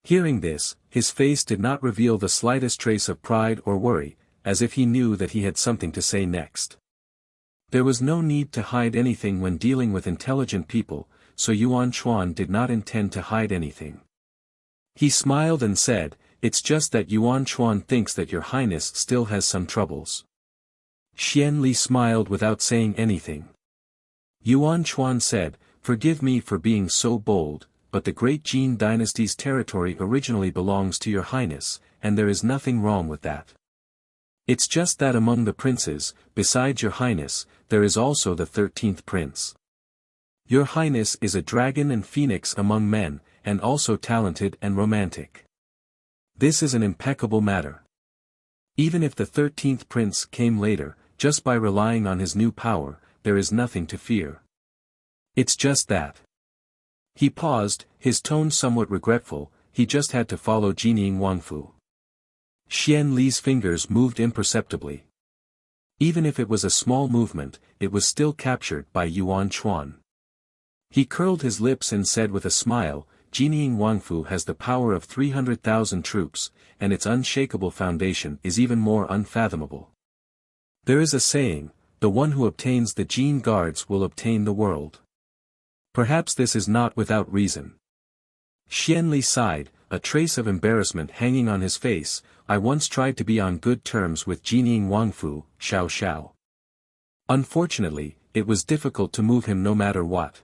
Hearing this, his face did not reveal the slightest trace of pride or worry, as if he knew that he had something to say next. There was no need to hide anything when dealing with intelligent people, so Yuan Chuan did not intend to hide anything. He smiled and said, "It's just that Yuan Chuan thinks that your Highness still has some troubles." Xian Li smiled without saying anything. Yuan Chuan said, "Forgive me for being so bold, but the great Jin dynasty's territory originally belongs to your Highness, and there is nothing wrong with that. It's just that among the princes, besides your Highness, there is also the 13th prince. Your Highness is a dragon and phoenix among men, and also talented and romantic. This is an impeccable matter. Even if the 13th prince came later, just by relying on his new power, there is nothing to fear. It's just that." He paused, his tone somewhat regretful, he just had to follow Jining Wangfu. Xian Li's fingers moved imperceptibly. Even if it was a small movement, it was still captured by Yuan Chuan. He curled his lips and said with a smile, "Jining Wangfu has the power of 300,000 troops, and its unshakable foundation is even more unfathomable. There is a saying, the one who obtains the Jin guards will obtain the world. Perhaps this is not without reason." Xian Li sighed, a trace of embarrassment hanging on his face. "I once tried to be on good terms with Jining Wangfu, Xiao Xiao. Unfortunately, it was difficult to move him no matter what.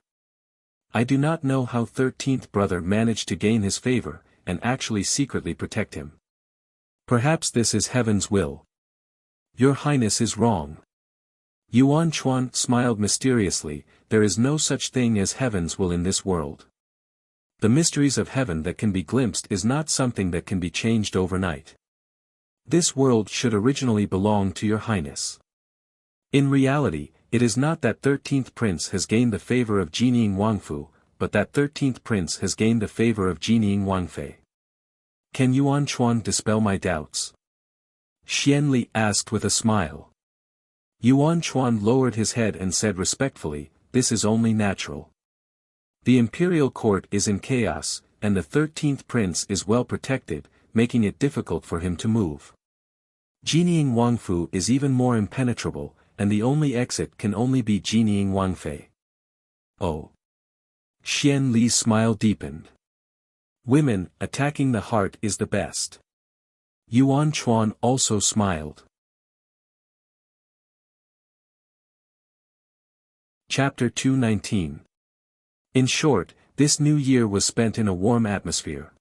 I do not know how 13th brother managed to gain his favor, and actually secretly protect him. Perhaps this is heaven's will. Your Highness is wrong." Yuan Chuan smiled mysteriously, "There is no such thing as heaven's will in this world. The mysteries of heaven that can be glimpsed is not something that can be changed overnight. This world should originally belong to your Highness. In reality, it is not that 13th prince has gained the favor of Jining Wangfu, but that 13th prince has gained the favor of Jining Wangfei. Can Yuan Chuan dispel my doubts?" Xian Li asked with a smile. Yuan Chuan lowered his head and said respectfully, "This is only natural. The imperial court is in chaos, and the 13th prince is well protected, making it difficult for him to move. Jining Wangfu is even more impenetrable, and the only exit can only be Jining Wangfei." "Oh." Xian Li's smile deepened. "Women, attacking the heart is the best." Yuan Chuan also smiled. Chapter 219. In short, this new year was spent in a warm atmosphere.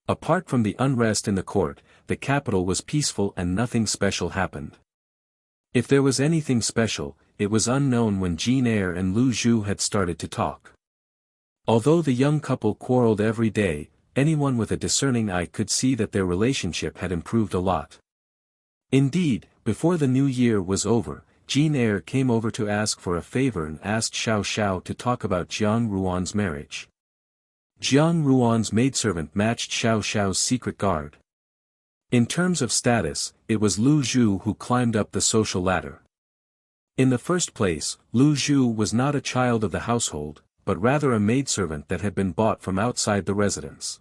Apart from the unrest in the court, the capital was peaceful and nothing special happened. If there was anything special, it was unknown when Jin Air and Lu Zhu had started to talk. Although the young couple quarreled every day, anyone with a discerning eye could see that their relationship had improved a lot. Indeed, before the new year was over, Jin Air came over to ask for a favor and asked Xiao Xiao to talk about Jiang Ruan's marriage. Jiang Ruan's maidservant matched Xiao Xiao's secret guard. In terms of status, it was Lu Zhu who climbed up the social ladder. In the first place, Lu Zhu was not a child of the household, but rather a maidservant that had been bought from outside the residence.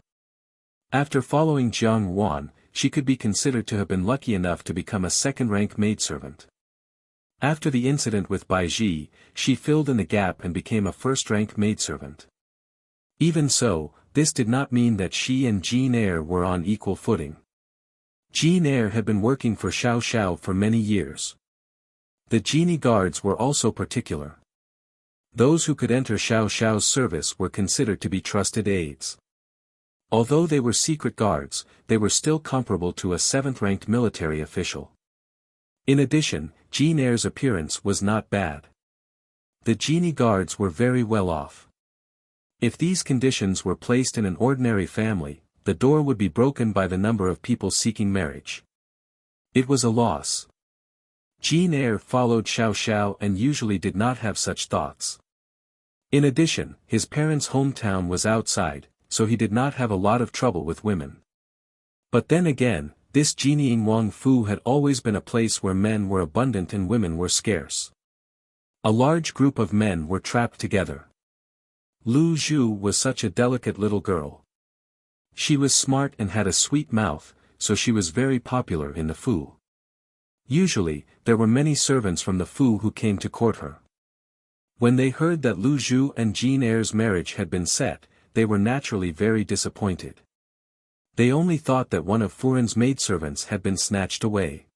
After following Jiang Ruan, she could be considered to have been lucky enough to become a second-rank maidservant. After the incident with Bai Ji, she filled in the gap and became a first-rank maidservant. Even so, this did not mean that she and Jin Air were on equal footing. Jin Air had been working for Xiao Xiao for many years. The genie guards were also particular. Those who could enter Xiao Xiao's service were considered to be trusted aides. Although they were secret guards, they were still comparable to a seventh-ranked military official. In addition, Jin Air's appearance was not bad. The genie guards were very well off. If these conditions were placed in an ordinary family, the door would be broken by the number of people seeking marriage. It was a loss. Jin Air followed Xiao Xiao and usually did not have such thoughts. In addition, his parents' hometown was outside, so he did not have a lot of trouble with women. But then again, this Jinying Wang Fu had always been a place where men were abundant and women were scarce. A large group of men were trapped together. Lu Zhu was such a delicate little girl. She was smart and had a sweet mouth, so she was very popular in the Fu. Usually, there were many servants from the Fu who came to court her. When they heard that Lu Zhu and Jin Air's marriage had been set, they were naturally very disappointed. They only thought that one of Furen's maidservants had been snatched away.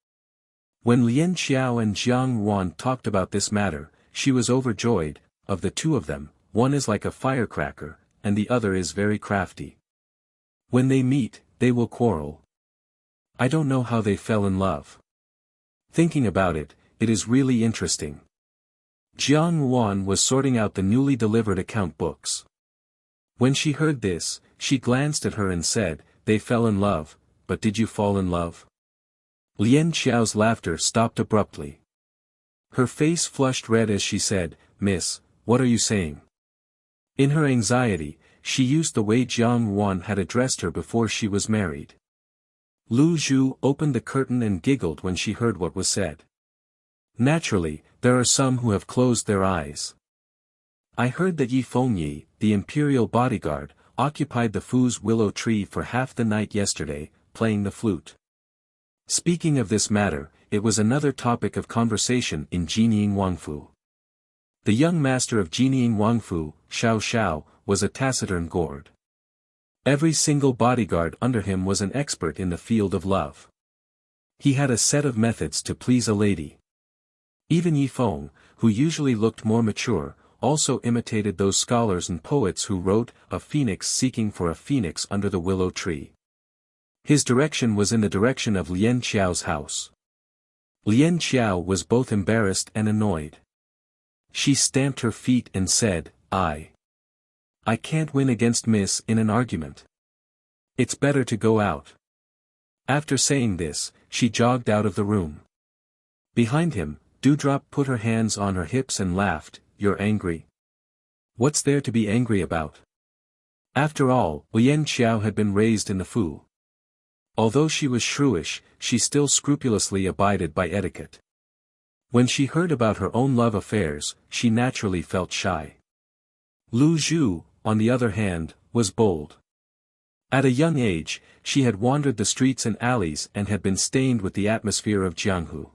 When Lian Xiao and Jiang Ruan talked about this matter, she was overjoyed. Of the two of them, one is like a firecracker, and the other is very crafty. When they meet, they will quarrel. I don't know how they fell in love. Thinking about it, it is really interesting. Jiang Ruan was sorting out the newly delivered account books. When she heard this, she glanced at her and said, "They fell in love, but did you fall in love?" Lian Xiao's laughter stopped abruptly. Her face flushed red as she said, "Miss, what are you saying?" In her anxiety, she used the way Jiang Ruan had addressed her before she was married. Lu Zhu opened the curtain and giggled when she heard what was said. Naturally, there are some who have closed their eyes. I heard that Yi Fengyi, the imperial bodyguard, occupied the Fu's willow tree for half the night yesterday, playing the flute. Speaking of this matter, it was another topic of conversation in Jinying Wangfu. The young master of Jinying Wangfu, Xiao Xiao, was a taciturn guard. Every single bodyguard under him was an expert in the field of love. He had a set of methods to please a lady. Even Yi Feng, who usually looked more mature, also imitated those scholars and poets who wrote, "A phoenix seeking for a phoenix under the willow tree." His direction was in the direction of Lian Qiao's house. Lian Qiao was both embarrassed and annoyed. She stamped her feet and said, I can't win against Miss in an argument. It's better to go out." After saying this, she jogged out of the room. Behind him, Dewdrop put her hands on her hips and laughed. "You're angry? What's there to be angry about?" After all, Lian Qiao had been raised in the Fu. Although she was shrewish, she still scrupulously abided by etiquette. When she heard about her own love affairs, she naturally felt shy. Lu Zhu, on the other hand, was bold. At a young age, she had wandered the streets and alleys and had been stained with the atmosphere of Jianghu.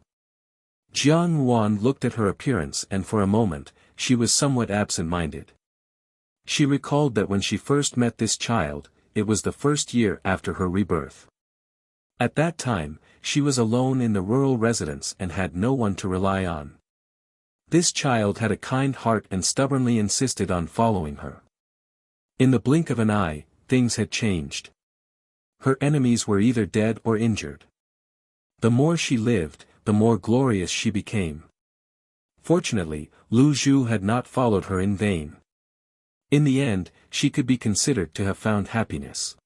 Jiang Ruan looked at her appearance and for a moment, she was somewhat absent-minded. She recalled that when she first met this child, it was the first year after her rebirth. At that time, she was alone in the rural residence and had no one to rely on. This child had a kind heart and stubbornly insisted on following her. In the blink of an eye, things had changed. Her enemies were either dead or injured. The more she lived, the more glorious she became. Fortunately, Lu Zhu had not followed her in vain. In the end, she could be considered to have found happiness.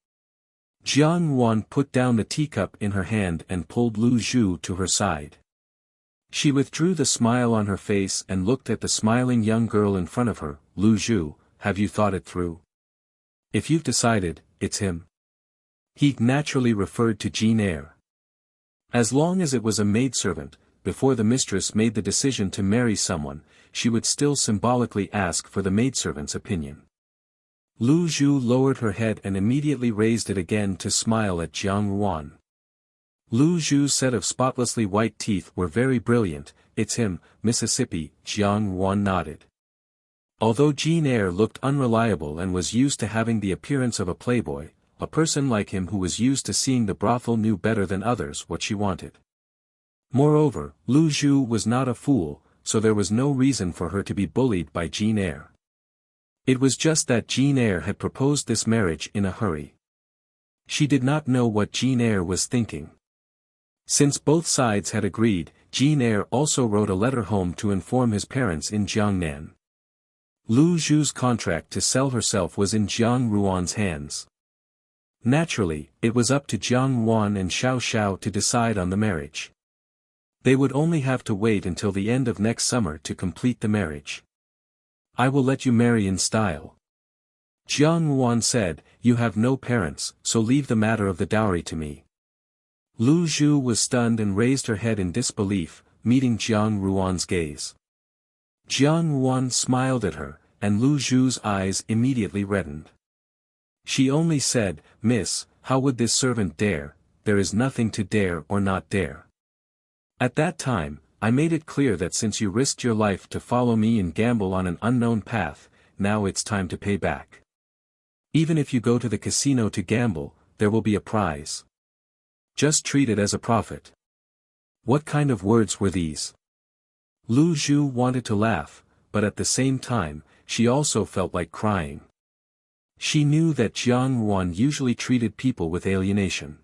Jiang Yuan put down the teacup in her hand and pulled Lu Zhu to her side. She withdrew the smile on her face and looked at the smiling young girl in front of her. Lu Zhu, have you thought it through? If you've decided, it's him. He naturally referred to Jean Eyre. As long as it was a maidservant, before the mistress made the decision to marry someone, she would still symbolically ask for the maidservant's opinion. Lu Zhu lowered her head and immediately raised it again to smile at Jiang Yuan. Lu Zhu's set of spotlessly white teeth were very brilliant. It's him, Mississippi, Jiang Yuan nodded. Although Jean Eyre looked unreliable and was used to having the appearance of a playboy, a person like him who was used to seeing the brothel knew better than others what she wanted. Moreover, Lu Zhu was not a fool, so there was no reason for her to be bullied by Jean Eyre. It was just that Jean Eyre had proposed this marriage in a hurry. She did not know what Jean Eyre was thinking. Since both sides had agreed, Jean Eyre also wrote a letter home to inform his parents in Jiangnan. Lu Zhu's contract to sell herself was in Jiang Yuan's hands. Naturally, it was up to Jiang Yuan and Xiao Xiao to decide on the marriage. They would only have to wait until the end of next summer to complete the marriage. I will let you marry in style. Jiang Yuan said, you have no parents, so leave the matter of the dowry to me. Lu Zhu was stunned and raised her head in disbelief, meeting Jiang Yuan's gaze. Jiang Yuan smiled at her, and Lu Zhu's eyes immediately reddened. She only said, Miss, how would this servant dare? There is nothing to dare or not dare. At that time, I made it clear that since you risked your life to follow me and gamble on an unknown path, now it's time to pay back. Even if you go to the casino to gamble, there will be a prize. Just treat it as a profit. What kind of words were these? Lu Zhu wanted to laugh, but at the same time, she also felt like crying. She knew that Jiang Yuan usually treated people with alienation.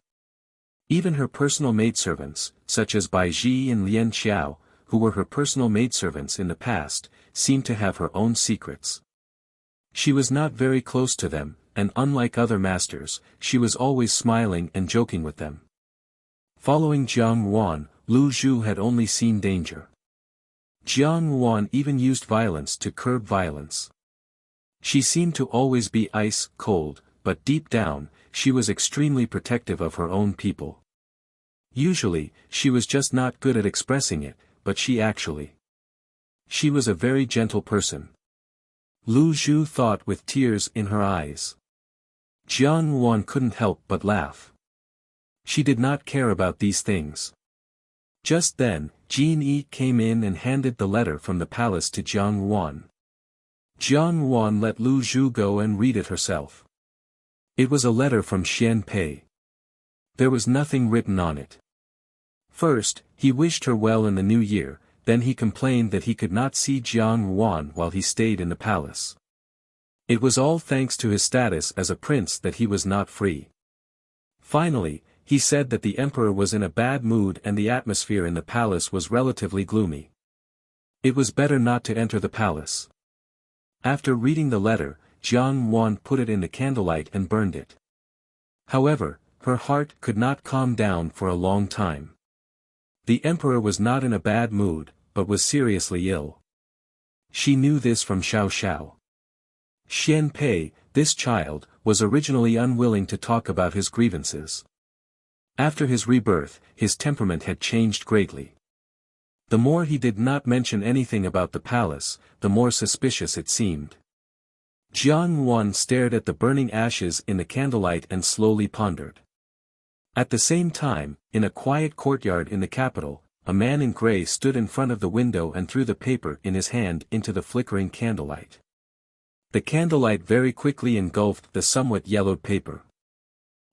Even her personal maidservants, such as Bai Ji and Lian Xiao, who were her personal maidservants in the past, seemed to have her own secrets. She was not very close to them, and unlike other masters, she was always smiling and joking with them. Following Jiang Yuan, Lu Zhu had only seen danger. Jiang Yuan even used violence to curb violence. She seemed to always be ice cold, but deep down, she was extremely protective of her own people. Usually, she was just not good at expressing it, but she was a very gentle person. Lu Zhu thought with tears in her eyes. Jiang Yuan couldn't help but laugh. She did not care about these things. Just then, Jean Yi came in and handed the letter from the palace to Jiang Yuan. Jiang Yuan let Lu Zhu go and read it herself. It was a letter from Xian Pei. There was nothing written on it. First, he wished her well in the new year, then he complained that he could not see Jiang Yuan while he stayed in the palace. It was all thanks to his status as a prince that he was not free. Finally, he said that the emperor was in a bad mood and the atmosphere in the palace was relatively gloomy. It was better not to enter the palace. After reading the letter, Jiang Yuan put it in the candlelight and burned it. However, her heart could not calm down for a long time. The emperor was not in a bad mood, but was seriously ill. She knew this from Xiao Xiao. Xian Pei, this child, was originally unwilling to talk about his grievances. After his rebirth, his temperament had changed greatly. The more he did not mention anything about the palace, the more suspicious it seemed. Jiang Yuan stared at the burning ashes in the candlelight and slowly pondered. At the same time, in a quiet courtyard in the capital, a man in grey stood in front of the window and threw the paper in his hand into the flickering candlelight. The candlelight very quickly engulfed the somewhat yellowed paper.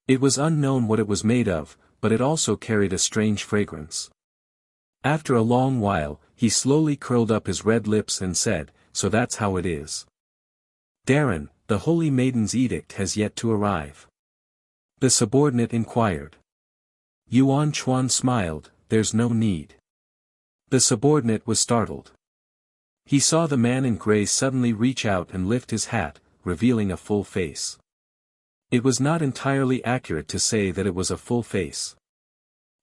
It was unknown what it was made of, but it also carried a strange fragrance. After a long while, he slowly curled up his red lips and said, "So that's how it is. Darren, the Holy Maiden's edict has yet to arrive." The subordinate inquired. Yuan Chuan smiled, "There's no need." The subordinate was startled. He saw the man in gray suddenly reach out and lift his hat, revealing a full face. It was not entirely accurate to say that it was a full face.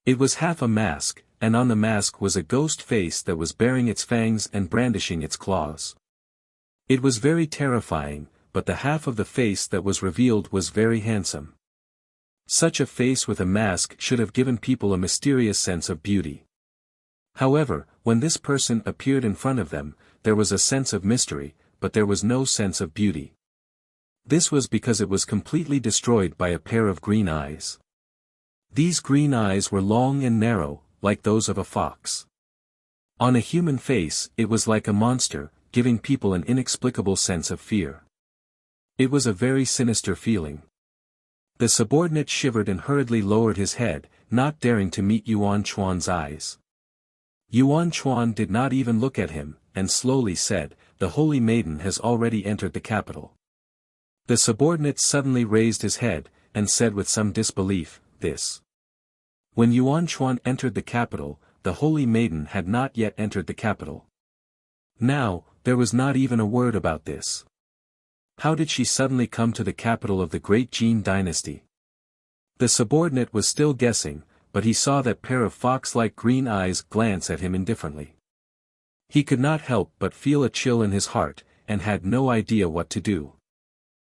It was half a mask, and on the mask was a ghost face that was baring its fangs and brandishing its claws. It was very terrifying, but the half of the face that was revealed was very handsome. Such a face with a mask should have given people a mysterious sense of beauty. However, when this person appeared in front of them, there was a sense of mystery, but there was no sense of beauty. This was because it was completely destroyed by a pair of green eyes. These green eyes were long and narrow, like those of a fox. On a human face, it was like a monster, giving people an inexplicable sense of fear. It was a very sinister feeling. The subordinate shivered and hurriedly lowered his head, not daring to meet Yuan Chuan's eyes. Yuan Chuan did not even look at him, and slowly said, "The Holy Maiden has already entered the capital." The subordinate suddenly raised his head, and said with some disbelief, "This." When Yuan Chuan entered the capital, the Holy Maiden had not yet entered the capital. Now, there was not even a word about this. How did she suddenly come to the capital of the great Jin dynasty? The subordinate was still guessing, but he saw that pair of fox-like green eyes glance at him indifferently. He could not help but feel a chill in his heart, and had no idea what to do.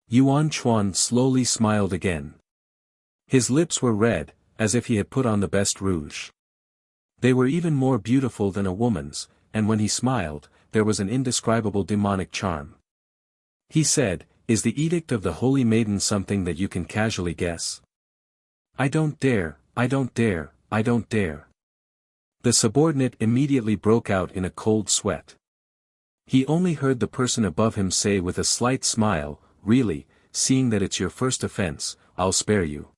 Yuan Chuan slowly smiled again. His lips were red, as if he had put on the best rouge. They were even more beautiful than a woman's, and when he smiled, there was an indescribable demonic charm. He said, "Is the edict of the Holy Maiden something that you can casually guess?" "I don't dare, I don't dare, I don't dare." The subordinate immediately broke out in a cold sweat. He only heard the person above him say with a slight smile, "Really, seeing that it's your first offense, I'll spare you."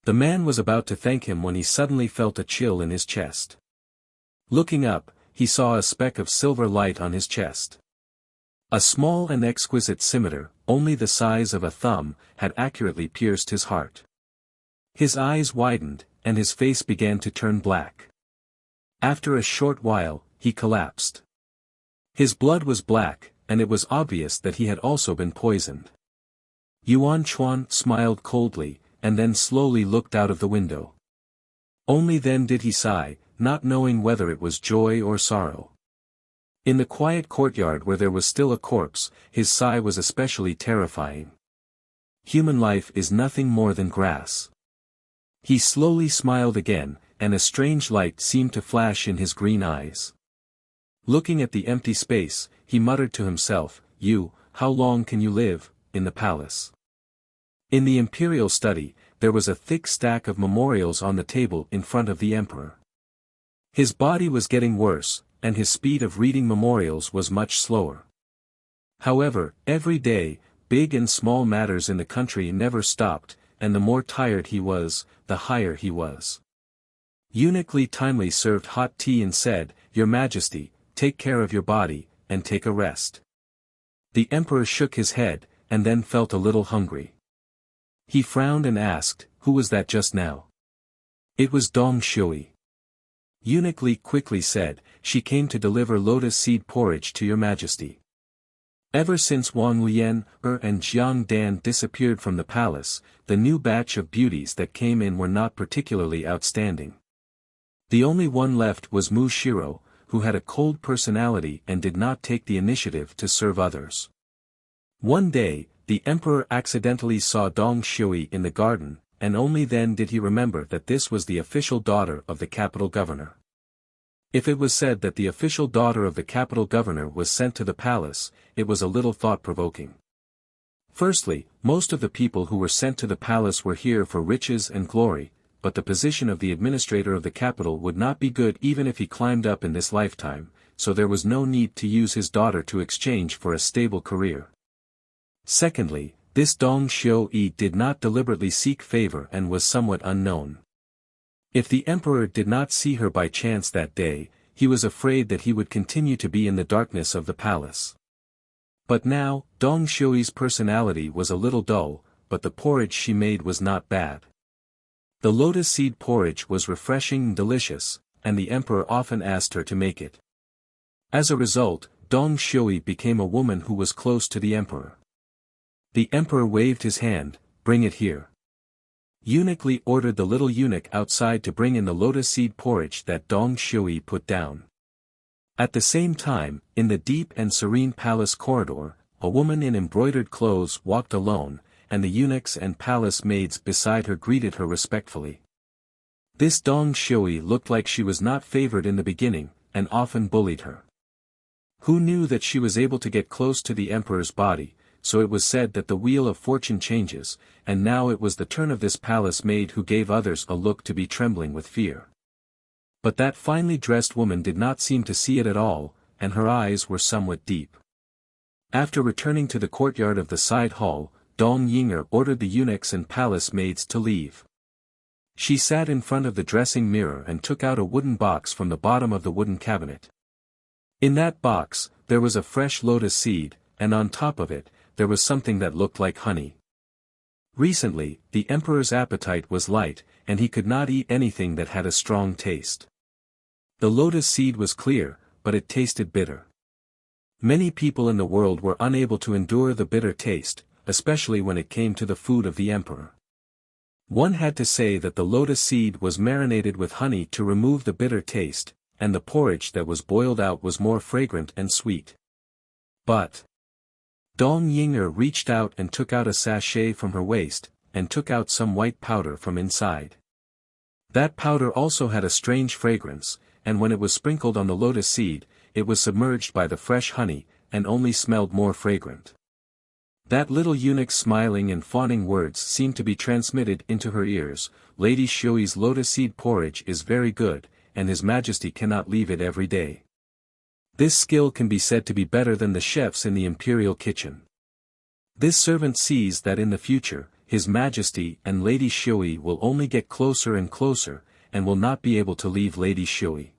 The man was about to thank him when he suddenly felt a chill in his chest. Looking up, he saw a speck of silver light on his chest. A small and exquisite scimitar, only the size of a thumb, had accurately pierced his heart. His eyes widened, and his face began to turn black. After a short while, he collapsed. His blood was black, and it was obvious that he had also been poisoned. Yuan Chuan smiled coldly, and then slowly looked out of the window. Only then did he sigh, not knowing whether it was joy or sorrow. In the quiet courtyard where there was still a corpse, his sigh was especially terrifying. Human life is nothing more than grass. He slowly smiled again, and a strange light seemed to flash in his green eyes. Looking at the empty space, he muttered to himself, How long can you live, in the palace?" In the imperial study, there was a thick stack of memorials on the table in front of the emperor. His body was getting worse, and his speed of reading memorials was much slower. However, every day, big and small matters in the country never stopped, and the more tired he was, the higher he was. Eunuch Li timely served hot tea and said, "Your Majesty, take care of your body, and take a rest." The emperor shook his head, and then felt a little hungry. He frowned and asked, "Who was that just now?" "It was Dong Shui." Eunuch Li quickly said, "She came to deliver lotus seed porridge to your Majesty." Ever since Wang Lian, and Jiang Dan disappeared from the palace, the new batch of beauties that came in were not particularly outstanding. The only one left was Mu Shiro, who had a cold personality and did not take the initiative to serve others. One day, the emperor accidentally saw Dong Shui in the garden, and only then did he remember that this was the official daughter of the capital governor. If it was said that the official daughter of the capital governor was sent to the palace, it was a little thought-provoking. Firstly, most of the people who were sent to the palace were here for riches and glory, but the position of the administrator of the capital would not be good even if he climbed up in this lifetime, so there was no need to use his daughter to exchange for a stable career. Secondly, this Dong Shui did not deliberately seek favor and was somewhat unknown. If the emperor did not see her by chance that day, he was afraid that he would continue to be in the darkness of the palace. But now, Dong Shui's personality was a little dull, but the porridge she made was not bad. The lotus seed porridge was refreshing and delicious, and the emperor often asked her to make it. As a result, Dong Shui became a woman who was close to the emperor. The emperor waved his hand, "Bring it here." Eunuch Li ordered the little eunuch outside to bring in the lotus seed porridge that Dong Shui put down. At the same time, in the deep and serene palace corridor, a woman in embroidered clothes walked alone, and the eunuchs and palace maids beside her greeted her respectfully. This Dong Shui looked like she was not favored in the beginning, and often bullied her. Who knew that she was able to get close to the emperor's body? So it was said that the wheel of fortune changes, and now it was the turn of this palace maid who gave others a look to be trembling with fear. But that finely dressed woman did not seem to see it at all, and her eyes were somewhat deep. After returning to the courtyard of the side hall, Dong Yinger ordered the eunuchs and palace maids to leave. She sat in front of the dressing mirror and took out a wooden box from the bottom of the wooden cabinet. In that box, there was a fresh lotus seed, and on top of it, there was something that looked like honey. Recently, the emperor's appetite was light, and he could not eat anything that had a strong taste. The lotus seed was clear, but it tasted bitter. Many people in the world were unable to endure the bitter taste, especially when it came to the food of the emperor. One had to say that the lotus seed was marinated with honey to remove the bitter taste, and the porridge that was boiled out was more fragrant and sweet. But Dong Yinger reached out and took out a sachet from her waist, and took out some white powder from inside. That powder also had a strange fragrance, and when it was sprinkled on the lotus seed, it was submerged by the fresh honey, and only smelled more fragrant. That little eunuch's smiling and fawning words seemed to be transmitted into her ears. Lady Shui's lotus seed porridge is very good, and His Majesty cannot leave it every day. This skill can be said to be better than the chefs in the imperial kitchen. This servant sees that in the future, His Majesty and Lady Shui will only get closer and closer, and will not be able to leave Lady Shui.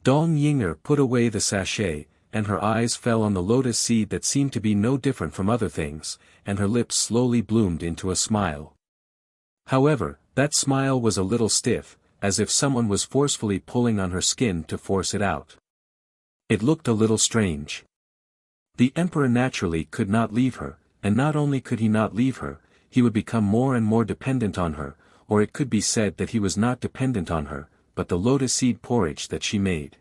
Dong Yinger put away the sachet, and her eyes fell on the lotus seed that seemed to be no different from other things, and her lips slowly bloomed into a smile. However, that smile was a little stiff, as if someone was forcefully pulling on her skin to force it out. It looked a little strange. The emperor naturally could not leave her, and not only could he not leave her, he would become more and more dependent on her, or it could be said that he was not dependent on her, but the lotus seed porridge that she made.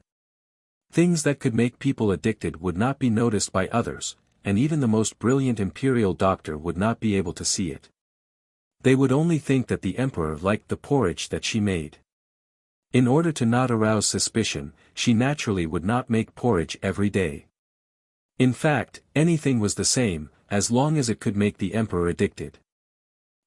Things that could make people addicted would not be noticed by others, and even the most brilliant imperial doctor would not be able to see it. They would only think that the emperor liked the porridge that she made. In order to not arouse suspicion, she naturally would not make porridge every day. In fact, anything was the same, as long as it could make the emperor addicted.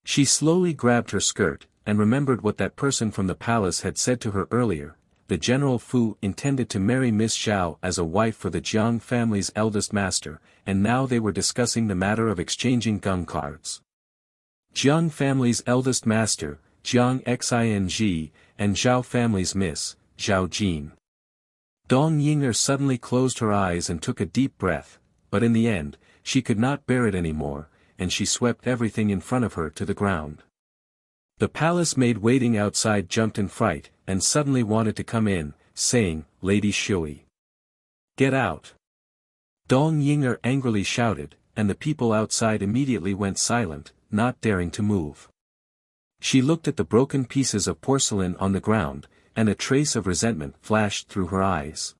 She slowly grabbed her skirt, and remembered what that person from the palace had said to her earlier. The General Fu intended to marry Miss Zhao as a wife for the Jiang family's eldest master, and now they were discussing the matter of exchanging gung cards. Jiang family's eldest master, Jiang Xing, and Zhao family's Miss, Zhao Jin. Dong Yinger suddenly closed her eyes and took a deep breath, but in the end, she could not bear it anymore, and she swept everything in front of her to the ground. The palace maid waiting outside jumped in fright, and suddenly wanted to come in, saying, "Lady Shui, get out!" Dong Yinger angrily shouted, and the people outside immediately went silent, not daring to move. She looked at the broken pieces of porcelain on the ground, and a trace of resentment flashed through her eyes.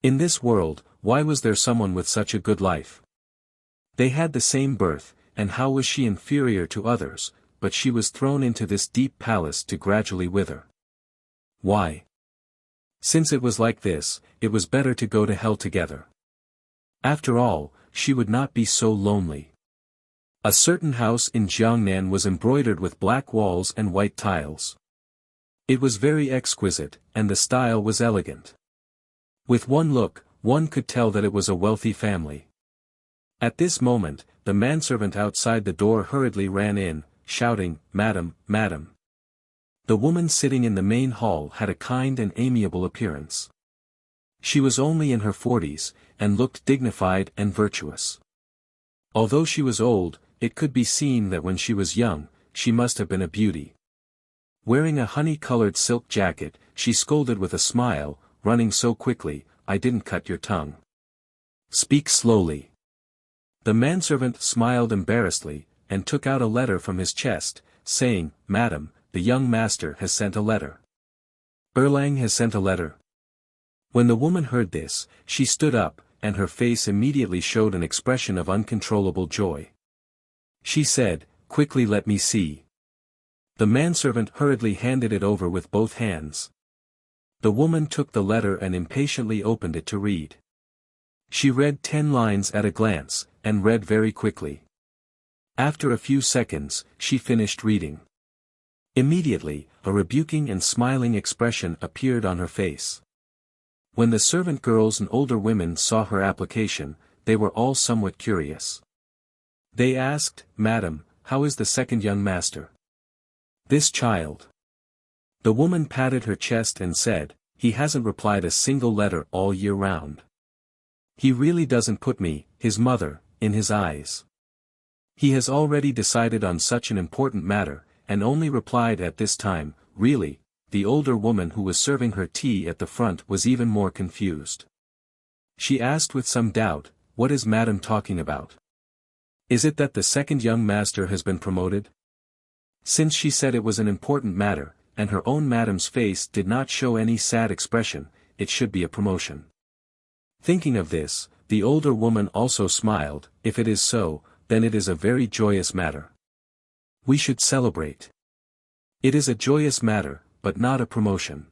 In this world, why was there someone with such a good life? They had the same birth, and how was she inferior to others, but she was thrown into this deep palace to gradually wither? Why? Since it was like this, it was better to go to hell together. After all, she would not be so lonely. A certain house in Jiangnan was embroidered with black walls and white tiles. It was very exquisite, and the style was elegant. With one look, one could tell that it was a wealthy family. At this moment, the manservant outside the door hurriedly ran in, shouting, "Madam, madam." The woman sitting in the main hall had a kind and amiable appearance. She was only in her 40s, and looked dignified and virtuous. Although she was old, it could be seen that when she was young, she must have been a beauty. Wearing a honey-colored silk jacket, she scolded with a smile, running so quickly, I didn't cut your tongue. Speak slowly. The manservant smiled embarrassedly, and took out a letter from his chest, saying, Madam, the young master has sent a letter. Erlang has sent a letter. When the woman heard this, she stood up, and her face immediately showed an expression of uncontrollable joy. She said, Quickly let me see. The manservant hurriedly handed it over with both hands. The woman took the letter and impatiently opened it to read. She read 10 lines at a glance, and read very quickly. After a few seconds, she finished reading. Immediately, a rebuking and smiling expression appeared on her face. When the servant girls and older women saw her application, they were all somewhat curious. They asked, Madam, how is the second young master? This child. The woman patted her chest and said, He hasn't replied a single letter all year round. He really doesn't put me, his mother, in his eyes. He has already decided on such an important matter, and only replied at this time, really. The older woman who was serving her tea at the front was even more confused. She asked with some doubt, What is Madam talking about? Is it that the second young master has been promoted? Since she said it was an important matter, and her own madam's face did not show any sad expression, it should be a promotion. Thinking of this, the older woman also smiled. If it is so, then it is a very joyous matter. We should celebrate. It is a joyous matter, but not a promotion.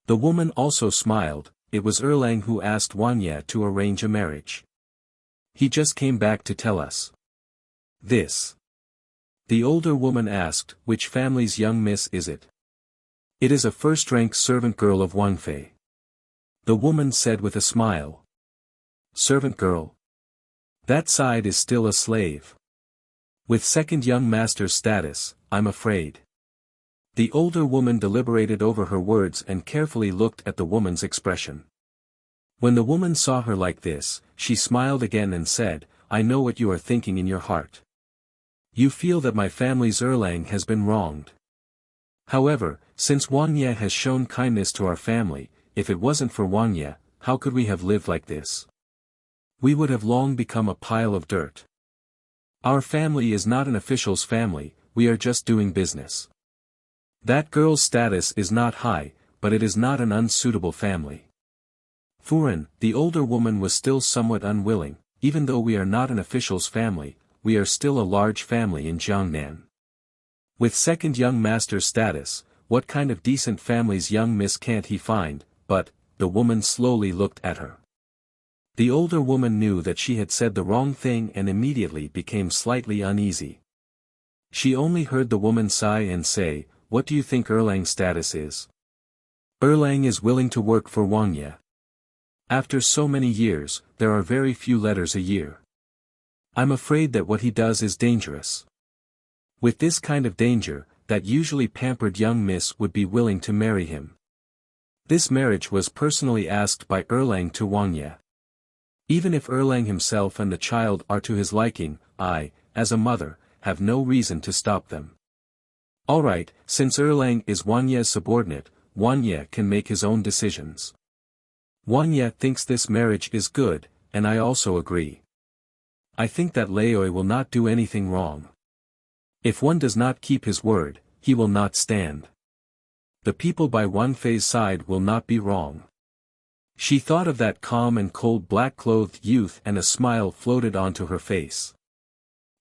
The woman also smiled. It was Erlang who asked Wanya to arrange a marriage. He just came back to tell us this. The older woman asked, Which family's young miss is it? It is a first-rank servant girl of Wangfei. The woman said with a smile. Servant girl? That side is still a slave. With second young master's status, I'm afraid. The older woman deliberated over her words and carefully looked at the woman's expression. When the woman saw her like this, she smiled again and said, I know what you are thinking in your heart. You feel that my family's Erlang has been wronged. However, since Wangye has shown kindness to our family, if it wasn't for Wangye, how could we have lived like this? We would have long become a pile of dirt. Our family is not an official's family, we are just doing business. That girl's status is not high, but it is not an unsuitable family. Furen, the older woman, was still somewhat unwilling. Even though we are not an official's family, we are still a large family in Jiangnan. With second young master's status, what kind of decent family's young miss can't he find? But, the woman slowly looked at her. The older woman knew that she had said the wrong thing and immediately became slightly uneasy. She only heard the woman sigh and say, What do you think Erlang's status is? Erlang is willing to work for Wangye. After so many years, there are very few letters a year. I'm afraid that what he does is dangerous. With this kind of danger, that usually pampered young miss would be willing to marry him. This marriage was personally asked by Erlang to Wangye. Even if Erlang himself and the child are to his liking, I, as a mother, have no reason to stop them. Alright, since Erlang is Wangye's subordinate, Wangye can make his own decisions. Wangye thinks this marriage is good, and I also agree. I think that Laoi will not do anything wrong. If one does not keep his word, he will not stand. The people by Wanfei's side will not be wrong. She thought of that calm and cold black-clothed youth and a smile floated onto her face.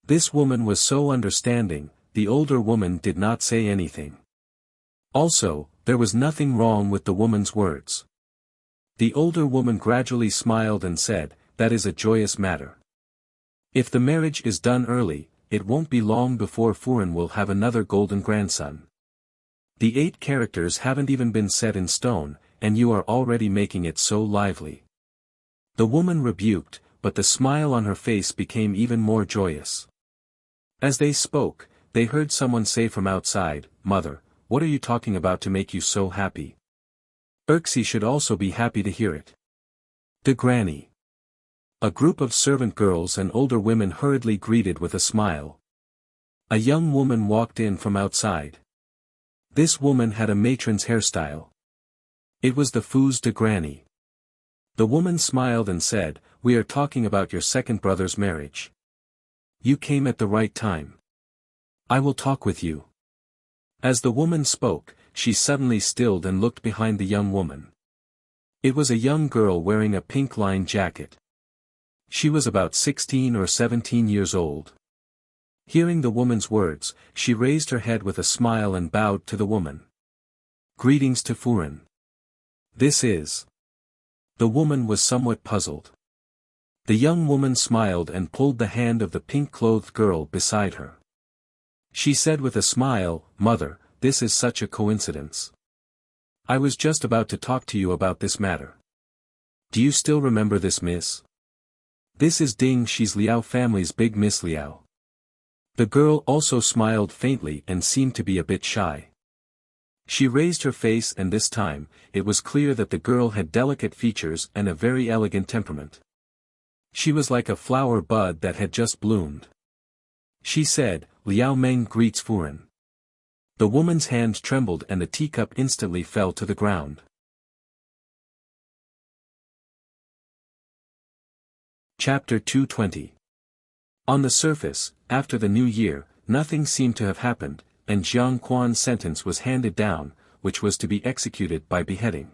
This woman was so understanding. The older woman did not say anything. Also, there was nothing wrong with the woman's words. The older woman gradually smiled and said, That is a joyous matter. If the marriage is done early, it won't be long before Furen will have another golden grandson. The 8 characters haven't even been set in stone, and you are already making it so lively. The woman rebuked, but the smile on her face became even more joyous. As they spoke, they heard someone say from outside, Mother, what are you talking about to make you so happy? Wuxia should also be happy to hear it. The granny. A group of servant girls and older women hurriedly greeted with a smile. A young woman walked in from outside. This woman had a matron's hairstyle. It was the fuse de granny. The woman smiled and said, "We are talking about your second brother's marriage. You came at the right time. I will talk with you." As the woman spoke, she suddenly stilled and looked behind the young woman. It was a young girl wearing a pink-lined jacket. She was about 16 or 17 years old. Hearing the woman's words, she raised her head with a smile and bowed to the woman. "Greetings to Furen. This is..." The woman was somewhat puzzled. The young woman smiled and pulled the hand of the pink-clothed girl beside her. She said with a smile, "Mother, this is such a coincidence. I was just about to talk to you about this matter. Do you still remember this miss? This is Ding Shi's Liao family's big Miss Liao." The girl also smiled faintly and seemed to be a bit shy. She raised her face and this time, it was clear that the girl had delicate features and a very elegant temperament. She was like a flower bud that had just bloomed. She said, "Liao Meng greets Furen." The woman's hand trembled and the teacup instantly fell to the ground. Chapter 220. On the surface, after the new year, nothing seemed to have happened, and Jiang Quan's sentence was handed down, which was to be executed by beheading.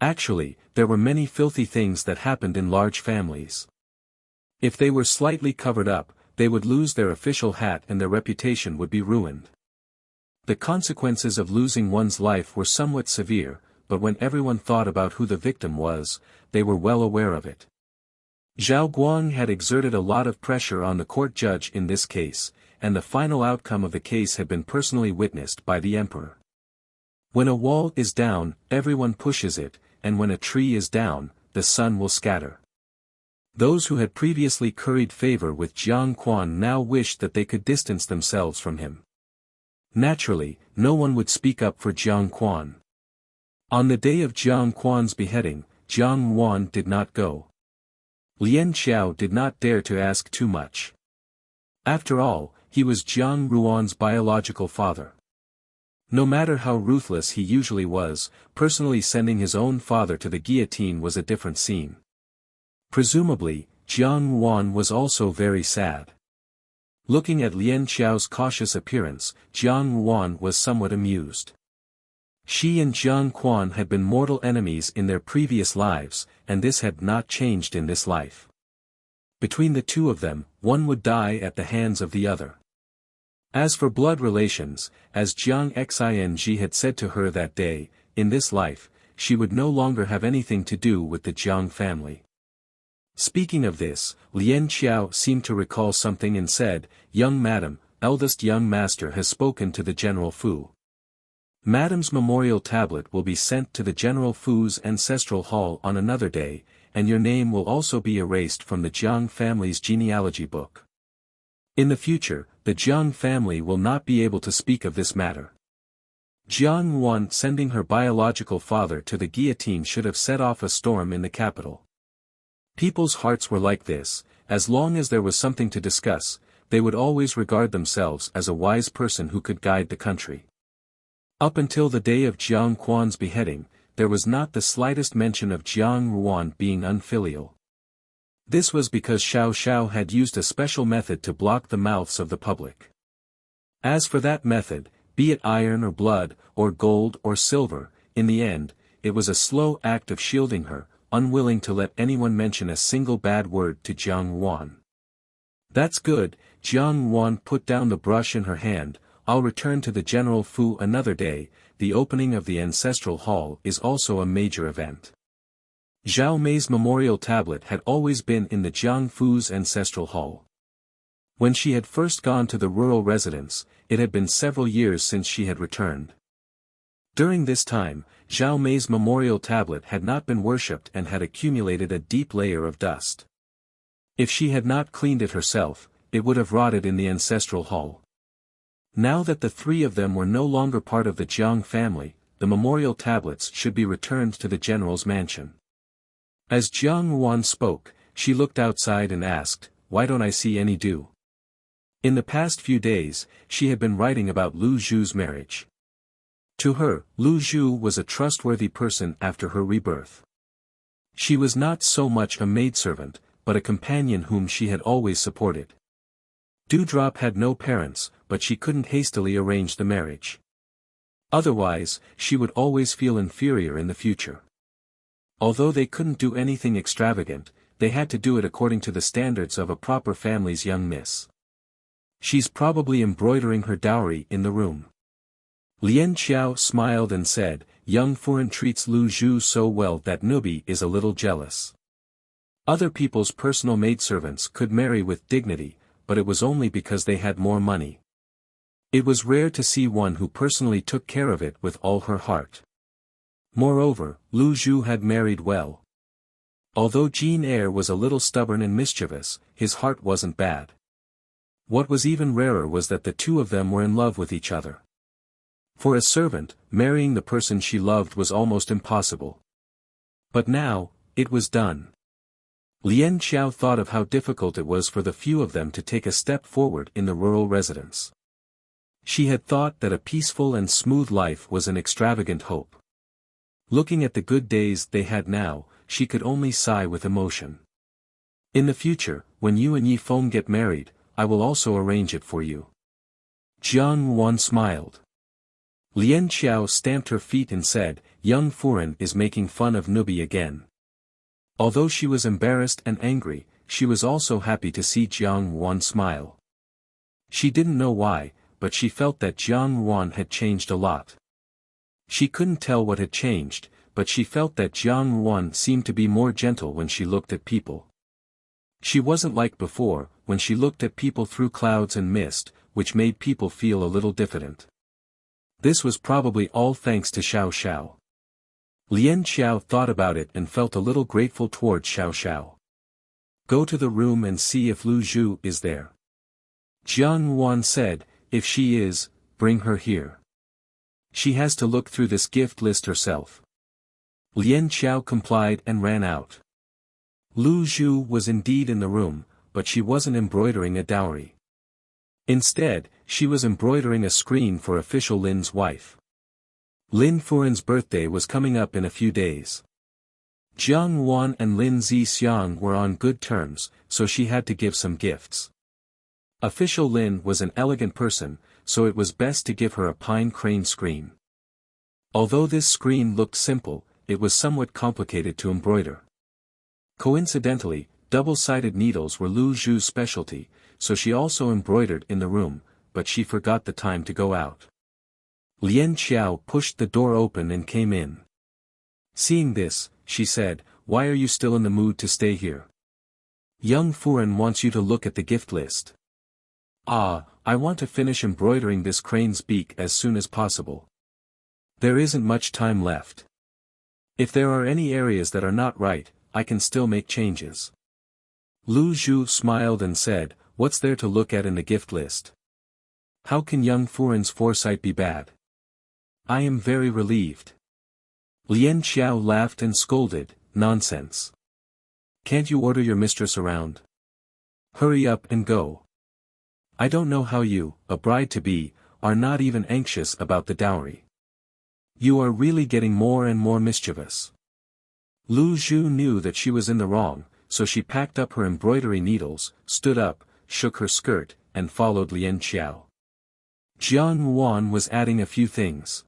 Actually, there were many filthy things that happened in large families. If they were slightly covered up, they would lose their official hat and their reputation would be ruined. The consequences of losing one's life were somewhat severe, but when everyone thought about who the victim was, they were well aware of it. Zhao Guang had exerted a lot of pressure on the court judge in this case, and the final outcome of the case had been personally witnessed by the emperor. When a wall is down, everyone pushes it, and when a tree is down, the sun will scatter. Those who had previously curried favor with Jiang Quan now wished that they could distance themselves from him. Naturally, no one would speak up for Jiang Quan. On the day of Jiang Quan's beheading, Jiang Wan did not go. Lian Xiao did not dare to ask too much. After all, he was Jiang Ruan's biological father. No matter how ruthless he usually was, personally sending his own father to the guillotine was a different scene. Presumably, Jiang Wan was also very sad. Looking at Lian Xiao's cautious appearance, Jiang Wan was somewhat amused. She and Jiang Quan had been mortal enemies in their previous lives, and this had not changed in this life. Between the two of them, one would die at the hands of the other. As for blood relations, as Jiang Xing had said to her that day, in this life, she would no longer have anything to do with the Jiang family. Speaking of this, Lian Xiao seemed to recall something and said, "Young madam, eldest young master has spoken to the General Fu. Madam's memorial tablet will be sent to the General Fu's ancestral hall on another day, and your name will also be erased from the Jiang family's genealogy book. In the future, the Jiang family will not be able to speak of this matter." Jiang Wan sending her biological father to the guillotine should have set off a storm in the capital. People's hearts were like this, as long as there was something to discuss, they would always regard themselves as a wise person who could guide the country. Up until the day of Jiang Quan's beheading, there was not the slightest mention of Jiang Ruan being unfilial. This was because Xiao Xiao had used a special method to block the mouths of the public. As for that method, be it iron or blood, or gold or silver, in the end, it was a slow act of shielding her, unwilling to let anyone mention a single bad word to Jiang Wan. "That's good," Jiang Wan put down the brush in her hand, "I'll return to the General Fu another day." The opening of the ancestral hall is also a major event. Zhao Mei's memorial tablet had always been in the Jiang Fu's ancestral hall. When she had first gone to the rural residence, it had been several years since she had returned. During this time, Zhao Mei's memorial tablet had not been worshipped and had accumulated a deep layer of dust. If she had not cleaned it herself, it would have rotted in the ancestral hall. Now that the three of them were no longer part of the Jiang family, the memorial tablets should be returned to the general's mansion. As Jiang Wan spoke, she looked outside and asked, "Why don't I see any dew?" In the past few days, she had been writing about Lu Zhu's marriage. To her, Lu Zhu was a trustworthy person after her rebirth. She was not so much a maidservant, but a companion whom she had always supported. Dewdrop had no parents, but she couldn't hastily arrange the marriage. Otherwise, she would always feel inferior in the future. Although they couldn't do anything extravagant, they had to do it according to the standards of a proper family's young miss. "She's probably embroidering her dowry in the room." Lien Qiao smiled and said, "Young Furen treats Lu Zhu so well that Nubi is a little jealous." Other people's personal maidservants could marry with dignity, but it was only because they had more money. It was rare to see one who personally took care of it with all her heart. Moreover, Lu Zhu had married well. Although Jean Eyre was a little stubborn and mischievous, his heart wasn't bad. What was even rarer was that the two of them were in love with each other. For a servant, marrying the person she loved was almost impossible. But now, it was done. Lien Qiao thought of how difficult it was for the few of them to take a step forward in the rural residence. She had thought that a peaceful and smooth life was an extravagant hope. Looking at the good days they had now, she could only sigh with emotion. "In the future, when you and Yi Feng get married, I will also arrange it for you." Jiang Wan smiled. Lien Qiao stamped her feet and said, "Young Furen is making fun of Nubi again." Although she was embarrassed and angry, she was also happy to see Jiang Wan smile. She didn't know why, but she felt that Jiang Wan had changed a lot. She couldn't tell what had changed, but she felt that Jiang Wan seemed to be more gentle when she looked at people. She wasn't like before, when she looked at people through clouds and mist, which made people feel a little diffident. This was probably all thanks to Xiao Xiao. Lien Qiao thought about it and felt a little grateful towards Xiao Xiao. "Go to the room and see if Lu Zhu is there." Jiang Wan said, "If she is, bring her here. She has to look through this gift list herself." Lien Qiao complied and ran out. Lu Zhu was indeed in the room, but she wasn't embroidering a dowry. Instead, she was embroidering a screen for official Lin's wife. Lin Furen's birthday was coming up in a few days. Jiang Wan and Lin Zixiang were on good terms, so she had to give some gifts. Official Lin was an elegant person, so it was best to give her a pine crane screen. Although this screen looked simple, it was somewhat complicated to embroider. Coincidentally, double-sided needles were Lu Zhu's specialty, so she also embroidered in the room, but she forgot the time to go out. Lien Qiao pushed the door open and came in. Seeing this, she said, "Why are you still in the mood to stay here? Young Furen wants you to look at the gift list." "Ah, I want to finish embroidering this crane's beak as soon as possible. There isn't much time left. If there are any areas that are not right, I can still make changes." Lu Zhu smiled and said, "What's there to look at in the gift list? How can young Furen's foresight be bad? I am very relieved." Lien Qiao laughed and scolded, "Nonsense. Can't you order your mistress around? Hurry up and go. I don't know how you, a bride-to-be, are not even anxious about the dowry. You are really getting more and more mischievous." Lu Zhu knew that she was in the wrong, so she packed up her embroidery needles, stood up, shook her skirt, and followed Lien Qiao. Jiang Wan was adding a few things.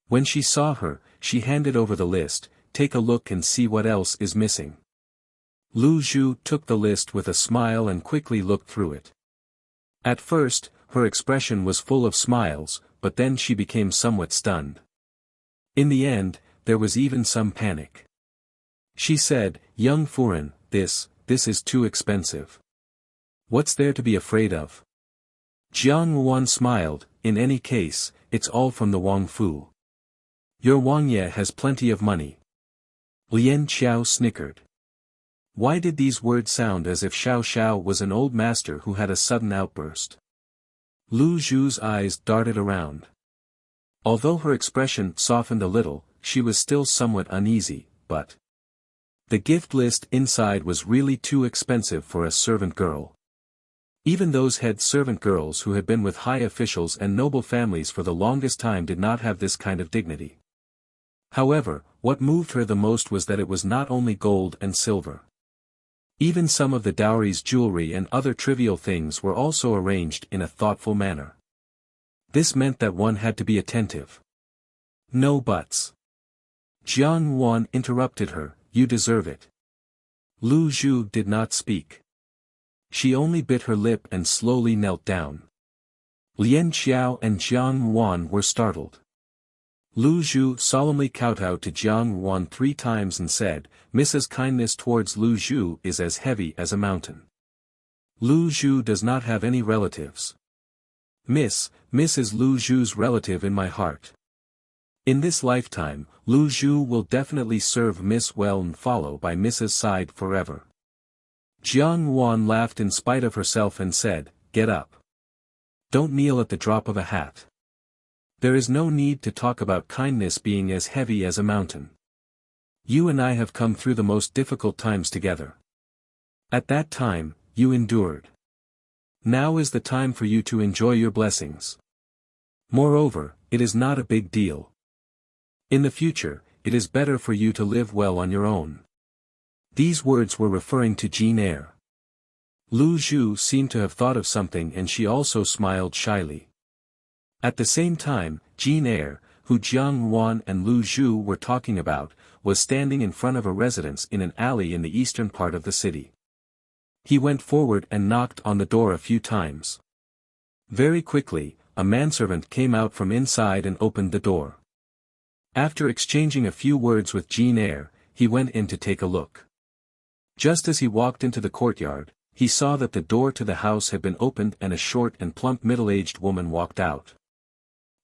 When she saw her, she handed over the list, "Take a look and see what else is missing." Lu Zhu took the list with a smile and quickly looked through it. At first, her expression was full of smiles, but then she became somewhat stunned. In the end, there was even some panic. She said, "Young Furen, this is too expensive. What's there to be afraid of?" Jiang Wan smiled, "In any case, it's all from the Wang Fu. Your Wang Ye has plenty of money." Lien Qiao snickered. Why did these words sound as if Xiao Xiao was an old master who had a sudden outburst? Lu Zhu's eyes darted around. Although her expression softened a little, she was still somewhat uneasy, but the gift list inside was really too expensive for a servant girl. Even those head servant girls who had been with high officials and noble families for the longest time did not have this kind of dignity. However, what moved her the most was that it was not only gold and silver. Even some of the dowry's jewelry and other trivial things were also arranged in a thoughtful manner. This meant that one had to be attentive. No buts. Jiang Wan interrupted her, "You deserve it." Lu Zhu did not speak. She only bit her lip and slowly knelt down. Lian Xiao and Jiang Wan were startled. Lu Zhu solemnly kowtowed to Jiang Wan 3 times and said, "Mrs. Kindness towards Lu Zhu is as heavy as a mountain. Lu Zhu does not have any relatives. Miss is Lu Zhu's relative in my heart. In this lifetime, Lu Zhu will definitely serve Miss well and follow by Mrs. side forever." Jiang Wan laughed in spite of herself and said, "Get up. Don't kneel at the drop of a hat. There is no need to talk about kindness being as heavy as a mountain. You and I have come through the most difficult times together. At that time, you endured. Now is the time for you to enjoy your blessings. Moreover, it is not a big deal. In the future, it is better for you to live well on your own." These words were referring to Jin Air. Lu Zhu seemed to have thought of something and she also smiled shyly. At the same time, Jin Air, who Jiang Wan and Lu Zhu were talking about, was standing in front of a residence in an alley in the eastern part of the city. He went forward and knocked on the door a few times. Very quickly, a manservant came out from inside and opened the door. After exchanging a few words with Jin Air, he went in to take a look. Just as he walked into the courtyard, he saw that the door to the house had been opened and a short and plump middle-aged woman walked out.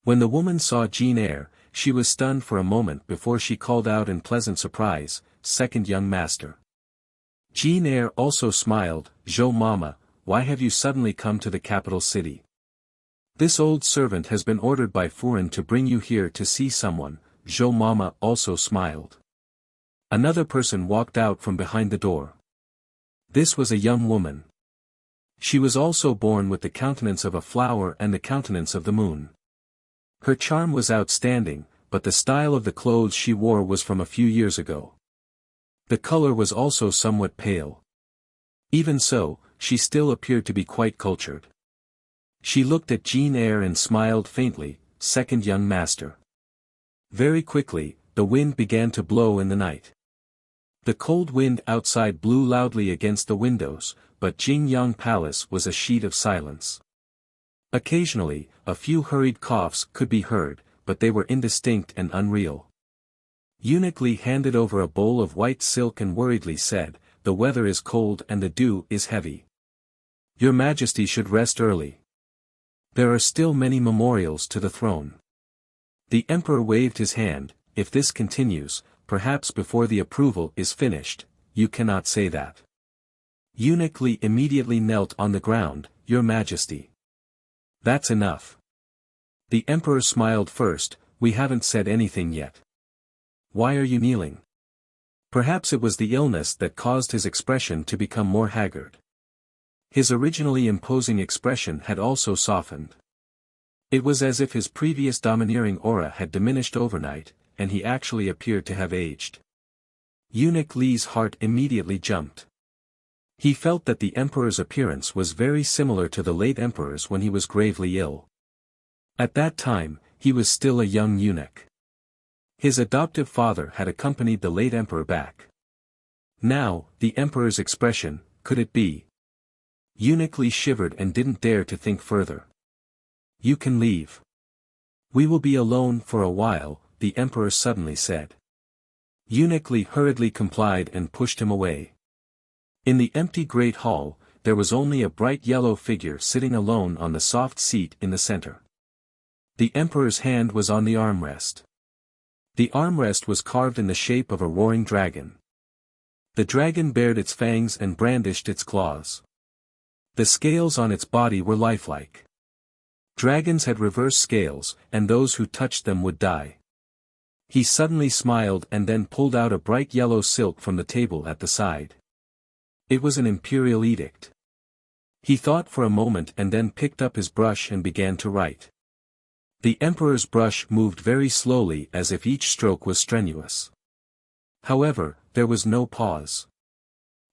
When the woman saw Jin Air, she was stunned for a moment before she called out in pleasant surprise, "Second young master." Jin Air also smiled, "Zhou Mama, why have you suddenly come to the capital city? This old servant has been ordered by Furen to bring you here to see someone." Zhou Mama also smiled. Another person walked out from behind the door. This was a young woman. She was also born with the countenance of a flower and the countenance of the moon. Her charm was outstanding, but the style of the clothes she wore was from a few years ago. The color was also somewhat pale. Even so, she still appeared to be quite cultured. She looked at Jin Air and smiled faintly, "Second young master." Very quickly, the wind began to blow in the night. The cold wind outside blew loudly against the windows, but Jingyang Palace was a sheet of silence. Occasionally, a few hurried coughs could be heard, but they were indistinct and unreal. Eunuch Li handed over a bowl of white silk and worriedly said, "The weather is cold and the dew is heavy. Your Majesty should rest early. There are still many memorials to the throne." The emperor waved his hand, "If this continues, perhaps before the approval is finished, you cannot say that." Eunuch Li immediately knelt on the ground, "Your Majesty. That's enough." The emperor smiled first, "We haven't said anything yet. Why are you kneeling?" Perhaps it was the illness that caused his expression to become more haggard. His originally imposing expression had also softened. It was as if his previous domineering aura had diminished overnight, and he actually appeared to have aged. Eunuch Li's heart immediately jumped. He felt that the emperor's appearance was very similar to the late emperor's when he was gravely ill. At that time, he was still a young eunuch. His adoptive father had accompanied the late emperor back. Now, the emperor's expression, could it be? Eunuch Li shivered and didn't dare to think further. "You can leave. We will be alone for a while," the emperor suddenly said. Eunuch Li hurriedly complied and pushed him away. In the empty great hall, there was only a bright yellow figure sitting alone on the soft seat in the center. The emperor's hand was on the armrest. The armrest was carved in the shape of a roaring dragon. The dragon bared its fangs and brandished its claws. The scales on its body were lifelike. Dragons had reverse scales, and those who touched them would die. He suddenly smiled and then pulled out a bright yellow silk from the table at the side. It was an imperial edict. He thought for a moment and then picked up his brush and began to write. The emperor's brush moved very slowly as if each stroke was strenuous. However, there was no pause.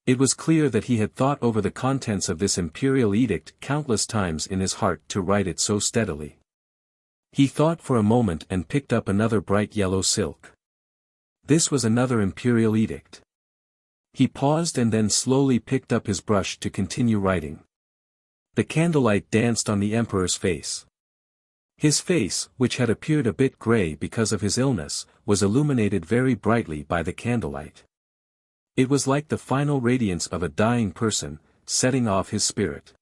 It was clear that he had thought over the contents of this imperial edict countless times in his heart to write it so steadily. He thought for a moment and picked up another bright yellow silk. This was another imperial edict. He paused and then slowly picked up his brush to continue writing. The candlelight danced on the emperor's face. His face, which had appeared a bit gray because of his illness, was illuminated very brightly by the candlelight. It was like the final radiance of a dying person, setting off his spirit.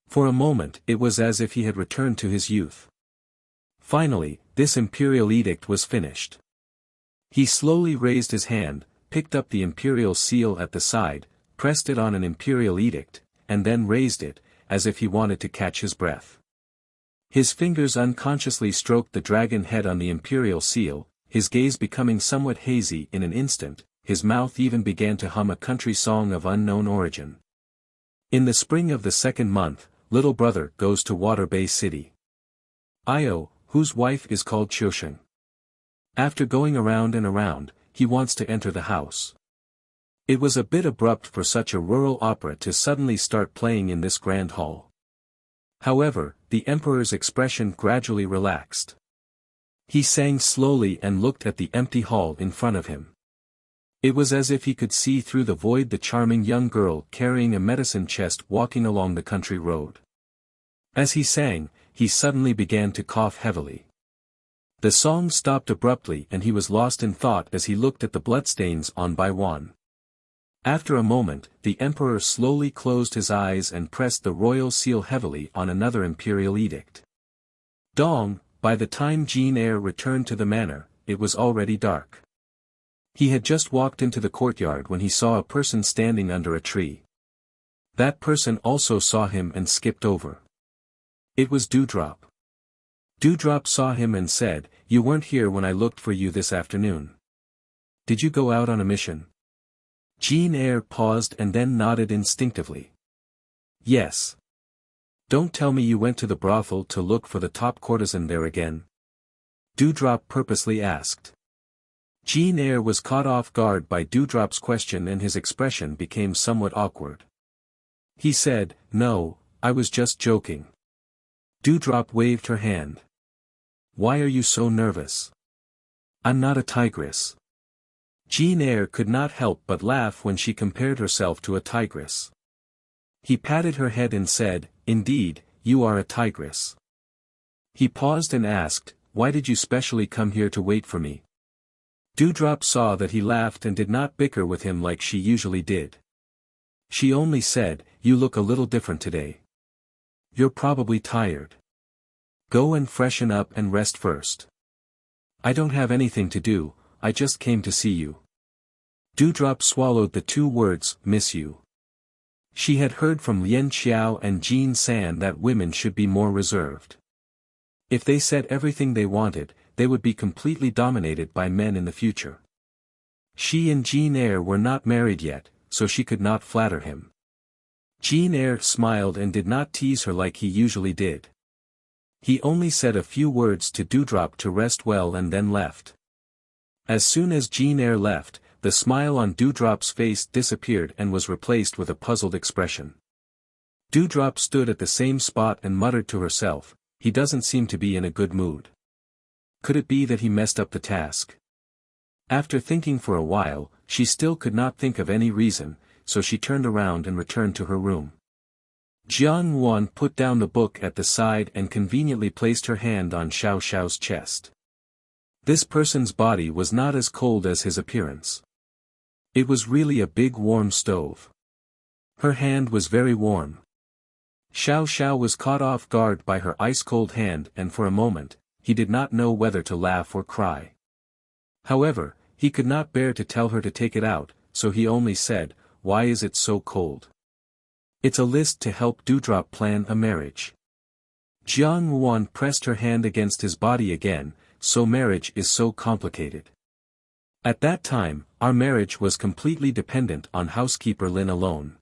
For a moment it was as if he had returned to his youth. Finally, this imperial edict was finished. He slowly raised his hand, picked up the imperial seal at the side, pressed it on an imperial edict, and then raised it, as if he wanted to catch his breath. His fingers unconsciously stroked the dragon head on the imperial seal, his gaze becoming somewhat hazy in an instant, his mouth even began to hum a country song of unknown origin. In the spring of the second month, little brother goes to Water Bay City. Io, whose wife is called Choshen. After going around and around, he wants to enter the house. It was a bit abrupt for such a rural opera to suddenly start playing in this grand hall. However, the emperor's expression gradually relaxed. He sang slowly and looked at the empty hall in front of him. It was as if he could see through the void the charming young girl carrying a medicine chest walking along the country road. As he sang, he suddenly began to cough heavily. The song stopped abruptly and he was lost in thought as he looked at the bloodstains on by one. After a moment, the emperor slowly closed his eyes and pressed the royal seal heavily on another imperial edict. Dong, by the time Jane Eyre returned to the manor, it was already dark. He had just walked into the courtyard when he saw a person standing under a tree. That person also saw him and skipped over. It was Dewdrop. Dewdrop saw him and said, "You weren't here when I looked for you this afternoon. Did you go out on a mission?" Jane Eyre paused and then nodded instinctively. "Yes." "Don't tell me you went to the brothel to look for the top courtesan there again?" Dewdrop purposely asked. Jane Eyre was caught off guard by Dewdrop's question and his expression became somewhat awkward. He said, "No, I was just joking." Dewdrop waved her hand. "Why are you so nervous?" "I'm not a tigress." Jane Eyre could not help but laugh when she compared herself to a tigress. He patted her head and said, "Indeed, you are a tigress." He paused and asked, "Why did you specially come here to wait for me?" Dewdrop saw that he laughed and did not bicker with him like she usually did. She only said, "You look a little different today. You're probably tired. Go and freshen up and rest first." "I don't have anything to do, I just came to see you." Dewdrop swallowed the two words, "miss you." She had heard from Lien Xiao and Jean San that women should be more reserved. If they said everything they wanted, they would be completely dominated by men in the future. She and Jane Eyre were not married yet, so she could not flatter him. Jane Eyre smiled and did not tease her like he usually did. He only said a few words to Dewdrop to rest well and then left. As soon as Jane Eyre left, the smile on Dewdrop's face disappeared and was replaced with a puzzled expression. Dewdrop stood at the same spot and muttered to herself, "He doesn't seem to be in a good mood. Could it be that he messed up the task?" After thinking for a while, she still could not think of any reason, so she turned around and returned to her room. Jiang Wan put down the book at the side and conveniently placed her hand on Xiao Xiao's chest. This person's body was not as cold as his appearance. It was really a big warm stove. Her hand was very warm. Xiao Xiao was caught off guard by her ice-cold hand and for a moment, he did not know whether to laugh or cry. However, he could not bear to tell her to take it out, so he only said, "Why is it so cold?" "It's a list to help Dewdrop plan a marriage." Jiang Yuan pressed her hand against his body again, so marriage is so complicated. At that time, our marriage was completely dependent on housekeeper Lin alone.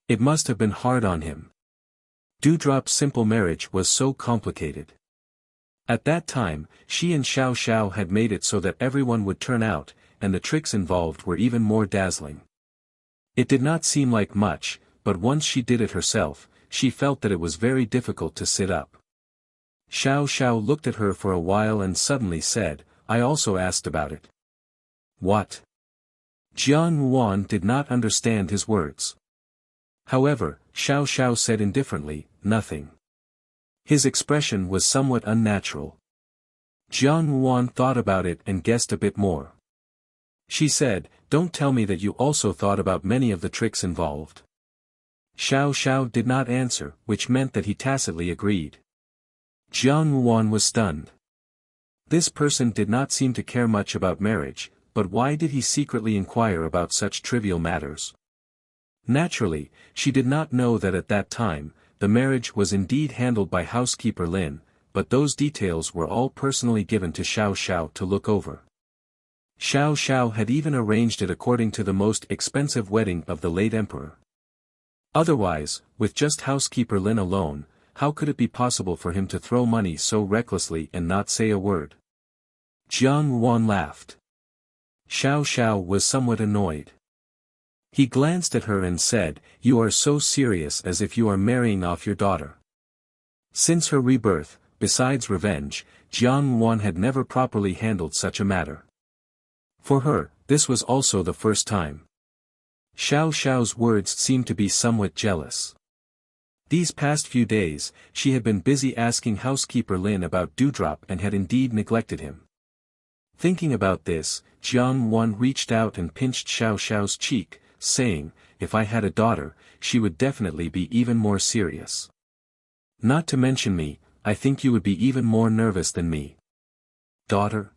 It must have been hard on him. Dewdrop's simple marriage was so complicated. At that time, she and Xiao Xiao had made it so that everyone would turn out, and the tricks involved were even more dazzling. It did not seem like much, but once she did it herself, she felt that it was very difficult to sit up. Xiao Xiao looked at her for a while and suddenly said, "I also asked about it." "What?" Jiang Yuan did not understand his words. However, Xiao Xiao said indifferently, "Nothing." His expression was somewhat unnatural. Jiang Yuan thought about it and guessed a bit more. She said, "Don't tell me that you also thought about many of the tricks involved." Xiao Xiao did not answer, which meant that he tacitly agreed. Jiang Yuan was stunned. This person did not seem to care much about marriage, but why did he secretly inquire about such trivial matters? Naturally, she did not know that at that time, the marriage was indeed handled by housekeeper Lin, but those details were all personally given to Xiao Xiao to look over. Xiao Xiao had even arranged it according to the most expensive wedding of the late emperor. Otherwise, with just housekeeper Lin alone, how could it be possible for him to throw money so recklessly and not say a word? Jiang Yuan laughed. Xiao Xiao was somewhat annoyed. He glanced at her and said, "You are so serious as if you are marrying off your daughter." Since her rebirth, besides revenge, Jiang Yuan had never properly handled such a matter. For her, this was also the first time. Xiao Xiao's words seemed to be somewhat jealous. These past few days, she had been busy asking housekeeper Lin about Dewdrop and had indeed neglected him. Thinking about this, Jiang Yuan reached out and pinched Xiao Xiao's cheek, saying, "If I had a daughter, she would definitely be even more serious. Not to mention me, I think you would be even more nervous than me." "Daughter?"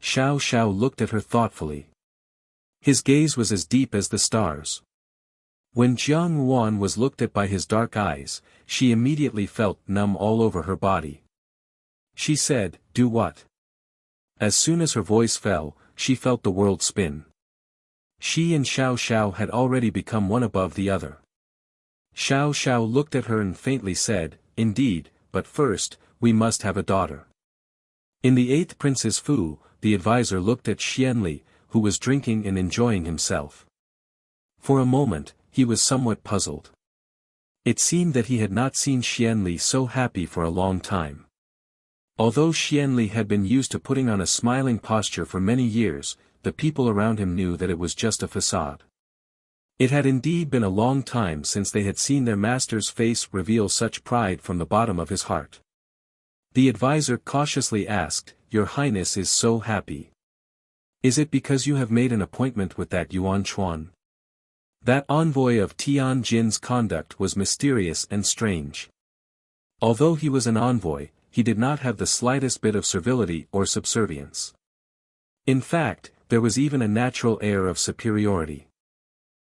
Xiao Xiao looked at her thoughtfully. His gaze was as deep as the stars. When Jiang Yuan was looked at by his dark eyes, she immediately felt numb all over her body. She said, "Do what?" As soon as her voice fell, she felt the world spin. She and Xiao Xiao had already become one above the other. Xiao Xiao looked at her and faintly said, "Indeed, but first, we must have a daughter." In the 8th Prince's Fu, the advisor looked at Xianli, who was drinking and enjoying himself. For a moment, he was somewhat puzzled. It seemed that he had not seen Xianli so happy for a long time. Although Xianli had been used to putting on a smiling posture for many years, the people around him knew that it was just a facade. It had indeed been a long time since they had seen their master's face reveal such pride from the bottom of his heart. The advisor cautiously asked, "Your Highness is so happy. Is it because you have made an appointment with that Yuan Chuan?" That envoy of Tian Jin's conduct was mysterious and strange. Although he was an envoy, he did not have the slightest bit of servility or subservience. In fact, there was even a natural air of superiority.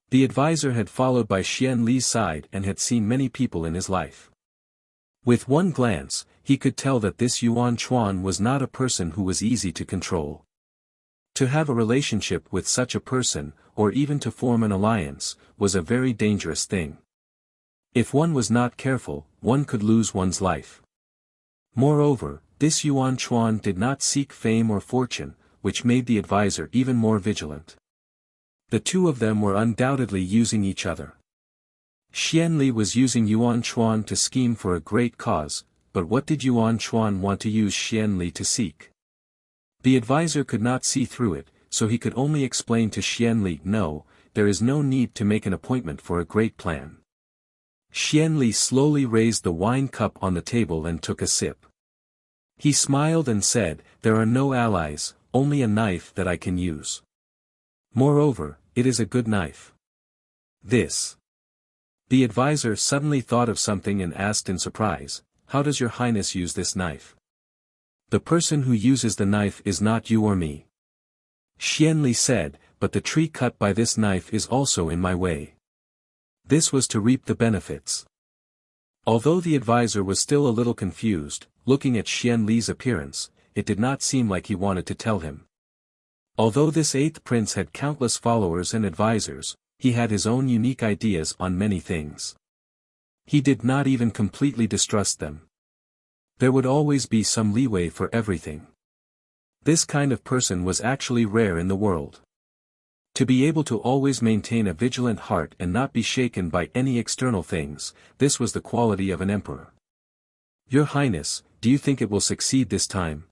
The advisor had followed by Xian Li's side and had seen many people in his life. With one glance, he could tell that this Yuan Chuan was not a person who was easy to control. To have a relationship with such a person, or even to form an alliance, was a very dangerous thing. If one was not careful, one could lose one's life. Moreover, this Yuan Chuan did not seek fame or fortune, which made the advisor even more vigilant. The two of them were undoubtedly using each other. Xianli was using Yuan Chuan to scheme for a great cause, but what did Yuan Chuan want to use Xianli to seek? The advisor could not see through it, so he could only explain to Xianli, "No, there is no need to make an appointment for a great plan." Xianli slowly raised the wine cup on the table and took a sip. He smiled and said, "There are no allies, only a knife that I can use. Moreover, it is a good knife." This. The advisor suddenly thought of something and asked in surprise, "How does your Highness use this knife?" "The person who uses the knife is not you or me." Xianli said, "But the tree cut by this knife is also in my way. This was to reap the benefits." Although the advisor was still a little confused, looking at Xian Li's appearance, it did not seem like he wanted to tell him. Although this eighth prince had countless followers and advisors, he had his own unique ideas on many things. He did not even completely distrust them. There would always be some leeway for everything. This kind of person was actually rare in the world. To be able to always maintain a vigilant heart and not be shaken by any external things, this was the quality of an emperor. Your Highness, do you think it will succeed this time?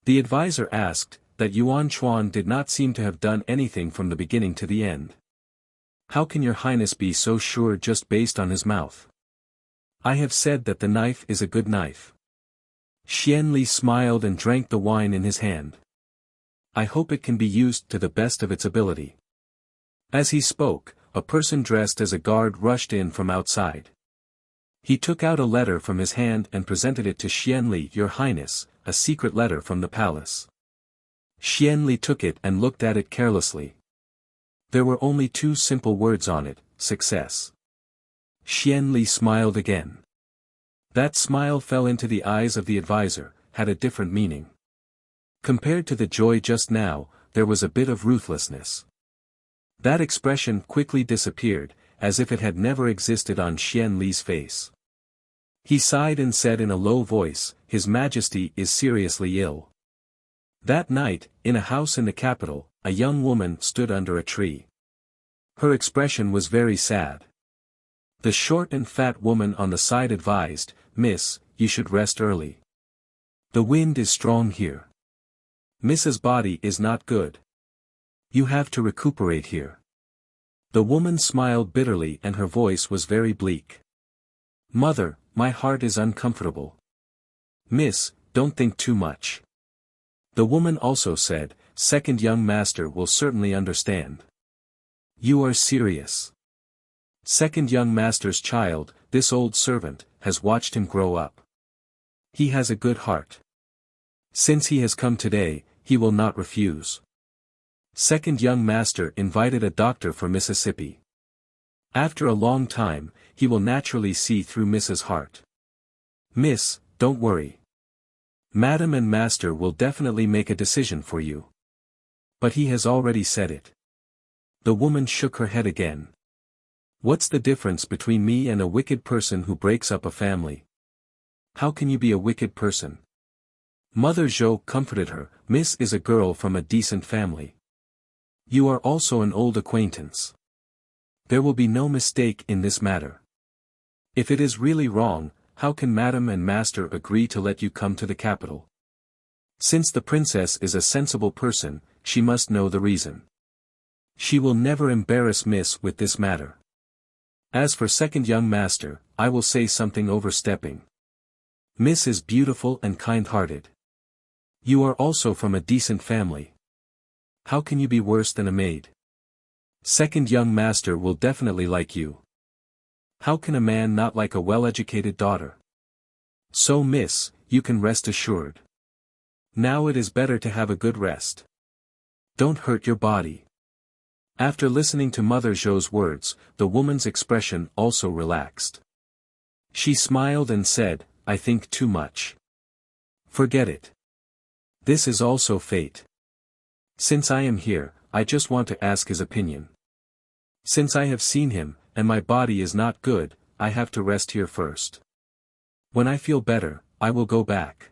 The advisor asked, that Yuan Chuan did not seem to have done anything from the beginning to the end. How can your Highness be so sure just based on his mouth? I have said that the knife is a good knife. Xian Li smiled and drank the wine in his hand. I hope it can be used to the best of its ability. As he spoke, a person dressed as a guard rushed in from outside. He took out a letter from his hand and presented it to Xian Li. Your Highness, a secret letter from the palace. Xian Li took it and looked at it carelessly. There were only two simple words on it, success. Xian Li smiled again. That smile fell into the eyes of the advisor, had a different meaning. Compared to the joy just now, there was a bit of ruthlessness. That expression quickly disappeared, as if it had never existed on Xian Li's face. He sighed and said in a low voice, His Majesty is seriously ill. That night, in a house in the capital, a young woman stood under a tree. Her expression was very sad. The short and fat woman on the side advised, Miss, you should rest early. The wind is strong here. Miss's body is not good. You have to recuperate here. The woman smiled bitterly and her voice was very bleak. Mother, my heart is uncomfortable. Miss, don't think too much. The woman also said, Second young master will certainly understand. You are serious. Second young master's child, this old servant, has watched him grow up. He has a good heart. Since he has come today, he will not refuse. Second young master invited a doctor for Mississippi. After a long time, he will naturally see through Miss's heart. Miss, don't worry. Madam and master will definitely make a decision for you. But he has already said it. The woman shook her head again. What's the difference between me and a wicked person who breaks up a family? How can you be a wicked person? Mother Zhou comforted her, Miss is a girl from a decent family. You are also an old acquaintance. There will be no mistake in this matter. If it is really wrong, how can Madam and Master agree to let you come to the capital? Since the princess is a sensible person, she must know the reason. She will never embarrass Miss with this matter. As for second young master, I will say something overstepping. Miss is beautiful and kind-hearted. You are also from a decent family. How can you be worse than a maid? Second young master will definitely like you. How can a man not like a well-educated daughter? So miss, you can rest assured. Now it is better to have a good rest. Don't hurt your body. After listening to Mother Zhou's words, the woman's expression also relaxed. She smiled and said, I think too much. Forget it. This is also fate. Since I am here, I just want to ask his opinion. Since I have seen him, and my body is not good, I have to rest here first. When I feel better, I will go back.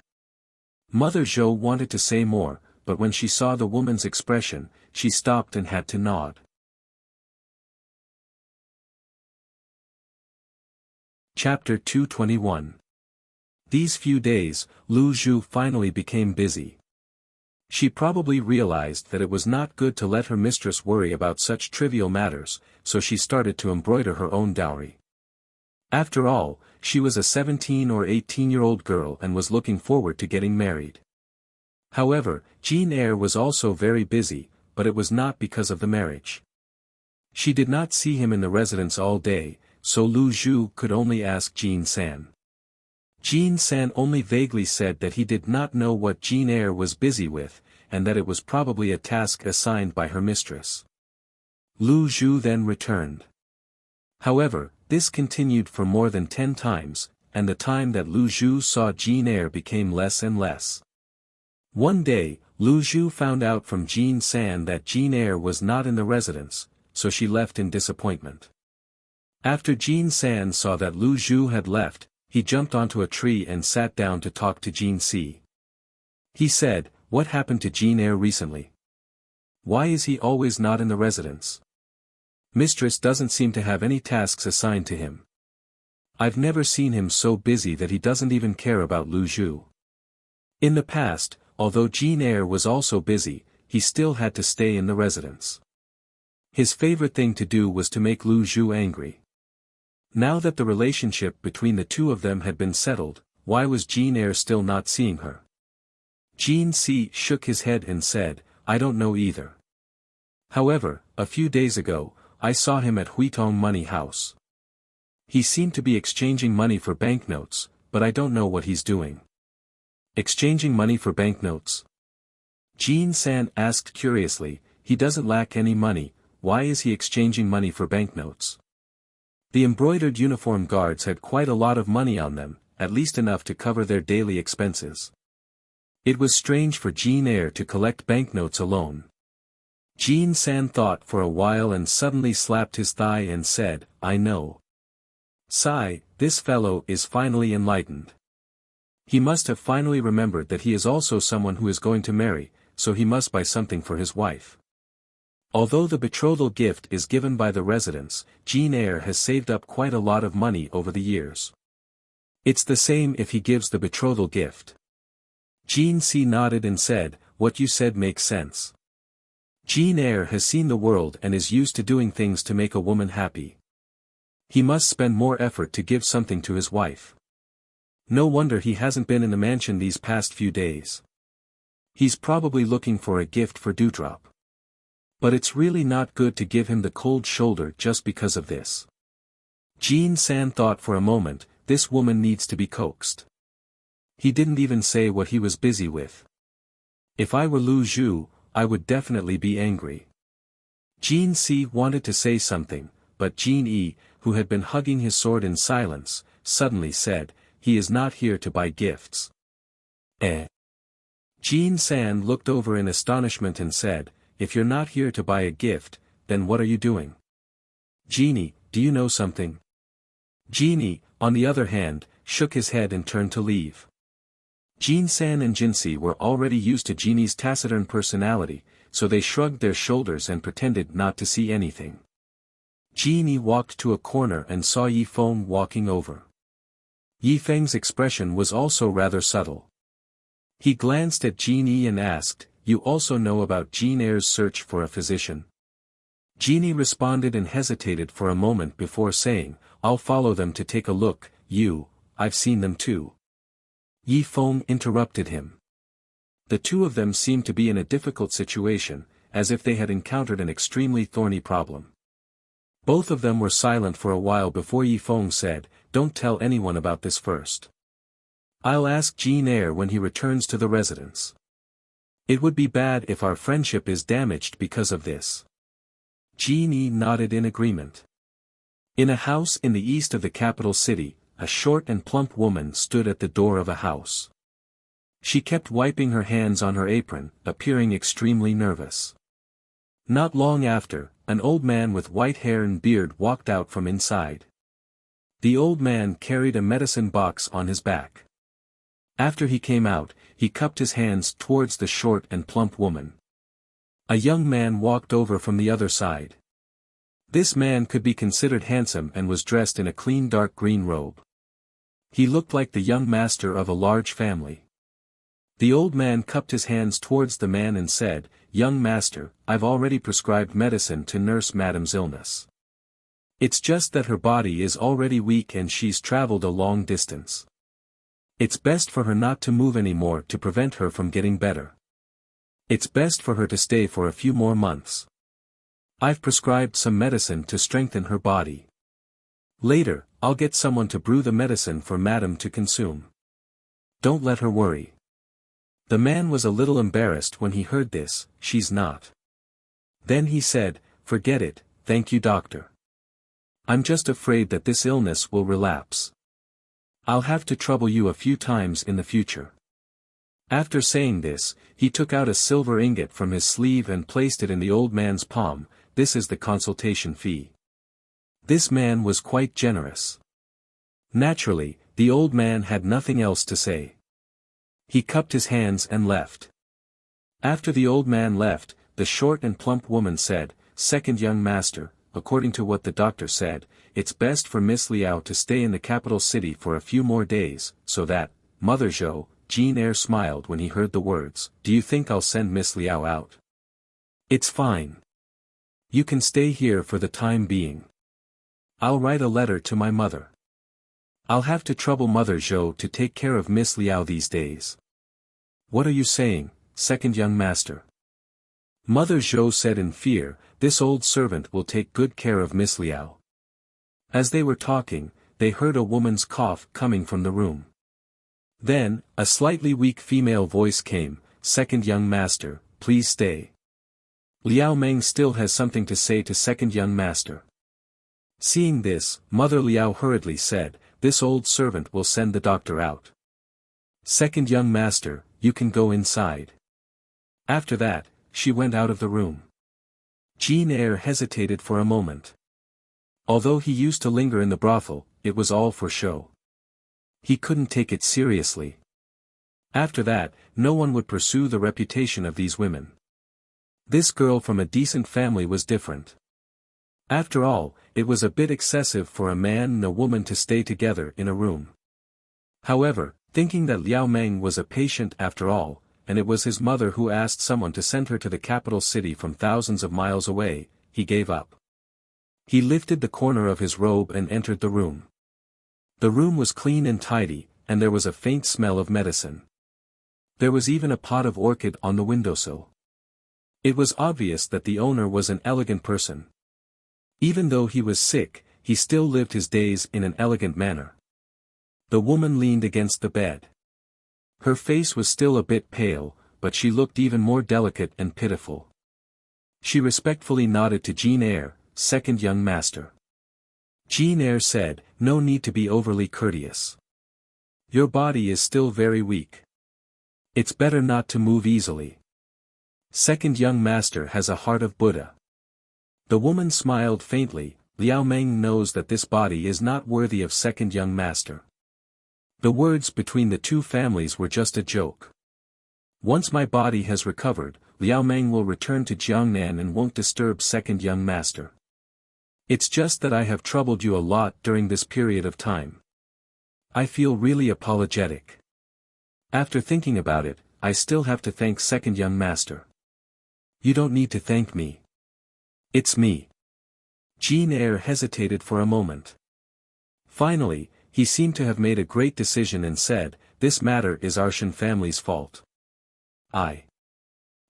Mother Zhou wanted to say more, but when she saw the woman's expression, she stopped and had to nod. Chapter 221. These few days, Lu Zhu finally became busy. She probably realized that it was not good to let her mistress worry about such trivial matters, so she started to embroider her own dowry. After all, she was a 17 or 18-year-old girl and was looking forward to getting married. However, Jean Eyre was also very busy, but it was not because of the marriage. She did not see him in the residence all day, so Lu Zhu could only ask Jean San. Jean San only vaguely said that he did not know what Jean Eyre was busy with, and that it was probably a task assigned by her mistress. Lu Zhu then returned. However, This continued for more than 10 times, and the time that Lu Zhu saw Jin Air became less and less. One day, Lu Zhu found out from Jin San that Jin Air was not in the residence, so she left in disappointment. After Jin San saw that Lu Zhu had left, he jumped onto a tree and sat down to talk to Jin Si. He said, "What happened to Jin Air recently? Why is he always not in the residence? Mistress doesn't seem to have any tasks assigned to him. I've never seen him so busy that he doesn't even care about Lu Zhu." In the past, although Jin Air was also busy, he still had to stay in the residence. His favorite thing to do was to make Lu Zhu angry. Now that the relationship between the two of them had been settled, why was Jin Air still not seeing her? Jin Si shook his head and said, "I don't know either. However, a few days ago, I saw him at Huitong Money House. He seemed to be exchanging money for banknotes, but I don't know what he's doing." "Exchanging money for banknotes?" Jin San asked curiously. "He doesn't lack any money, why is he exchanging money for banknotes?" The embroidered uniform guards had quite a lot of money on them, at least enough to cover their daily expenses. It was strange for Jin Air to collect banknotes alone. Jin San thought for a while and suddenly slapped his thigh and said, "I know. Sigh, this fellow is finally enlightened. He must have finally remembered that he is also someone who is going to marry, so he must buy something for his wife." Although the betrothal gift is given by the residents, Jin Air has saved up quite a lot of money over the years. It's the same if he gives the betrothal gift. Jin Si nodded and said, "What you said makes sense. Jin Air has seen the world and is used to doing things to make a woman happy. He must spend more effort to give something to his wife. No wonder he hasn't been in the mansion these past few days. He's probably looking for a gift for Dewdrop. But it's really not good to give him the cold shoulder just because of this." Jin San thought for a moment, this woman needs to be coaxed. He didn't even say what he was busy with. If I were Lu Zhu, I would definitely be angry. Jin Si wanted to say something, but Jin Yi, who had been hugging his sword in silence, suddenly said, "He is not here to buy gifts." Eh? Jin San looked over in astonishment and said, "If you're not here to buy a gift, then what are you doing? Genie, do you know something?" Genie, on the other hand, shook his head and turned to leave. Jin San and Jinsi were already used to Genie's taciturn personality, so they shrugged their shoulders and pretended not to see anything. Genie walked to a corner and saw Yi Feng walking over. Yi Feng's expression was also rather subtle. He glanced at Genie and asked, "You also know about Jin Air's search for a physician?" Genie responded and hesitated for a moment before saying, "I'll follow them to take a look. I've seen them too." Yi Feng interrupted him. The two of them seemed to be in a difficult situation, as if they had encountered an extremely thorny problem. Both of them were silent for a while before Yi Feng said, "Don't tell anyone about this first. I'll ask Jin Air when he returns to the residence. It would be bad if our friendship is damaged because of this." Genie nodded in agreement. In a house in the east of the capital city, a short and plump woman stood at the door of a house. She kept wiping her hands on her apron, appearing extremely nervous. Not long after, an old man with white hair and beard walked out from inside. The old man carried a medicine box on his back. After he came out, he cupped his hands towards the short and plump woman. A young man walked over from the other side. This man could be considered handsome and was dressed in a clean dark green robe. He looked like the young master of a large family. The old man cupped his hands towards the man and said, "Young master, I've already prescribed medicine to nurse Madame's illness. It's just that her body is already weak and she's traveled a long distance. It's best for her not to move anymore to prevent her from getting better. It's best for her to stay for a few more months. I've prescribed some medicine to strengthen her body. Later, I'll get someone to brew the medicine for Madame to consume. Don't let her worry." The man was a little embarrassed when he heard this. "She's not." Then he said, "Forget it, thank you doctor. I'm just afraid that this illness will relapse. I'll have to trouble you a few times in the future. After saying this, he took out a silver ingot from his sleeve and placed it in the old man's palm. This is the consultation fee. This man was quite generous. Naturally, the old man had nothing else to say. He cupped his hands and left. After the old man left, the short and plump woman said, "Second young master, according to what the doctor said, it's best for Miss Liao to stay in the capital city for a few more days, so that, Mother Zhou." Jean Eyre smiled when he heard the words. "Do you think I'll send Miss Liao out?" "It's fine. You can stay here for the time being. I'll write a letter to my mother. I'll have to trouble Mother Zhou to take care of Miss Liao these days." "What are you saying, second young master?" Mother Zhou said in fear, "This old servant will take good care of Miss Liao." As they were talking, they heard a woman's cough coming from the room. Then, a slightly weak female voice came, "Second young master, please stay. Liao Meng still has something to say to second young master." Seeing this, Mother Liao hurriedly said, "This old servant will send the doctor out. Second young master, you can go inside." After that, she went out of the room. Jean Eyre hesitated for a moment. Although he used to linger in the brothel, it was all for show. He couldn't take it seriously. After that, no one would pursue the reputation of these women. This girl from a decent family was different. After all, it was a bit excessive for a man and a woman to stay together in a room. However, thinking that Liao Meng was a patient after all, and it was his mother who asked someone to send her to the capital city from thousands of miles away, he gave up. He lifted the corner of his robe and entered the room. The room was clean and tidy, and there was a faint smell of medicine. There was even a pot of orchid on the windowsill. It was obvious that the owner was an elegant person. Even though he was sick, he still lived his days in an elegant manner. The woman leaned against the bed. Her face was still a bit pale, but she looked even more delicate and pitiful. She respectfully nodded to Jean Eyre, "Second young master." Jean Eyre said, "No need to be overly courteous. Your body is still very weak. It's better not to move easily. Second young master has a heart of Buddha." The woman smiled faintly. "Liao Meng knows that this body is not worthy of second young master." The words between the two families were just a joke. "Once my body has recovered, Liao Meng will return to Jiangnan and won't disturb second young master. It's just that I have troubled you a lot during this period of time. I feel really apologetic. After thinking about it, I still have to thank second young master." "You don't need to thank me. It's me." Jean Eyre hesitated for a moment. Finally, he seemed to have made a great decision and said, "This matter is Arshan family's fault.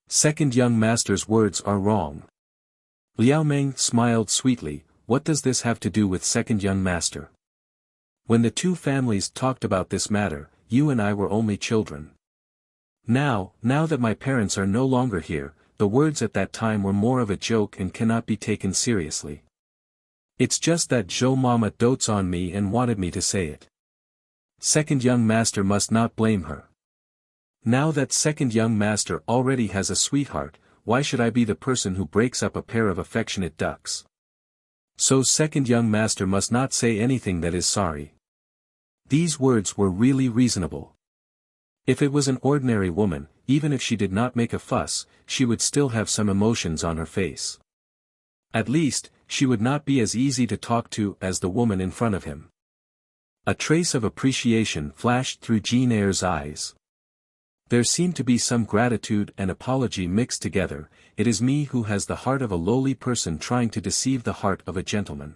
Second young master's words are wrong." Liao Meng smiled sweetly. "What does this have to do with second young master? When the two families talked about this matter, you and I were only children. Now that my parents are no longer here, the words at that time were more of a joke and cannot be taken seriously. It's just that Zhou Mama dotes on me and wanted me to say it. Second young master must not blame her. Now that second young master already has a sweetheart, why should I be the person who breaks up a pair of affectionate ducks? So second young master must not say anything that is sorry." These words were really reasonable. If it was an ordinary woman, even if she did not make a fuss, she would still have some emotions on her face. At least, she would not be as easy to talk to as the woman in front of him. A trace of appreciation flashed through Jean Eyre's eyes. There seemed to be some gratitude and apology mixed together. "It is me who has the heart of a lowly person trying to deceive the heart of a gentleman.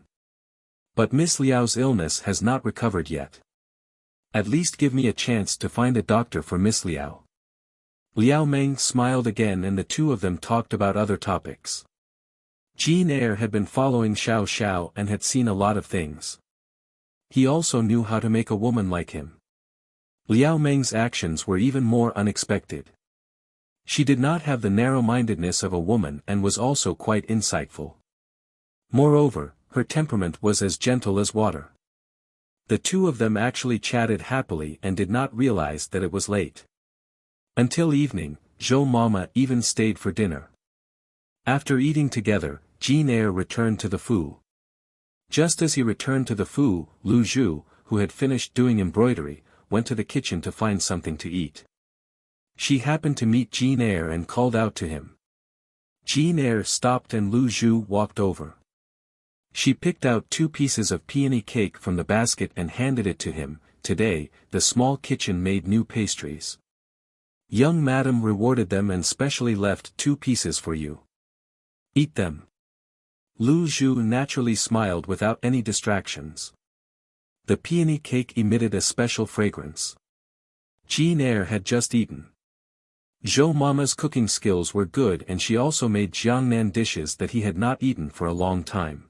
But Miss Liao's illness has not recovered yet. At least give me a chance to find a doctor for Miss Liao." Liao Meng smiled again and the two of them talked about other topics. Jean Eyre had been following Xiao Xiao and had seen a lot of things. He also knew how to make a woman like him. Liao Meng's actions were even more unexpected. She did not have the narrow-mindedness of a woman and was also quite insightful. Moreover, her temperament was as gentle as water. The two of them actually chatted happily and did not realize that it was late. Until evening, Zhou Mama even stayed for dinner. After eating together, Jin Air returned to the Fu. Just as he returned to the Fu, Lu Zhu, who had finished doing embroidery, went to the kitchen to find something to eat. She happened to meet Jin Air and called out to him. Jin Air stopped and Lu Zhu walked over. She picked out 2 pieces of peony cake from the basket and handed it to him. Today, the small kitchen made new pastries. Young madam rewarded them and specially left 2 pieces for you. Eat them. Lu Zhu naturally smiled without any distractions. The peony cake emitted a special fragrance. Jin Air had just eaten. Zhou Mama's cooking skills were good and she also made Jiangnan dishes that he had not eaten for a long time.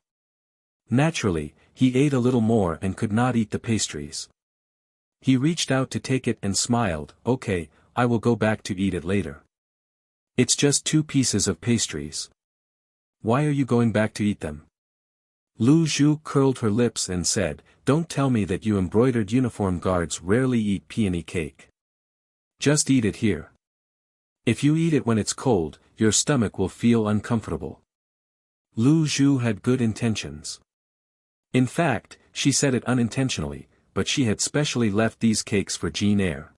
Naturally, he ate a little more and could not eat the pastries. He reached out to take it and smiled, "Okay, I will go back to eat it later. It's just 2 pieces of pastries. Why are you going back to eat them?" Lu Zhu curled her lips and said, "Don't tell me that you embroidered uniform guards rarely eat peony cake. Just eat it here. If you eat it when it's cold, your stomach will feel uncomfortable." Lu Zhu had good intentions. In fact, she said it unintentionally, but she had specially left these cakes for Jin Air.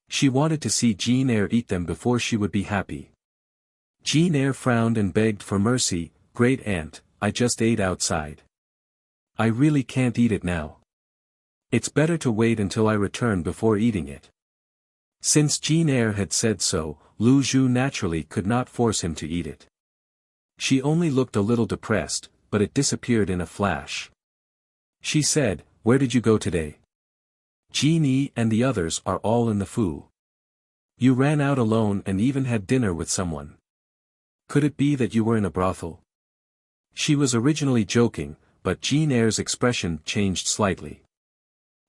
She wanted to see Jin Air eat them before she would be happy. Jin Air frowned and begged for mercy, "Great aunt, I just ate outside. I really can't eat it now. It's better to wait until I return before eating it." Since Jin Air had said so, Lu Zhu naturally could not force him to eat it. She only looked a little depressed, but it disappeared in a flash. She said, "Where did you go today? Jin Yi and the others are all in the Fu. You ran out alone and even had dinner with someone. Could it be that you were in a brothel?" She was originally joking, but Jin Air's expression changed slightly.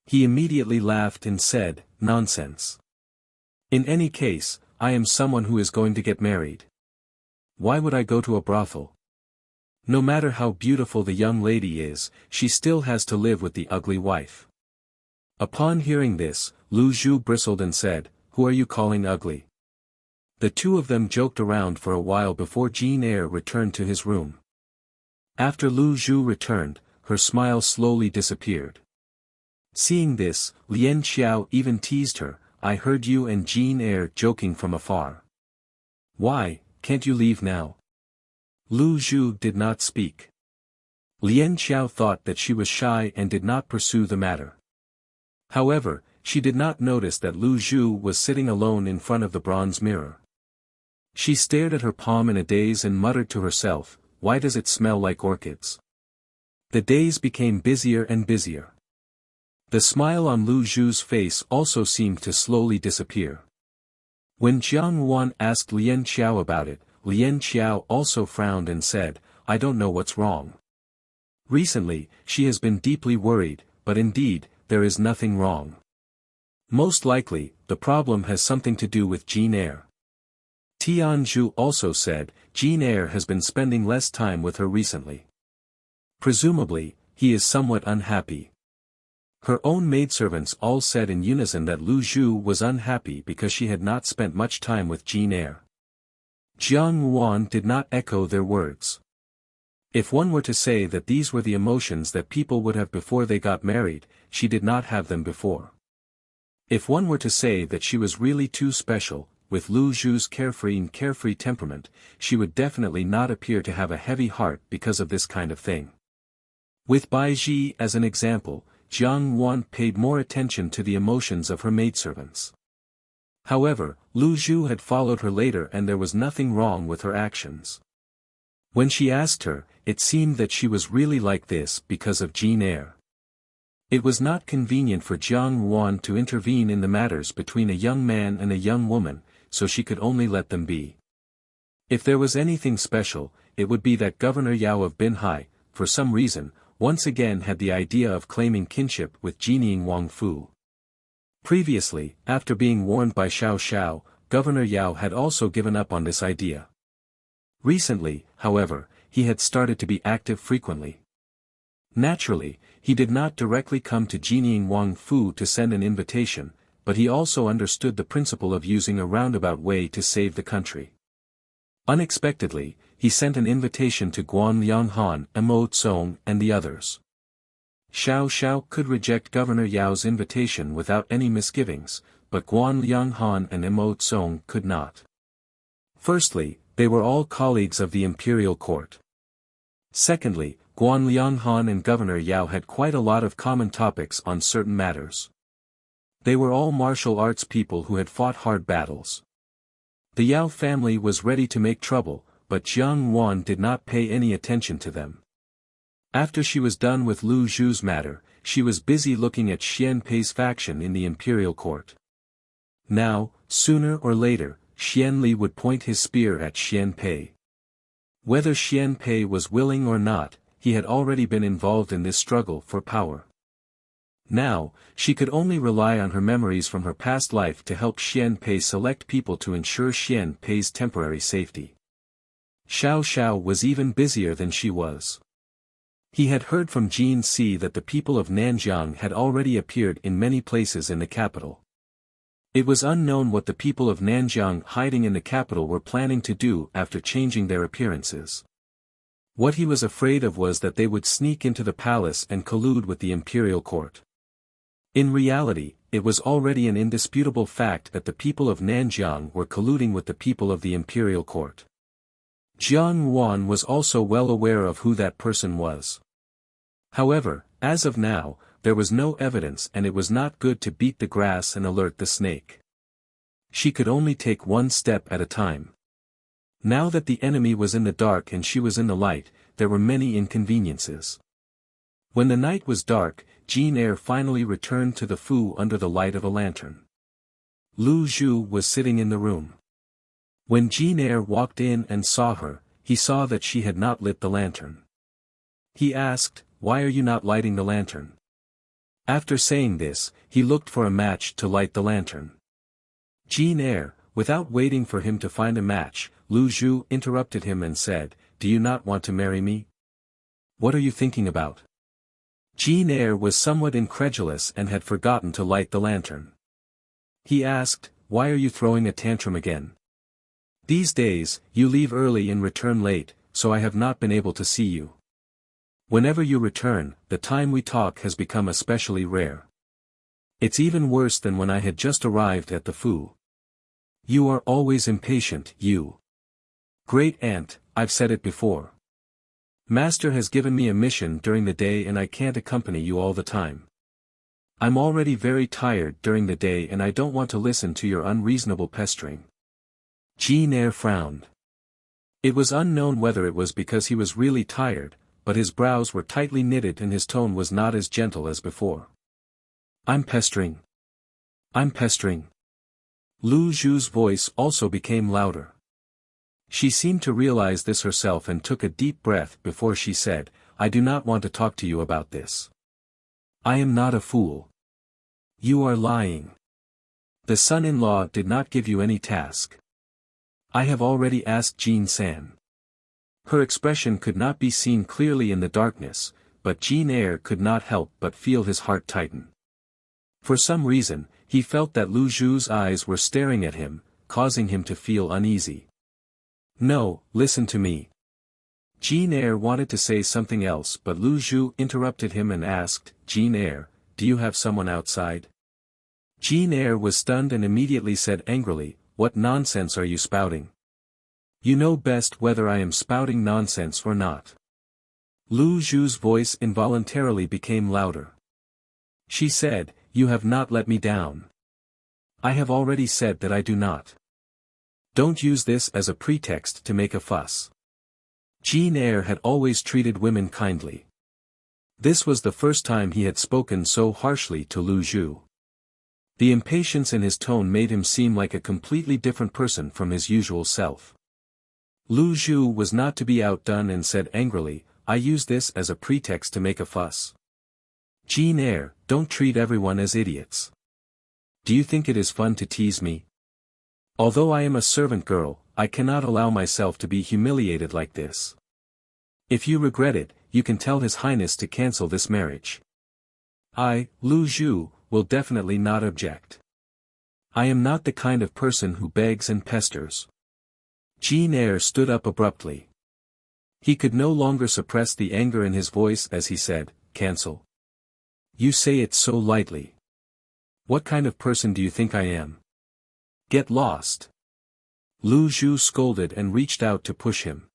He immediately laughed and said, "Nonsense. In any case, I am someone who is going to get married. Why would I go to a brothel? No matter how beautiful the young lady is, she still has to live with the ugly wife." Upon hearing this, Lu Zhu bristled and said, "Who are you calling ugly?" The two of them joked around for a while before Jin Air returned to his room. After Lu Zhu returned, her smile slowly disappeared. Seeing this, Lian Xiao even teased her, "I heard you and Jin Air joking from afar. Why, can't you leave now?" Lu Zhu did not speak. Lian Xiao thought that she was shy and did not pursue the matter. However, she did not notice that Lu Zhu was sitting alone in front of the bronze mirror. She stared at her palm in a daze and muttered to herself, "Why does it smell like orchids?" The days became busier and busier. The smile on Lu Zhu's face also seemed to slowly disappear. When Jiang Wan asked Lian Xiao about it, Lian Xiao also frowned and said, "I don't know what's wrong." Recently, she has been deeply worried, but indeed, there is nothing wrong. Most likely, the problem has something to do with Jin Air. Tianzhu also said, "Jin Air has been spending less time with her recently. Presumably, he is somewhat unhappy." Her own maidservants all said in unison that Lu Zhu was unhappy because she had not spent much time with Jin Air. Jiang Wan did not echo their words. If one were to say that these were the emotions that people would have before they got married, she did not have them before. If one were to say that she was really too special, with Lu Zhu's carefree temperament, she would definitely not appear to have a heavy heart because of this kind of thing. With Bai Ji as an example, Jiang Wan paid more attention to the emotions of her maidservants. However, Lu Zhu had followed her later and there was nothing wrong with her actions. When she asked her, it seemed that she was really like this because of Jin Air. It was not convenient for Jiang Wan to intervene in the matters between a young man and a young woman, so she could only let them be. If there was anything special, it would be that Governor Yao of Binhai, for some reason, once again had the idea of claiming kinship with Jining Wang Fu. Previously, after being warned by Xiao Xiao, Governor Yao had also given up on this idea. Recently, however, he had started to be active frequently. Naturally, he did not directly come to Jining Wang Fu to send an invitation, but he also understood the principle of using a roundabout way to save the country. Unexpectedly, he sent an invitation to Guan Lianghan, Mo Tsong and the others. Xiao Xiao could reject Governor Yao's invitation without any misgivings, but Guan Lianghan and Mo Tsong could not. Firstly, they were all colleagues of the imperial court. Secondly, Guan Lianghan and Governor Yao had quite a lot of common topics on certain matters. They were all martial arts people who had fought hard battles. The Yao family was ready to make trouble, but Jiang Wan did not pay any attention to them. After she was done with Lu Zhu's matter, she was busy looking at Xian Pei's faction in the imperial court. Now, sooner or later, Xian Li would point his spear at Xian Pei. Whether Xian Pei was willing or not, he had already been involved in this struggle for power. Now, she could only rely on her memories from her past life to help Xian Pei select people to ensure Xian Pei's temporary safety. Xiao Xiao was even busier than she was. He had heard from Jin Si that the people of Nanjiang had already appeared in many places in the capital. It was unknown what the people of Nanjiang hiding in the capital were planning to do after changing their appearances. What he was afraid of was that they would sneak into the palace and collude with the imperial court. In reality, it was already an indisputable fact that the people of Nanjiang were colluding with the people of the imperial court. Jiang Wan was also well aware of who that person was. However, as of now, there was no evidence and it was not good to beat the grass and alert the snake. She could only take one step at a time. Now that the enemy was in the dark and she was in the light, there were many inconveniences. When the night was dark, Jin Er finally returned to the Fu under the light of a lantern. Lu Zhu was sitting in the room. When Jin Er walked in and saw her, he saw that she had not lit the lantern. He asked, "Why are you not lighting the lantern?" After saying this, he looked for a match to light the lantern. Jin Er, without waiting for him to find a match, Lu Zhu interrupted him and said, "Do you not want to marry me? What are you thinking about?" Jin Er was somewhat incredulous and had forgotten to light the lantern. He asked, "Why are you throwing a tantrum again? These days, you leave early and return late, so I have not been able to see you. Whenever you return, the time we talk has become especially rare. It's even worse than when I had just arrived at the Fu. You are always impatient, you. Great aunt, I've said it before. Master has given me a mission during the day and I can't accompany you all the time. I'm already very tired during the day and I don't want to listen to your unreasonable pestering." Jin Er frowned. It was unknown whether it was because he was really tired, but his brows were tightly knitted and his tone was not as gentle as before. I'm pestering. Lu Zhu's voice also became louder. She seemed to realize this herself and took a deep breath before she said, "I do not want to talk to you about this. I am not a fool. You are lying. The son-in-law did not give you any task. I have already asked Jin San." Her expression could not be seen clearly in the darkness, but Jin Er could not help but feel his heart tighten. For some reason, he felt that Lu Zhu's eyes were staring at him, causing him to feel uneasy. "No, listen to me." Jin Er wanted to say something else but Lu Zhu interrupted him and asked, "Jin Er, do you have someone outside?" Jin Er was stunned and immediately said angrily, "What nonsense are you spouting? You know best whether I am spouting nonsense or not." Lu Zhu's voice involuntarily became louder. She said, "You have not let me down. I have already said that I do not. Don't use this as a pretext to make a fuss." Jin Er had always treated women kindly. This was the first time he had spoken so harshly to Lu Zhu. The impatience in his tone made him seem like a completely different person from his usual self. Lu Zhu was not to be outdone and said angrily, "I use this as a pretext to make a fuss. Jin Er, don't treat everyone as idiots. Do you think it is fun to tease me? Although I am a servant girl, I cannot allow myself to be humiliated like this. If you regret it, you can tell His Highness to cancel this marriage. I, Lu Zhu, will definitely not object. I am not the kind of person who begs and pesters. Jin Air stood up abruptly. He could no longer suppress the anger in his voice as he said, "Cancel? You say it so lightly. What kind of person do you think I am? Get lost." Lu Zhu scolded and reached out to push him.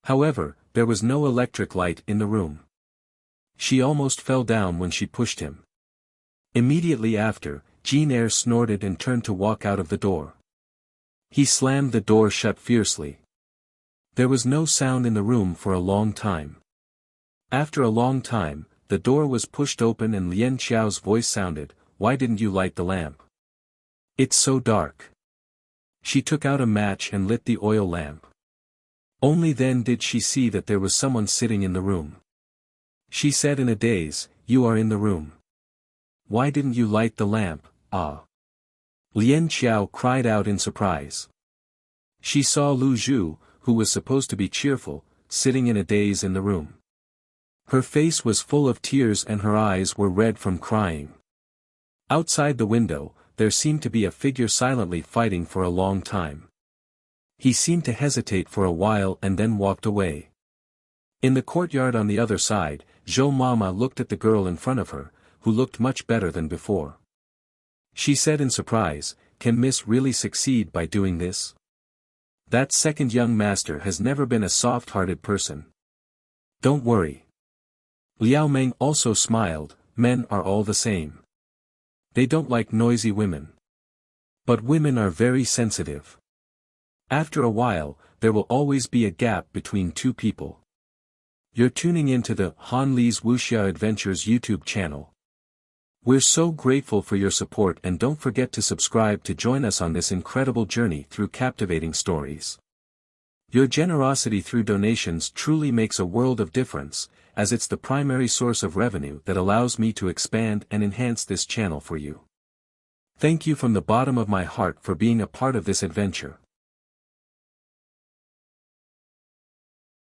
However, there was no electric light in the room. She almost fell down when she pushed him. Immediately after, Jin Air snorted and turned to walk out of the door. He slammed the door shut fiercely. There was no sound in the room for a long time. After a long time, the door was pushed open and Lien Qiao's voice sounded, "Why didn't you light the lamp? It's so dark." She took out a match and lit the oil lamp. Only then did she see that there was someone sitting in the room. She said in a daze, "You are in the room. Why didn't you light the lamp, ah?" Lien Qiao cried out in surprise. She saw Lu Zhu, who was supposed to be cheerful, sitting in a daze in the room. Her face was full of tears and her eyes were red from crying. Outside the window, there seemed to be a figure silently fighting for a long time. He seemed to hesitate for a while and then walked away. In the courtyard on the other side, Zhou Mama looked at the girl in front of her, who looked much better than before. She said in surprise, "Can Miss really succeed by doing this? That second young master has never been a soft-hearted person. Don't worry." Liao Meng also smiled, "Men are all the same. They don't like noisy women. But women are very sensitive. After a while, there will always be a gap between two people." You're tuning into the Han Li's Wuxia Adventures YouTube channel. We're so grateful for your support and don't forget to subscribe to join us on this incredible journey through captivating stories. Your generosity through donations truly makes a world of difference, as it's the primary source of revenue that allows me to expand and enhance this channel for you. Thank you from the bottom of my heart for being a part of this adventure.